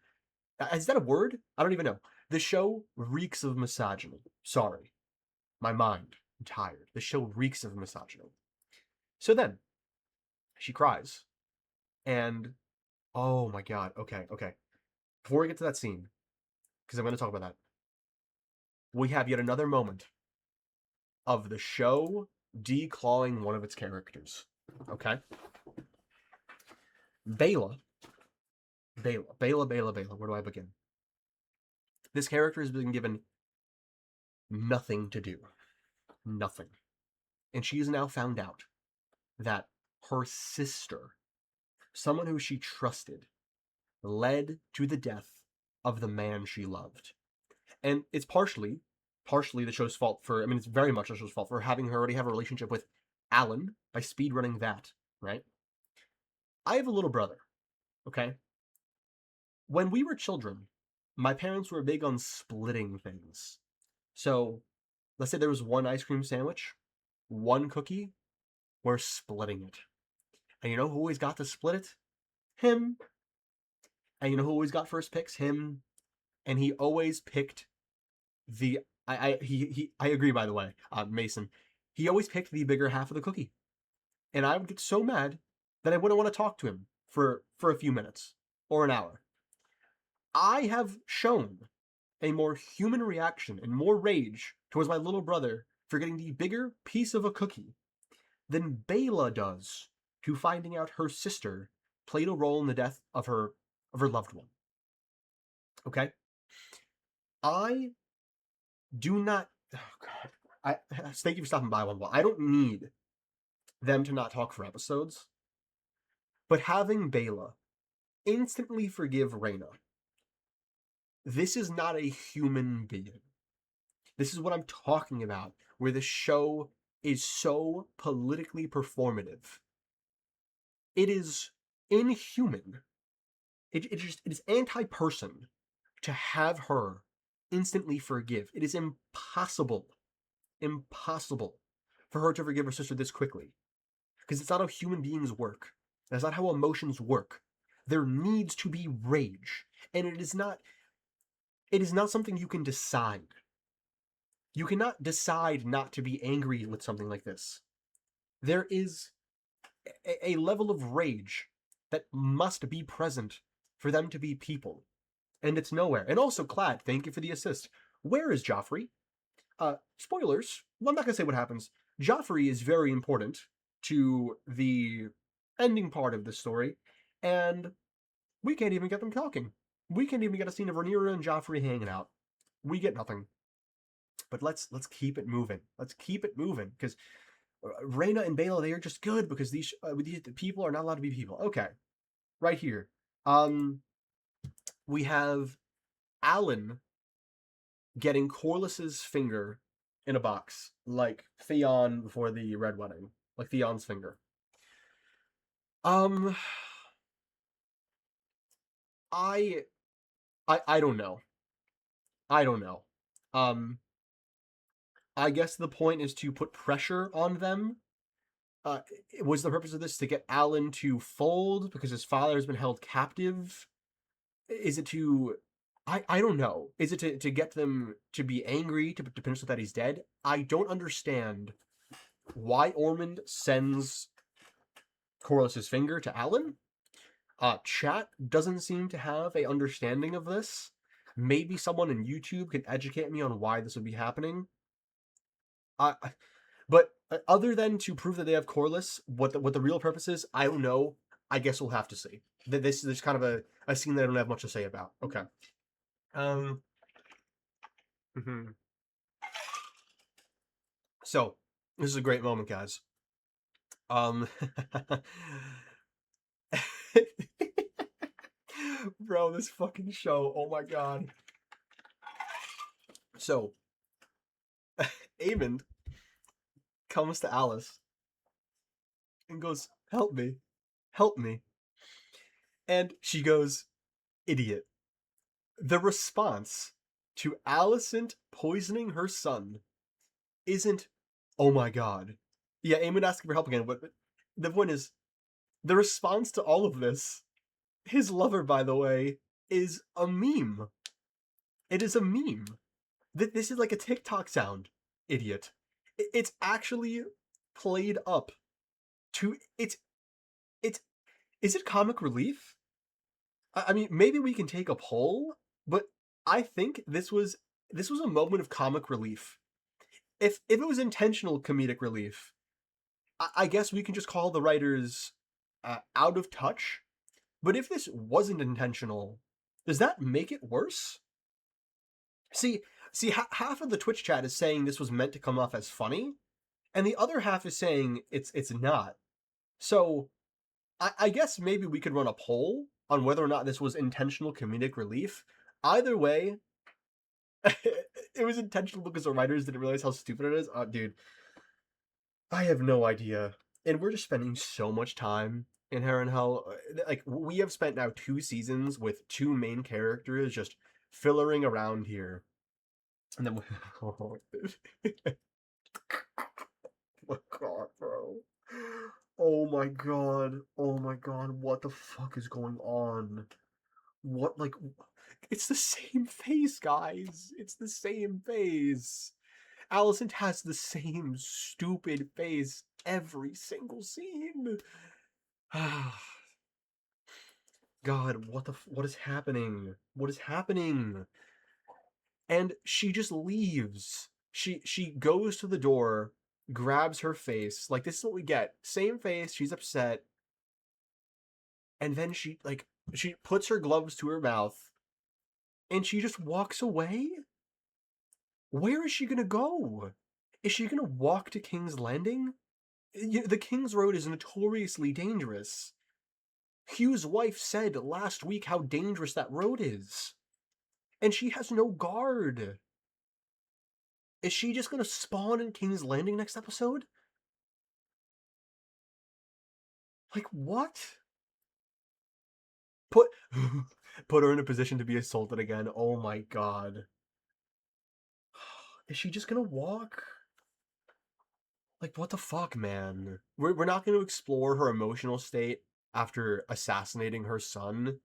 [SPEAKER 1] is that a word? I don't even know. The show reeks of misogyny. Sorry. My mind. I'm tired. The show reeks of misogyny. So then, she cries. And, oh my god. Okay. Before we get to that scene, because I'm going to talk about that, we have yet another moment of the show declawing one of its characters. Okay? Baela. Where do I begin? This character has been given nothing to do. Nothing. And she has now found out that her sister, someone who she trusted, led to the death of the man she loved. And it's partially the show's fault for, it's very much the show's fault for having her already have a relationship with Alan by speedrunning that, right? I have a little brother, okay? When we were children, my parents were big on splitting things. So, let's say there was one ice cream sandwich, one cookie, we're splitting it. And you know who always got to split it? Him. And you know who always got first picks? Him. And he always picked the... I agree, by the way, Mason. He always picked the bigger half of the cookie. And I would get so mad that I wouldn't want to talk to him for a few minutes or an hour. I have shown a more human reaction and more rage towards my little brother for getting the bigger piece of a cookie than Bela does to finding out her sister played a role in the death of her loved one. Okay? I do not. Oh God. Thank you for stopping by, one. I don't need them to not talk for episodes, but having Bela instantly forgive Reyna. This is not a human being. This is what I'm talking about, where the show is so politically performative. It is inhuman. It is anti-person to have her instantly forgive. It is impossible for her to forgive her sister this quickly. Because it's not how human beings work. That's not how emotions work. There needs to be rage. And it is not something you can decide. You cannot decide not to be angry with something like this. There is a level of rage that must be present for them to be people. And it's nowhere. And also, Clad, thank you for the assist. Where is Joffrey? Spoilers. Well, I'm not going to say what happens. Joffrey is very important to the ending part of the story, and we can't even get them talking. We can't even get a scene of Rhaenyra and Joffrey hanging out. We get nothing. But let's keep it moving. Let's keep it moving, because Reyna and Bela, they are just good because these people are not allowed to be people. Okay, right here. We have Alan getting Corlys's finger in a box, like Theon before the Red Wedding, like Theon's finger. I don't know. I don't know. I guess the point is to put pressure on them. Was the purpose of this to get Alan to fold because his father has been held captive? Is it to... I don't know. Is it to get them to be angry, to punish that he's dead? I don't understand why Ormond sends Corlys's finger to Alan. Chat doesn't seem to have a understanding of this. Maybe someone in YouTube can educate me on why this would be happening. But other than to prove that they have Corlys, what the real purpose is, I don't know. I guess we'll have to see. This is kind of a scene that I don't have much to say about. Okay. So, this is a great moment, guys. Bro, this fucking show. Oh my god. So, Aemond comes to Alice and goes, "Help me. Help me." And she goes, "Idiot." The response to Alicent poisoning her son isn't, "Oh my god." Yeah, Aemond asking for help again, but the point is, the response to all of this, his lover, by the way, is a meme. It is a meme. This is like a TikTok sound, idiot. It's actually played up to... It's... Is it comic relief? I mean, maybe we can take a poll, but I think this was a moment of comic relief. If it was intentional comedic relief, I guess we can just call the writers out of touch. But if this wasn't intentional, does that make it worse? See, half of the Twitch chat is saying this was meant to come off as funny, and the other half is saying it's not. So, I guess maybe we could run a poll on whether or not this was intentional comedic relief. Either way, it was intentional because the writers didn't realize how stupid it is. Dude, I have no idea. And we're just spending so much time in Heron Hell. Like, we have spent now 2 seasons with 2 main characters just fillering around here. And then... Oh, my god, bro. Oh my god. Oh my god. What the fuck is going on? What, like... It's the same face, guys. It's the same face. Alicent has the same stupid face every single scene. God, what is happening? What is happening? And she just leaves. She goes to the door grabs her face. Like, this is what we get. Same face, she's upset. And then she puts her gloves to her mouth and she just walks away? Where is she gonna go? Is she gonna walk to King's Landing? The King's Road is notoriously dangerous. Hugh's wife said last week how dangerous that road is. And she has no guard. Is she just gonna spawn in King's Landing next episode? Like, what? Put put her in a position to be assaulted again. Oh my god. Is she just gonna walk? Like, what the fuck, man? We're not gonna explore her emotional state after assassinating her son.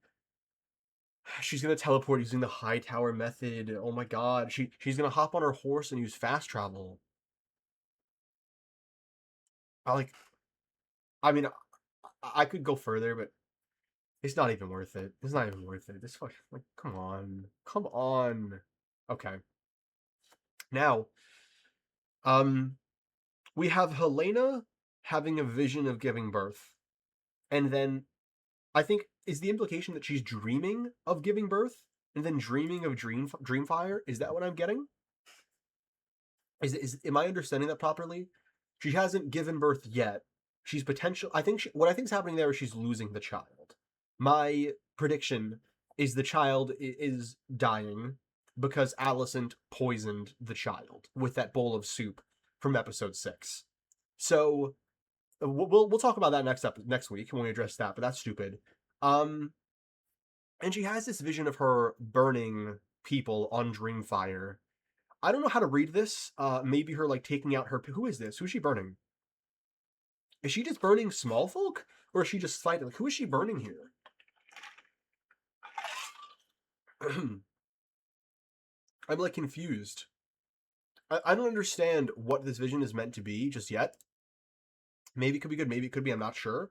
[SPEAKER 1] She's gonna teleport using the high tower method. Oh my god. She's gonna hop on her horse and use fast travel. I mean, I could go further, but it's not even worth it. It's not even worth it. This fucking, like, come on. Come on. Okay. Now, we have Helena having a vision of giving birth. And then I think is the implication that she's dreaming of giving birth and then dreaming of Dreamfire? Is that what I'm getting? Am I understanding that properly? She hasn't given birth yet. She's potential. What I think is happening there is she's losing the child. My prediction is the child is dying because Alicent poisoned the child with that bowl of soup from episode 6. So we'll talk about that next week when we address that. But that's stupid. And she has this vision of her burning people on Dreamfire. I don't know how to read this. Maybe her like taking out her. Who is this? Who's she burning? Is she just burning small folk, or is she just fighting? Like, who is she burning here? I'm like confused. I don't understand what this vision is meant to be just yet. Maybe it could be good. Maybe it could be. I'm not sure.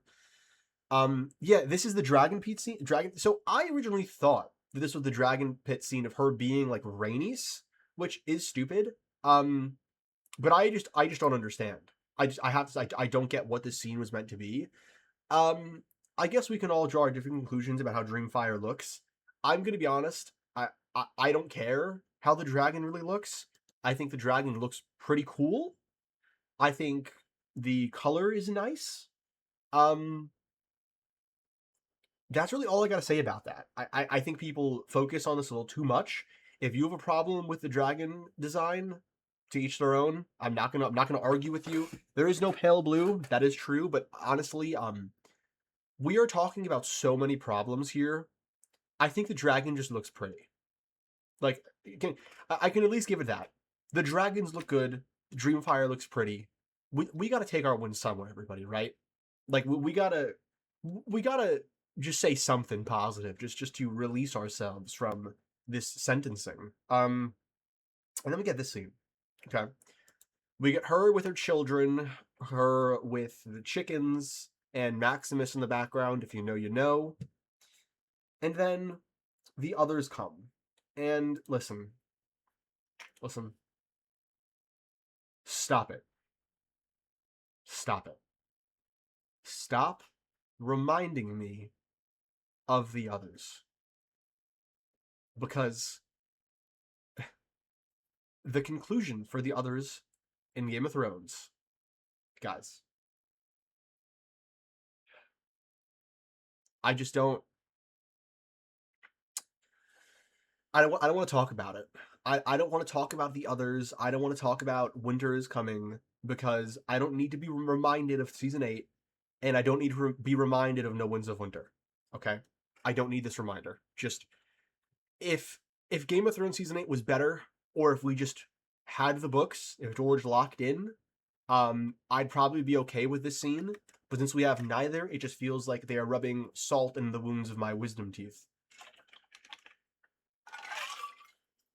[SPEAKER 1] Yeah, this is the Dragon Pit scene. So I originally thought that this was the Dragon Pit scene of her being like Rhaenys, which is stupid. But I just don't understand. I don't get what this scene was meant to be. I guess we can all draw different conclusions about how Dreamfire looks. I'm gonna be honest. I don't care how the dragon really looks. I think the dragon looks pretty cool. I think the color is nice. That's really all I gotta say about that. I think people focus on this a little too much. If you have a problem with the dragon design, to each their own. I'm not gonna argue with you. There is no pale blue, that is true, but honestly, we are talking about so many problems here. I think the dragon just looks pretty. Like, I can at least give it that. The dragons look good. The Dreamfire looks pretty. We gotta take our wins somewhere, everybody, right? Like we gotta just say something positive, just to release ourselves from this sentencing. And then we get this scene. Okay. We get her with her children, her with the chickens, and Maximus in the background, if you know, you know. And then the others come. And listen. Stop it. Stop it. Stop reminding me of the others. Because the conclusion for the others in Game of Thrones, guys, I just don't. I don't want to talk about it. I don't want to talk about the others. I don't want to talk about Winter is Coming because I don't need to be reminded of season 8, and I don't need to be reminded of No Winds of Winter. Okay, I don't need this reminder. Just if Game of Thrones season 8 was better, or if we just had the books, if George locked in, I'd probably be okay with this scene. But since we have neither, it just feels like they are rubbing salt in the wounds of my wisdom teeth.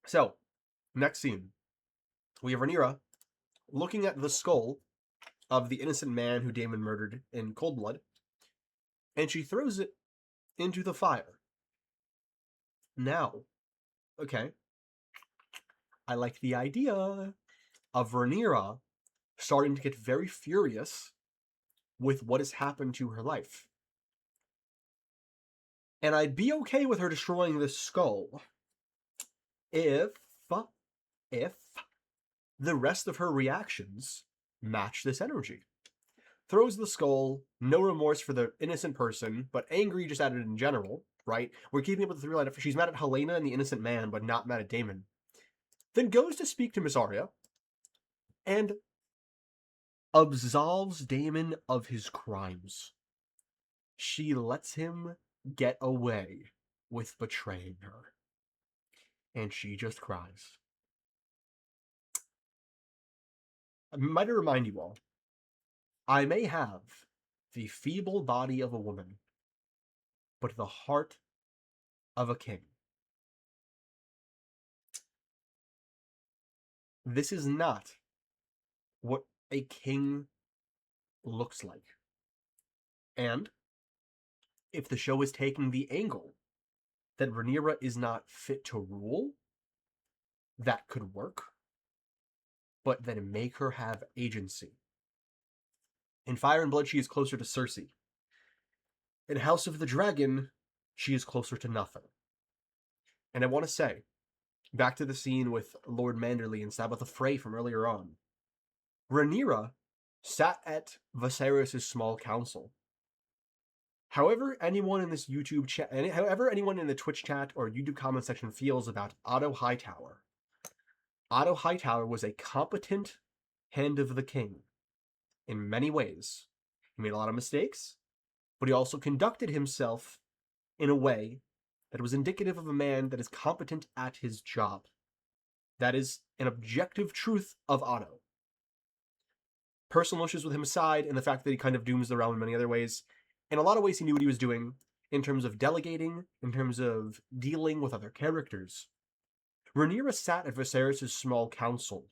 [SPEAKER 1] So, next scene. We have Rhaenyra looking at the skull of the innocent man who Daemon murdered in cold blood, and she throws it into the fire. Now, okay, I like the idea of Rhaenyra starting to get very furious with what has happened to her life. And I'd be okay with her destroying this skull if the rest of her reactions match this energy. Throws the skull, no remorse for the innocent person, but angry just at it in general, right? We're keeping up with the through line. She's mad at Helena and the innocent man, but not mad at Damon. Then goes to speak to Miss Arya and absolves Damon of his crimes. She lets him get away with betraying her. And she just cries. Might I remind you all, I may have the feeble body of a woman, but the heart of a king. This is not what a king looks like. And if the show is taking the angle that Rhaenyra is not fit to rule, that could work, but then make her have agency. In Fire and Blood, she is closer to Cersei. In House of the Dragon, she is closer to nothing. And I want to say, back to the scene with Lord Manderly and Sabbatha Frey from earlier on, Rhaenyra sat at Viserys' small council. However anyone in this YouTube chat, however anyone in the Twitch chat or YouTube comment section feels about Otto Hightower was a competent hand of the king in many ways. He made a lot of mistakes, but he also conducted himself in a way that was indicative of a man that is competent at his job. That is an objective truth of Otto. Personal issues with him aside, and the fact that he kind of dooms the realm in many other ways, in a lot of ways he knew what he was doing in terms of delegating, in terms of dealing with other characters. Rhaenyra sat at Viserys' small council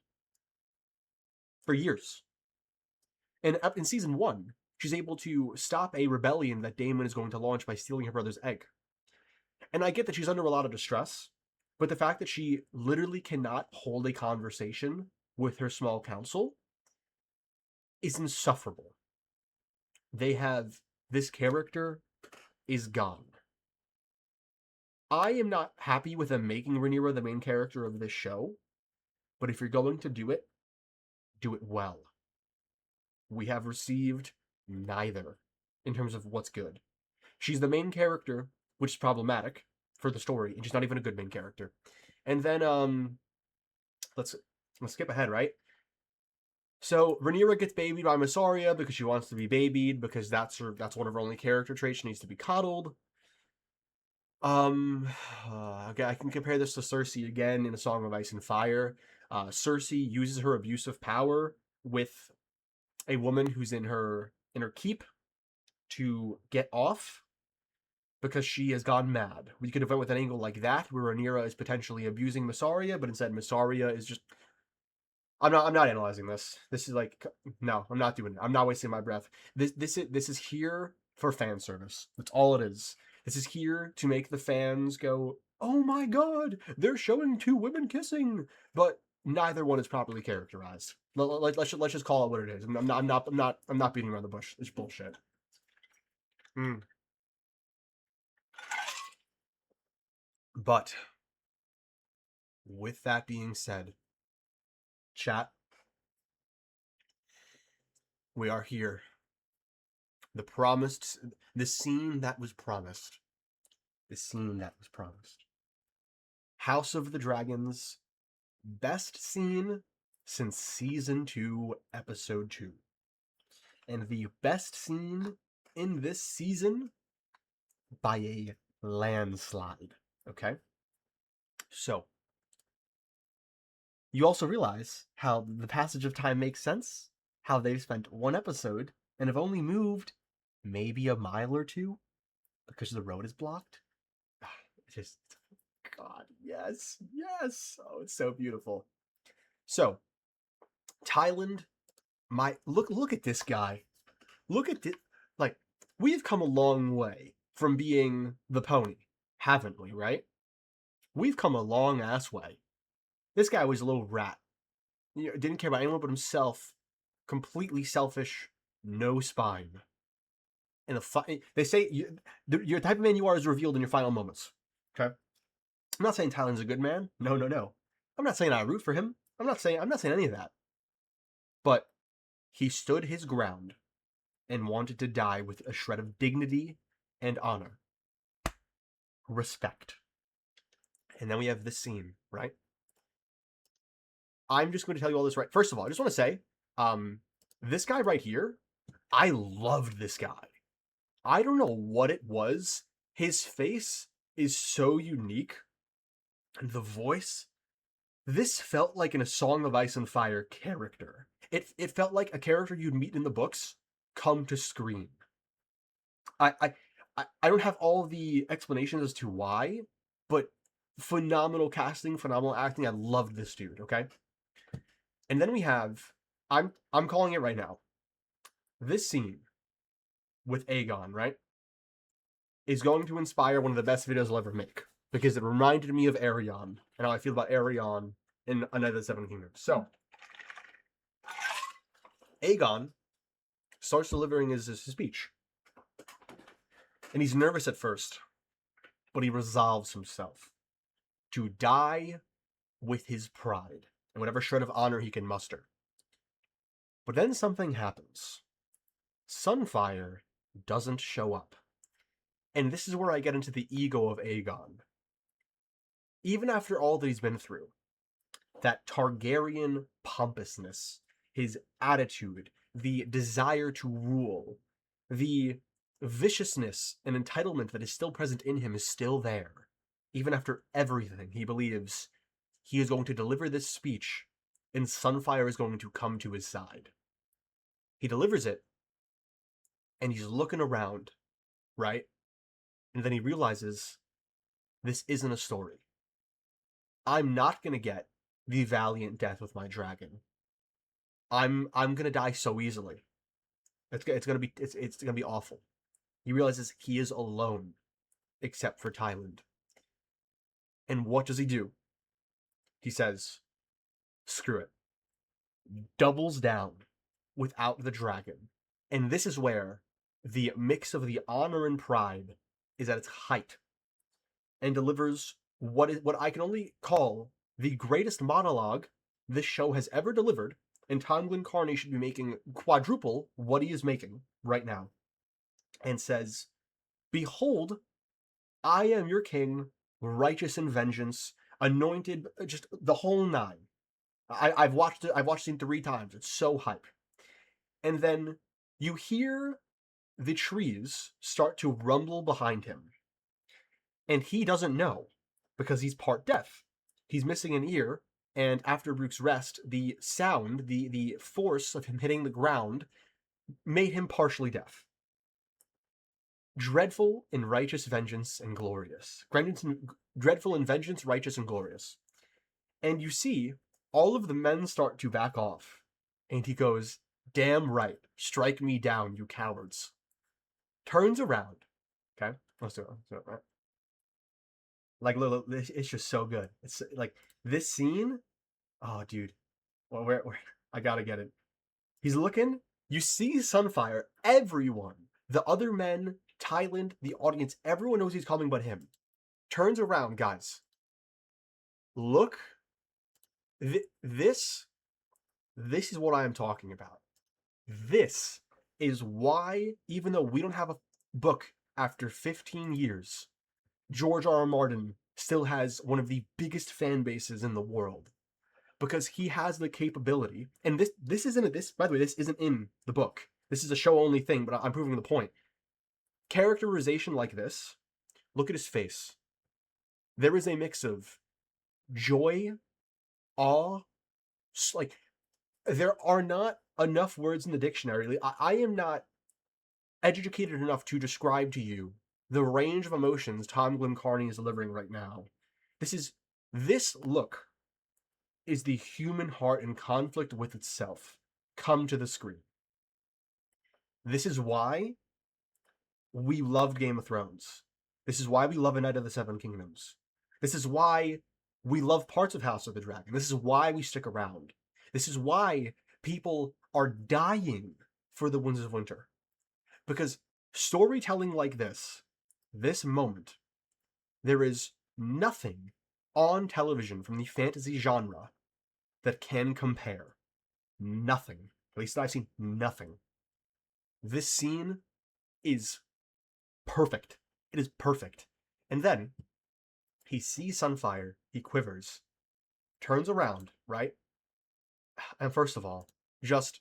[SPEAKER 1] for years. And in season 1, she's able to stop a rebellion that Daemon is going to launch by stealing her brother's egg. And I get that she's under a lot of distress, but the fact that she literally cannot hold a conversation with her small council is insufferable. This character is gone. I am not happy with them making Rhaenyra the main character of this show, but if you're going to do it well. We have received neither in terms of what's good. She's the main character, which is problematic for the story, and she's not even a good main character. And then, let's skip ahead, right? So Rhaenyra gets babied by Miss Arya because she wants to be babied, because that's one of her only character traits. She needs to be coddled. Okay, I can compare this to Cersei again in A Song of Ice and Fire. Cersei uses her abuse of power with a woman who's in her keep to get off because she has gone mad. We could have went with an angle like that, where Rhaenyra is potentially abusing Miss Arya, but instead Miss Arya is just... I'm not analyzing this. This is like, no, I'm not doing it. I'm not wasting my breath. This is here for fan service. That's all it is. This is here to make the fans go, oh my god, they're showing two women kissing, but neither one is properly characterized. Let's just call it what it is. I'm not beating around the bush. It's bullshit. But with that being said, chat, we are here. The scene that was promised. The scene that was promised. House of the Dragons, best scene since season 2, episode 2. And the best scene in this season by a landslide. Okay? So, you also realize how the passage of time makes sense, how they've spent one episode and have only moved maybe a mile or two because the road is blocked. Just, God, yes. Oh, it's so beautiful. So, Thailand, look at this guy. Look at this. Like, we've come a long way from being the pony, haven't we, right? We've come a long ass way. This guy was a little rat. Didn't care about anyone but himself. completely selfish, no spine. And they say your type of man you are is revealed in your final moments. Okay, I'm not saying Tyland's a good man. No, no, no. I'm not saying I root for him. I'm not saying any of that. But he stood his ground and wanted to die with a shred of dignity and honor, respect. And then we have this scene, right? I'm just going to tell you all this right. First of all, I just want to say, this guy right here, I loved this guy. I don't know what it was. His face is so unique. And the voice, this felt like in a Song of Ice and Fire character. It felt like a character you'd meet in the books come to screen. I don't have all the explanations as to why, but phenomenal casting, phenomenal acting. I loved this dude, okay? And then we have, I'm calling it right now. This scene with Aegon, right, is going to inspire one of the best videos I'll ever make. Because it reminded me of Aerion, and how I feel about Aerion in A Knight of the Seven Kingdoms. So, Aegon starts delivering his speech. And he's nervous at first, but he resolves himself to die with his pride and whatever shred of honor he can muster. But then something happens. Sunfire doesn't show up. And this is where I get into the ego of Aegon. Even after all that he's been through, that Targaryen pompousness, his attitude, the desire to rule, the viciousness and entitlement that is still present in him is still there. Even after everything, he believes he is going to deliver this speech and Sunfire is going to come to his side. He delivers it, and he's looking around, right? And then he realizes this isn't a story. I'm not going to get the valiant death with my dragon. I'm going to die so easily. It's going to be awful. He realizes he is alone, except for Tyland. And what does he do? He says, screw it. Doubles down without the dragon. And this is where the mix of the honor and pride is at its height. And delivers what I can only call the greatest monologue this show has ever delivered, and Tom Carney should be making quadruple what he is making right now. And says, behold, I am your king, righteous in vengeance, anointed, just the whole nine. I've watched it. I've watched it 3 times. It's so hype. And then you hear the trees start to rumble behind him. And he doesn't know, because he's part deaf. He's missing an ear, and after Rook's rest, the sound, the force of him hitting the ground made him partially deaf. Dreadful in righteous vengeance and glorious. Dreadful in vengeance, righteous and glorious. And you see, all of the men start to back off. And he goes, damn right, strike me down, you cowards. Turns around. Okay, let's do it. Right? Like, look, it's just so good. It's like, this scene, oh, dude. Well, where I gotta get it. He's looking, you see Sunfire, everyone, the other men, Tyland, the audience, everyone knows he's coming but him. Turns around, guys. Look. This is what I am talking about. This is why, even though we don't have a book after 15 years, George R. R. Martin still has one of the biggest fan bases in the world. Because he has the capability, and this isn't, by the way, this isn't in the book. This is a show-only thing, but I'm proving the point. Characterization like this, look at his face. There is a mix of joy, awe, like, there are not enough words in the dictionary. I am not educated enough to describe to you the range of emotions Tom Glencarney is delivering right now. This look is the human heart in conflict with itself come to the screen. This is why we loved Game of Thrones. This is why we love A Knight of the Seven Kingdoms. This is why we love parts of House of the Dragon. This is why we stick around. This is why People are dying for the Winds of Winter. Because storytelling like this moment, there is nothing on television from the fantasy genre that can compare. Nothing. At least I've seen nothing. This scene is perfect. It is perfect. And then he sees Sunfire, he quivers, turns around, right? And first of all, just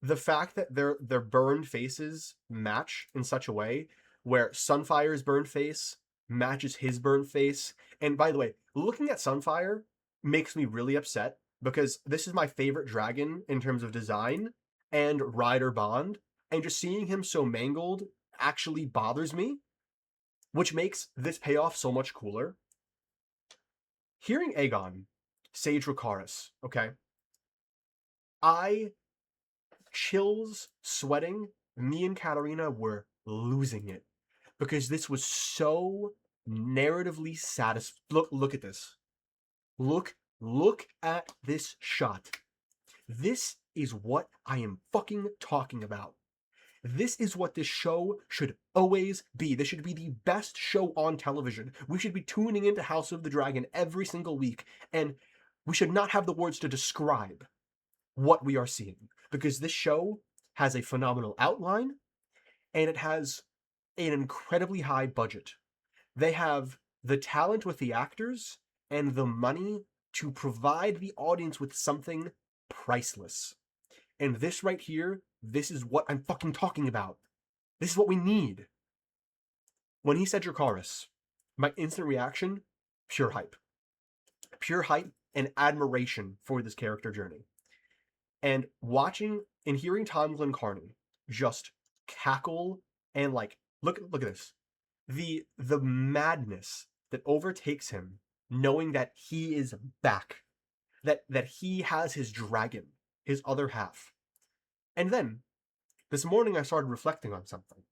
[SPEAKER 1] the fact that their burned faces match in such a way where Sunfire's burned face matches his burned face. And by the way, looking at Sunfire makes me really upset because this is my favorite dragon in terms of design and rider bond, and just seeing him so mangled actually bothers me, which makes this payoff so much cooler. Hearing Aegon say Dracarys, okay, I chills, sweating, me and Katarina were losing it because this was so narratively satisfying. Look at this. Look at this shot. This is what I am fucking talking about. This is what this show should always be. This should be the best show on television. We should be tuning into House of the Dragon every single week, and we should not have the words to describe what we are seeing, because this show has a phenomenal outline and it has an incredibly high budget. They have the talent with the actors and the money to provide the audience with something priceless. And this right here, this is what I'm fucking talking about. This is what we need. When he said Dracarys, my instant reaction, pure hype. Pure hype and admiration for this character journey. And watching and hearing Tom Glencarney just cackle and like look at this. The madness that overtakes him knowing that he is back. That he has his dragon, his other half. And then this morning I started reflecting on something.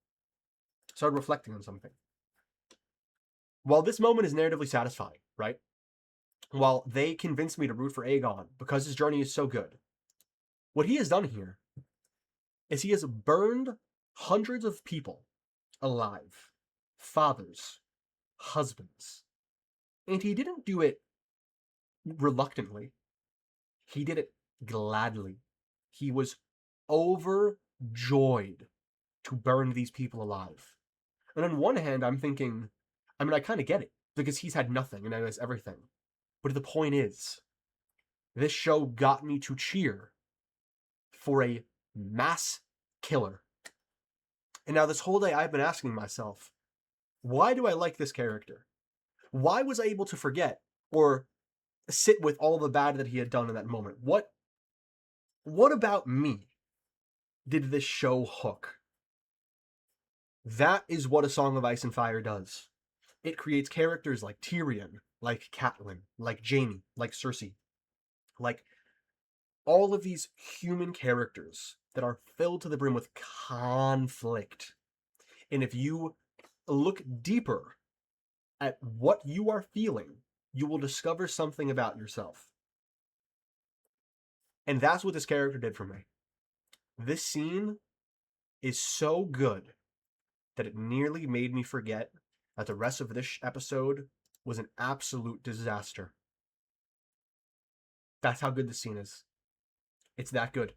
[SPEAKER 1] While this moment is narratively satisfying, right? While they convinced me to root for Aegon because his journey is so good, what he has done here is he has burned hundreds of people alive, fathers, husbands, and he didn't do it reluctantly. He did it gladly. He was overjoyed to burn these people alive. And on one hand, I'm thinking, I mean, I kind of get it, because he's had nothing and now he has everything. But the point is, this show got me to cheer for a mass killer. And now this whole day I've been asking myself, why do I like this character? Why was I able to forget or sit with all the bad that he had done in that moment? What about me did this show hook? That is what A Song of Ice and Fire does. It creates characters like Tyrion, like Catelyn, like Jaime, like Cersei, like all of these human characters that are filled to the brim with conflict. And if you look deeper at what you are feeling, you will discover something about yourself. And that's what this character did for me. This scene is so good that it nearly made me forget that the rest of this episode was an absolute disaster. That's how good this scene is. It's that good.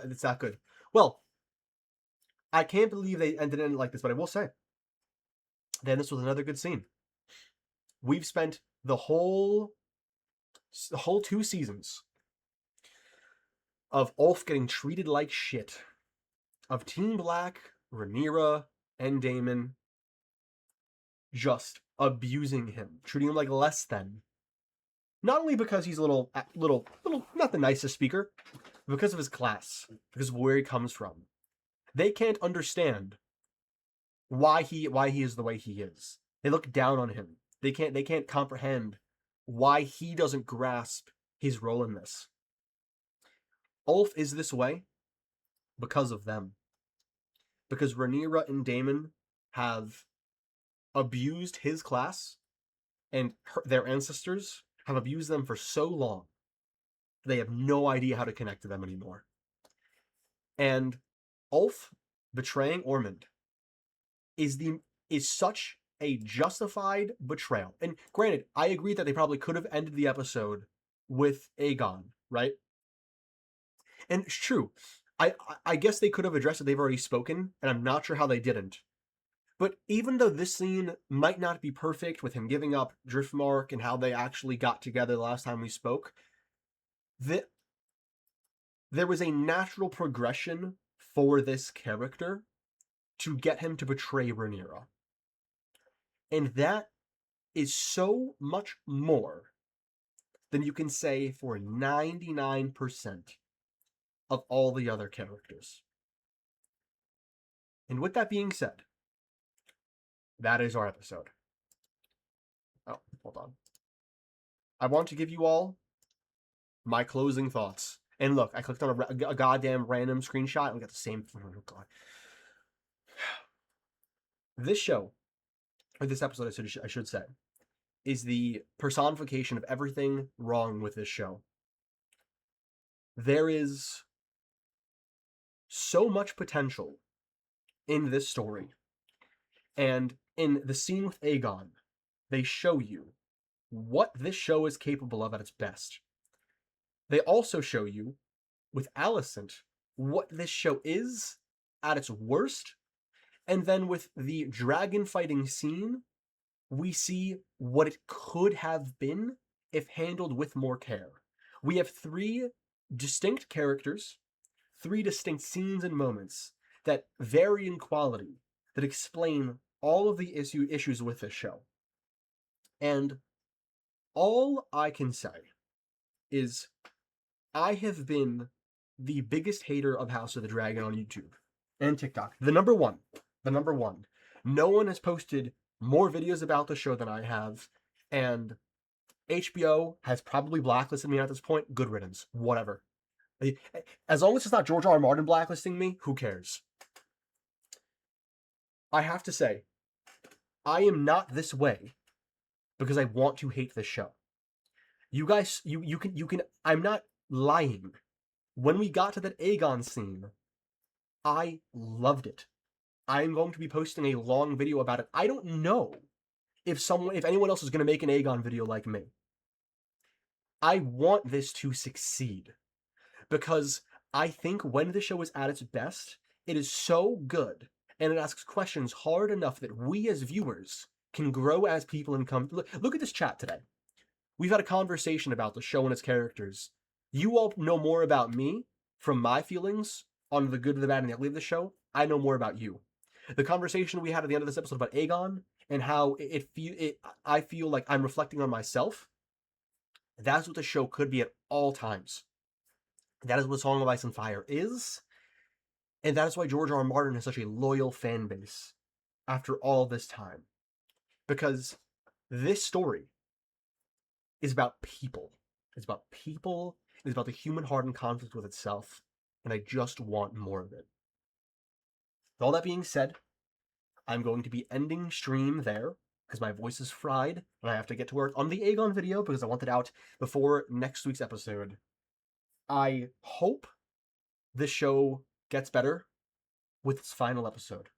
[SPEAKER 1] It's that good. Well, I can't believe they ended it like this, but I will say, then this was another good scene. We've spent the whole 2 seasons of Ulf getting treated like shit, of Team Black, Rhaenyra, and Daemon just abusing him, treating him like less than. Not only because he's a little not the nicest speaker, but because of his class, because of where he comes from. They can't understand why he is the way he is. They look down on him. They can't comprehend why he doesn't grasp his role in this. Ulf is this way because of them. Because Rhaenyra and Daemon have abused his class, and their ancestors have abused them for so long They have no idea how to connect to them anymore. And Ulf betraying Ormond is such a justified betrayal. And granted, I agree that they probably could have ended the episode with Aegon, right? And it's true. I guess they could have addressed it. They've already spoken, and I'm not sure how they didn't. But even though this scene might not be perfect with him giving up Driftmark and how they actually got together the last time we spoke, there was a natural progression for this character to get him to betray Rhaenyra. And that is so much more than you can say for 99% of all the other characters. And with that being said, that is our episode. Oh, hold on. I want to give you all my closing thoughts. And look, I clicked on a goddamn random screenshot and we got the same. Oh, God. This show, or this episode, I should say, is the personification of everything wrong with this show. There is so much potential in this story. And in the scene with Aegon, they show you what this show is capable of at its best. They also show you, with Alicent, what this show is at its worst. And then with the dragon fighting scene, we see what it could have been if handled with more care. We have 3 distinct characters, 3 distinct scenes and moments that vary in quality, that explain all of the issues with this show. And all I can say is I have been the biggest hater of House of the Dragon on YouTube and TikTok. The number one. No one has posted more videos about the show than I have, and HBO has probably blacklisted me at this point. Good riddance. Whatever. As long as it's not George R. R. Martin blacklisting me, who cares? I have to say, I am not this way because I want to hate this show. You guys, you can, I'm not lying. When we got to that Aegon scene, I loved it. I'm going to be posting a long video about it. I don't know if anyone else is going to make an Aegon video like me. I want this to succeed because I think when the show is at its best, it is so good and it asks questions hard enough that we as viewers can grow as people and come. Look at this chat today. We've had a conversation about the show and its characters. You all know more about me from my feelings on the good, the bad, and the ugly of the show. I know more about you. The conversation we had at the end of this episode about Aegon and how I feel like I'm reflecting on myself. That's what the show could be at all times. That is what Song of Ice and Fire is. And that is why George R. R. Martin has such a loyal fan base after all this time. Because this story is about people. It's about people. It's about the human heart in conflict with itself. And I just want more of it. With all that being said, I'm going to be ending stream there because my voice is fried and I have to get to work on the Aegon video because I want it out before next week's episode. I hope this show gets better with its final episode.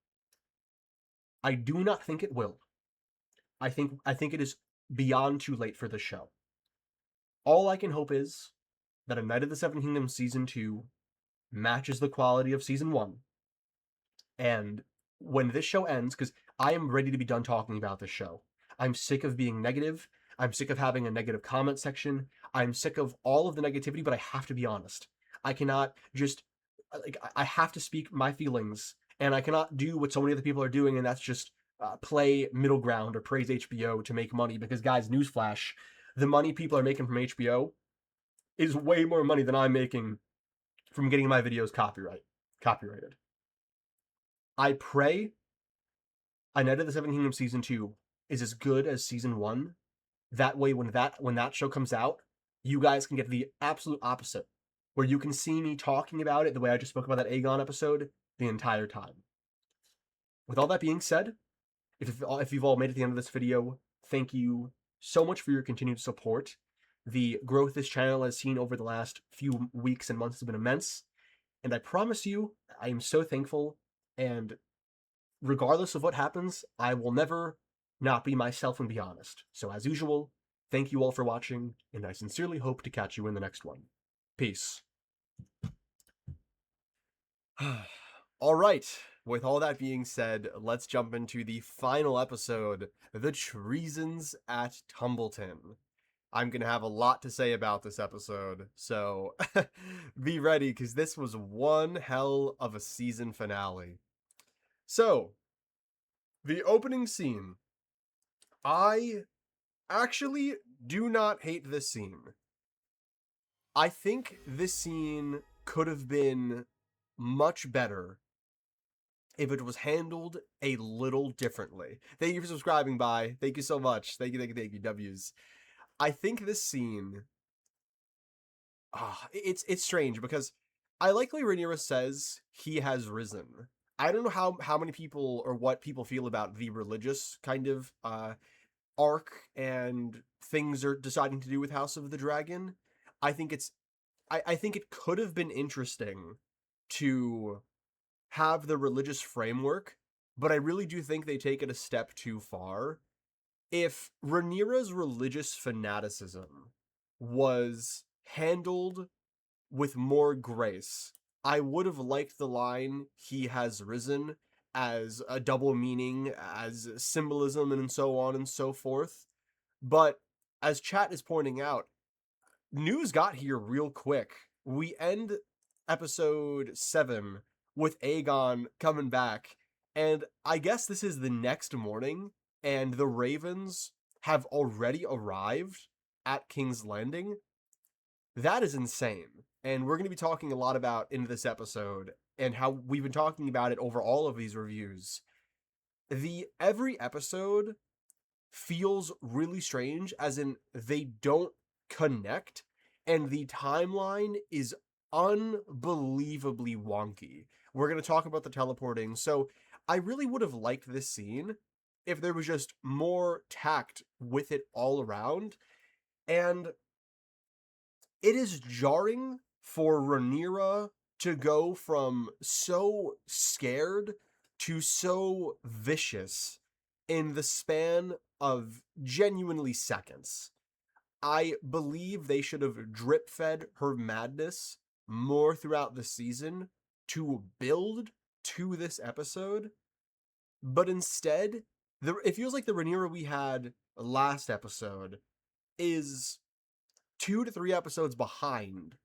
[SPEAKER 1] I do not think it will. I think it is beyond too late for this show. All I can hope is that A Knight of the Seven Kingdoms Season 2 matches the quality of Season 1. And when this show ends, because I am ready to be done talking about this show. I'm sick of being negative. I'm sick of having a negative comment section. I'm sick of all of the negativity, but I have to be honest. I cannot just, I have to speak my feelings, and I cannot do what so many other people are doing, and that's just play middle ground or praise HBO to make money. Because, guys, newsflash, the money people are making from HBO is way more money than I'm making from getting my videos copyrighted. I pray A Knight of the Seven Kingdoms Season 2 is as good as Season 1. That way, when that show comes out, you guys can get the absolute opposite, where you can see me talking about it the way I just spoke about that Aegon episode the entire time. With all that being said, if you've all made it to the end of this video, thank you so much for your continued support. The growth this channel has seen over the last few weeks and months has been immense, and I promise you, I am so thankful, and regardless of what happens, I will never not be myself and be honest. So as usual, thank you all for watching, and I sincerely hope to catch you in the next one. Peace. All right, with all that being said, let's jump into the final episode, The Treasons at Tumbleton. I'm going to have a lot to say about this episode, so be ready, because this was one hell of a season finale. So, the opening scene. I actually do not hate this scene. I think this scene could have been much better if it was handled a little differently. Thank you for subscribing, bye. Thank you so much. Thank you, W's. I think this scene... it's strange, because I like the way Rhaenyra says he has risen. I don't know how many people, or what people feel about the religious kind of arc and things are deciding to do with House of the Dragon. I think I think it could have been interesting to have the religious framework, but I really do think they take it a step too far. If Rhaenyra's religious fanaticism was handled with more grace, I would have liked the line, "He has risen," as a double meaning, as symbolism, and so on and so forth. But as chat is pointing out, news got here real quick. We end episode 7 with Aegon coming back, and I guess this is the next morning, and the Ravens have already arrived at King's Landing. That is insane. And we're going to be talking a lot about in this episode, and how we've been talking about it over all of these reviews. Every episode feels really strange, as in they don't connect, and the timeline is unbelievably wonky. We're going to talk about the teleporting, so I really would have liked this scene if there was just more tact with it all around, and it is jarring for Rhaenyra to go from so scared to so vicious in the span of genuinely seconds. I believe they should have drip-fed her madness more throughout the season to build to this episode, but instead, it feels like the Rhaenyra we had last episode is 2 to 3 episodes behind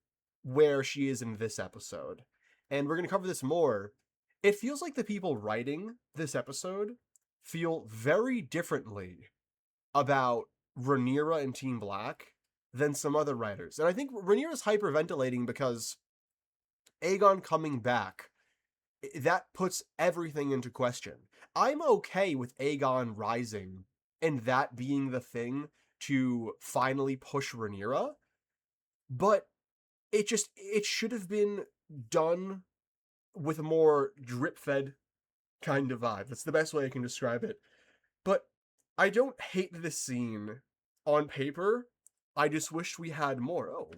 [SPEAKER 1] where she is in this episode. And we're going to cover this more. It feels like the people writing this episode feel very differently about Rhaenyra and Team Black than some other writers. And I think Rhaenyra's hyperventilating because Aegon coming back, that puts everything into question. I'm okay with Aegon rising and that being the thing to finally push Rhaenyra, but it should have been done with a more drip-fed kind of vibe. That's the best way I can describe it. But I don't hate this scene on paper. I just wish we had more. Oh,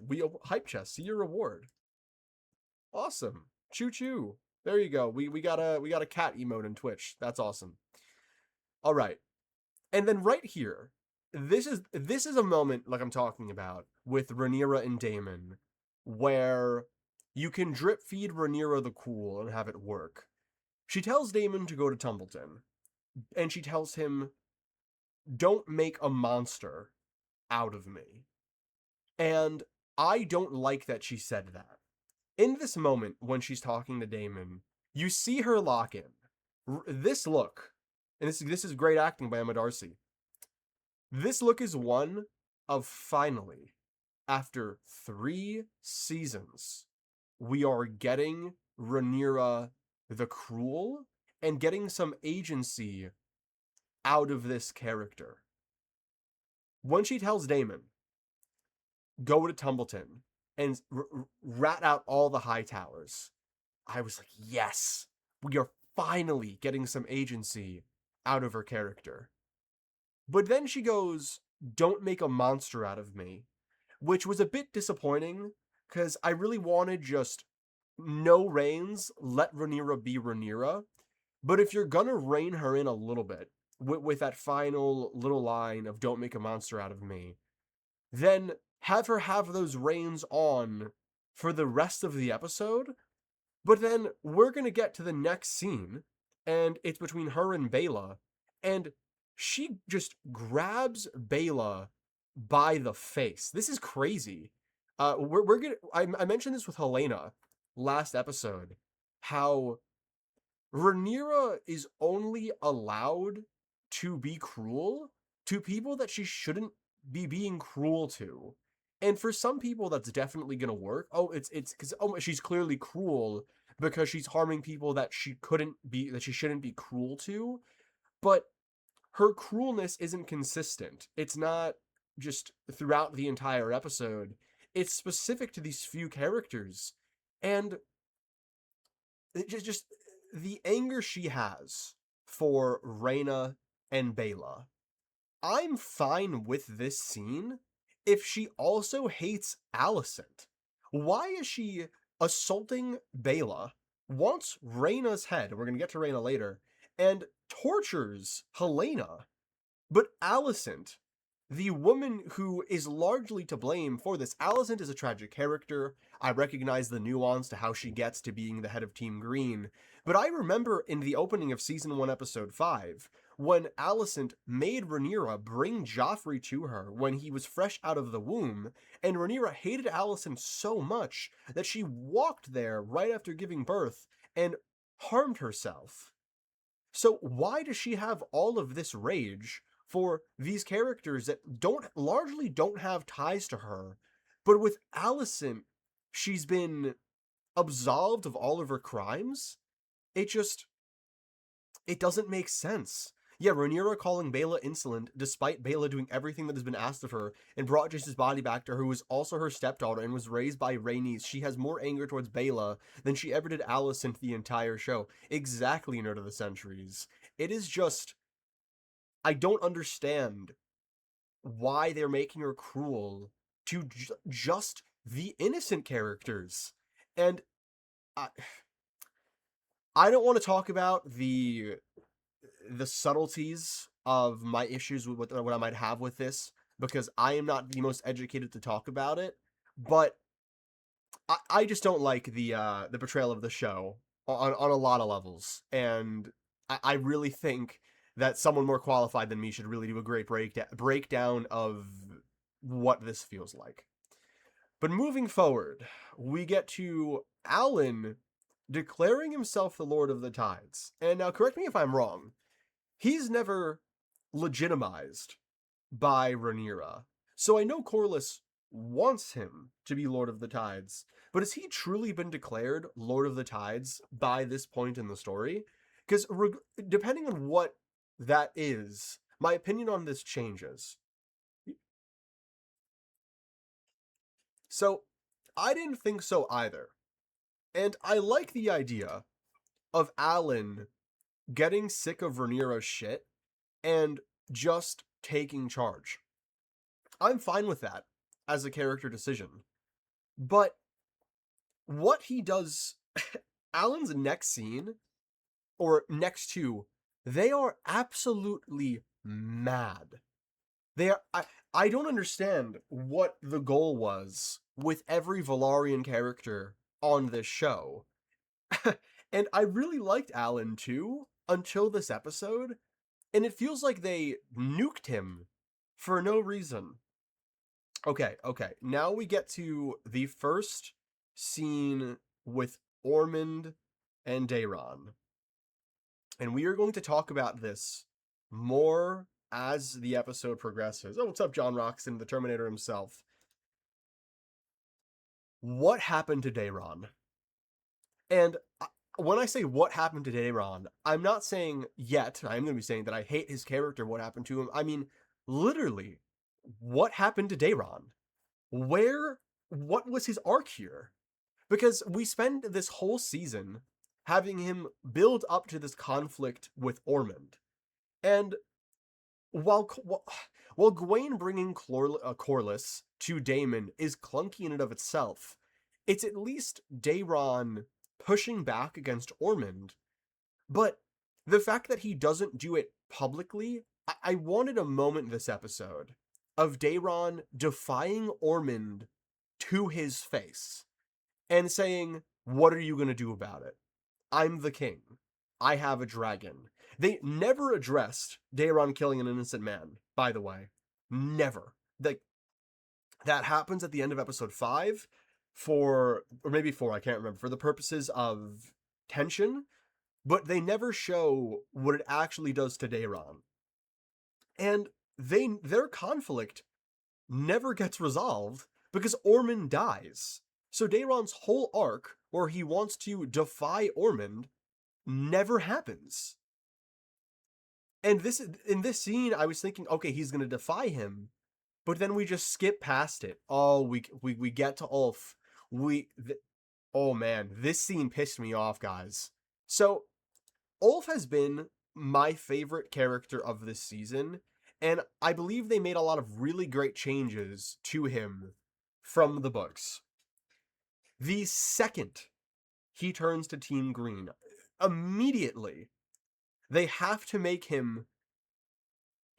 [SPEAKER 1] hype chest. See your reward. Awesome. Choo choo. There you go. We got a cat emote in Twitch. That's awesome. All right. And then right here, this is a moment like I'm talking about with Rhaenyra and Daemon, where you can drip feed Rhaenyra the cool and have it work. She tells Daemon to go to Tumbleton, and she tells him, "Don't make a monster out of me." And I don't like that she said that. In this moment, when she's talking to Daemon, you see her lock in. This look, and this is great acting by Emma Darcy. This look is one of finally, after 3 seasons, we are getting Rhaenyra the Cruel and getting some agency out of this character. When she tells Daemon, go to Tumbleton and rat out all the high towers, I was like, yes, we are finally getting some agency out of her character. But then she goes, don't make a monster out of me, which was a bit disappointing because I really wanted just no reins, let Rhaenyra be Rhaenyra. But if you're gonna rein her in a little bit with that final little line of "Don't make a monster out of me," then have her have those reins on for the rest of the episode. But then we're gonna get to the next scene, and it's between her and Bela, and she just grabs Bela by the face. This is crazy. We're gonna. I mentioned this with Helena last episode. How Rhaenyra is only allowed to be cruel to people that she shouldn't be being cruel to. And for some people that's definitely going to work. Oh, it's cuz she's clearly cruel because she's harming people that she shouldn't be cruel to, but her cruelness isn't consistent. It's not just throughout the entire episode. It's specific to these few characters. And it just the anger she has for Rhaena and Bela. I'm fine with this scene if she also hates Alicent. Why is she assaulting Bela, wants Rhaena's head, we're gonna get to Rhaena later, and tortures Helena? But Alicent, the woman who is largely to blame for this, Alicent is a tragic character. I recognize the nuance to how she gets to being the head of Team Green, but I remember in the opening of Season 1, Episode 5, when Alicent made Rhaenyra bring Joffrey to her when he was fresh out of the womb, and Rhaenyra hated Alicent so much that she walked there right after giving birth and harmed herself. So why does she have all of this rage for these characters that largely don't have ties to her? But with Alicent, she's been absolved of all of her crimes. It just it doesn't make sense. Yeah, Rhaenyra calling Bela insolent, despite Bela doing everything that has been asked of her, and brought Jace's body back to her, who was also her stepdaughter and was raised by Rhaenys. She has more anger towards Bela than she ever did Alicent the entire show. Exactly, Nerd of the Centuries. It is just, I don't understand why they're making her cruel to just the innocent characters. And I, I don't want to talk about the subtleties of my issues with what I might have with this, because I am not the most educated to talk about it, but I just don't like the portrayal of the show on a lot of levels, and I really think that someone more qualified than me should really do a great breakdown of what this feels like. But moving forward, we get to Alan declaring himself the Lord of the Tides. And now, correct me if I'm wrong, he's never legitimized by Rhaenyra. So I know Corlys wants him to be Lord of the Tides, but has he truly been declared Lord of the Tides by this point in the story? Because depending on what that is, my opinion on this changes. So I didn't think so either. And I like the idea of Alan getting sick of Rhaenyra's shit and just taking charge. I'm fine with that as a character decision. But what he does, Alan's next scene, or next two, they are absolutely mad. I don't understand what the goal was with every Velaryon character on this show. And I really liked Alan too, until this episode, and it feels like they nuked him for no reason. Okay. Now we get to the first scene with Ormond and Daeron. And we are going to talk about this more as the episode progresses. Oh, what's up, John Roxon, the Terminator himself? What happened to Daeron? And when I say what happened to Daeron, I'm not saying yet, I'm going to be saying that I hate his character, what happened to him. I mean, literally, what happened to Daeron? What was his arc here? Because we spend this whole season having him build up to this conflict with Ormond. And while While Gwaine bringing Corlys to Daemon is clunky in and of itself, it's at least Daeron pushing back against Ormond. But the fact that he doesn't do it publicly, I wanted a moment this episode of Daeron defying Ormond to his face and saying, "What are you going to do about it? I'm the king. I have a dragon." They never addressed Daeron killing an innocent man, by the way. Never. That happens at the end of episode 5 or maybe 4, I can't remember, for the purposes of tension, but they never show what it actually does to Daeron. And their conflict never gets resolved because Ormond dies. So Daeron's whole arc, where he wants to defy Ormond, never happens. And in this scene, I was thinking, okay, he's gonna defy him, but then we just skip past it. Oh, we get to Ulf. Oh man, this scene pissed me off, guys. So Ulf has been my favorite character of this season, and I believe they made a lot of really great changes to him from the books. The second he turns to Team Green, immediately they have to make him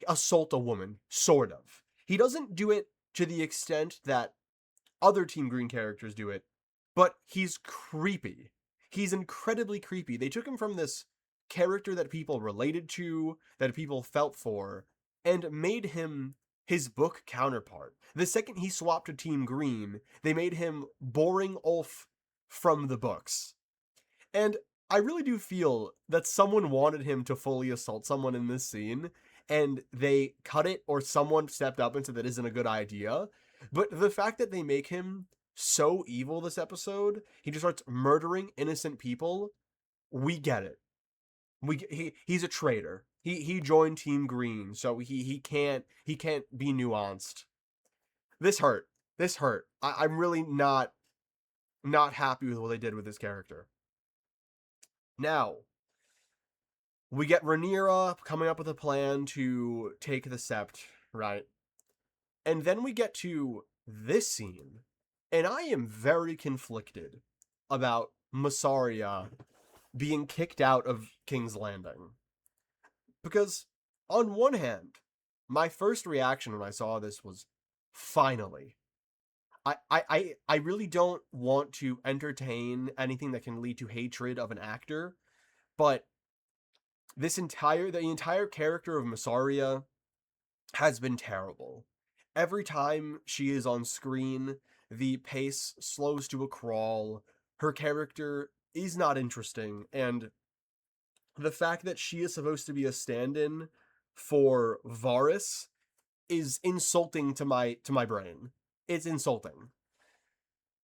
[SPEAKER 1] assault a woman, sort of. He doesn't do it to the extent that other Team Green characters do it, but he's creepy. He's incredibly creepy. They took him from this character that people related to, that people felt for, and made him his book counterpart. The second he swapped to Team Green, they made him boring Ulf from the books. And I really do feel that someone wanted him to fully assault someone in this scene, and they cut it, or someone stepped up and said that isn't a good idea. But the fact that they make him so evil this episode, he just starts murdering innocent people, we get it. He's a traitor. He joined Team Green, so he can't be nuanced. This hurt. I'm really not happy with what they did with this character. Now, we get Rhaenyra coming up with a plan to take the Sept, right? And then we get to this scene, and I am very conflicted about Mysaria being kicked out of King's Landing. Because, on one hand, my first reaction when I saw this was, finally. I really don't want to entertain anything that can lead to hatred of an actor, but the entire character of Mysaria has been terrible. Every time she is on screen, the pace slows to a crawl, her character is not interesting, and the fact that she is supposed to be a stand-in for Varys is insulting to my brain. It's insulting.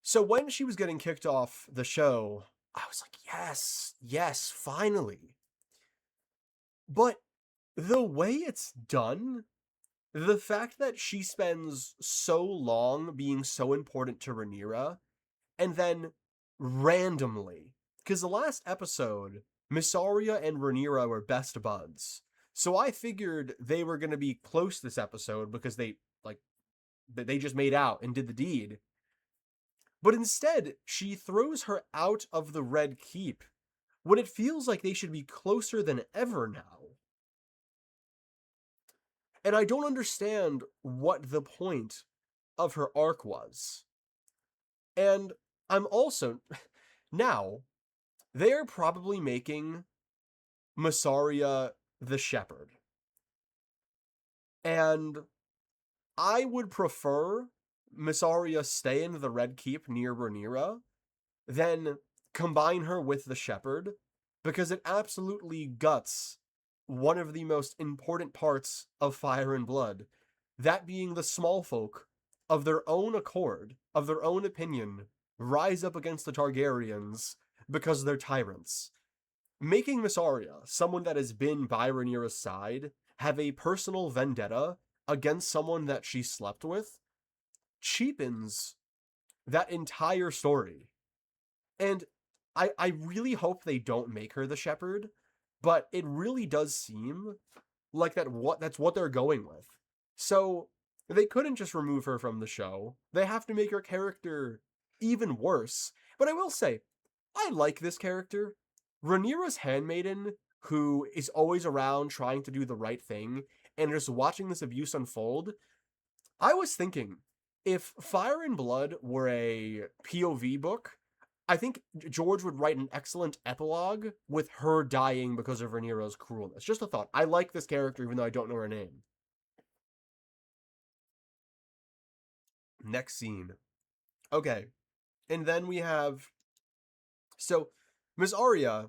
[SPEAKER 1] So when she was getting kicked off the show, I was like, yes, finally. But the way it's done, the fact that she spends so long being so important to Rhaenyra, and then randomly, because the last episode, Mysaria and Rhaenyra were best buds, so I figured they were going to be close this episode because they just made out and did the deed. But instead, she throws her out of the Red Keep when it feels like they should be closer than ever now. And I don't understand what the point of her arc was. And I'm also... Now, they're probably making Mysaria the shepherd. And I would prefer Mysaria stay in the Red Keep near Rhaenyra than combine her with the shepherd, because it absolutely guts one of the most important parts of Fire and Blood, that being the small folk, of their own accord, of their own opinion, rise up against the Targaryens because they're tyrants. Making Mysaria, someone that has been by Rhaenyra's side, have a personal vendetta against someone that she slept with, cheapens that entire story. And I really hope they don't make her the shepherd, but it really does seem like that's what they're going with. So they couldn't just remove her from the show. They have to make her character even worse. But I will say, I like this character. Rhaenyra's handmaiden, who is always around trying to do the right thing, and just watching this abuse unfold. I was thinking, if Fire and Blood were a POV book, I think George would write an excellent epilogue with her dying because of Rhaenyra's cruelness. Just a thought. I like this character even though I don't know her name. Next scene. Okay. And then we have... So, Miss Arya,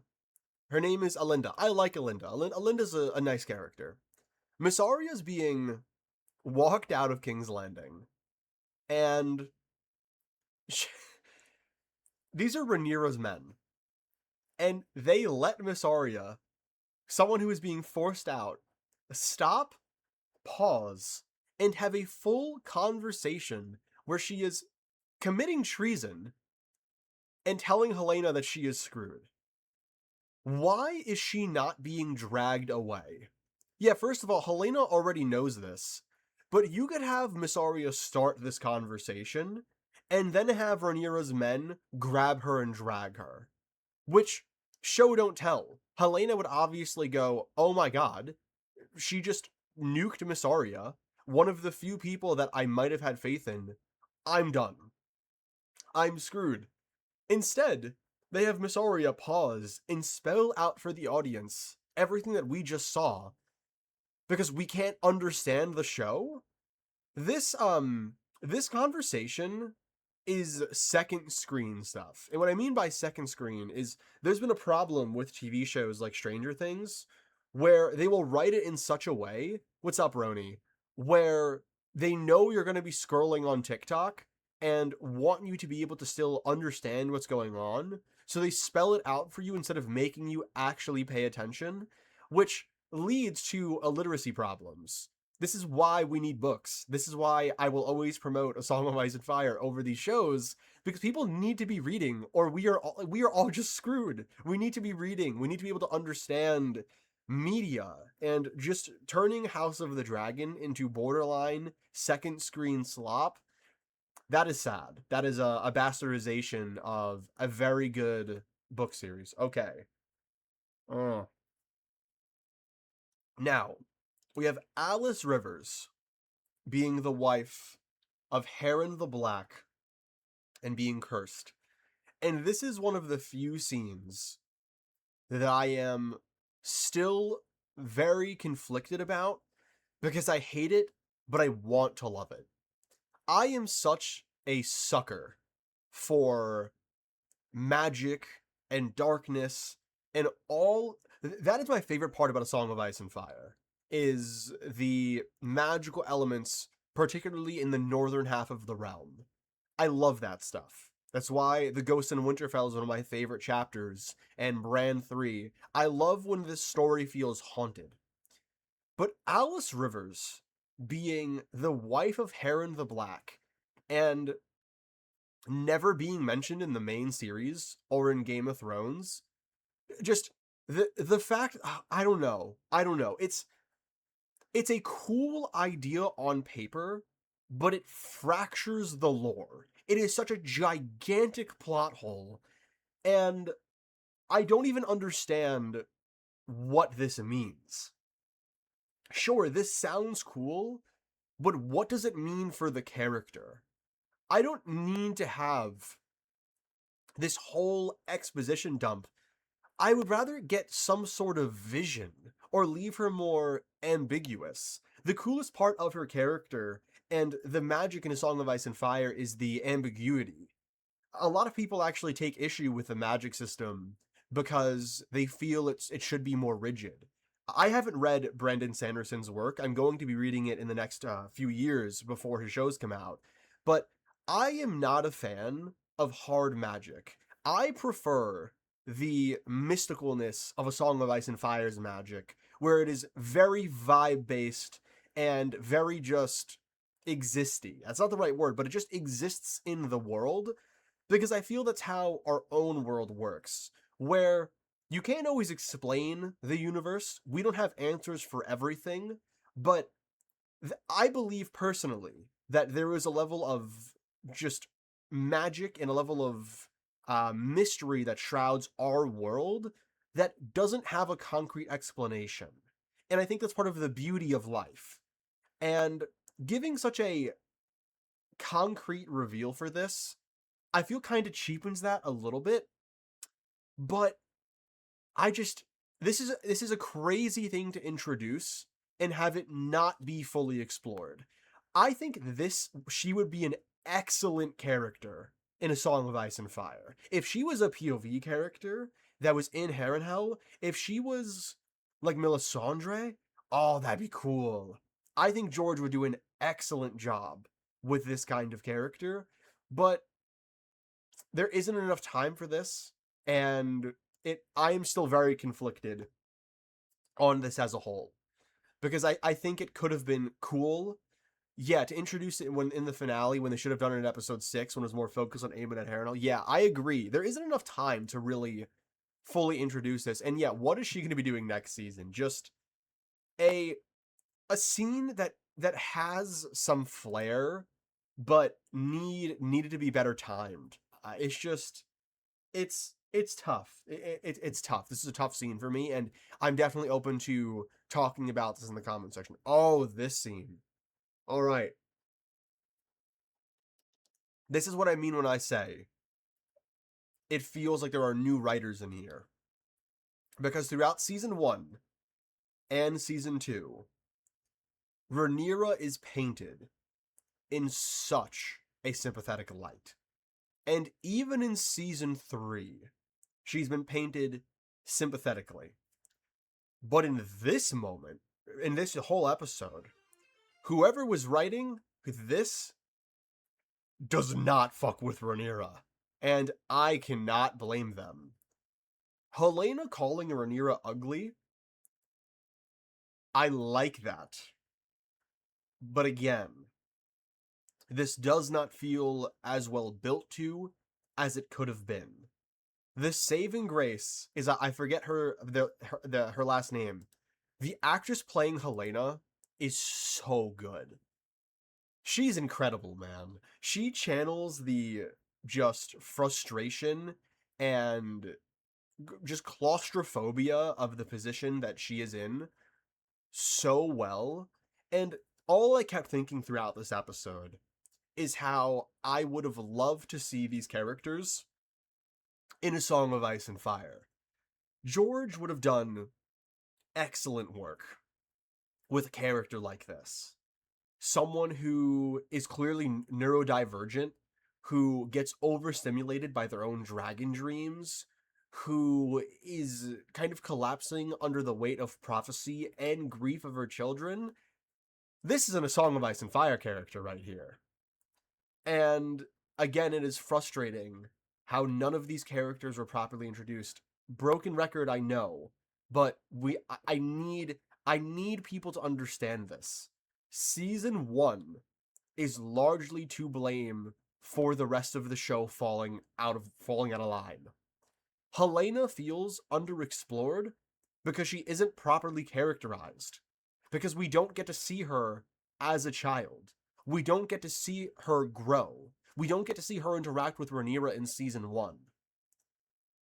[SPEAKER 1] her name is Alinda. I like Alinda. Alinda's a nice character. Miss Arya's being walked out of King's Landing. And... these are Rhaenyra's men. And they let Miss Arya, someone who is being forced out, stop, pause, and have a full conversation where she is committing treason and telling Helena that she is screwed. Why is she not being dragged away? Yeah, first of all, Helena already knows this, but you could have Miss Arya start this conversation and then have Rhaenyra's men grab her and drag her. Which, show don't tell. Helena would obviously go, oh my god, she just nuked Miss Arya, one of the few people that I might have had faith in. I'm done. I'm screwed. Instead, they have Miss Arya pause and spell out for the audience everything that we just saw. Because we can't understand the show? This conversation is second screen stuff. And what I mean by second screen is there's been a problem with TV shows like Stranger Things where they will write it in such a way, what's up, Roni, where they know you're going to be scrolling on TikTok and want you to be able to still understand what's going on. So they spell it out for you instead of making you actually pay attention, which leads to illiteracy problems. This is why we need books. This is why I will always promote A Song of Ice and Fire over these shows, because people need to be reading, or we are all just screwed. We need to be reading. We need to be able to understand media, and just turning House of the Dragon into borderline second screen slop. That is sad. That is a bastardization of a very good book series. Okay. Now, we have Alice Rivers being the wife of Heron the Black and being cursed. And this is one of the few scenes that I am still very conflicted about because I hate it, but I want to love it. I am such a sucker for magic and darkness and all. That is my favorite part about A Song of Ice and Fire, is the magical elements, particularly in the northern half of the realm. I love that stuff. That's why The Ghost in Winterfell is one of my favorite chapters, and Bran 3. I love when this story feels haunted. But Alice Rivers being the wife of Heron the Black and never being mentioned in the main series or in Game of Thrones, just the fact, I don't know. It's a cool idea on paper, but it fractures the lore. It is such a gigantic plot hole, and I don't even understand what this means. Sure, this sounds cool, but what does it mean for the character? I don't need to have this whole exposition dump. I would rather get some sort of vision or leave her more ambiguous. The coolest part of her character and the magic in A Song of Ice and Fire is the ambiguity. A lot of people actually take issue with the magic system because they feel it should be more rigid. I haven't read Brandon Sanderson's work. I'm going to be reading it in the next few years before his shows come out. But I am not a fan of hard magic. I prefer the mysticalness of A Song of Ice and Fire's magic, where it is very vibe-based and very just existy. That's not the right word, but it just exists in the world, because I feel that's how our own world works, where you can't always explain the universe. We don't have answers for everything, but I believe personally that there is a level of just magic and a level of mystery that shrouds our world that doesn't have a concrete explanation. And I think that's part of the beauty of life. And giving such a concrete reveal for this, I feel kind of cheapens that a little bit, but I just this is a crazy thing to introduce and have it not be fully explored. I think this she would be an excellent character in A Song of Ice and Fire. If she was a POV character that was in Harrenhal, if she was like Melisandre, oh, that'd be cool. I think George would do an excellent job with this kind of character, but there isn't enough time for this, and I am still very conflicted on this as a whole because I think it could have been cool, yeah, to introduce it when in the finale when they should have done it in episode 6 when it was more focused on Aemon and Harrenhal. Yeah, I agree. There isn't enough time to really fully introduce this, and yeah, what is she going to be doing next season? Just a a scene that has some flair, but needed to be better timed. It's just it's tough. It's tough. This is a tough scene for me, and I'm definitely open to talking about this in the comment section. Oh, this scene. All right. This is what I mean when I say it feels like there are new writers in here. Because throughout season 1 and season 2, Rhaenyra is painted in such a sympathetic light. And even in season 3, she's been painted sympathetically. But in this moment, in this whole episode, whoever was writing this does not fuck with Rhaenyra. And I cannot blame them. Helena calling Rhaenyra ugly, I like that. But again, this does not feel as well built to as it could have been. The saving grace is I forget her last name. The actress playing Helena is so good. She's incredible, man. She channels the just frustration and just claustrophobia of the position that she is in so well. And all I kept thinking throughout this episode is how I would have loved to see these characters in A Song of Ice and Fire. George would have done excellent work with a character like this. Someone who is clearly neurodivergent, who gets overstimulated by their own dragon dreams, who is kind of collapsing under the weight of prophecy and grief of her children. This isn't A Song of Ice and Fire character right here. And again, it is frustrating how none of these characters were properly introduced. Broken record, I know, but I need people to understand this. Season 1 is largely to blame for the rest of the show falling out of line. Helena feels underexplored because she isn't properly characterized. Because we don't get to see her as a child. We don't get to see her grow. We don't get to see her interact with Rhaenyra in season 1.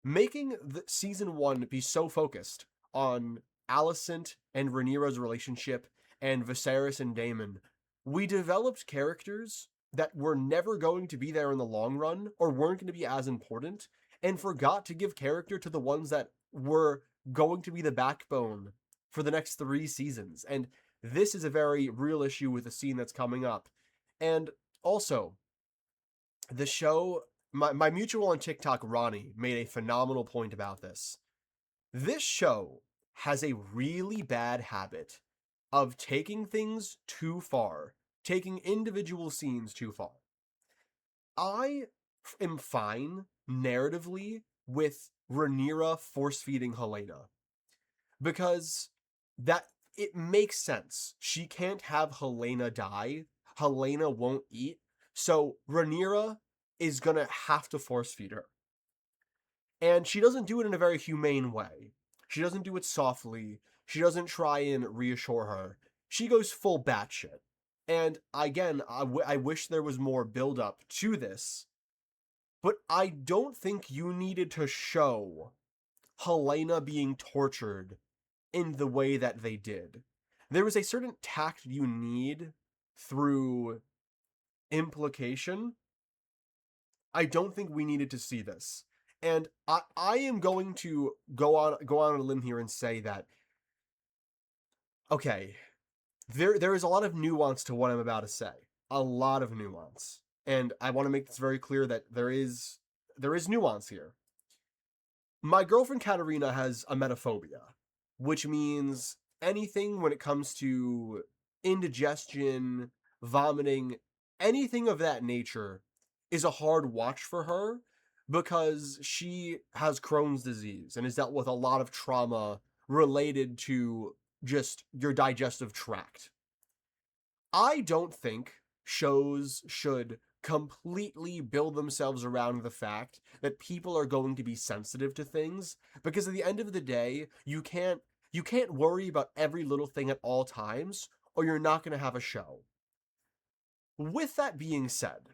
[SPEAKER 1] Making season 1 be so focused on Alicent and Rhaenyra's relationship and Viserys and Daemon, we developed characters that were never going to be there in the long run or weren't going to be as important, and forgot to give character to the ones that were going to be the backbone for the next 3 seasons. And this is a very real issue with the scene that's coming up. And also, the show, my mutual on TikTok, Ronnie, made a phenomenal point about this. This show has a really bad habit of taking things too far, taking individual scenes too far. I am fine narratively with Rhaenyra force-feeding Helena, because that it makes sense. She can't have Helena die. Helena won't eat. So Rhaenyra is gonna have to force-feed her. And she doesn't do it in a very humane way. She doesn't do it softly. She doesn't try and reassure her. She goes full batshit. And again, I wish there was more build up to this, but I don't think you needed to show Helena being tortured in the way that they did. There is a certain tact you need through implication. I don't think we needed to see this. And I am going to go on a limb here and say that, okay, there is a lot of nuance to what I'm about to say. A lot of nuance. And I want to make this very clear that there is nuance here. My girlfriend Katarina has emetophobia, which means anything when it comes to indigestion, vomiting, anything of that nature is a hard watch for her because she has Crohn's disease and has dealt with a lot of trauma related to just your digestive tract. I don't think shows should completely build themselves around the fact that people are going to be sensitive to things, because at the end of the day, you can't worry about every little thing at all times, or you're not going to have a show. With that being said,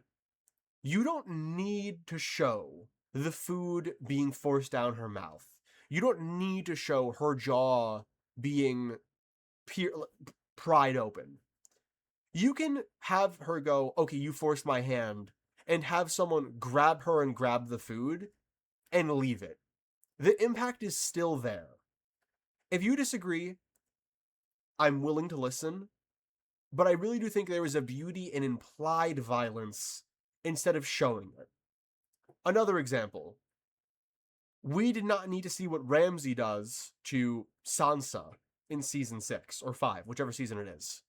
[SPEAKER 1] you don't need to show the food being forced down her mouth. You don't need to show her jaw being pried open. You can have her go, okay, you forced my hand, and have someone grab her and grab the food and leave it. The impact is still there. If you disagree, I'm willing to listen, but I really do think there is a beauty in implied violence instead of showing it. Another example. We did not need to see what Ramsay does to Sansa in season 6 or 5, whichever season it is,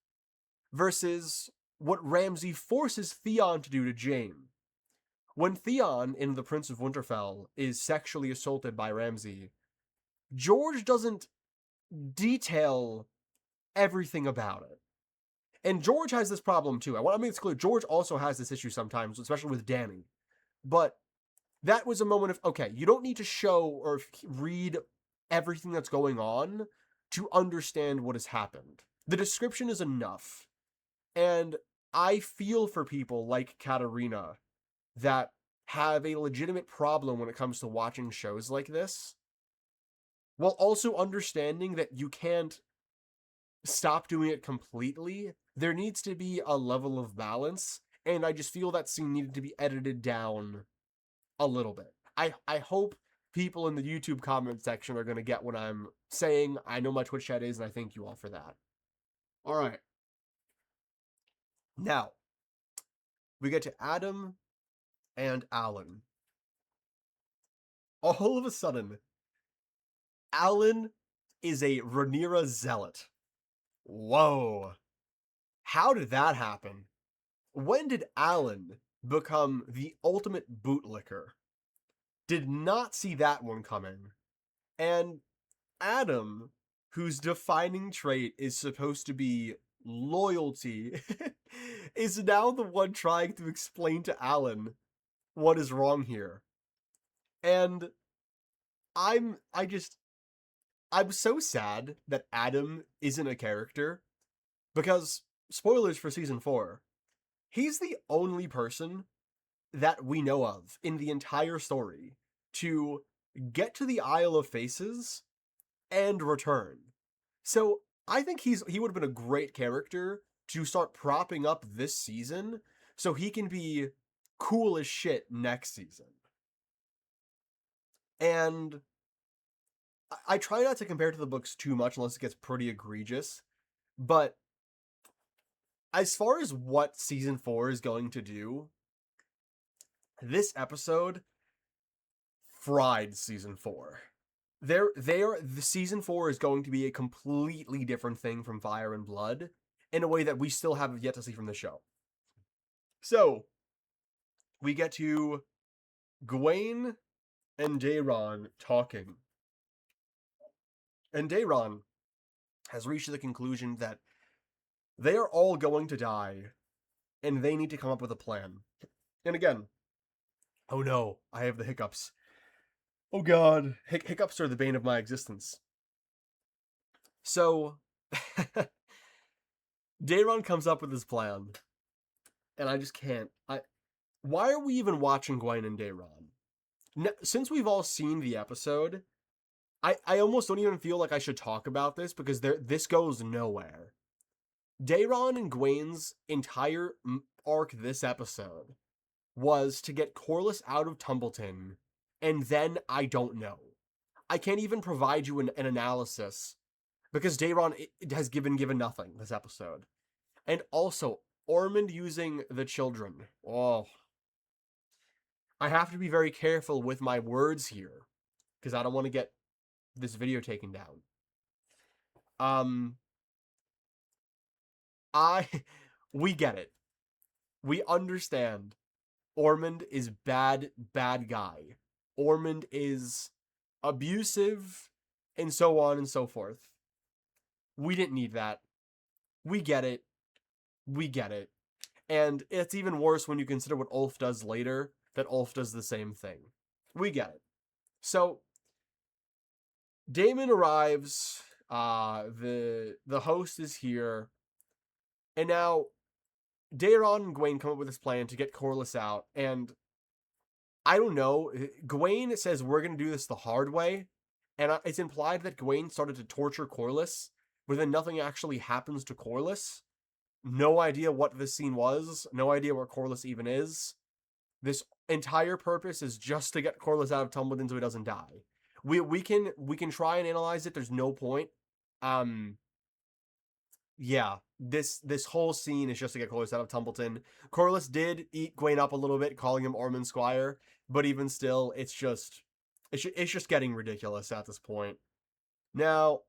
[SPEAKER 1] versus what Ramsay forces Theon to do to Jaime. When Theon in The Prince of Winterfell is sexually assaulted by Ramsay, George doesn't detail everything about it. And George has this problem too. I want to make this clear. George also has this issue sometimes, especially with Dany. But that was a moment of, okay, you don't need to show or read everything that's going on to understand what has happened. The description is enough. And I feel for people like Katarina that have a legitimate problem when it comes to watching shows like this, while also understanding that you can't stop doing it completely. There needs to be a level of balance, and I just feel that scene needed to be edited down a little bit. I hope people in the YouTube comment section are going to get what I'm saying. I know my Twitch chat is, and I thank you all for that. All right. Now, we get to Adam and Alan. All of a sudden, Alan is a Rhaenyra zealot. Whoa. How did that happen? When did Alan become the ultimate bootlicker? Did not see that one coming. And Adam, whose defining trait is supposed to be loyalty, is now the one trying to explain to Alan what is wrong here. And I'm so sad that Adam isn't a character, because spoilers for season 4, he's the only person that we know of in the entire story to get to the Isle of Faces and return. So I think he would have been a great character to start propping up this season so he can be cool as shit next season. And I try not to compare to the books too much unless it gets pretty egregious, but as far as what season 4 is going to do, this episode fried season 4. The season 4 is going to be a completely different thing from Fire and Blood in a way that we still have yet to see from the show. So, we get to Gwaine and Daeron talking. And Daeron has reached the conclusion that they are all going to die, and they need to come up with a plan. And again, oh no, I have the hiccups. Oh god, hiccups are the bane of my existence. So, Daeron comes up with his plan, and I just can't. Why are we even watching Gwen and Daeron? Since we've all seen the episode, I almost don't even feel like I should talk about this because this goes nowhere. Daeron and Gwen's entire arc this episode was to get Corlys out of Tumbleton, and then I don't know. I can't even provide you an analysis because Daeron has given nothing this episode. And also, Ormond using the children. Oh, I have to be very careful with my words here because I don't want to get this video taken down. I we get it. We understand. Ormond is bad guy. Ormond is abusive and so on and so forth. We didn't need that. We get it. We get it. And it's even worse when you consider what Ulf does later, that Ulf does the same thing. We get it. So, Daemon arrives, the host is here, and now Daeron and Gwaine come up with this plan to get Corlys out, and I don't know, Gwaine says we're going to do this the hard way, and it's implied that Gwaine started to torture Corlys, but then nothing actually happens to Corlys. No idea what this scene was, no idea where Corlys even is. This entire purpose is just to get Corlys out of Tumbleton so he doesn't die. We can try and analyze it, there's no point. Yeah, this whole scene is just to get Corlys out of Tumbleton. Corlys did eat Gwaine up a little bit, calling him Ormond Squire, but even still, it's just getting ridiculous at this point. Now,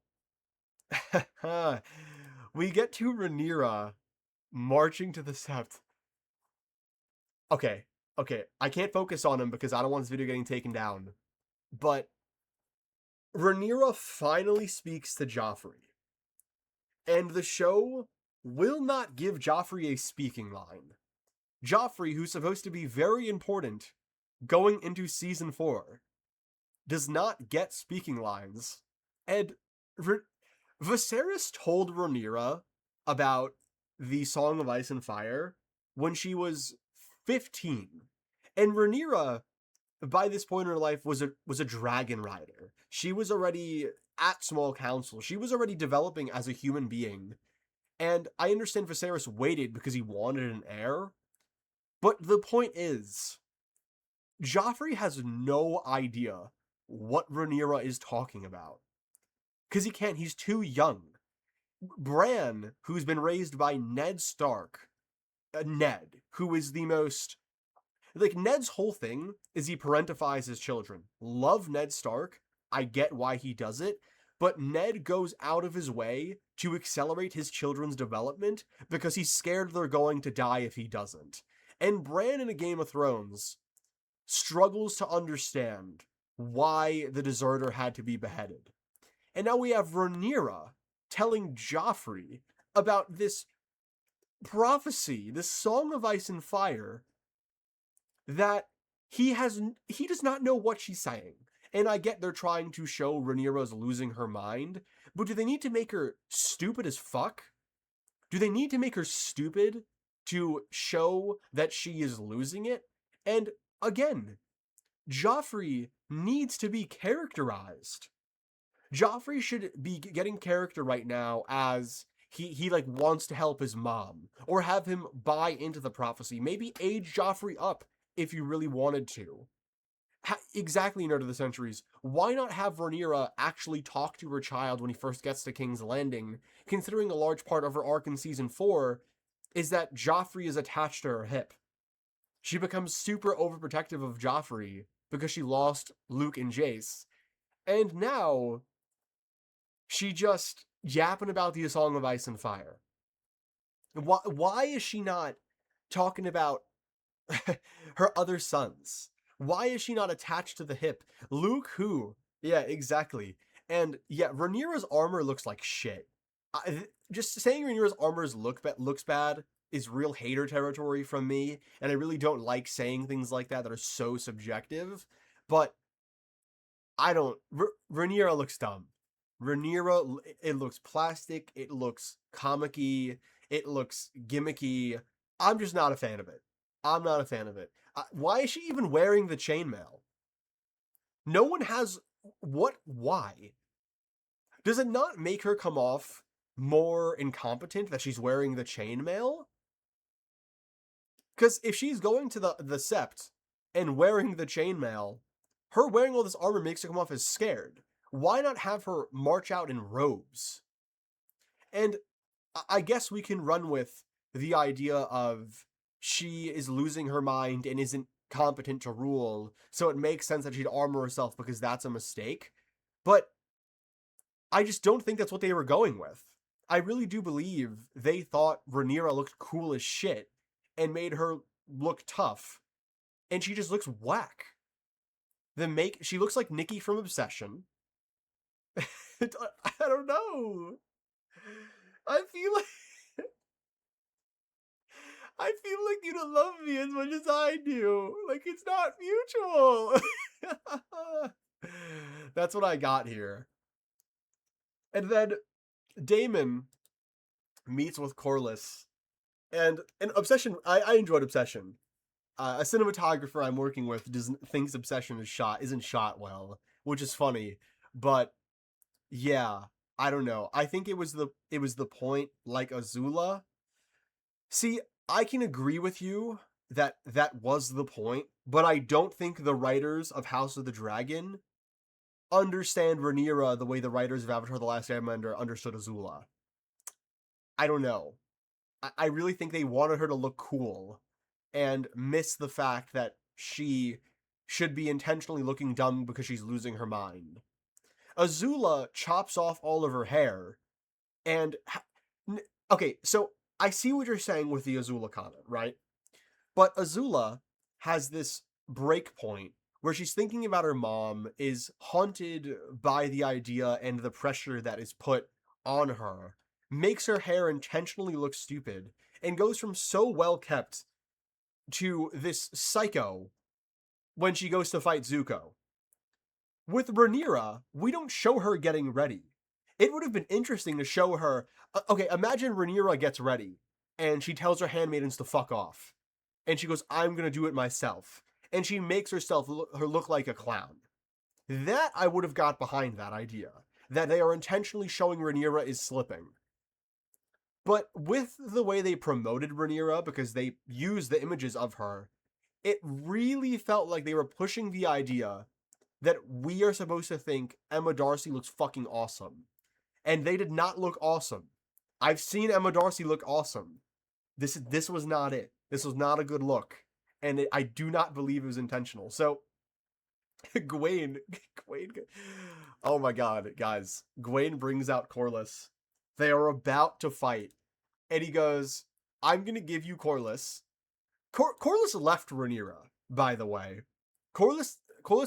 [SPEAKER 1] we get to Rhaenyra marching to the Sept. Okay, I can't focus on him because I don't want this video getting taken down. But Rhaenyra finally speaks to Joffrey. And the show will not give Joffrey a speaking line. Joffrey, who's supposed to be very important going into season 4, does not get speaking lines. And Viserys told Rhaenyra about the Song of Ice and Fire when she was 15. And Rhaenyra, by this point in her life, was a dragon rider. She was already at small council. She was already developing as a human being. And I understand Viserys waited because he wanted an heir. But the point is, Joffrey has no idea what Rhaenyra is talking about. Because he can't, he's too young. Bran, who's been raised by Ned Stark, Ned, who is the most... Like, Ned's whole thing is he parentifies his children. Love Ned Stark. I get why he does it. But Ned goes out of his way to accelerate his children's development because he's scared they're going to die if he doesn't. And Bran in A Game of Thrones struggles to understand why the deserter had to be beheaded. And now we have Rhaenyra telling Joffrey about this prophecy, this Song of Ice and Fire, that he does not know what she's saying. And I get they're trying to show Rhaenyra's losing her mind, but do they need to make her stupid as fuck? Do they need to make her stupid to show that she is losing it? And again, Joffrey needs to be characterized. Joffrey should be getting character right now as he like wants to help his mom, or have him buy into the prophecy. Maybe age Joffrey up if you really wanted to. Exactly, Nerd of the Centuries. Why not have Rhaenyra actually talk to her child when he first gets to King's Landing, considering a large part of her arc in Season 4 is that Joffrey is attached to her hip. She becomes super overprotective of Joffrey because she lost Luke and Jace. And now, she just yapping about the Song of Ice and Fire. Why is she not talking about her other sons? Why is she not attached to the hip? Luke who? Yeah, exactly. And yeah, Rhaenyra's armor looks like shit. Just saying Rhaenyra's armor looks bad is real hater territory from me, and I really don't like saying things like that are so subjective, but I don't... Rhaenyra looks dumb. Rhaenyra, it looks plastic, it looks comic-y, It looks gimmicky. I'm just not a fan of it. I'm not a fan of it. Why is she even wearing the chainmail? No one has... What? Why? Does it not make her come off more incompetent that she's wearing the chainmail? Because if she's going to the sept and wearing the chainmail, her wearing all this armor makes her come off as scared. Why not have her march out in robes? And I guess we can run with the idea of she is losing her mind and isn't competent to rule, so it makes sense that she'd armor herself because that's a mistake. But I just don't think that's what they were going with. I really do believe they thought Rhaenyra looked cool as shit and made her look tough, and she just looks whack. She looks like Nikki from Obsession. I don't know. I feel like you don't love me as much as I do. Like, it's not mutual. That's what I got here. And then Daemon meets with Corlys. And Obsession, I enjoyed Obsession. A cinematographer I'm working with thinks Obsession isn't shot well, which is funny. But yeah, I don't know. I think it was the point, like Azula. See, I can agree with you that was the point, but I don't think the writers of House of the Dragon understand Rhaenyra the way the writers of Avatar: The Last Airbender understood Azula. I don't know. I really think they wanted her to look cool and miss the fact that she should be intentionally looking dumb because she's losing her mind. Azula chops off all of her hair, and okay, so I see what you're saying with the Azula comment, right? But Azula has this break point where she's thinking about her mom, is haunted by the idea and the pressure that is put on her, makes her hair intentionally look stupid, and goes from so well kept to this psycho when she goes to fight Zuko. With Rhaenyra, we don't show her getting ready. It would have been interesting to show her... Okay, imagine Rhaenyra gets ready, and she tells her handmaidens to fuck off. And she goes, I'm gonna do it myself. And she makes herself look like a clown. That I would have got behind that idea. That they are intentionally showing Rhaenyra is slipping. But with the way they promoted Rhaenyra, because they used the images of her, it really felt like they were pushing the idea that we are supposed to think Emma Darcy looks fucking awesome. And they did not look awesome. I've seen Emma Darcy look awesome. This was not it. This was not a good look. And I do not believe it was intentional. So, Gawain, oh my god, guys. Gawain brings out Corlys. They are about to fight. And he goes, I'm gonna give you Corlys. Corlys left Rhaenyra, by the way. Corlys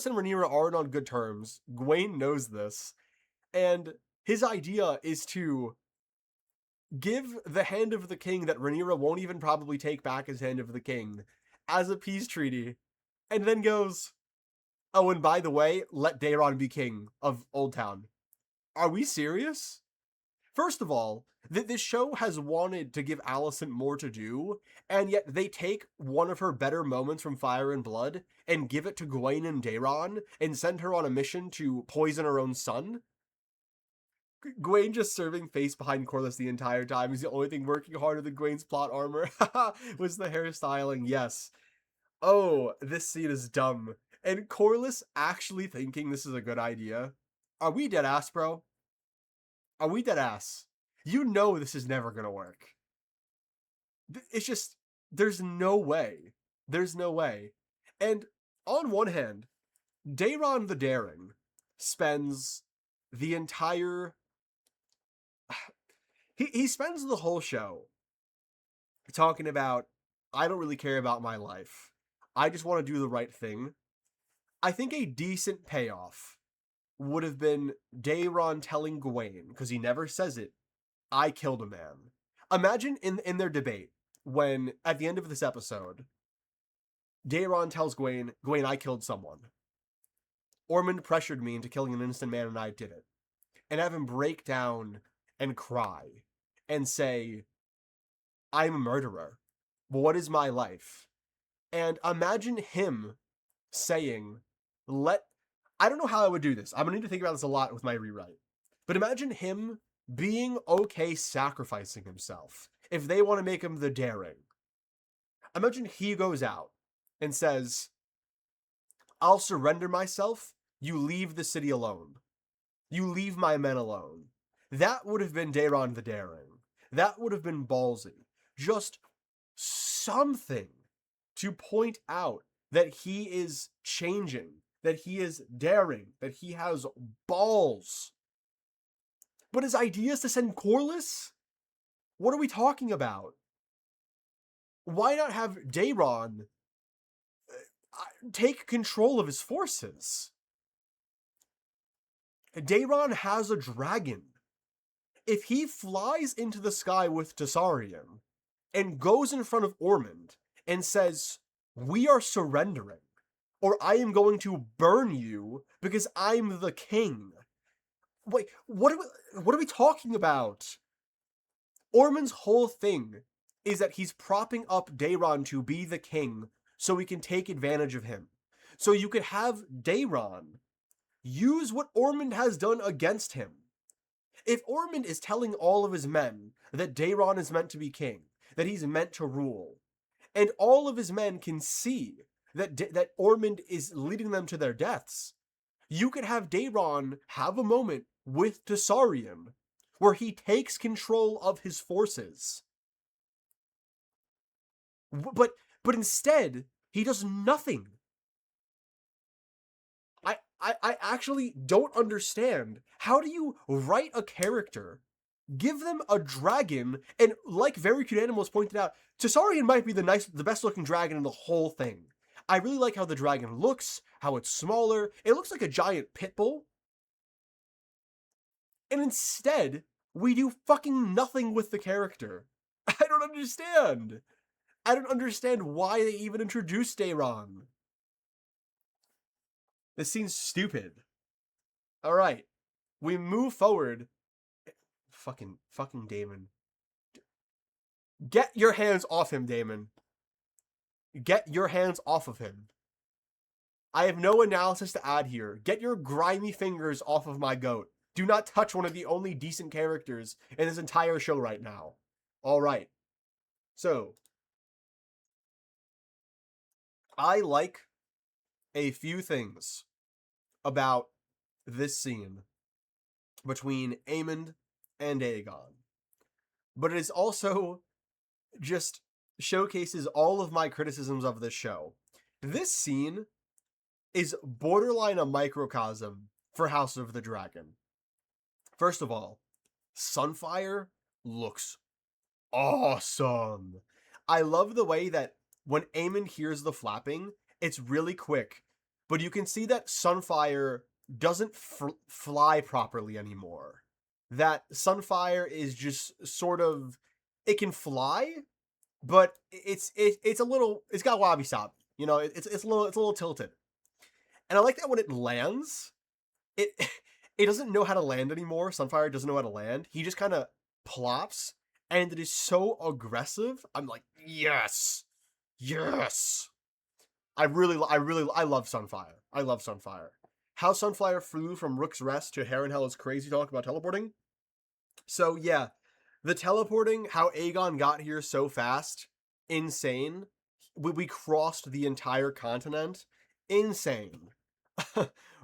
[SPEAKER 1] and Rhaenyra aren't on good terms. Gawain knows this. And his idea is to give the Hand of the King that Rhaenyra won't even probably take back as Hand of the King as a peace treaty. And then goes, oh, and by the way, let Daeron be king of Old Town. Are we serious? First of all, this show has wanted to give Alicent more to do, and yet they take one of her better moments from Fire and Blood and give it to Gawain and Daeron and send her on a mission to poison her own son. Gawain just serving face behind Corlys the entire time is the only thing working harder than Gawain's plot armor. Was the hairstyling, yes. Oh, this scene is dumb. And Corlys actually thinking this is a good idea. Are we dead ass, bro? Are we dead ass? You know this is never gonna work. It's just, there's no way. There's no way. And on one hand, Daeron the Daring spends the entire... He spends the whole show talking about, I don't really care about my life. I just want to do the right thing. I think a decent payoff would have been Daeron telling Gawain, because he never says it, I killed a man. Imagine in their debate, when, at the end of this episode, Daeron tells Gawain, I killed someone. Ormond pressured me into killing an innocent man and I did it. And have him break down and cry and say, I'm a murderer. What is my life? And imagine him saying, I don't know how I would do this. I'm gonna need to think about this a lot with my rewrite. But imagine him being okay sacrificing himself if they want to make him the daring. Imagine he goes out and says, I'll surrender myself. You leave the city alone. You leave my men alone. That would have been Daeron the Daring. That would have been ballsy. Just something to point out that he is changing, that he is daring, that he has balls. But his idea is to send Corlys? What are we talking about? Why not have Daeron take control of his forces? Daeron has a dragon. If he flies into the sky with Tessarion and goes in front of Ormond and says, we are surrendering, or I am going to burn you because I'm the king. Wait, what are we talking about? Ormond's whole thing is that he's propping up Daeron to be the king so he can take advantage of him. So you could have Daeron use what Ormond has done against him. If Ormond is telling all of his men that Daeron is meant to be king, that he's meant to rule, and all of his men can see that Ormond is leading them to their deaths, you could have Daeron have a moment with Tessarion where he takes control of his forces. But instead, he does nothing. I actually don't understand. How do you write a character, give them a dragon, and like Very Cute Animals pointed out, Tessarion might be the best looking dragon in the whole thing. I really like how the dragon looks, how it's smaller. It looks like a giant pit bull. And instead, we do fucking nothing with the character. I don't understand. I don't understand why they even introduced Daeron. This seems stupid. Alright. We move forward. Fucking Daemon. Get your hands off him, Daemon. Get your hands off of him. I have no analysis to add here. Get your grimy fingers off of my goat. Do not touch one of the only decent characters in this entire show right now. Alright. So, I like a few things about this scene between Aemond and Aegon. But it is also just showcases all of my criticisms of this show. This scene is borderline a microcosm for House of the Dragon. First of all, Sunfire looks awesome. I love the way that when Aemond hears the flapping, it's really quick, but you can see that Sunfire doesn't fly properly anymore. That Sunfire is just sort of, it can fly, but it's a little, it's got wabi sabi. You know, it's a little tilted. And I like that when it lands, it doesn't know how to land anymore. Sunfire doesn't know how to land. He just kind of plops, and it is so aggressive. I'm like, yes. I love Sunfire. I love Sunfire. How Sunfire flew from Rook's Rest to Harrenhal is crazy talk about teleporting. So yeah, the teleporting, how Aegon got here so fast, insane. We crossed the entire continent. Insane.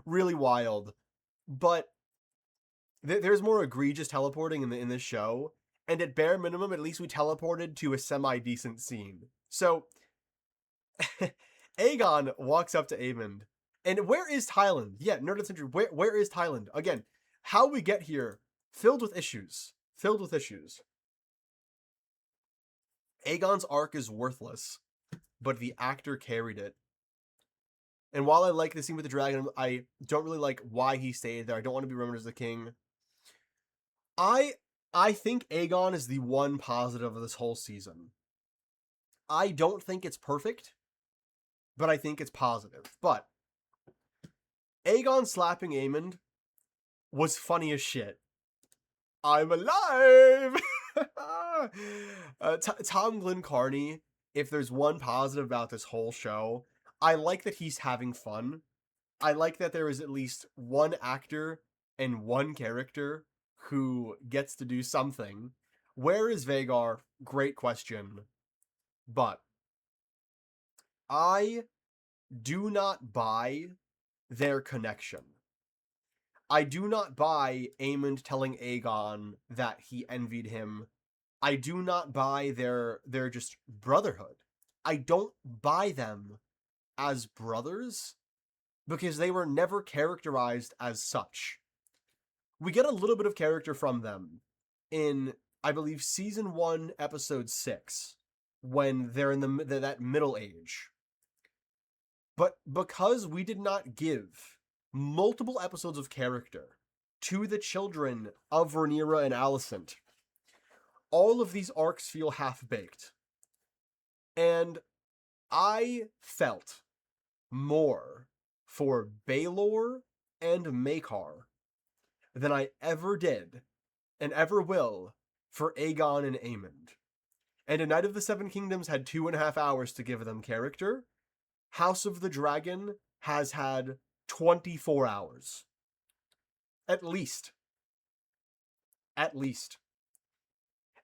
[SPEAKER 1] Really wild. But there's more egregious teleporting in this show, and at bare minimum, at least we teleported to a semi-decent scene. So, Aegon walks up to Aemond, and where is Thailand? Yeah, Nerd Century, where is Thailand? Again, how we get here, filled with issues. Aegon's arc is worthless, but the actor carried it. And while I like the scene with the dragon, I don't really like why he stayed there. I don't want to be remembered as the king. I think Aegon is the one positive of this whole season. I don't think it's perfect, but I think it's positive. But Aegon slapping Aemond was funny as shit. I'm alive! Tom Glenn Carney, if there's one positive about this whole show, I like that he's having fun. I like that there is at least one actor and one character who gets to do something. Where is Vagar? Great question. But I do not buy their connection. I do not buy Aemond telling Aegon that he envied him. I do not buy their just brotherhood. I don't buy them as brothers because they were never characterized as such. We get a little bit of character from them in, I believe, season 1, episode 6, when they're in that middle age. But because we did not give multiple episodes of character to the children of Rhaenyra and Alicent, all of these arcs feel half-baked. And I felt more for Baelor and Maekar than I ever did and ever will for Aegon and Aemond. And A Knight of the Seven Kingdoms had 2.5 hours to give them character. House of the Dragon has had 24 hours. At least. At least.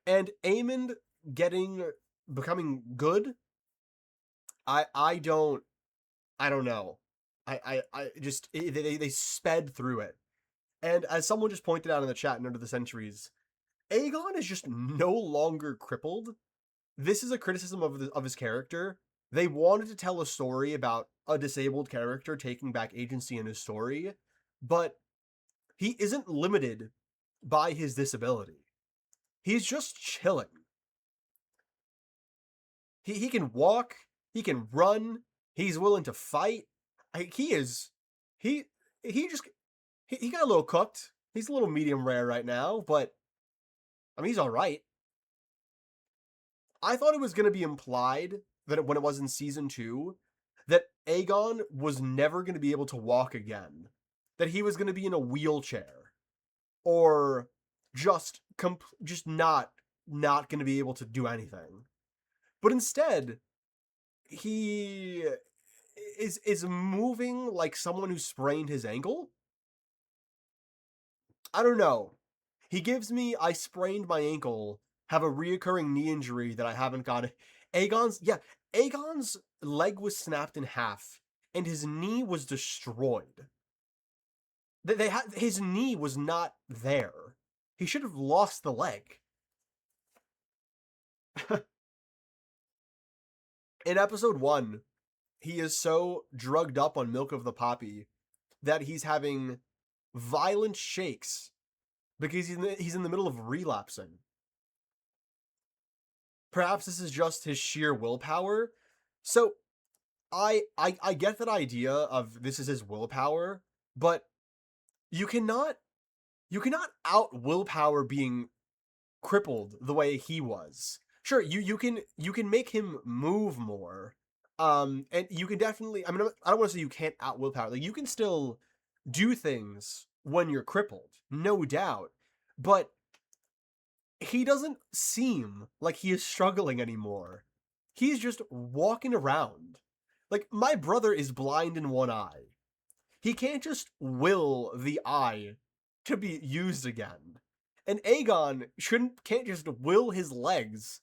[SPEAKER 1] And Aemond becoming good, I don't know. I just, they sped through it. And as someone just pointed out in the chat in Under the Centuries, Aegon is just no longer crippled. This is a criticism of his character. They wanted to tell a story about a disabled character taking back agency in his story, but he isn't limited by his disability. He's just chilling. He can walk, he can run, he's willing to fight. He got a little cooked. He's a little medium rare right now, but I mean, he's all right. I thought it was going to be implied that when it was in season 2, that Aegon was never going to be able to walk again. That he was going to be in a wheelchair. Or just not going to be able to do anything. But instead, he is moving like someone who sprained his ankle. I don't know. He gives me, I sprained my ankle, have a reoccurring knee injury that I haven't got. Aegon's leg was snapped in half, and his knee was destroyed. His knee was not there. He should have lost the leg. In episode 1, he is so drugged up on milk of the poppy that he's having violent shakes because he's in the middle of relapsing. Perhaps this is just his sheer willpower. So I get that idea of this is his willpower, but you cannot out willpower being crippled the way he was. Sure, you can make him move more. And you can definitely, I mean, I don't want to say you can't out willpower. Like, you can still do things when you're crippled, no doubt. But he doesn't seem like he is struggling anymore. He's just walking around. Like, my brother is blind in one eye. He can't just will the eye to be used again. And Aegon can't just will his legs.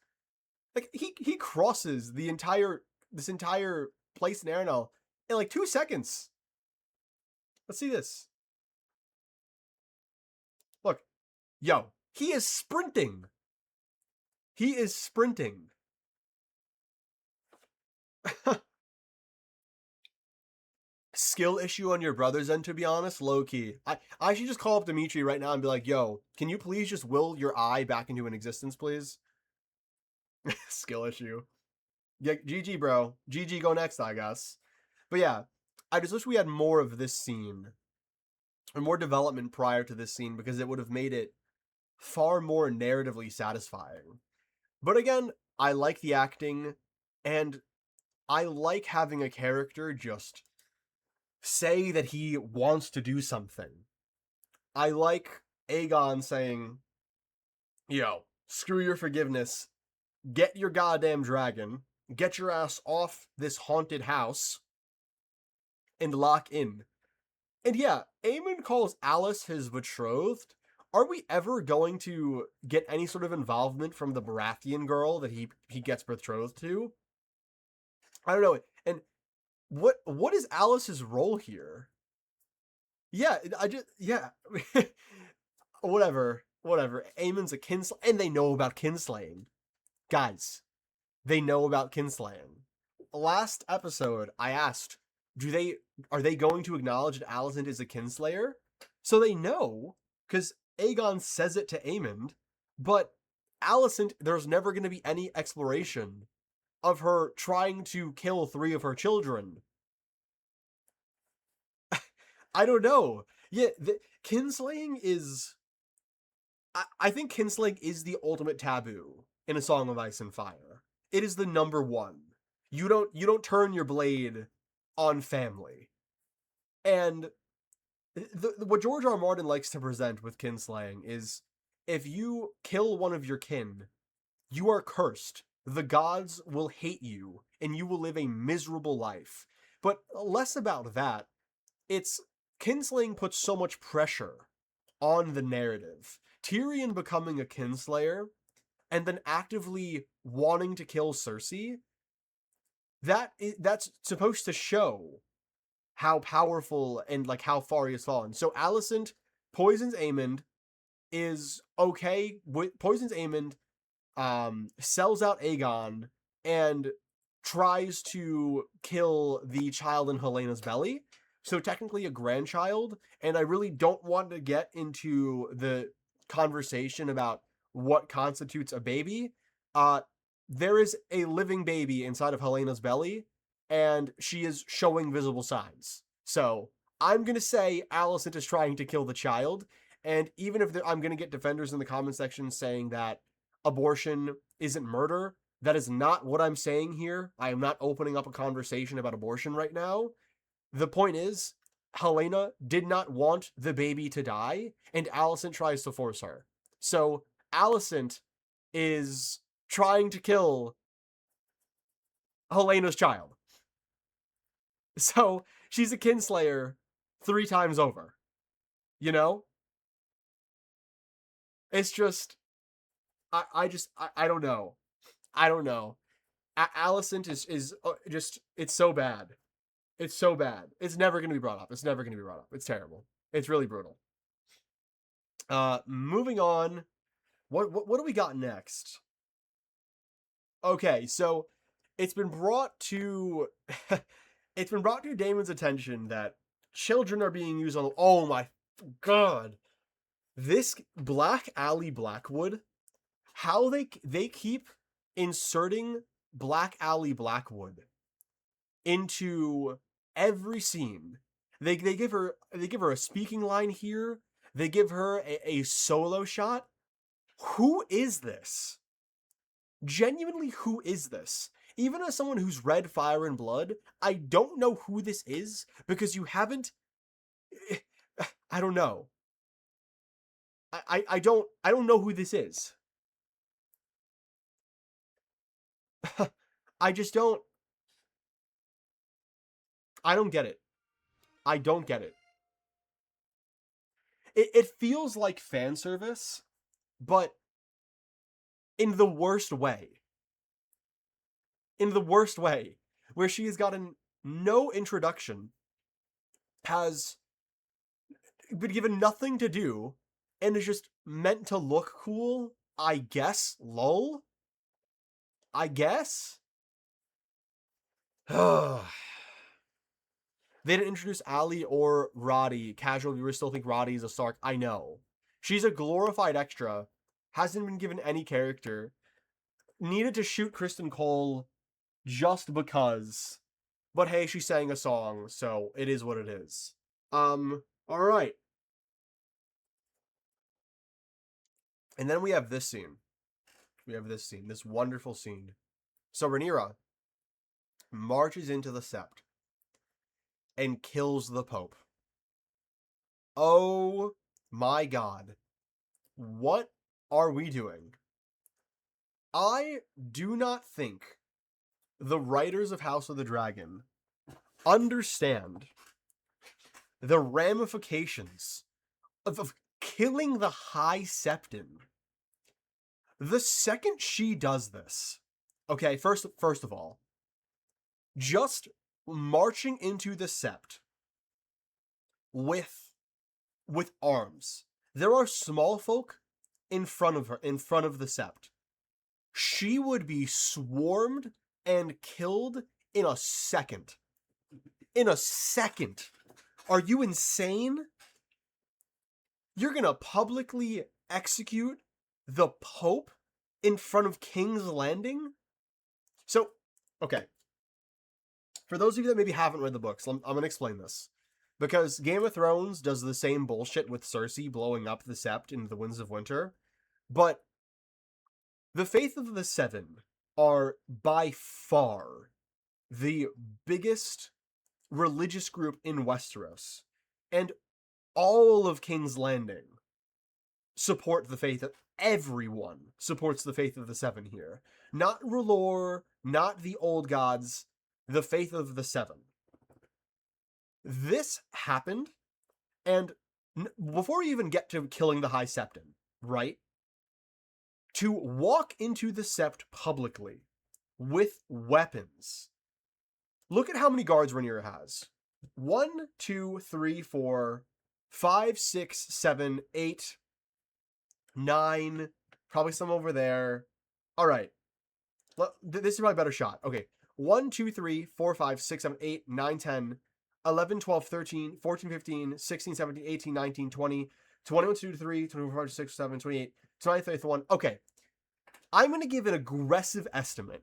[SPEAKER 1] Like, he crosses this entire place in Arenal in like 2 seconds. Let's see this. Look. Yo, he is sprinting. He is sprinting. Skill issue on your brother's end, to be honest, low-key. I should just call up Dimitri right now and be like, yo, can you please just will your eye back into an existence, please? Skill issue. Yeah, GG, bro. GG, go next, I guess. But yeah, I just wish we had more of this scene. Or more development prior to this scene, because it would have made it far more narratively satisfying. But again, I like the acting, and I like having a character just say that he wants to do something. I like Aegon saying, yo, screw your forgiveness. Get your goddamn dragon. Get your ass off this haunted house and lock in. And yeah, Aemon calls Alice his betrothed. Are we ever going to get any sort of involvement from the Baratheon girl that he gets betrothed to? I don't know. And what is Alice's role here? Yeah, whatever. Aemon's a kinslaying, and they know about kinslaying. Guys, they know about kinslaying. Last episode, I asked, are they going to acknowledge that Alicent is a kinslayer? So they know, because Aegon says it to Aemond, but Alicent, there's never going to be any exploration of her trying to kill 3 of her children. I don't know. Yeah, kinslaying is... I think kinslaying is the ultimate taboo in A Song of Ice and Fire. It is the number one. You don't turn your blade on family. And what George R. R. Martin likes to present with kinslaying is, if you kill one of your kin, you are cursed. The gods will hate you, and you will live a miserable life. But less about that. It's kinslaying puts so much pressure on the narrative. Tyrion becoming a kinslayer and then actively wanting to kill Cersei, that's supposed to show how powerful and like how far he has fallen. So Alicent poisons Aemond, is okay with poisons Aemond, sells out Aegon, and tries to kill the child in Helena's belly. So technically a grandchild, and I really don't want to get into the conversation about what constitutes a baby. There is a living baby inside of Helena's belly, and she is showing visible signs. So I'm going to say Alicent is trying to kill the child, and even if I'm going to get defenders in the comment section saying that abortion isn't murder, that is not what I'm saying here. I am not opening up a conversation about abortion right now. The point is, Helena did not want the baby to die, and Alicent tries to force her. So Alicent is trying to kill Helena's child. So she's a kinslayer 3 times over. You know? It's just, I don't know. I don't know. Alicent is just, it's so bad. It's so bad. It's never going to be brought up. It's never going to be brought up. It's terrible. It's really brutal. Moving on. What do we got next? Okay, so it's been brought to it's been brought to Damon's attention that children are being used on. Oh my god, this Black Alley Blackwood. How they keep inserting Black Alley Blackwood into every scene. They give her a speaking line here. They give her a solo shot. Who is this? Genuinely, who is this? Even as someone who's read Fire and Blood, I don't know who this is because you haven't. I don't know. I don't know who this is. I just don't. I don't get it. I don't get it. It feels like fan service, but in the worst way. In the worst way. Where she has gotten no introduction, has been given nothing to do, and is just meant to look cool, I guess. Lol. I guess? They didn't introduce Ali or Roddy. Casual viewers still think Roddy is a Stark. I know. She's a glorified extra. Hasn't been given any character. Needed to shoot Kristen Cole just because. But hey, she sang a song, so it is what it is. Alright. And then we have this scene. This wonderful scene. So Rhaenyra marches into the Sept and kills the Pope. Oh my god. What are we doing? I do not think the writers of House of the Dragon understand the ramifications of killing the High Septon. The second she does this, okay, first of all, just marching into the Sept with arms. There are small folk in front of her, in front of the Sept. She would be swarmed and killed in a second. In a second. Are you insane? You're gonna publicly execute the Pope in front of King's Landing? So, okay. For those of you that maybe haven't read the books, I'm gonna explain this. Because Game of Thrones does the same bullshit with Cersei blowing up the Sept in the Winds of Winter. But the Faith of the Seven are by far the biggest religious group in Westeros. And all of King's Landing support the faith of everyone supports the Faith of the Seven here. Not R'hllor, not the old gods, the Faith of the Seven. This happened, and before we even get to killing the High Septon, right? To walk into the Sept publicly with weapons. Look at how many guards Rhaenyra has. 1, 2, 3, 4, 5, 6, 7, 8, 9, probably some over there. All right. This is probably a better shot. Okay. 1, 2, 3, 4, 5, 6, 7, 8, 9, 10, 11, 12, 13, 14, 15, 16, 17, 18, 19, 20, 21, 22, 23, 24, 25, 26, 27, 28, 29, 30, 31. Okay. I'm going to give an aggressive estimate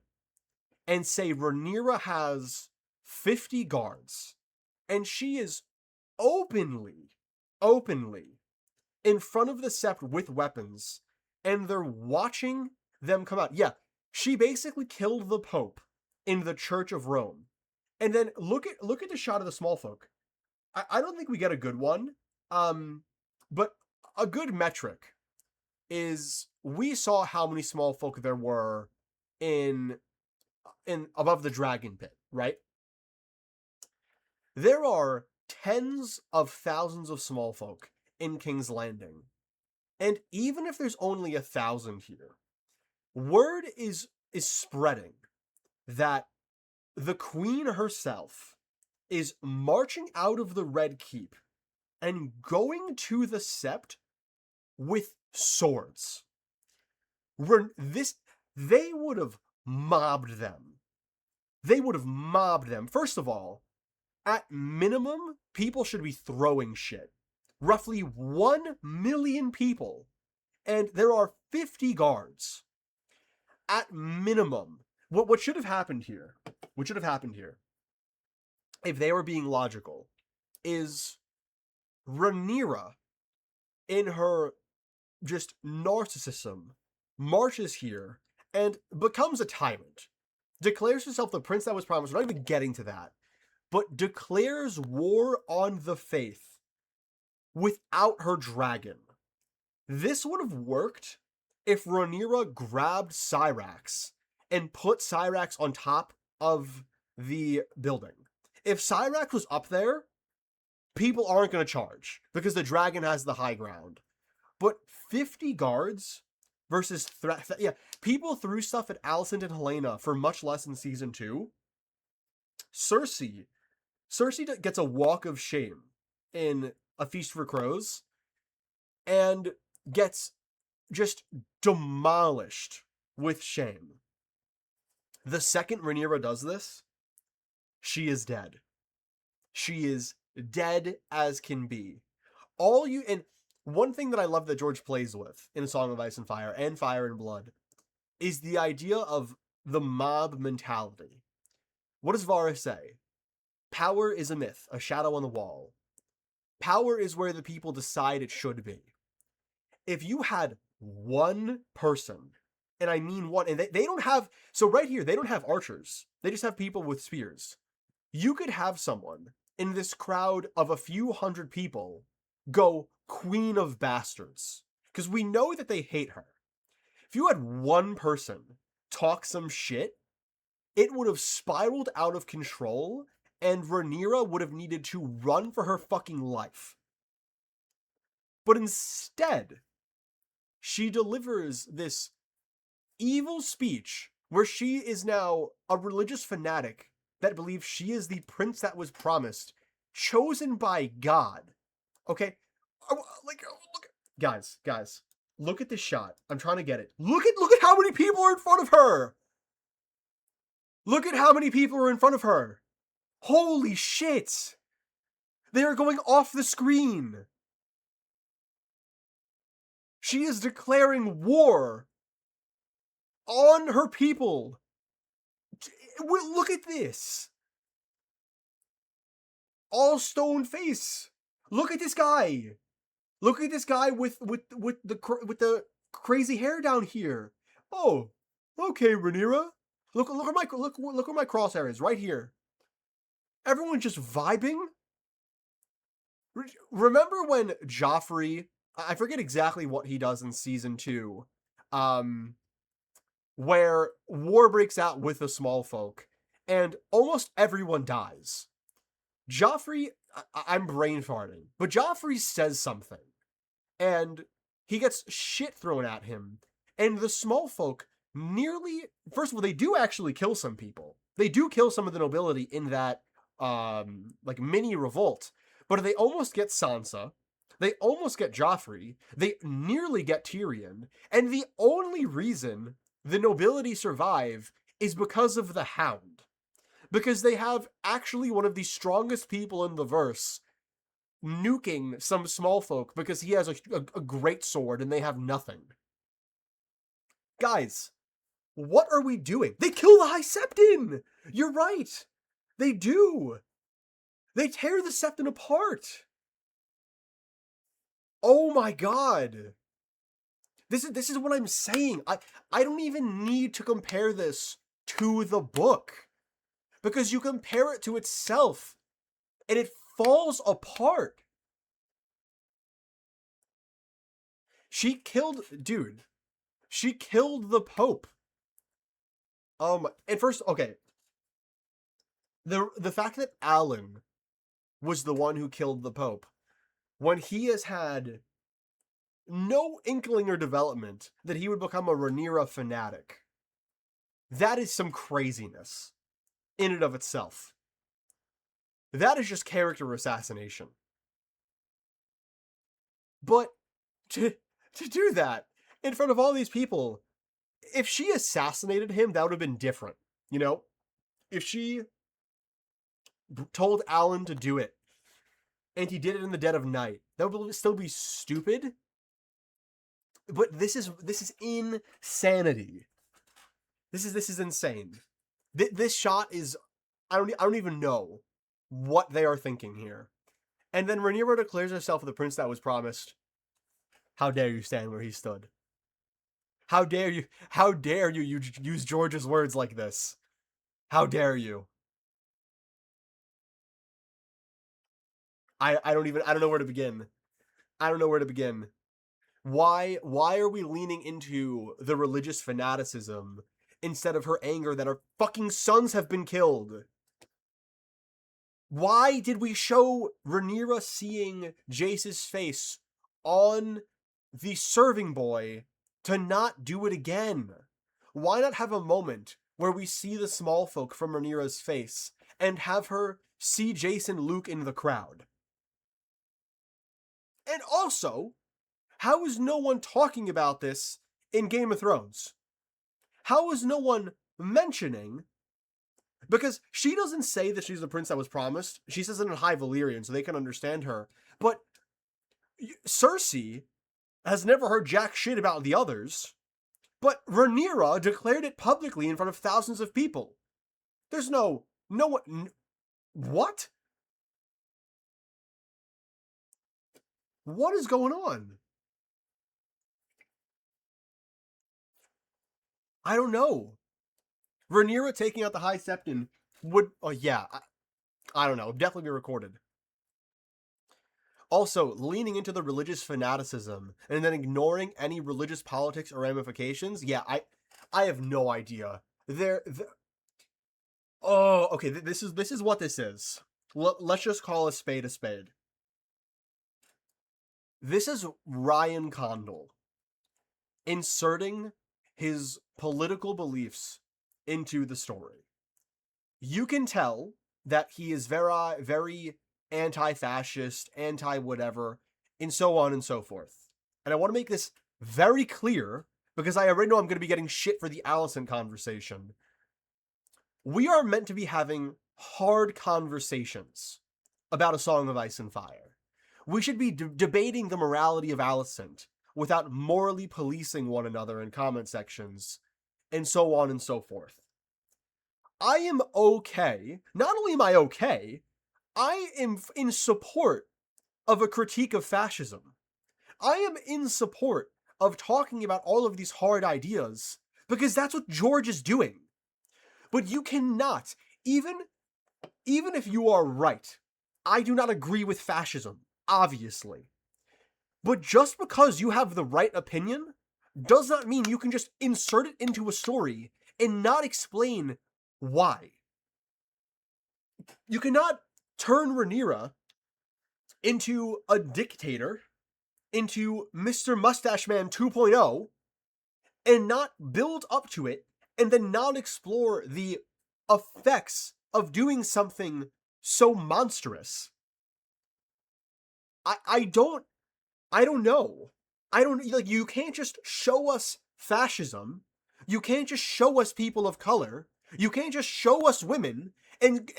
[SPEAKER 1] and say Rhaenyra has 50 guards. And she is openly in front of the Sept with weapons. And they're watching them come out. Yeah, she basically killed the Pope in the Church of Rome. And then look at the shot of the small folk. I don't think we get a good one. But a good metric is we saw how many small folk there were in above the dragon pit, right? There are tens of thousands of small folk in King's Landing. And even if there's only 1,000 here, word is spreading that the queen herself is marching out of the Red Keep and going to the Sept with swords. They would have mobbed them. They would have mobbed them. First of all, at minimum, people should be throwing shit. Roughly 1 million people. And there are 50 guards. At minimum. What should have happened here, if they were being logical, is Rhaenyra, in her just narcissism, marches here and becomes a tyrant. Declares herself the prince that was promised. We're not even getting to that. But declares war on the faith without her dragon. This would have worked if Rhaenyra grabbed Syrax and put Syrax on top of the building. If Syrax was up there, people aren't going to charge because the dragon has the high ground. But 50 guards versus people threw stuff at Alicent and Helena for much less in season 2. Cersei gets a walk of shame in A Feast for Crows and gets just demolished with shame. The second Rhaenyra does this, she is dead. She is dead as can be. And one thing that I love that George plays with in A Song of Ice and Fire and Blood is the idea of the mob mentality. What does Varys say? Power is a myth, a shadow on the wall. Power is where the people decide it should be. If you had one person, and I mean one, and they don't have, so right here, they don't have archers. They just have people with spears. You could have someone in this crowd of a few hundred people go Queen of Bastards. Because we know that they hate her. If you had one person talk some shit, it would have spiraled out of control, and Rhaenyra would have needed to run for her fucking life. But instead, she delivers this evil speech where she is now a religious fanatic that believes she is the prince that was promised, chosen by God. Okay? Like, look, guys, look at this shot. I'm trying to get it. Look at how many people are in front of her. Look at how many people are in front of her. Holy shit. They are going off the screen. She is declaring war on her people. Look at this. All stone face. Look at this guy. Look at this guy with the crazy hair down here. Oh, okay, Rhaenyra. Look where my crosshair is, right here. Everyone's just vibing. Remember when Joffrey, I forget exactly what he does in season 2, where war breaks out with the small folk, and almost everyone dies. Joffrey, I'm brain farting, but Joffrey says something, and he gets shit thrown at him, and the small folk nearly, first of all, they do actually kill some people. They do kill some of the nobility in that, like, mini revolt, but they almost get Sansa, they almost get Joffrey, they nearly get Tyrion, and the only reason the nobility survive is because of the Hound. Because they have actually one of the strongest people in the verse nuking some small folk because he has a great sword and they have nothing. Guys, what are we doing? They kill the High Septon! You're right! They do! They tear the Septon apart! Oh my god! This is what I'm saying. I don't even need to compare this to the book. Because you compare it to itself, and it falls apart. She killed the Pope. And first, okay. The fact that Alan was the one who killed the Pope, when he has had no inkling or development that he would become a Rhaenyra fanatic, that is some craziness in and of itself. That is just character assassination. But to do that in front of all these people, if she assassinated him, that would have been different. You know? If she told Alan to do it, and he did it in the dead of night, that would still be stupid. But this is insanity. This is insane. This shot is, I don't even know what they are thinking here. And then Rhaenyra declares herself the prince that was promised. How dare you stand where he stood? How dare you use George's words like this? How dare you? I don't know where to begin. I don't know where to begin. Why are we leaning into the religious fanaticism instead of her anger that her fucking sons have been killed? Why did we show Rhaenyra seeing Jace's face on the serving boy to not do it again? Why not have a moment where we see the small folk from Rhaenyra's face and have her see Jace and Luke in the crowd? And also, how is no one talking about this in Game of Thrones? How is no one mentioning? Because she doesn't say that she's the prince that was promised. She says it in High Valyrian so they can understand her. But Cersei has never heard jack shit about the others. But Rhaenyra declared it publicly in front of thousands of people. There's no one. What? What is going on? I don't know. Rhaenyra taking out the High Septon would, I don't know, definitely be recorded. Also, leaning into the religious fanaticism and then ignoring any religious politics or ramifications, I have no idea. Oh, okay. This is what this is. Let's just call a spade a spade. This is Ryan Condal inserting his political beliefs into the story. You can tell that he is very, very anti-fascist, anti-whatever, and so on and so forth. And I want to make this very clear because I already know I'm going to be getting shit for the Allison conversation. We are meant to be having hard conversations about A Song of Ice and Fire. We should be debating the morality of Alicent without morally policing one another in comment sections, and so on and so forth. I am okay. Not only am I okay, I am in support of a critique of fascism. I am in support of talking about all of these hard ideas because that's what George is doing. But you cannot, even if you are right, I do not agree with fascism, obviously. But just because you have the right opinion does not mean you can just insert it into a story and not explain why. You cannot turn Rhaenyra into a dictator, into Mr. Mustache Man 2.0, and not build up to it, and then not explore the effects of doing something so monstrous. I don't know. I don't, like, you can't just show us fascism. You can't just show us people of color. You can't just show us women and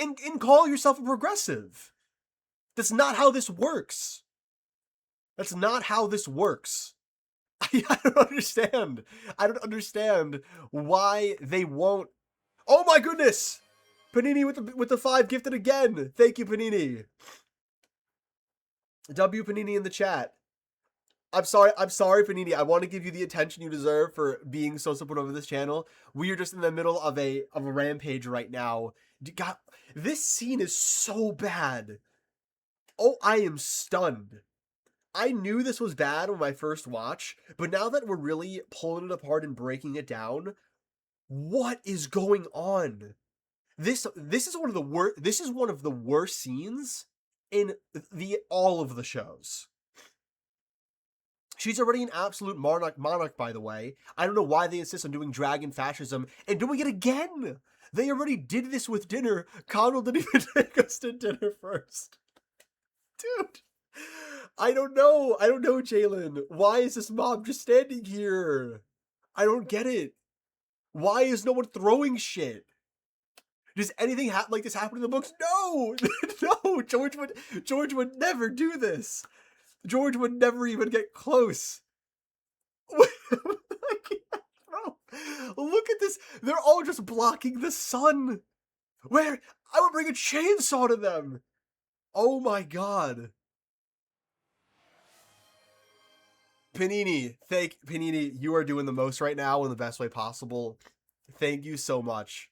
[SPEAKER 1] call yourself a progressive. That's not how this works. That's not how this works. I don't understand. I don't understand why they won't. Oh my goodness! Panini with the 5 gifted again. Thank you, Panini. W Panini in the chat. I'm sorry, Panini. I want to give you the attention you deserve for being so supportive of this channel. We are just in the middle of a rampage right now. God, this scene is so bad. Oh, I am stunned. I knew this was bad on my first watch, but now that we're really pulling it apart and breaking it down, what is going on? This is one of the worst. This is one of the worst scenes in all of the shows. She's already an absolute monarch, by the way. I don't know why they insist on doing dragon fascism and doing it again. They already did this with dinner. Connell didn't even take us to dinner first. Dude, I don't know, Jalen. Why is this mob just standing here? I don't get it. Why is no one throwing shit? Does anything like this happen in the books? No, no. George would never do this. George would never even get close. Bro, look at this. They're all just blocking the sun. Where? I would bring a chainsaw to them. Oh my god. Panini, Panini, you are doing the most right now in the best way possible. Thank you so much.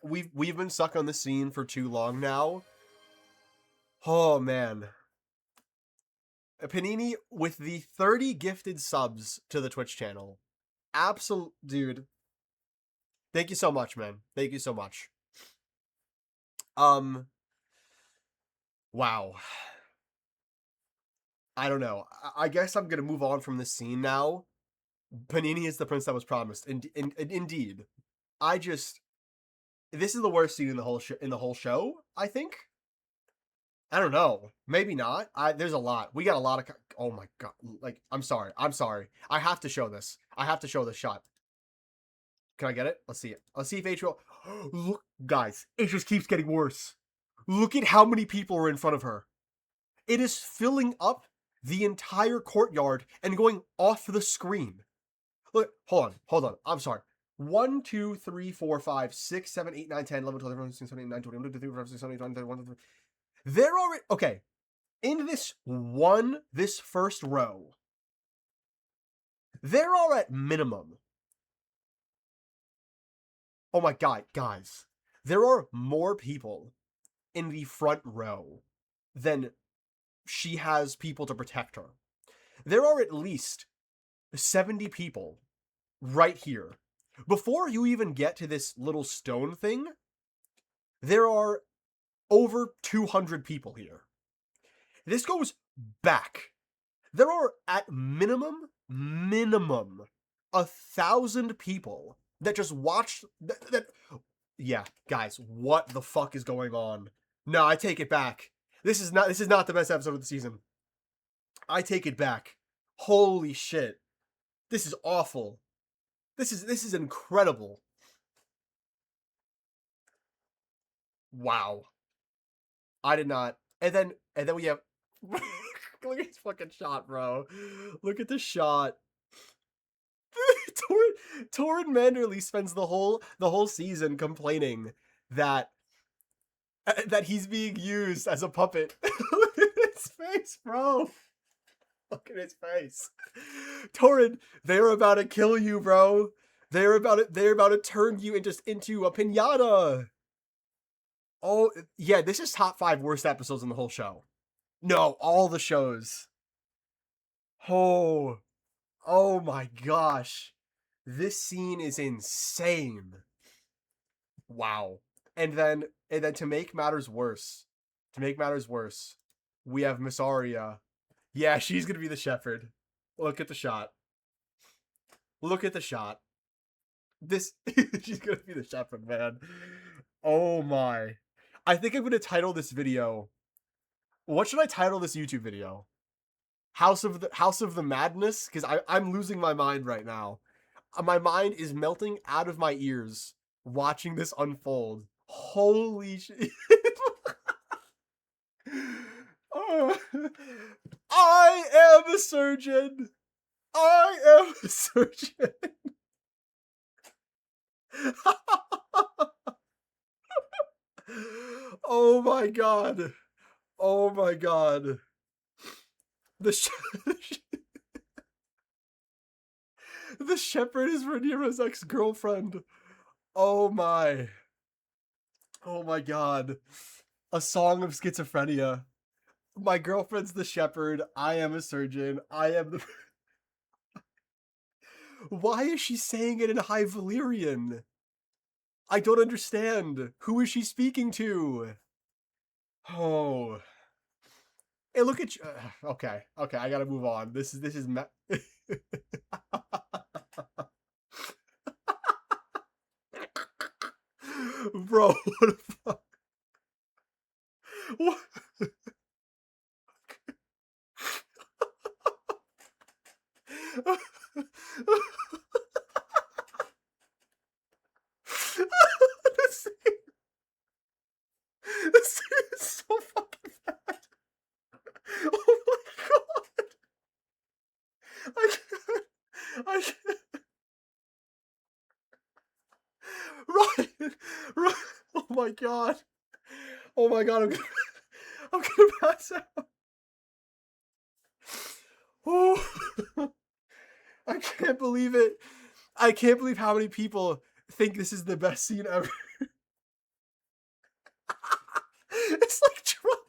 [SPEAKER 1] We've been stuck on this scene for too long now. Oh man. Panini with the 30 gifted subs to the Twitch channel. Absolute dude. Thank you so much, man. Thank you so much. Wow. I don't know. I guess I'm gonna move on from this scene now. Panini is the prince that was promised. Indeed. This is the worst scene in the whole show, I think. I don't know. Maybe not. There's a lot. We got a lot of. Oh my god. Like, I'm sorry. I have to show this. I have to show this shot. Can I get it? Let's see it. Let's see if HBO. Look, guys. It just keeps getting worse. Look at how many people are in front of her. It is filling up the entire courtyard and going off the screen. Look, hold on. I'm sorry. 1, 2, 3, 4, 5, 6, 7, 8, 9, 10, 11, 12, 13, 14, 15, 16, 17, 18, 19, 20, 21, 22, 23, 24, 25, 26, 27, 28, 29, 30, 31, 32. They're already okay. In this first row, they're all at minimum. Oh my god, guys. There are more people in the front row than she has people to protect her. There are at least 70 people right here. Before you even get to this little stone thing, there are over 200 people here. This goes back. There are at minimum 1,000 people that just watched that. Yeah, guys, what the fuck is going on? No, I take it back. This is not the best episode of the season. I take it back. Holy shit. This is awful. This is incredible. Wow. I did not. And then we have look at this fucking shot, bro. Look at this shot. Torrin Manderly spends the whole season complaining that he's being used as a puppet. Look at his face, bro. Look at his face. Torrin, they're about to kill you, bro. They're about to turn you into a piñata. Oh, yeah, this is top 5 worst episodes in the whole show. No, all the shows. Oh my gosh. This scene is insane. Wow. And then to make matters worse, we have Miss Arya. Yeah, she's gonna be the shepherd. Look at the shot. Look at the shot. This she's gonna be the shepherd, man. Oh my. I think I'm gonna title this video. What should I title this YouTube video? House of the Madness? Because I'm losing my mind right now. My mind is melting out of my ears watching this unfold. Holy shit. Oh, I am a surgeon. I am a surgeon. Oh my god. Oh my god. The shepherd is Rhaenyra's ex-girlfriend. Oh my. Oh my god. A song of schizophrenia. My girlfriend's the shepherd. I am a surgeon. I am the... Why is she saying it in High Valyrian? I don't understand. Who is she speaking to? Oh. Hey, look at you. Okay, I gotta move on. This is Bro, what the fuck? What? This scene is so fucking bad. Oh my god. I can't. Ryan. Oh my god. Oh my god, I'm gonna pass out. Oh. I can't believe it. I can't believe how many people think this is the best scene ever. It's like Trump.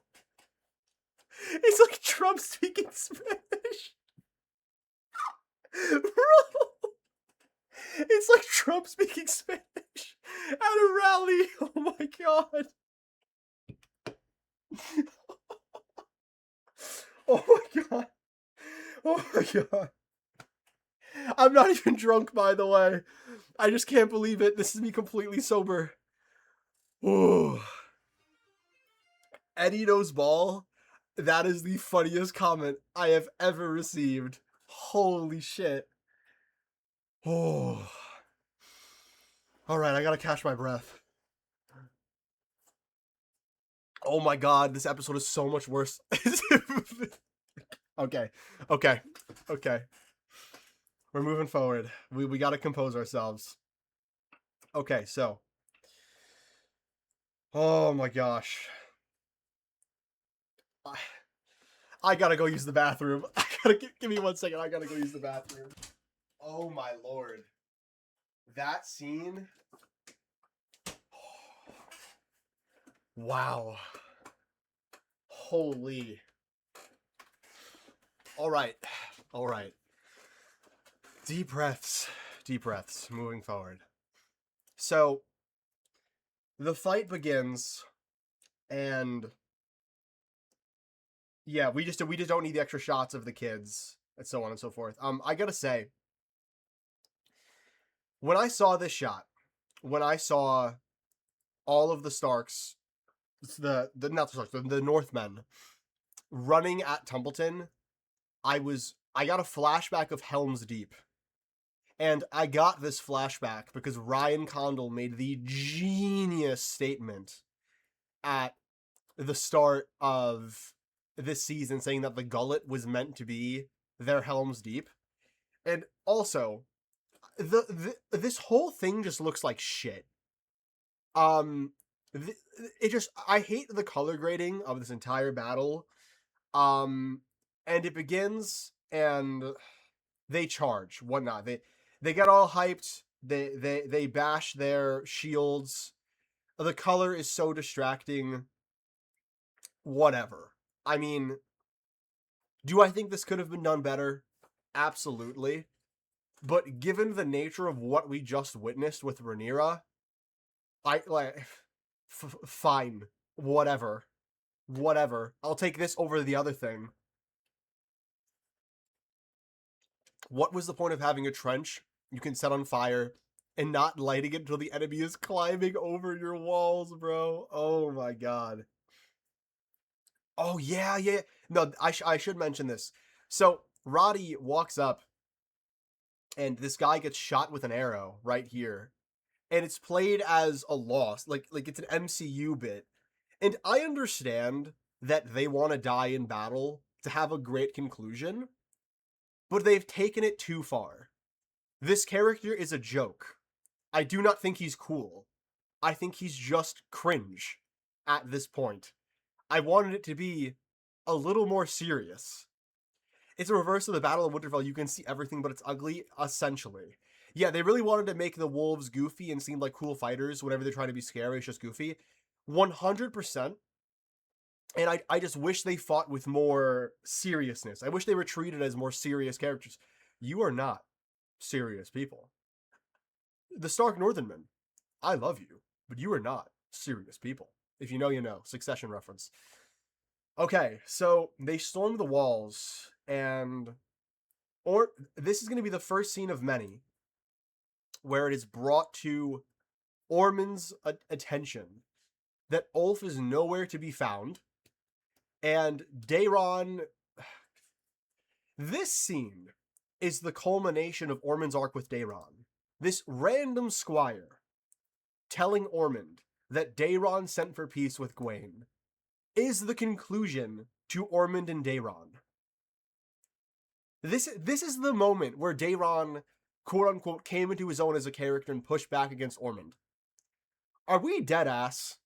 [SPEAKER 1] It's like Trump speaking Spanish. Bro. It's like Trump speaking Spanish at a rally. Oh my god. Oh my god. Oh my god. I'm not even drunk, by the way. I just can't believe it. This is me completely sober. Ooh. Eddie knows ball. That is the funniest comment I have ever received. Holy shit. Oh. Alright, I gotta catch my breath. Oh my god, this episode is so much worse. Okay. We're moving forward. We gotta compose ourselves. Okay, so. Oh my gosh. I gotta go use the bathroom. I gotta give me 1 second. I gotta go use the bathroom. Oh my lord. That scene. Wow. Holy. All right. Deep breaths. Deep breaths. Moving forward. So, the fight begins, and yeah, we just don't need the extra shots of the kids, and so on and so forth. I gotta say, when I saw this shot, when I saw all of the Starks, the not the Starks, the Northmen running at Tumbleton, I got a flashback of Helm's Deep. And I got this flashback because Ryan Condal made the genius statement at the start of this season saying that the gullet was meant to be their Helm's Deep. And also, this whole thing just looks like shit. Um it just I hate the color grading of this entire battle. Um and it begins and they charge, whatnot. They get all hyped. They bash their shields. The color is so distracting. Whatever. I mean, do I think this could have been done better? Absolutely. But given the nature of what we just witnessed with Rhaenyra, I like fine. Whatever. Whatever. I'll take this over the other thing. What was the point of having a trench you can set on fire and not lighting it until the enemy is climbing over your walls, bro? Oh my god. Oh yeah, yeah. No, I should mention this. So Roddy walks up, and this guy gets shot with an arrow right here, and it's played as a loss, like it's an MCU bit. And I understand that they want to die in battle to have a great conclusion, but they've taken it too far. This character is a joke. I do not think he's cool. I think he's just cringe at this point. I wanted it to be a little more serious. It's a reverse of the Battle of Winterfell. You can see everything, but it's ugly, essentially. Yeah, they really wanted to make the wolves goofy and seem like cool fighters whenever they're trying to be scary. It's just goofy. 100%. And I just wish they fought with more seriousness. I wish they were treated as more serious characters. You are not serious people. The Stark Northernmen, I love you, but you are not serious people. If you know, you know. Succession reference. Okay, so they storm the walls, and this is going to be the first scene of many where it is brought to Ormond's attention that Ulf is nowhere to be found, and Daeron. This scene is the culmination of Ormond's arc with Daeron. This random squire telling Ormond that Daeron sent for peace with Gwaine is the conclusion to Ormond and Daeron. This is the moment where Daeron, quote unquote, came into his own as a character and pushed back against Ormond. Are we dead ass?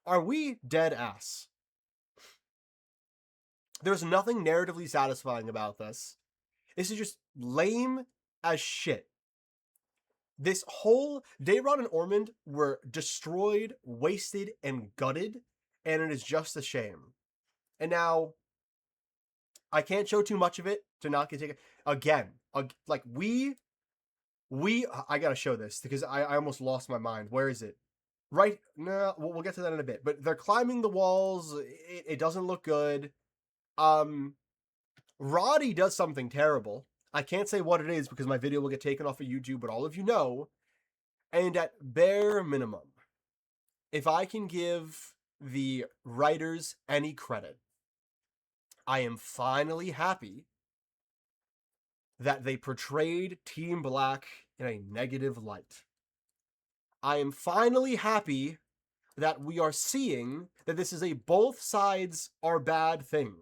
[SPEAKER 1] Are we dead ass? There's nothing narratively satisfying about this. This is just lame as shit. This whole Daeron and Ormond were destroyed, wasted, and gutted, and it is just a shame. And now, I can't show too much of it to not get taken. Again, like I gotta show this because I almost lost my mind. Where is it? Right? No, we'll get to that in a bit. But they're climbing the walls. It doesn't look good. Roddy does something terrible. I can't say what it is because my video will get taken off of YouTube, but all of you know. And at bare minimum, if I can give the writers any credit, I am finally happy that they portrayed Team Black in a negative light. I am finally happy that we are seeing that this is a both sides are bad thing.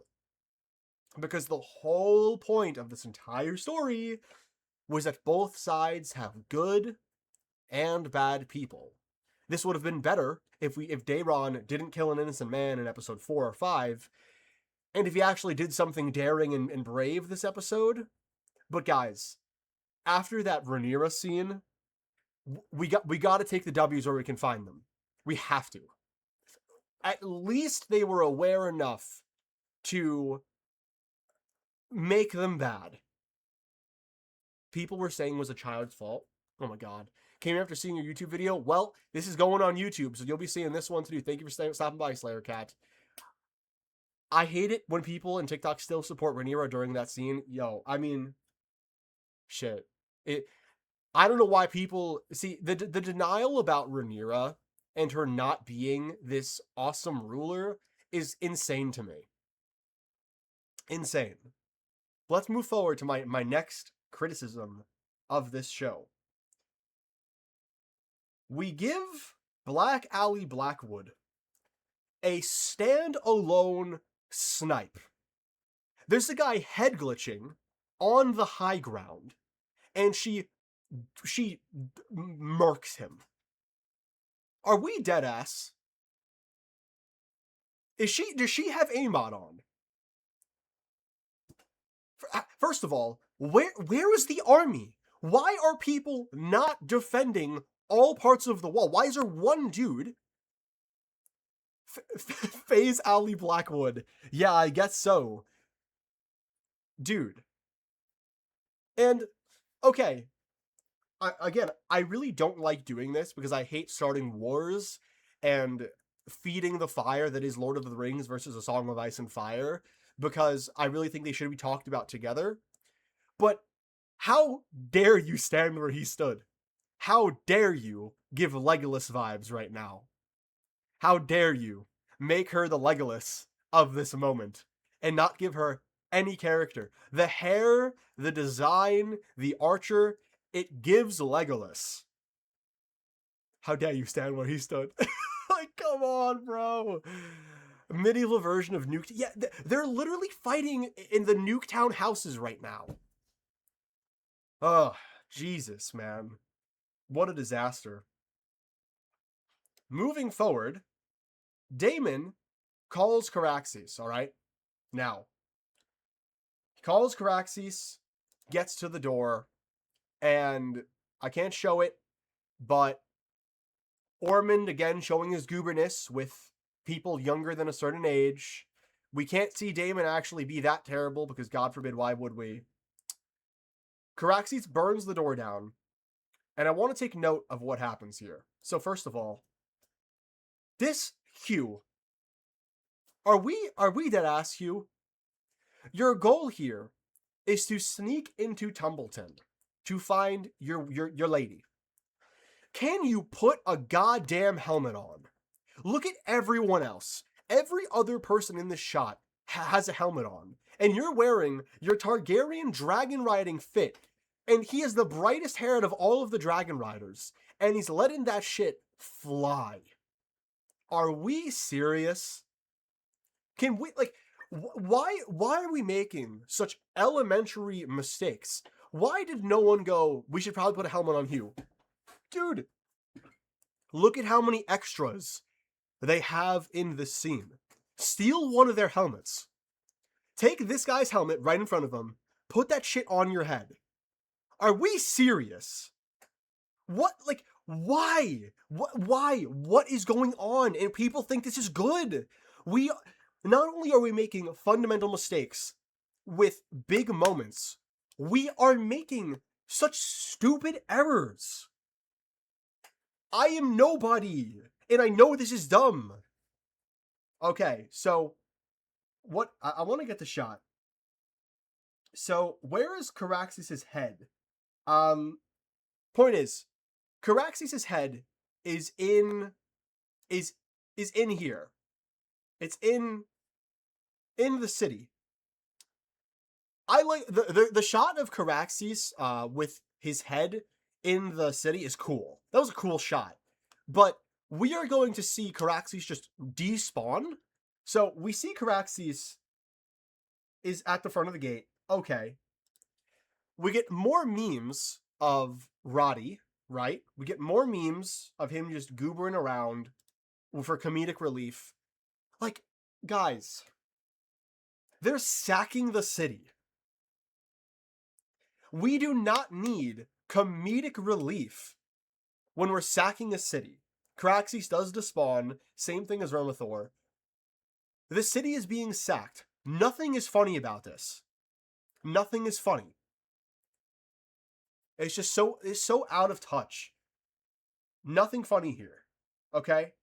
[SPEAKER 1] Because the whole point of this entire story was that both sides have good and bad people. This would have been better if Daeron didn't kill an innocent man in episode 4 or 5, and if he actually did something daring and brave this episode. But guys, after that Rhaenyra scene, we got to take the W's where we can find them. We have to. At least they were aware enough to make them bad. people were saying was a child's fault. Oh my god. Came after seeing your YouTube video. Well, this is going on YouTube, so you'll be seeing this one too. Thank you for stopping by, Slayer Cat. I hate it when people in TikTok still support Rhaenyra during that scene. Yo, I mean, shit. It. I don't know why people see the denial about Rhaenyra and her not being this awesome ruler is insane to me. Insane. Let's move forward to my next criticism of this show. We give Black Alley Blackwood a stand-alone snipe. There's a guy head glitching on the high ground, and she murks him. Are we dead ass? Does she have aimbot on? First of all, where is the army? Why are people not defending all parts of the wall? Why is there one dude? FaZe Ali Blackwood. Yeah, I guess so. Dude. And, okay. I really don't like doing this because I hate starting wars and feeding the fire that is Lord of the Rings versus A Song of Ice and Fire, because I really think they should be talked about together. But how dare you stand where he stood? How dare you give Legolas vibes right now? How dare you make her the Legolas of this moment and not give her any character? The hair, the design, the archer, it gives Legolas. How dare you stand where he stood? Like, come on, bro. Medieval version of Nuke. Yeah, they're literally fighting in the Nuketown houses right now. Oh, Jesus, man. What a disaster. Moving forward, Daemon calls Caraxes, alright? Now, he calls Caraxes, gets to the door, and I can't show it, but Ormond again showing his gooberness with people younger than a certain age. We can't see Daemon actually be that terrible because God forbid, why would we? Caraxes burns the door down, and I want to take note of what happens here. So first of all, this Hugh, are we dead ass, Hugh? Your goal here is to sneak into Tumbleton to find your lady. Can you put a goddamn helmet on? Look at everyone else. Every other person in this shot has a helmet on. And you're wearing your Targaryen dragon riding fit. And he has the brightest hair out of all of the dragon riders. And he's letting that shit fly. Are we serious? Can we, like, why are we making such elementary mistakes? Why did no one go, we should probably put a helmet on Hugh? Dude, look at how many extras they have in this scene. Steal one of their helmets. Take this guy's helmet right in front of him. Put that shit on your head. Are we serious? What, like, why? Why? What is going on? And people think this is good. Not only are we making fundamental mistakes with big moments, we are making such stupid errors. I am nobody, and I know this is dumb. Okay, so what I want to get the shot. So where is Caraxes' head? Point is, Caraxes' head is in here. It's in the city. I like the shot of Caraxes with his head in the city is cool. That was a cool shot. But we are going to see Caraxes just despawn. So we see Caraxes is at the front of the gate. Okay. We get more memes of Roddy, right? We get more memes of him just goobering around for comedic relief. Like, guys, they're sacking the city. We do not need comedic relief when we're sacking a city. Caraxes does despawn, same thing as Romathor. The city is being sacked. Nothing is funny about this. Nothing is funny. it's so out of touch. Nothing funny here. Okay?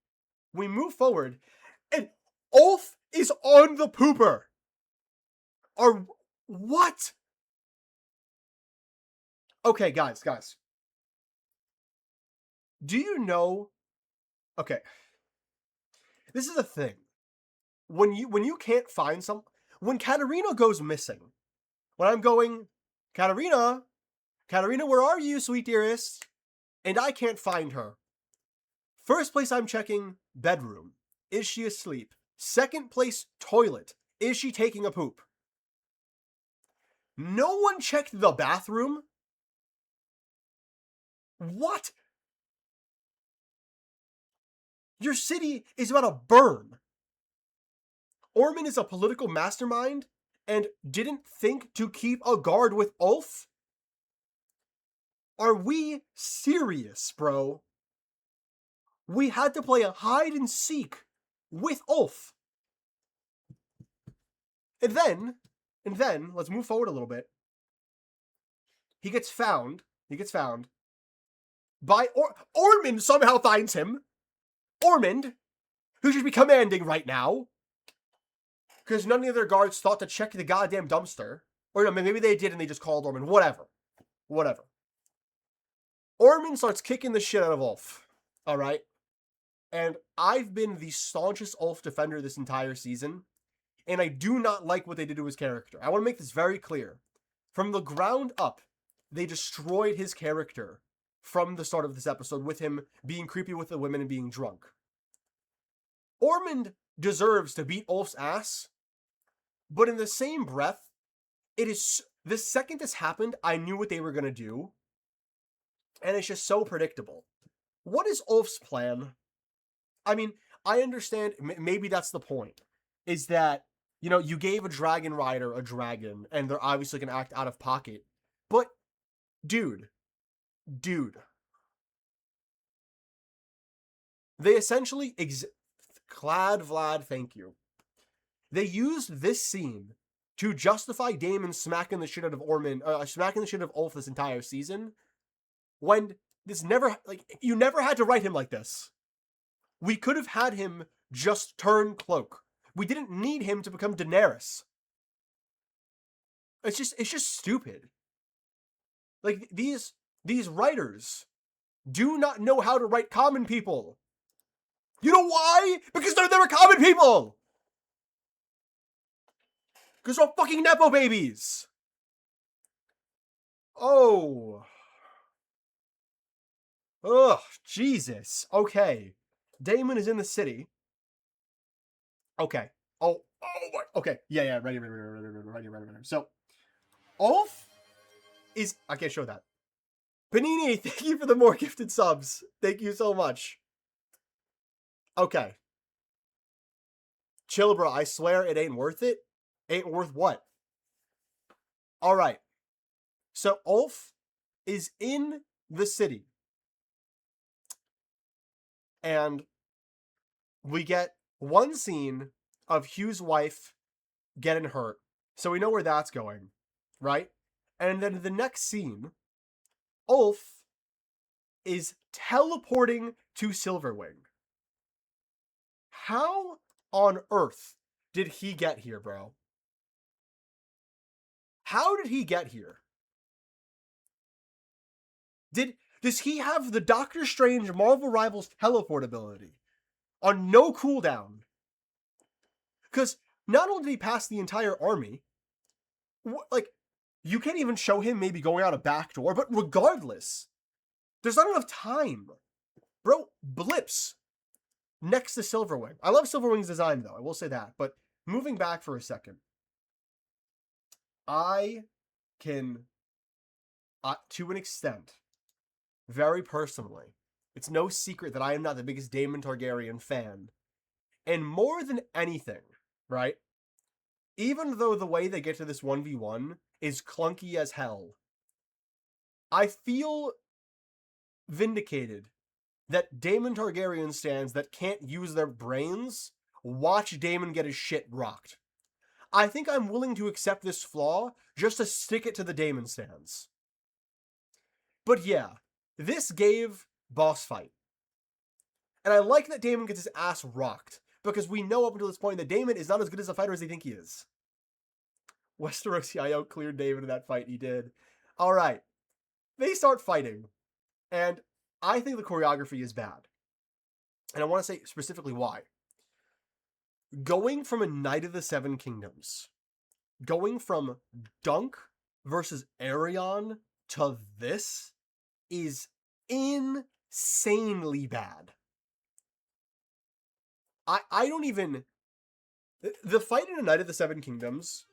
[SPEAKER 1] We move forward, and Ulf is on the pooper. Or what? Okay, guys. Do you know? Okay. This is a thing. When you can't find when Katarina goes missing, when I'm going, Katarina, where are you, sweet dearest? And I can't find her. First place I'm checking, bedroom. Is she asleep? Second place, toilet. Is she taking a poop? No one checked the bathroom? What? Your city is about to burn. Ormond is a political mastermind and didn't think to keep a guard with Ulf? Are we serious, bro? We had to play a hide and seek with Ulf. And then, let's move forward a little bit. He gets found by Ormond somehow finds him. Ormond, who should be commanding right now. Because none of the other guards thought to check the goddamn dumpster. Or no, maybe they did and they just called Ormond. Whatever. Ormond starts kicking the shit out of Ulf. Alright? And I've been the staunchest Ulf defender this entire season. And I do not like what they did to his character. I want to make this very clear. From the ground up, they destroyed his character from the start of this episode with him being creepy with the women and being drunk. Ormond deserves to beat Ulf's ass, but in the same breath, the second this happened, I knew what they were going to do, and it's just so predictable. What is Ulf's plan? I mean, I understand, maybe that's the point, is that, you know, you gave a dragon rider a dragon, and they're obviously going to act out of pocket, but, dude, they essentially, Vlad, thank you. They used this scene to justify Daemon smacking the shit out of smacking the shit out of Ulf this entire season, when this never, you never had to write him like this. We could have had him just turn cloak. We didn't need him to become Daenerys. It's just stupid. Like, these writers do not know how to write common people. You know why? Because they're never common people! Because they're all fucking Nepo babies! Oh. Ugh, Jesus. Okay. Daemon is in the city. Okay. Oh, okay. Yeah, ready. So, Ulf is... I can't show that. Panini, thank you for the more gifted subs. Thank you so much. Okay. Chill, bro. I swear it ain't worth it. Ain't worth what? Alright. So, Ulf is in the city. And we get one scene of Hugh's wife getting hurt. So we know where that's going, right? And then the next scene, Ulf is teleporting to Silverwing. How on earth did he get here, bro? How did he get here? Does he have the Doctor Strange Marvel Rivals teleport ability on no cooldown? Because not only did he pass the entire army, like, you can't even show him maybe going out a back door, but regardless, there's not enough time. Bro, blips next to Silverwing. I love Silverwing's design, though. I will say that. But moving back for a second, I can, to an extent, very personally, it's no secret that I am not the biggest Daemon Targaryen fan. And more than anything, right? Even though the way they get to this 1v1 is clunky as hell, I feel vindicated that Daemon Targaryen stands that can't use their brains watch Daemon get his shit rocked. I think I'm willing to accept this flaw just to stick it to the Daemon stands. But yeah, this gave boss fight. And I like that Damon gets his ass rocked, because we know up until this point that Damon is not as good as a fighter as they think he is. Westeros, I outcleared Damon in that fight, he did. Alright, they start fighting, and I think the choreography is bad. And I want to say specifically why. Going from a Knight of the Seven Kingdoms, going from Dunk versus Aerion to this is insanely bad. I don't even... The fight in a Knight of the Seven Kingdoms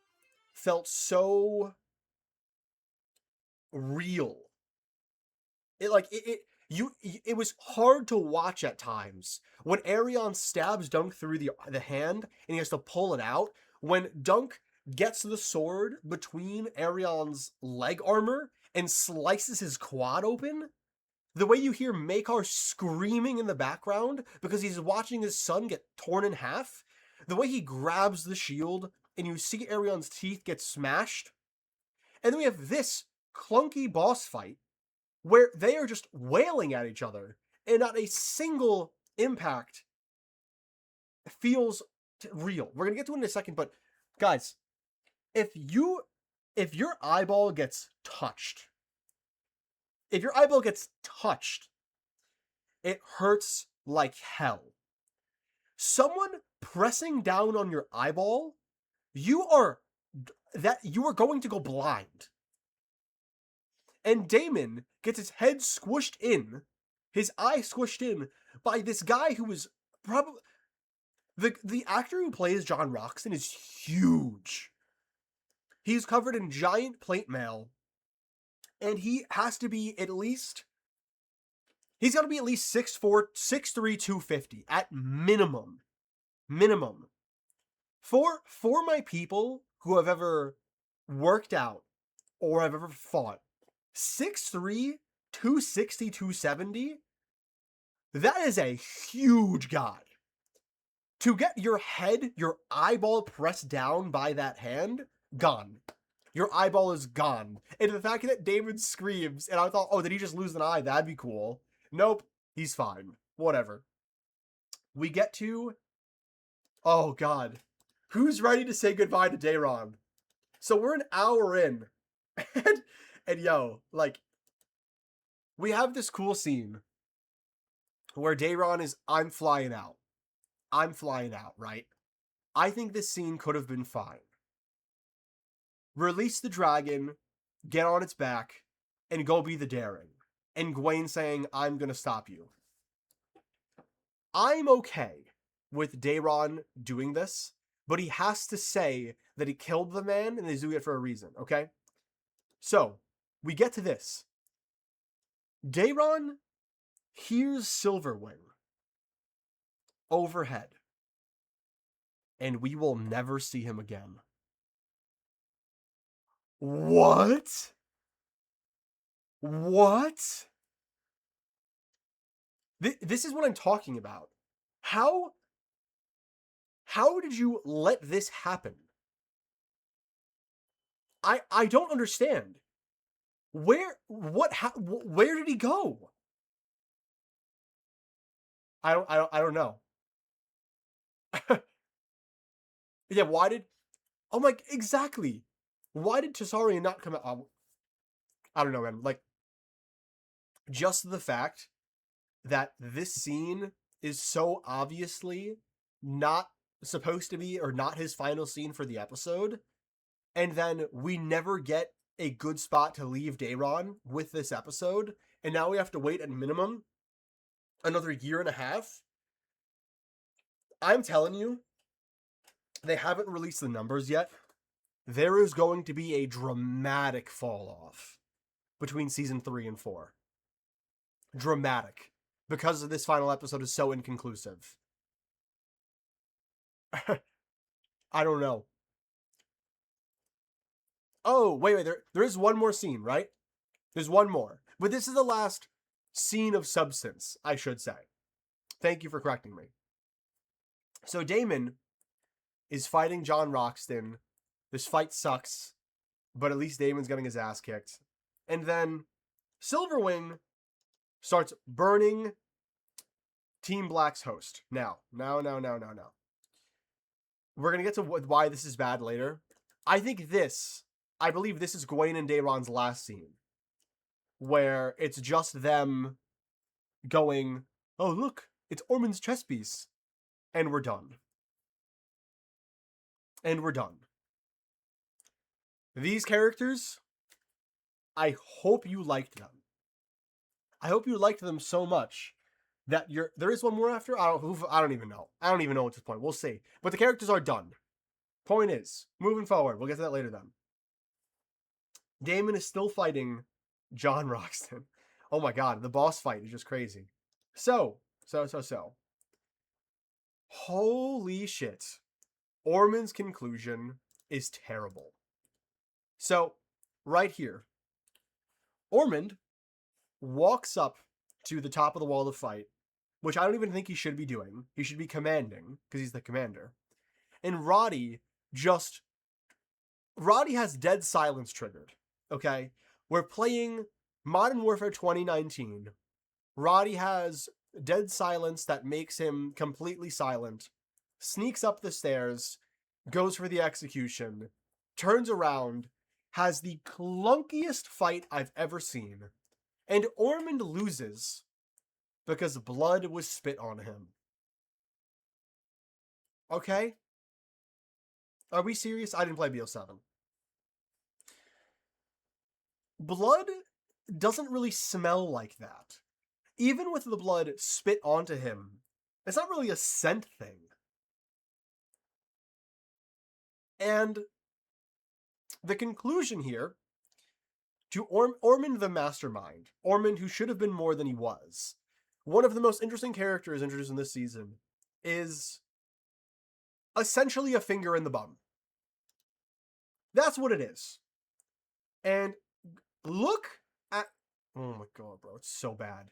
[SPEAKER 1] felt so real. It was hard to watch at times. When Aerion stabs Dunk through the hand and he has to pull it out, when Dunk gets the sword between Aerion's leg armor and slices his quad open, the way you hear Maekar screaming in the background because he's watching his son get torn in half, the way he grabs the shield and you see Aerion's teeth get smashed, and then we have this clunky boss fight where they are just wailing at each other and not a single impact feels real. We're gonna get to it in a second, but guys, if your eyeball gets touched, it hurts like hell. Someone pressing down on your eyeball, you are going to go blind. And Damon gets his head squished in, his eye squished in, by this guy who is probably... The actor who plays John Roxton is huge. He's covered in giant plate mail, and he has to be at least... He's got to be at least 6'4", 6'3", 250, at minimum. Minimum. For my people who have ever worked out or have ever fought, 6'3", 260, 270, that is a huge guy. To get your head, your eyeball pressed down by that hand, gone. Your eyeball is gone. And the fact that Damon screams, and I thought, oh, did he just lose an eye? That'd be cool. Nope, he's fine. Whatever. We get to... Oh, God. Who's ready to say goodbye to Daeron? So we're an hour in. And yo, like, we have this cool scene where Daeron is, I'm flying out, right? I think this scene could have been fine. Release the dragon, get on its back, and go be the daring. And Gwaine saying, I'm gonna stop you. I'm okay with Daeron doing this, but he has to say that he killed the man and he's doing it for a reason, okay? So, we get to this. Daeron hears Silverwing overhead, and we will never see him again. What? What? This is what I'm talking about. How did you let this happen? I don't understand. Where did he go? I don't know. Yeah, why did... Oh my... Exactly. Why did Tessarion not come out? I don't know, man. Like, just the fact that this scene is so obviously not supposed to be, or not his final scene for the episode, and then we never get a good spot to leave Daeron with this episode, and now we have to wait at minimum another year and a half. I'm telling you, they haven't released the numbers yet. There is going to be a dramatic fall off between season 3 and 4. Dramatic. Because this final episode is so inconclusive. I don't know. Oh, wait, there is one more scene, right? There's one more. But this is the last scene of substance, I should say. Thank you for correcting me. So Daemon is fighting John Roxton. This fight sucks, but at least Daemon's getting his ass kicked. And then Silverwing starts burning Team Black's host. Now. We're going to get to why this is bad later. I believe this is Gwen and Dayron's last scene, where it's just them going, oh, look, it's Ormond's chess piece. And we're done. These characters, I hope you liked them. I hope you liked them so much that there is one more after. I don't even know. I don't even know at this point. We'll see. But the characters are done. Point is, moving forward, we'll get to that later then. Damon is still fighting John Roxton. Oh my god, the boss fight is just crazy. So. Holy shit. Ormond's conclusion is terrible. So, right here, Ormond walks up to the top of the wall to fight, which I don't even think he should be doing. He should be commanding, because he's the commander. And Roddy has dead silence triggered, okay? We're playing Modern Warfare 2019. Roddy has dead silence that makes him completely silent, sneaks up the stairs, goes for the execution, turns around, has the clunkiest fight I've ever seen, and Ormond loses because blood was spit on him. Okay? Are we serious? I didn't play BO7. Blood doesn't really smell like that. Even with the blood spit onto him, it's not really a scent thing. And the conclusion here, to Ormond the Mastermind, Ormond who should have been more than he was, one of the most interesting characters introduced in this season, is essentially a finger in the bum. That's what it is. And look at... Oh my god, bro. It's so bad.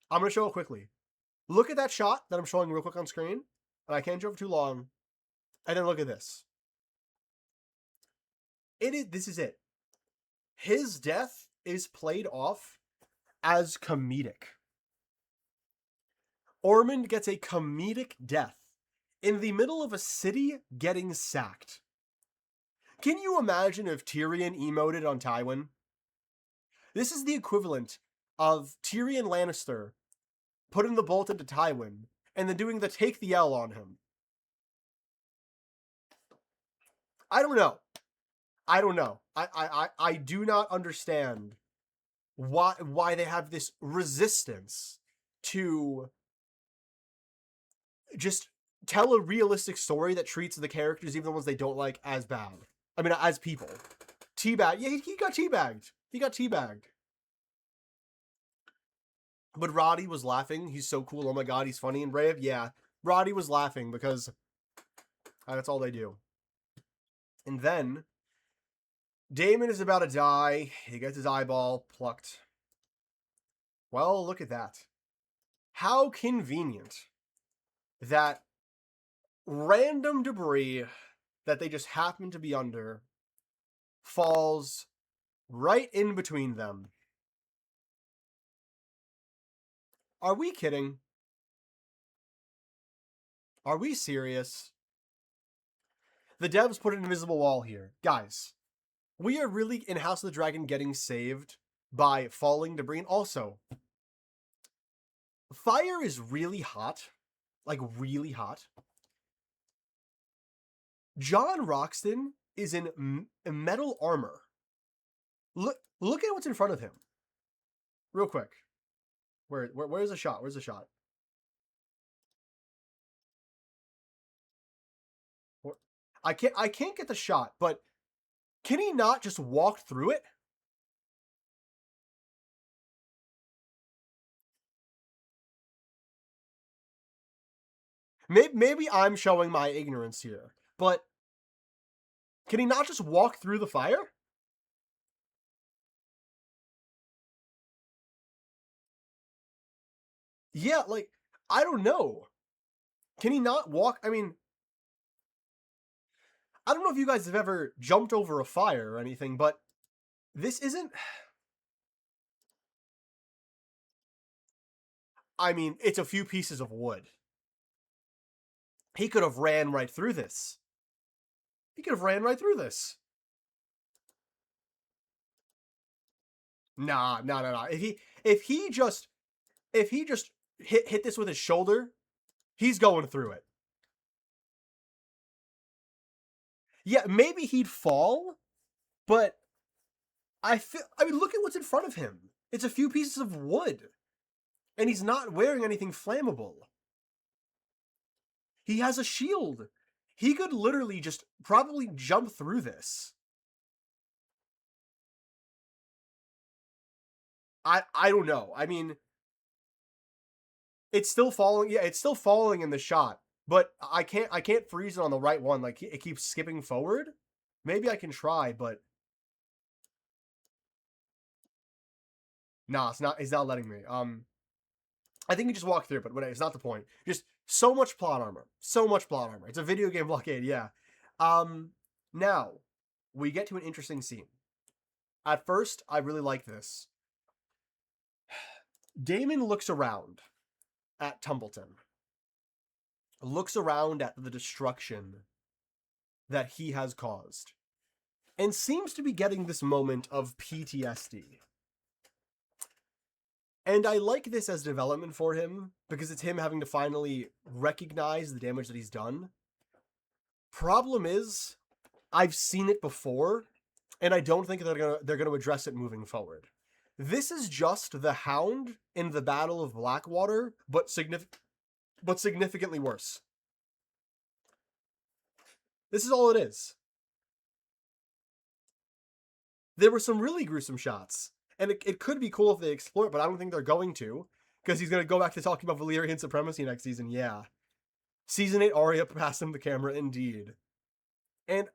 [SPEAKER 1] I'm going to show it quickly. Look at that shot that I'm showing real quick on screen. And I can't show it for too long. And then look at this. This is it. His death is played off as comedic. Ormond gets a comedic death in the middle of a city getting sacked. Can you imagine if Tyrion emoted on Tywin? This is the equivalent of Tyrion Lannister putting the bolt into Tywin and then doing the take the L on him. I don't know. I do not understand why they have this resistance to just tell a realistic story that treats the characters, even the ones they don't like, as bad. I mean, as people. Teabag. Yeah, he got teabagged. But Roddy was laughing. He's so cool. Oh my god, he's funny and brave. Yeah, Roddy was laughing because that's all they do. And then Damon is about to die. He gets his eyeball plucked. Well, look at that. How convenient that random debris that they just happen to be under falls right in between them. Are we kidding? Are we serious? The devs put an invisible wall here. Guys, we are really in House of the Dragon getting saved by falling debris. And also, fire is really hot. Like, really hot. John Roxton is in metal armor. Look at what's in front of him. Real quick. Where's the shot? Where's the shot? I can't get the shot, but can he not just walk through it? Maybe I'm showing my ignorance here, but can he not just walk through the fire? Yeah, like, I don't know. Can he not walk? I mean, I don't know if you guys have ever jumped over a fire or anything, but this isn't... I mean, it's a few pieces of wood. He could have ran right through this. He could have ran right through this. Nah. If he just hit this with his shoulder, he's going through it. Yeah, maybe he'd fall, but I mean, look at what's in front of him. It's a few pieces of wood, and he's not wearing anything flammable. He has a shield. He could literally just probably jump through this. I don't know. I mean, it's still falling. Yeah, it's still falling in the shot, but I can't freeze it on the right one. Like it keeps skipping forward. Maybe I can try, but nah, it's not letting me. I think you just walk through, but whatever, it's not the point. Just so much plot armor. So much plot armor. It's a video game blockade, yeah. Now, we get to an interesting scene. At first, I really like this. Damon looks around at Tumbleton. Looks around at the destruction that he has caused. And seems to be getting this moment of PTSD. And I like this as development for him, because it's him having to finally recognize the damage that he's done. Problem is, I've seen it before, and I don't think they're gonna address it moving forward. This is just the Hound in the Battle of Blackwater, but significantly worse. This is all it is. There were some really gruesome shots. And it could be cool if they explore it, but I don't think they're going to. Because he's going to go back to talking about Valyrian supremacy next season, yeah. Season 8 Arya passed him the camera, indeed. And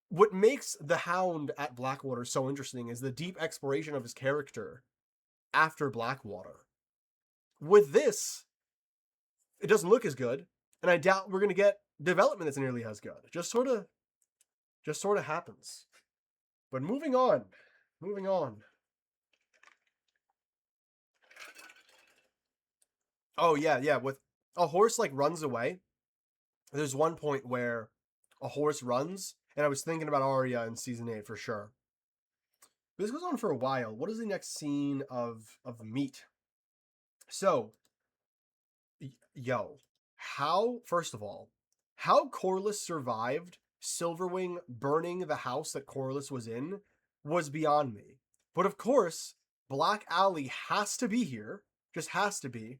[SPEAKER 1] what makes the Hound at Blackwater so interesting is the deep exploration of his character after Blackwater. With this, it doesn't look as good, and I doubt we're going to get development that's nearly as good. Just sort of happens. But moving on. Oh, yeah, with a horse, like, runs away. There's one point where a horse runs, and I was thinking about Arya in Season 8 for sure. But this goes on for a while. What is the next scene of meat? So, first of all, how Corlys survived Silverwing burning the house that Corlys was in was beyond me. But of course, Black Alley has to be here. Just has to be.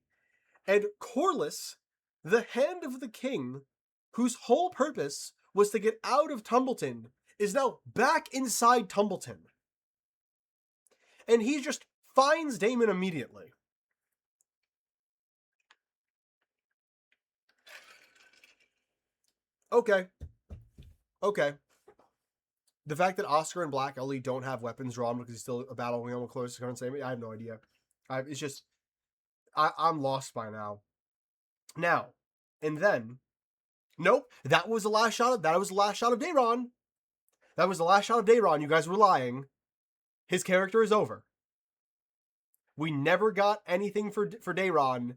[SPEAKER 1] And Corlys, the Hand of the King, whose whole purpose was to get out of Tumbleton, is now back inside Tumbleton. And he just finds Daemon immediately. Okay. The fact that Oscar and Black Ellie don't have weapons drawn because he's still battling them close to current same, I have no idea. It's just I'm lost by now. Now, and then, nope, that was the last shot of Daeron. That was the last shot of Daeron. You guys were lying. His character is over. We never got anything for Daeron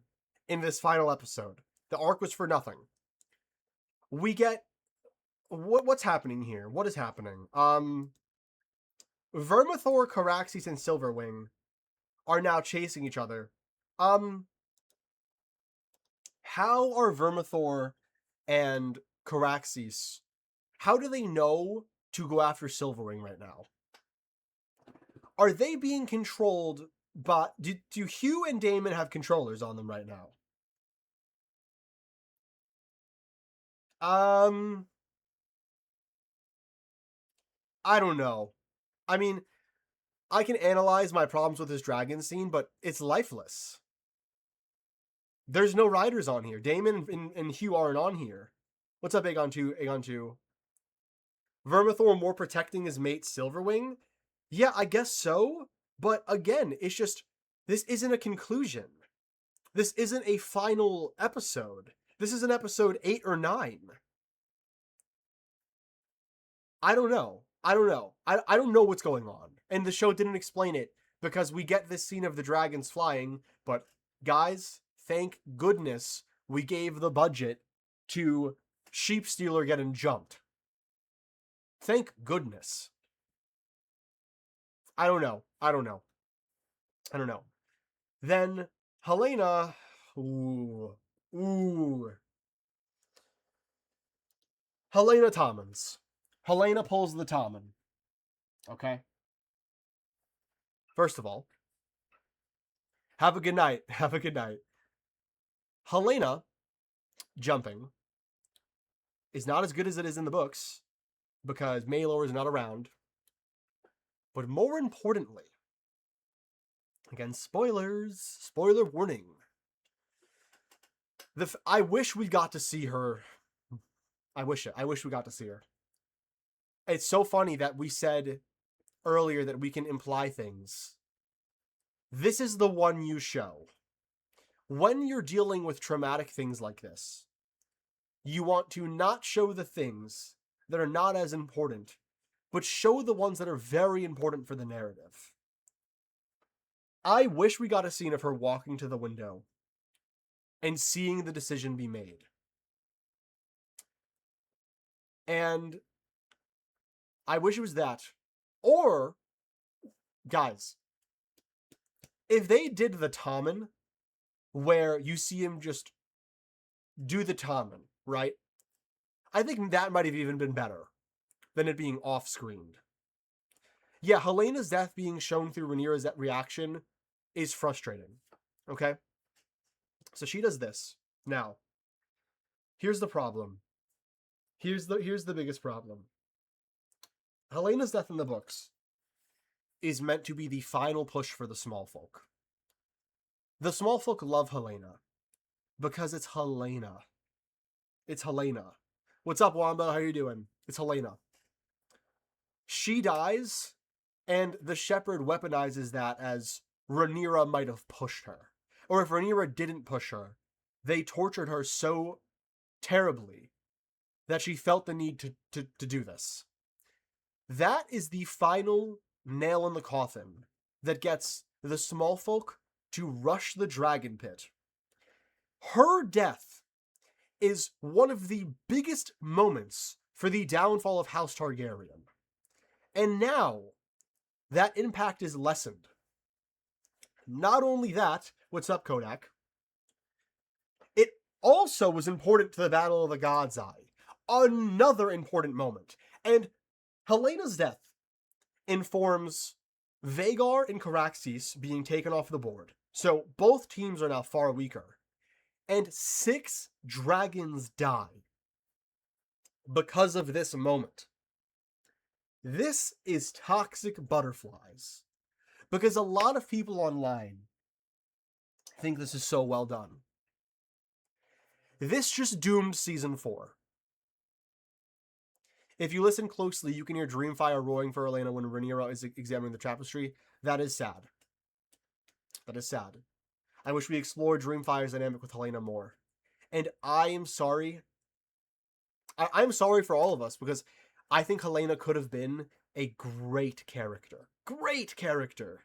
[SPEAKER 1] in this final episode. The arc was for nothing. We get what's happening here? What is happening? Vermithor, Caraxes, and Silverwing are now chasing each other. How are Vermithor and Caraxes, how do they know to go after Silverwing right now? Are they being controlled by... Do Hugh and Daemon have controllers on them right now? I don't know. I mean, I can analyze my problems with this dragon scene, but it's lifeless. There's no riders on here. Daemon and Hugh aren't on here. What's up, Aegon 2? Aegon 2. Vermithor more protecting his mate Silverwing? Yeah, I guess so. But again, it's just, this isn't a conclusion. This isn't a final episode. This is an episode 8 or 9. I don't know. I don't know what's going on. And the show didn't explain it because we get this scene of the dragons flying. But guys, thank goodness we gave the budget to Sheep Stealer getting jumped. Thank goodness. I don't know. Then Helena, Helena Tommins. Helena pulls the Tommen. Okay? First of all, have a good night. Have a good night. Helena jumping is not as good as it is in the books because Maelor is not around. But more importantly, again, spoilers, spoiler warning. I wish we got to see her. I wish we got to see her. It's so funny that we said earlier that we can imply things. This is the one you show. When you're dealing with traumatic things like this, you want to not show the things that are not as important, but show the ones that are very important for the narrative. I wish we got a scene of her walking to the window and seeing the decision be made. And I wish it was that. Or, guys, if they did the Tommen, where you see him just do the Tommen, right? I think that might have even been better than it being off-screened. Yeah, Helena's death being shown through Rhaenyra's reaction is frustrating, okay? So she does this. Now, here's the problem. Here's the biggest problem. Helena's death in the books is meant to be the final push for the small folk. The small folk love Helena because it's Helena. It's Helena. What's up, Wamba? How you doing? It's Helena. She dies, and the shepherd weaponizes that as Rhaenyra might have pushed her. Or if Rhaenyra didn't push her, they tortured her so terribly that she felt the need to do this. That is the final nail in the coffin that gets the small folk to rush the dragon pit. Her death is one of the biggest moments for the downfall of House Targaryen. And now, that impact is lessened. Not only that, what's up, Kodak? It also was important to the Battle of the God's Eye. Another important moment. And Helena's death informs Vhagar and Caraxes being taken off the board. So both teams are now far weaker. And 6 dragons die because of this moment. This is toxic butterflies. Because a lot of people online think this is so well done. This just doomed Season 4. If you listen closely, you can hear Dreamfire roaring for Helena when Rhaenyra is examining the tapestry. That is sad. That is sad. I wish we explored Dreamfire's dynamic with Helena more. And I am sorry. I'm sorry for all of us, because I think Helena could have been a great character. Great character.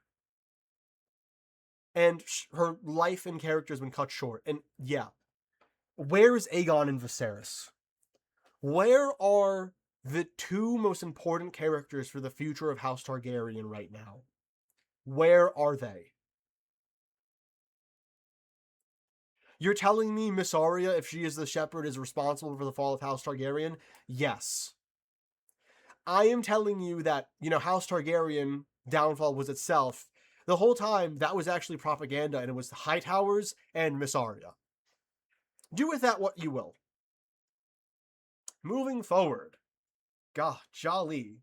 [SPEAKER 1] And her life and character has been cut short. And yeah, where is Aegon and Viserys? Where are the 2 most important characters for the future of House Targaryen right now? Where are they? You're telling me Miss Arya, if she is the shepherd, is responsible for the fall of House Targaryen? Yes. I am telling you that, House Targaryen downfall was itself. The whole time, that was actually propaganda, and it was the Hightowers and Miss Arya. Do with that what you will. Moving forward. God, jolly.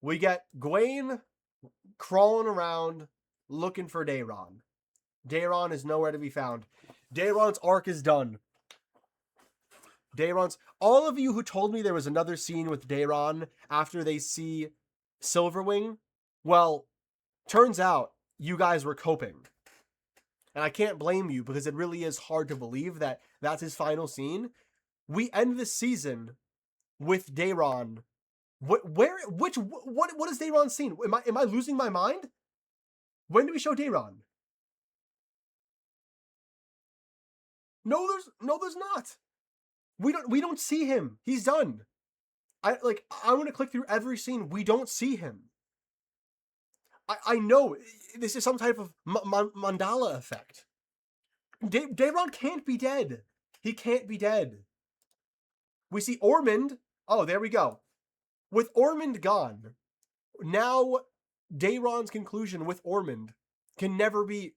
[SPEAKER 1] We get Gwaine crawling around looking for Daeron. Daeron is nowhere to be found. Daeron's arc is done. All of you who told me there was another scene with Daeron after they see Silverwing, well, turns out you guys were coping. And I can't blame you, because it really is hard to believe that that's his final scene. We end this season with Daeron. What is Daeron's scene? Am I losing my mind? When do we show Daeron? There's not. We don't see him. He's done. I want to click through every scene. We don't see him. I know this is some type of mandala effect. Daeron can't be dead. He can't be dead. We see Ormond. Oh, there we go. With Ormond gone, now Daeron's conclusion with Ormond can never be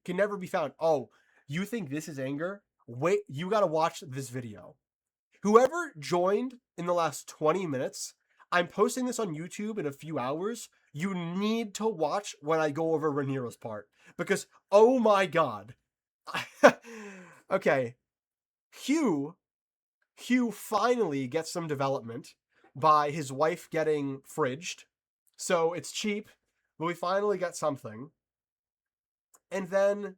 [SPEAKER 1] found. Oh, you think this is anger? Wait, you gotta watch this video. Whoever joined in the last 20 minutes, I'm posting this on YouTube in a few hours. You need to watch when I go over Rhaenyra's part. Because, oh my god. Okay. Hugh finally gets some development by his wife getting fridged. So it's cheap, but we finally get something. And then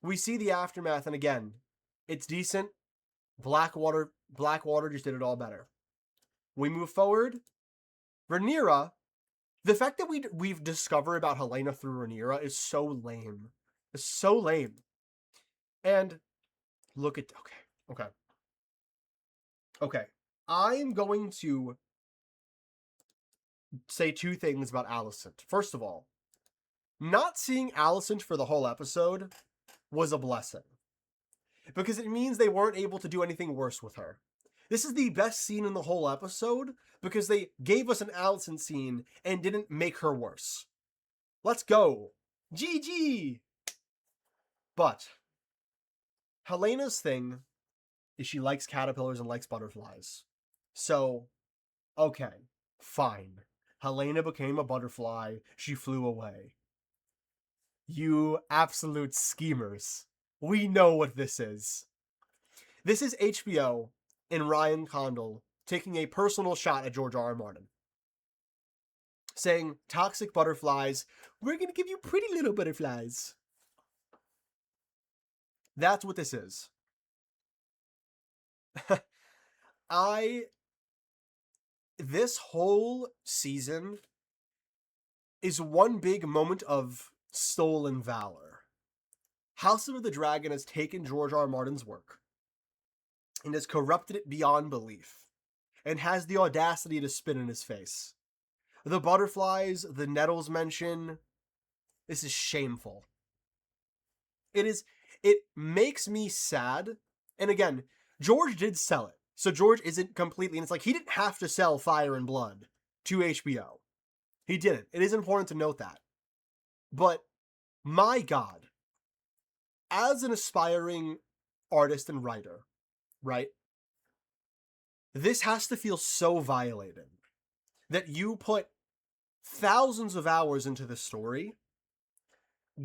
[SPEAKER 1] we see the aftermath, and again, it's decent. Blackwater just did it all better. We move forward. Rhaenyra, the fact that we've discovered about Helaena through Rhaenyra is so lame. It's so lame. And look at okay. I am going to say two things about Alicent. First of all, not seeing Alicent for the whole episode was a blessing. Because it means they weren't able to do anything worse with her. This is the best scene in the whole episode because they gave us an Alicent scene and didn't make her worse. Let's go. GG! But Helena's thing is she likes caterpillars and likes butterflies. So, okay, fine. Helaena became a butterfly. She flew away. You absolute schemers. We know what this is. This is HBO and Ryan Condal taking a personal shot at George R.R. Martin. Saying, toxic butterflies, we're going to give you pretty little butterflies. That's what this is. This whole season is one big moment of stolen valor. House of the Dragon has taken George R. R. Martin's work and has corrupted it beyond belief and has the audacity to spit in his face. The butterflies, the nettles mention, this is shameful. It makes me sad. And again, George did sell it. So George isn't completely, and it's like he didn't have to sell Fire and Blood to HBO. He didn't. It is important to note that. But my God, as an aspiring artist and writer, right? This has to feel so violating that you put thousands of hours into the story,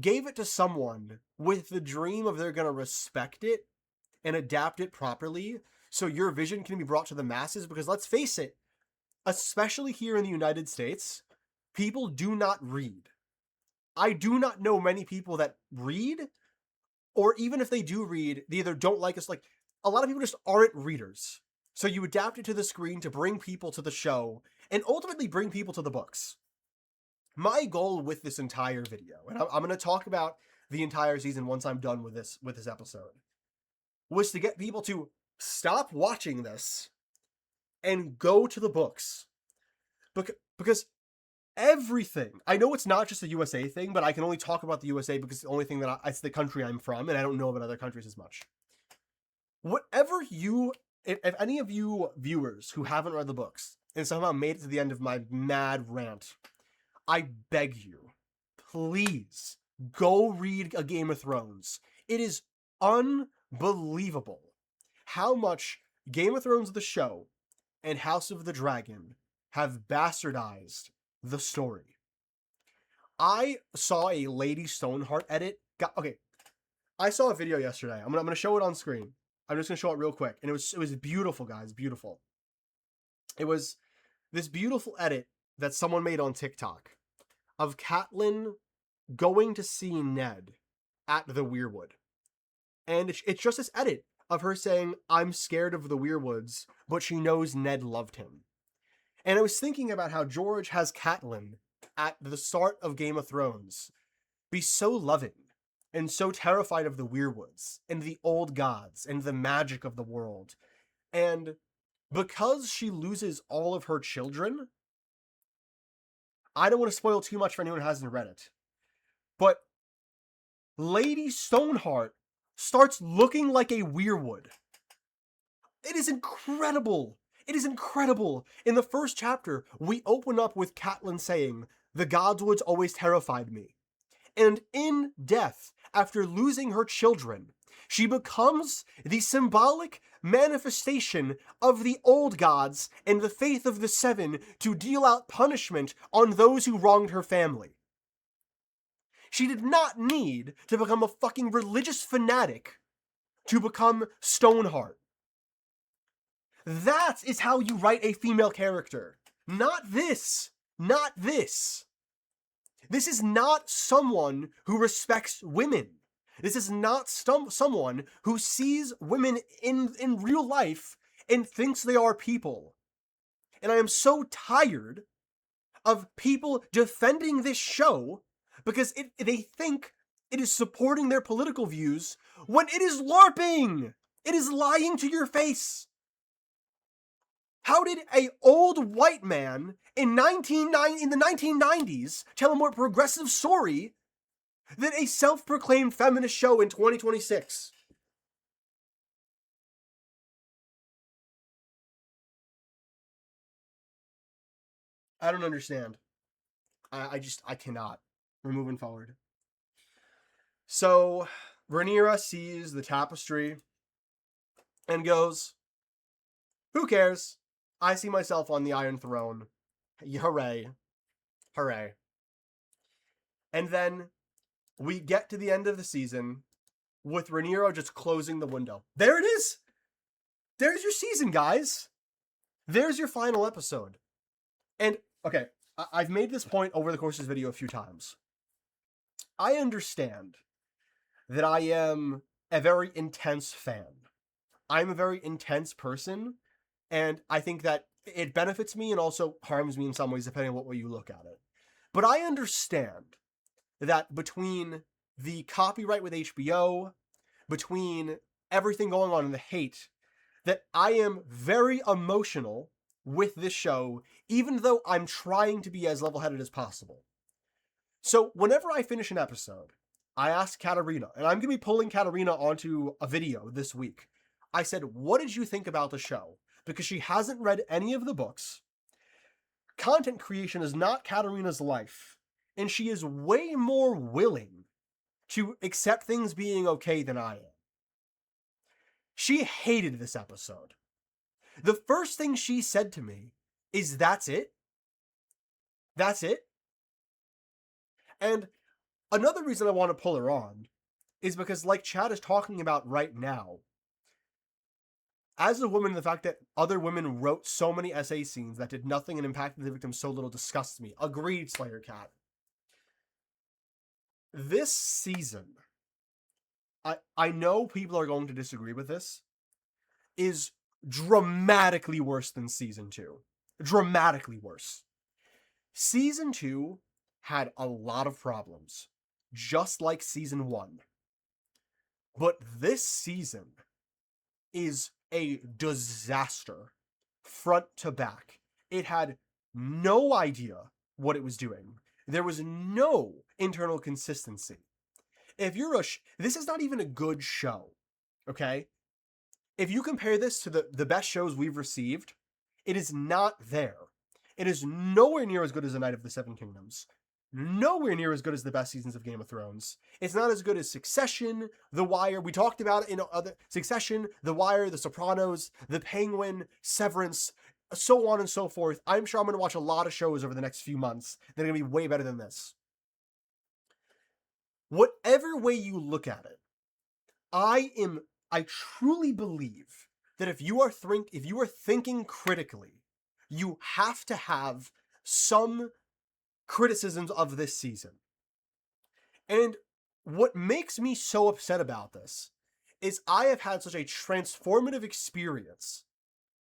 [SPEAKER 1] gave it to someone with the dream of they're going to respect it and adapt it properly so your vision can be brought to the masses. Because let's face it, especially here in the United States, people do not read. I do not know many people that read, or even if they do read, they either don't like us. Like, a lot of people just aren't readers. So you adapt it to the screen to bring people to the show and ultimately bring people to the books. My goal with this entire video, and I'm going to talk about the entire season once I'm done with this episode, was to get people to stop watching this and go to the books. Because everything, I know it's not just a USA thing, but I can only talk about the USA because it's the only thing it's the country I'm from, and I don't know about other countries as much. Whatever if any of you viewers who haven't read the books and somehow made it to the end of my mad rant, I beg you, please go read A Game of Thrones. It is unbelievable how much Game of Thrones the show and House of the Dragon have bastardized the story. I saw a Lady Stoneheart edit. I saw a video yesterday. I'm gonna show it on screen. I'm just gonna show it real quick, and it was beautiful, guys. Beautiful. It was this beautiful edit that someone made on TikTok of Catelyn going to see Ned at the Weirwood, and it's just this edit of her saying, "I'm scared of the Weirwoods," but she knows Ned loved him. And I was thinking about how George has Catelyn at the start of Game of Thrones be so loving and so terrified of the weirwoods and the old gods and the magic of the world. And because she loses all of her children, I don't want to spoil too much for anyone who hasn't read it, but Lady Stoneheart starts looking like a weirwood. It is incredible. It is incredible. In the first chapter, we open up with Catelyn saying, "The Godswoods always terrified me." And in death, after losing her children, she becomes the symbolic manifestation of the old gods and the faith of the Seven to deal out punishment on those who wronged her family. She did not need to become a fucking religious fanatic to become Stoneheart. That is how you write a female character. Not this. Not this. This is not someone who respects women. This is not someone who sees women in real life and thinks they are people. And I am so tired of people defending this show because they think it is supporting their political views when it is LARPing. It is lying to your face. How did a old white man in the 1990s tell a more progressive story than a self-proclaimed feminist show in 2026? I don't understand. I cannot. We're moving forward. So, Rhaenyra sees the tapestry and goes, "Who cares? I see myself on the Iron Throne. Hooray. Hooray." And then we get to the end of the season with Rhaenyra just closing the window. There it is! There's your season, guys! There's your final episode. And, okay, I've made this point over the course of this video a few times. I understand that I am a very intense fan. I'm a very intense person, and I think that it benefits me and also harms me in some ways, depending on what way you look at it. But I understand that between the copyright with HBO, between everything going on in the hate, that I am very emotional with this show, even though I'm trying to be as level-headed as possible. So whenever I finish an episode, I ask Katarina, and I'm going to be pulling Katarina onto a video this week. I said, "What did you think about the show?" Because she hasn't read any of the books. Content creation is not Katarina's life, and she is way more willing to accept things being okay than I am. She hated this episode. The first thing she said to me is, "That's it? That's it?" And another reason I want to pull her on is because, like Chad is talking about right now, as a woman, the fact that other women wrote so many essay scenes that did nothing and impacted the victim so little disgusts me. Agreed, Slayer Cat. This season, I know people are going to disagree with this, is dramatically worse than season 2. Dramatically worse. Season 2 had a lot of problems, just like season 1. But this season is a disaster, front to back. It had no idea what it was doing. There was no internal consistency. If you're this is not even a good show, okay? If you compare this to the best shows we've received, it is not there. It is nowhere near as good as A Night of the Seven Kingdoms. Nowhere near as good as the best seasons of Game of Thrones. It's not as good as Succession, The Wire. We talked about it in other Succession, The Wire, The Sopranos, The Penguin, Severance, so on and so forth. I'm sure I'm going to watch a lot of shows over the next few months that are going to be way better than this. Whatever way you look at it, I truly believe that if you are thinking critically, you have to have some criticisms of this season. And what makes me so upset about this is I have had such a transformative experience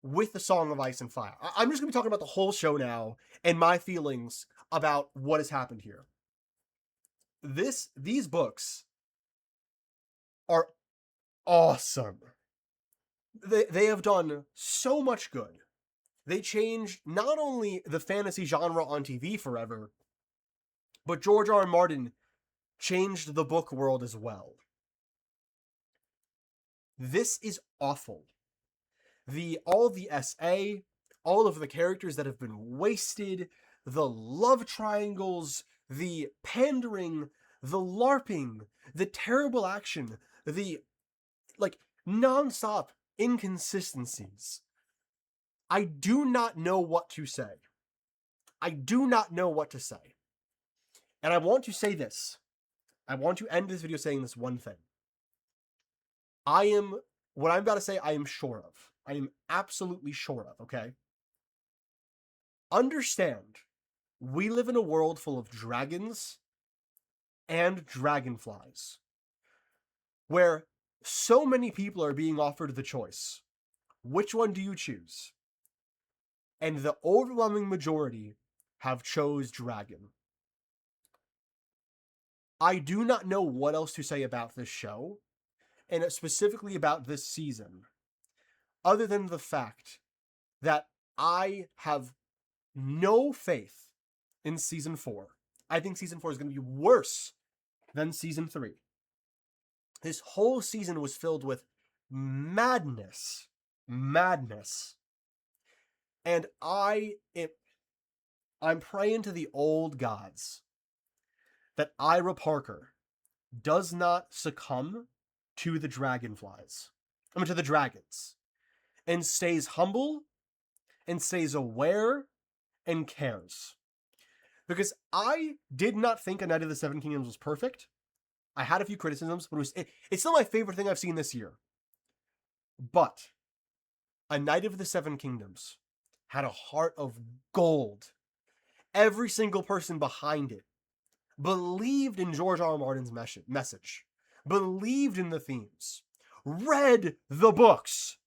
[SPEAKER 1] with the Song of Ice and Fire. I'm just going to be talking about the whole show now and my feelings about what has happened here. These books are awesome. They have done so much good. They changed not only the fantasy genre on TV forever, but George R. R. Martin changed the book world as well. This is awful. All the SA, all of the characters that have been wasted, the love triangles, the pandering, the LARPing, the terrible action, the non-stop inconsistencies. I do not know what to say. I do not know what to say. And I want to say this. I want to end this video saying this one thing. What I'm about to say, I am sure of. I am absolutely sure of, okay? Understand, we live in a world full of dragons and dragonflies, where so many people are being offered the choice. Which one do you choose? And the overwhelming majority have chose dragon. I do not know what else to say about this show, and specifically about this season, other than the fact that I have no faith in season 4. I think season 4 is going to be worse than season 3. This whole season was filled with madness. And I'm praying to the old gods that Ira Parker does not succumb to the dragonflies. To the dragons. And stays humble, and stays aware, and cares. Because I did not think A Knight of the Seven Kingdoms was perfect. I had a few criticisms, but it's still my favorite thing I've seen this year. But A Knight of the Seven Kingdoms had a heart of gold. Every single person behind it believed in George R. R. Martin's message, believed in the themes, read the books.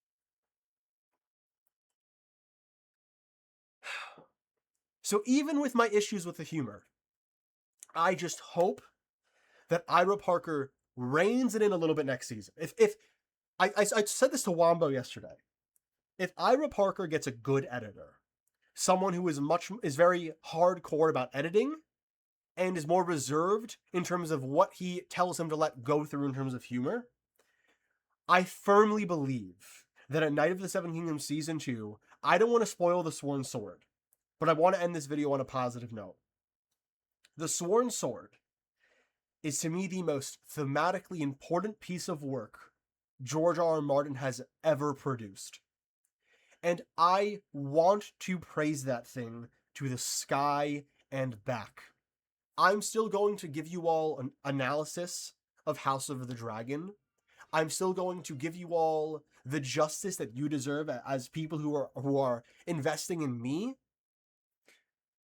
[SPEAKER 1] So even with my issues with the humor, I just hope that Ira Parker reins it in a little bit next season. If I said this to Wombo yesterday, if Ira Parker gets a good editor, someone who is very hardcore about editing, and is more reserved in terms of what he tells him to let go through in terms of humor, I firmly believe that A Knight of the Seven Kingdoms Season 2, I don't want to spoil The Sworn Sword, but I want to end this video on a positive note. The Sworn Sword is, to me, the most thematically important piece of work George R. R. Martin has ever produced. And I want to praise that thing to the sky and back. I'm still going to give you all an analysis of House of the Dragon. I'm still going to give you all the justice that you deserve as people who are investing in me.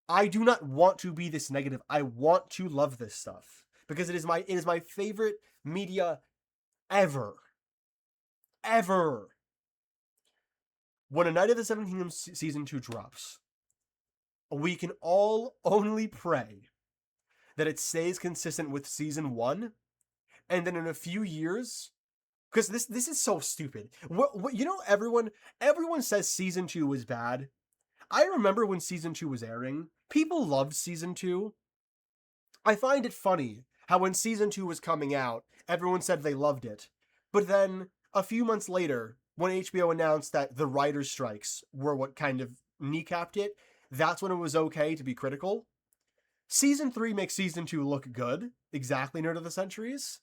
[SPEAKER 1] I do not want to be this negative. I want to love this stuff because it is my favorite media ever. Ever. When A Knight of the Seven Kingdoms Season 2 drops, we can all only pray that it stays consistent with Season 1, and then in a few years, because this is so stupid. What everyone says Season 2 was bad. I remember when Season 2 was airing, people loved Season 2. I find it funny how when Season 2 was coming out, everyone said they loved it. But then, a few months later, when HBO announced that the writers' strikes were what kind of kneecapped it, that's when it was okay to be critical. Season 3 makes Season 2 look good, exactly Nerd of the Centuries.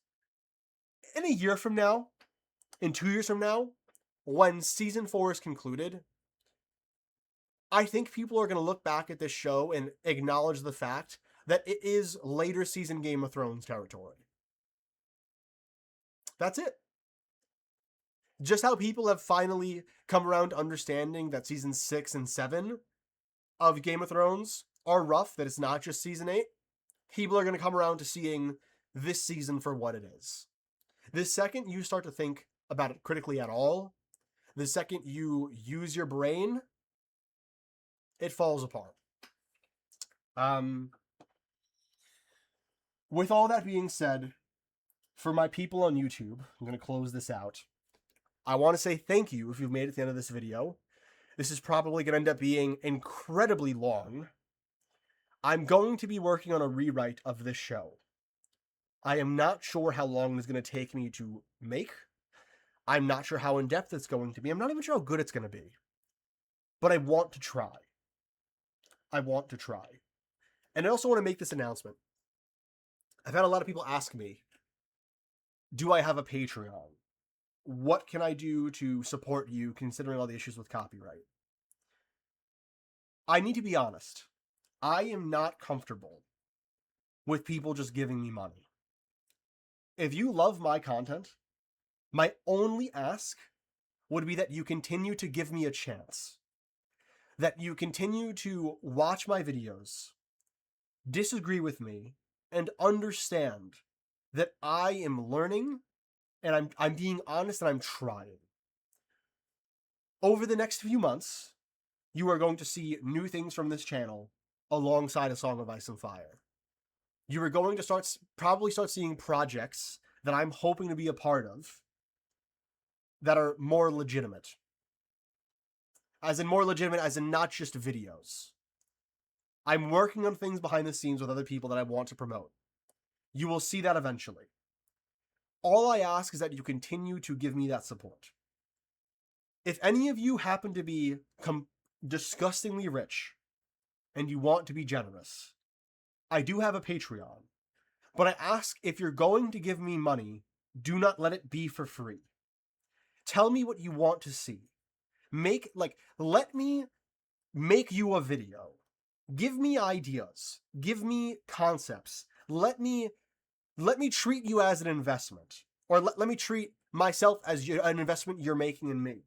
[SPEAKER 1] In a year from now, in 2 years from now, when Season 4 is concluded, I think people are going to look back at this show and acknowledge the fact that it is later season Game of Thrones territory. That's it. Just how people have finally come around to understanding that season 6 and 7 of Game of Thrones are rough, that it's not just season 8, people are going to come around to seeing this season for what it is. The second you start to think about it critically at all, the second you use your brain, it falls apart. With all that being said, for my people on YouTube, I'm going to close this out. I want to say thank you if you've made it to the end of this video. This is probably going to end up being incredibly long. I'm going to be working on a rewrite of this show. I am not sure how long it's going to take me to make. I'm not sure how in-depth it's going to be. I'm not even sure how good it's going to be. But I want to try. I want to try. And I also want to make this announcement. I've had a lot of people ask me, do I have a Patreon? What can I do to support you considering all the issues with copyright? I need to be honest. I am not comfortable with people just giving me money. If you love my content, my only ask would be that you continue to give me a chance. That you continue to watch my videos, disagree with me, and understand that I am learning and I'm being honest and I'm trying. Over the next few months, you are going to see new things from this channel alongside A Song of Ice and Fire. You are going to probably start seeing projects that I'm hoping to be a part of that are more legitimate. As in more legitimate, as in not just videos. I'm working on things behind the scenes with other people that I want to promote. You will see that eventually. All I ask is that you continue to give me that support. If any of you happen to be disgustingly rich and you want to be generous, I do have a Patreon. But I ask, if you're going to give me money, do not let it be for free. Tell me what you want to see. Let me make you a video. Give me ideas. Give me concepts. Let me treat you as an investment. Or let me treat myself as an investment you're making in me.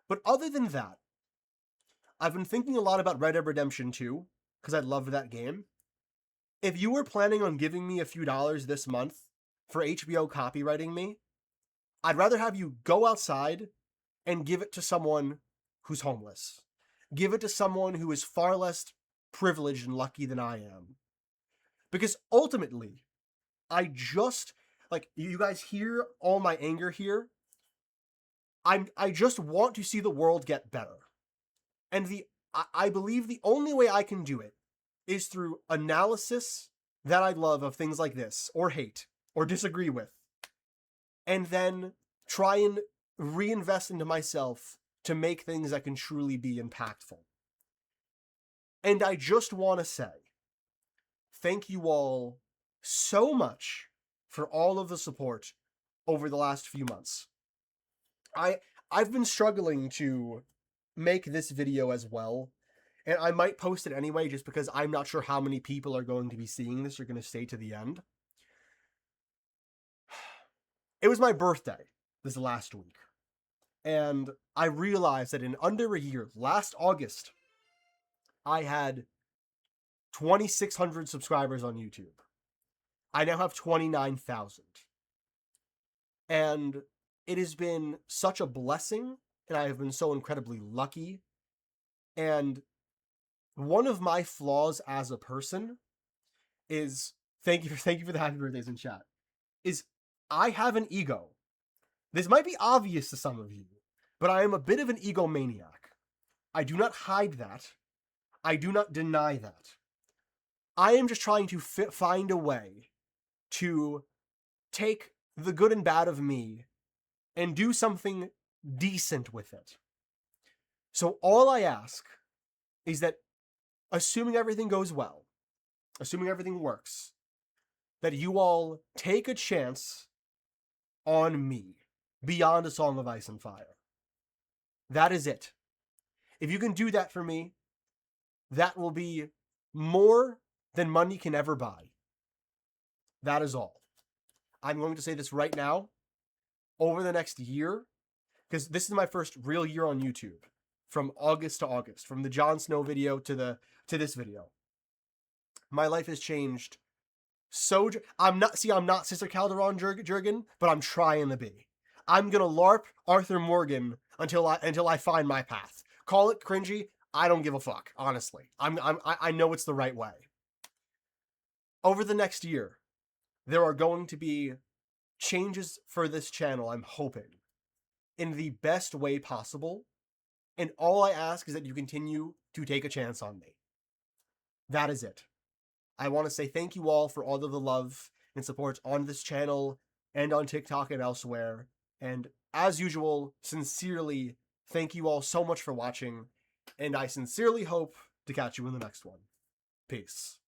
[SPEAKER 1] But other than that, I've been thinking a lot about Red Dead Redemption 2, because I love that game. If you were planning on giving me a few dollars this month for HBO copywriting me, I'd rather have you go outside and give it to someone who's homeless. Give it to someone who is far less privileged and lucky than I am. Because ultimately, I just, you guys hear all my anger here? I just want to see the world get better. And I believe the only way I can do it is through analysis that I love of things like this, or hate, or disagree with. And then try and reinvest into myself to make things that can truly be impactful. And I just want to say, thank you all so much for all of the support over the last few months. I've been struggling to make this video as well, and I might post it anyway just because I'm not sure how many people are going to be seeing this or going to stay to the end. It was my birthday this last week, and I realized that in under a year, last August, I had 2,600 subscribers on YouTube. I now have 29,000. And it has been such a blessing, and I have been so incredibly lucky. And one of my flaws as a person is, thank you for the happy birthdays in chat, is I have an ego. This might be obvious to some of you, but I am a bit of an egomaniac. I do not hide that. I do not deny that. I am just trying to find a way to take the good and bad of me and do something decent with it. So all I ask is that, assuming everything goes well, assuming everything works, that you all take a chance on me beyond A Song of Ice and Fire. That is it. If you can do that for me, that will be more than money can ever buy. That is all. I'm going to say this right now. Over the next year, because this is my first real year on YouTube, from August to August, from the Jon Snow video to this video, my life has changed. So I'm not Sister Calderon Jurgen, but I'm trying to be. I'm gonna LARP Arthur Morgan until I find my path. Call it cringy. I don't give a fuck. Honestly, I know it's the right way. Over the next year, there are going to be changes for this channel, I'm hoping, in the best way possible. And all I ask is that you continue to take a chance on me. That is it. I want to say thank you all for all of the love and support on this channel and on TikTok and elsewhere. And as usual, sincerely, thank you all so much for watching. And I sincerely hope to catch you in the next one. Peace.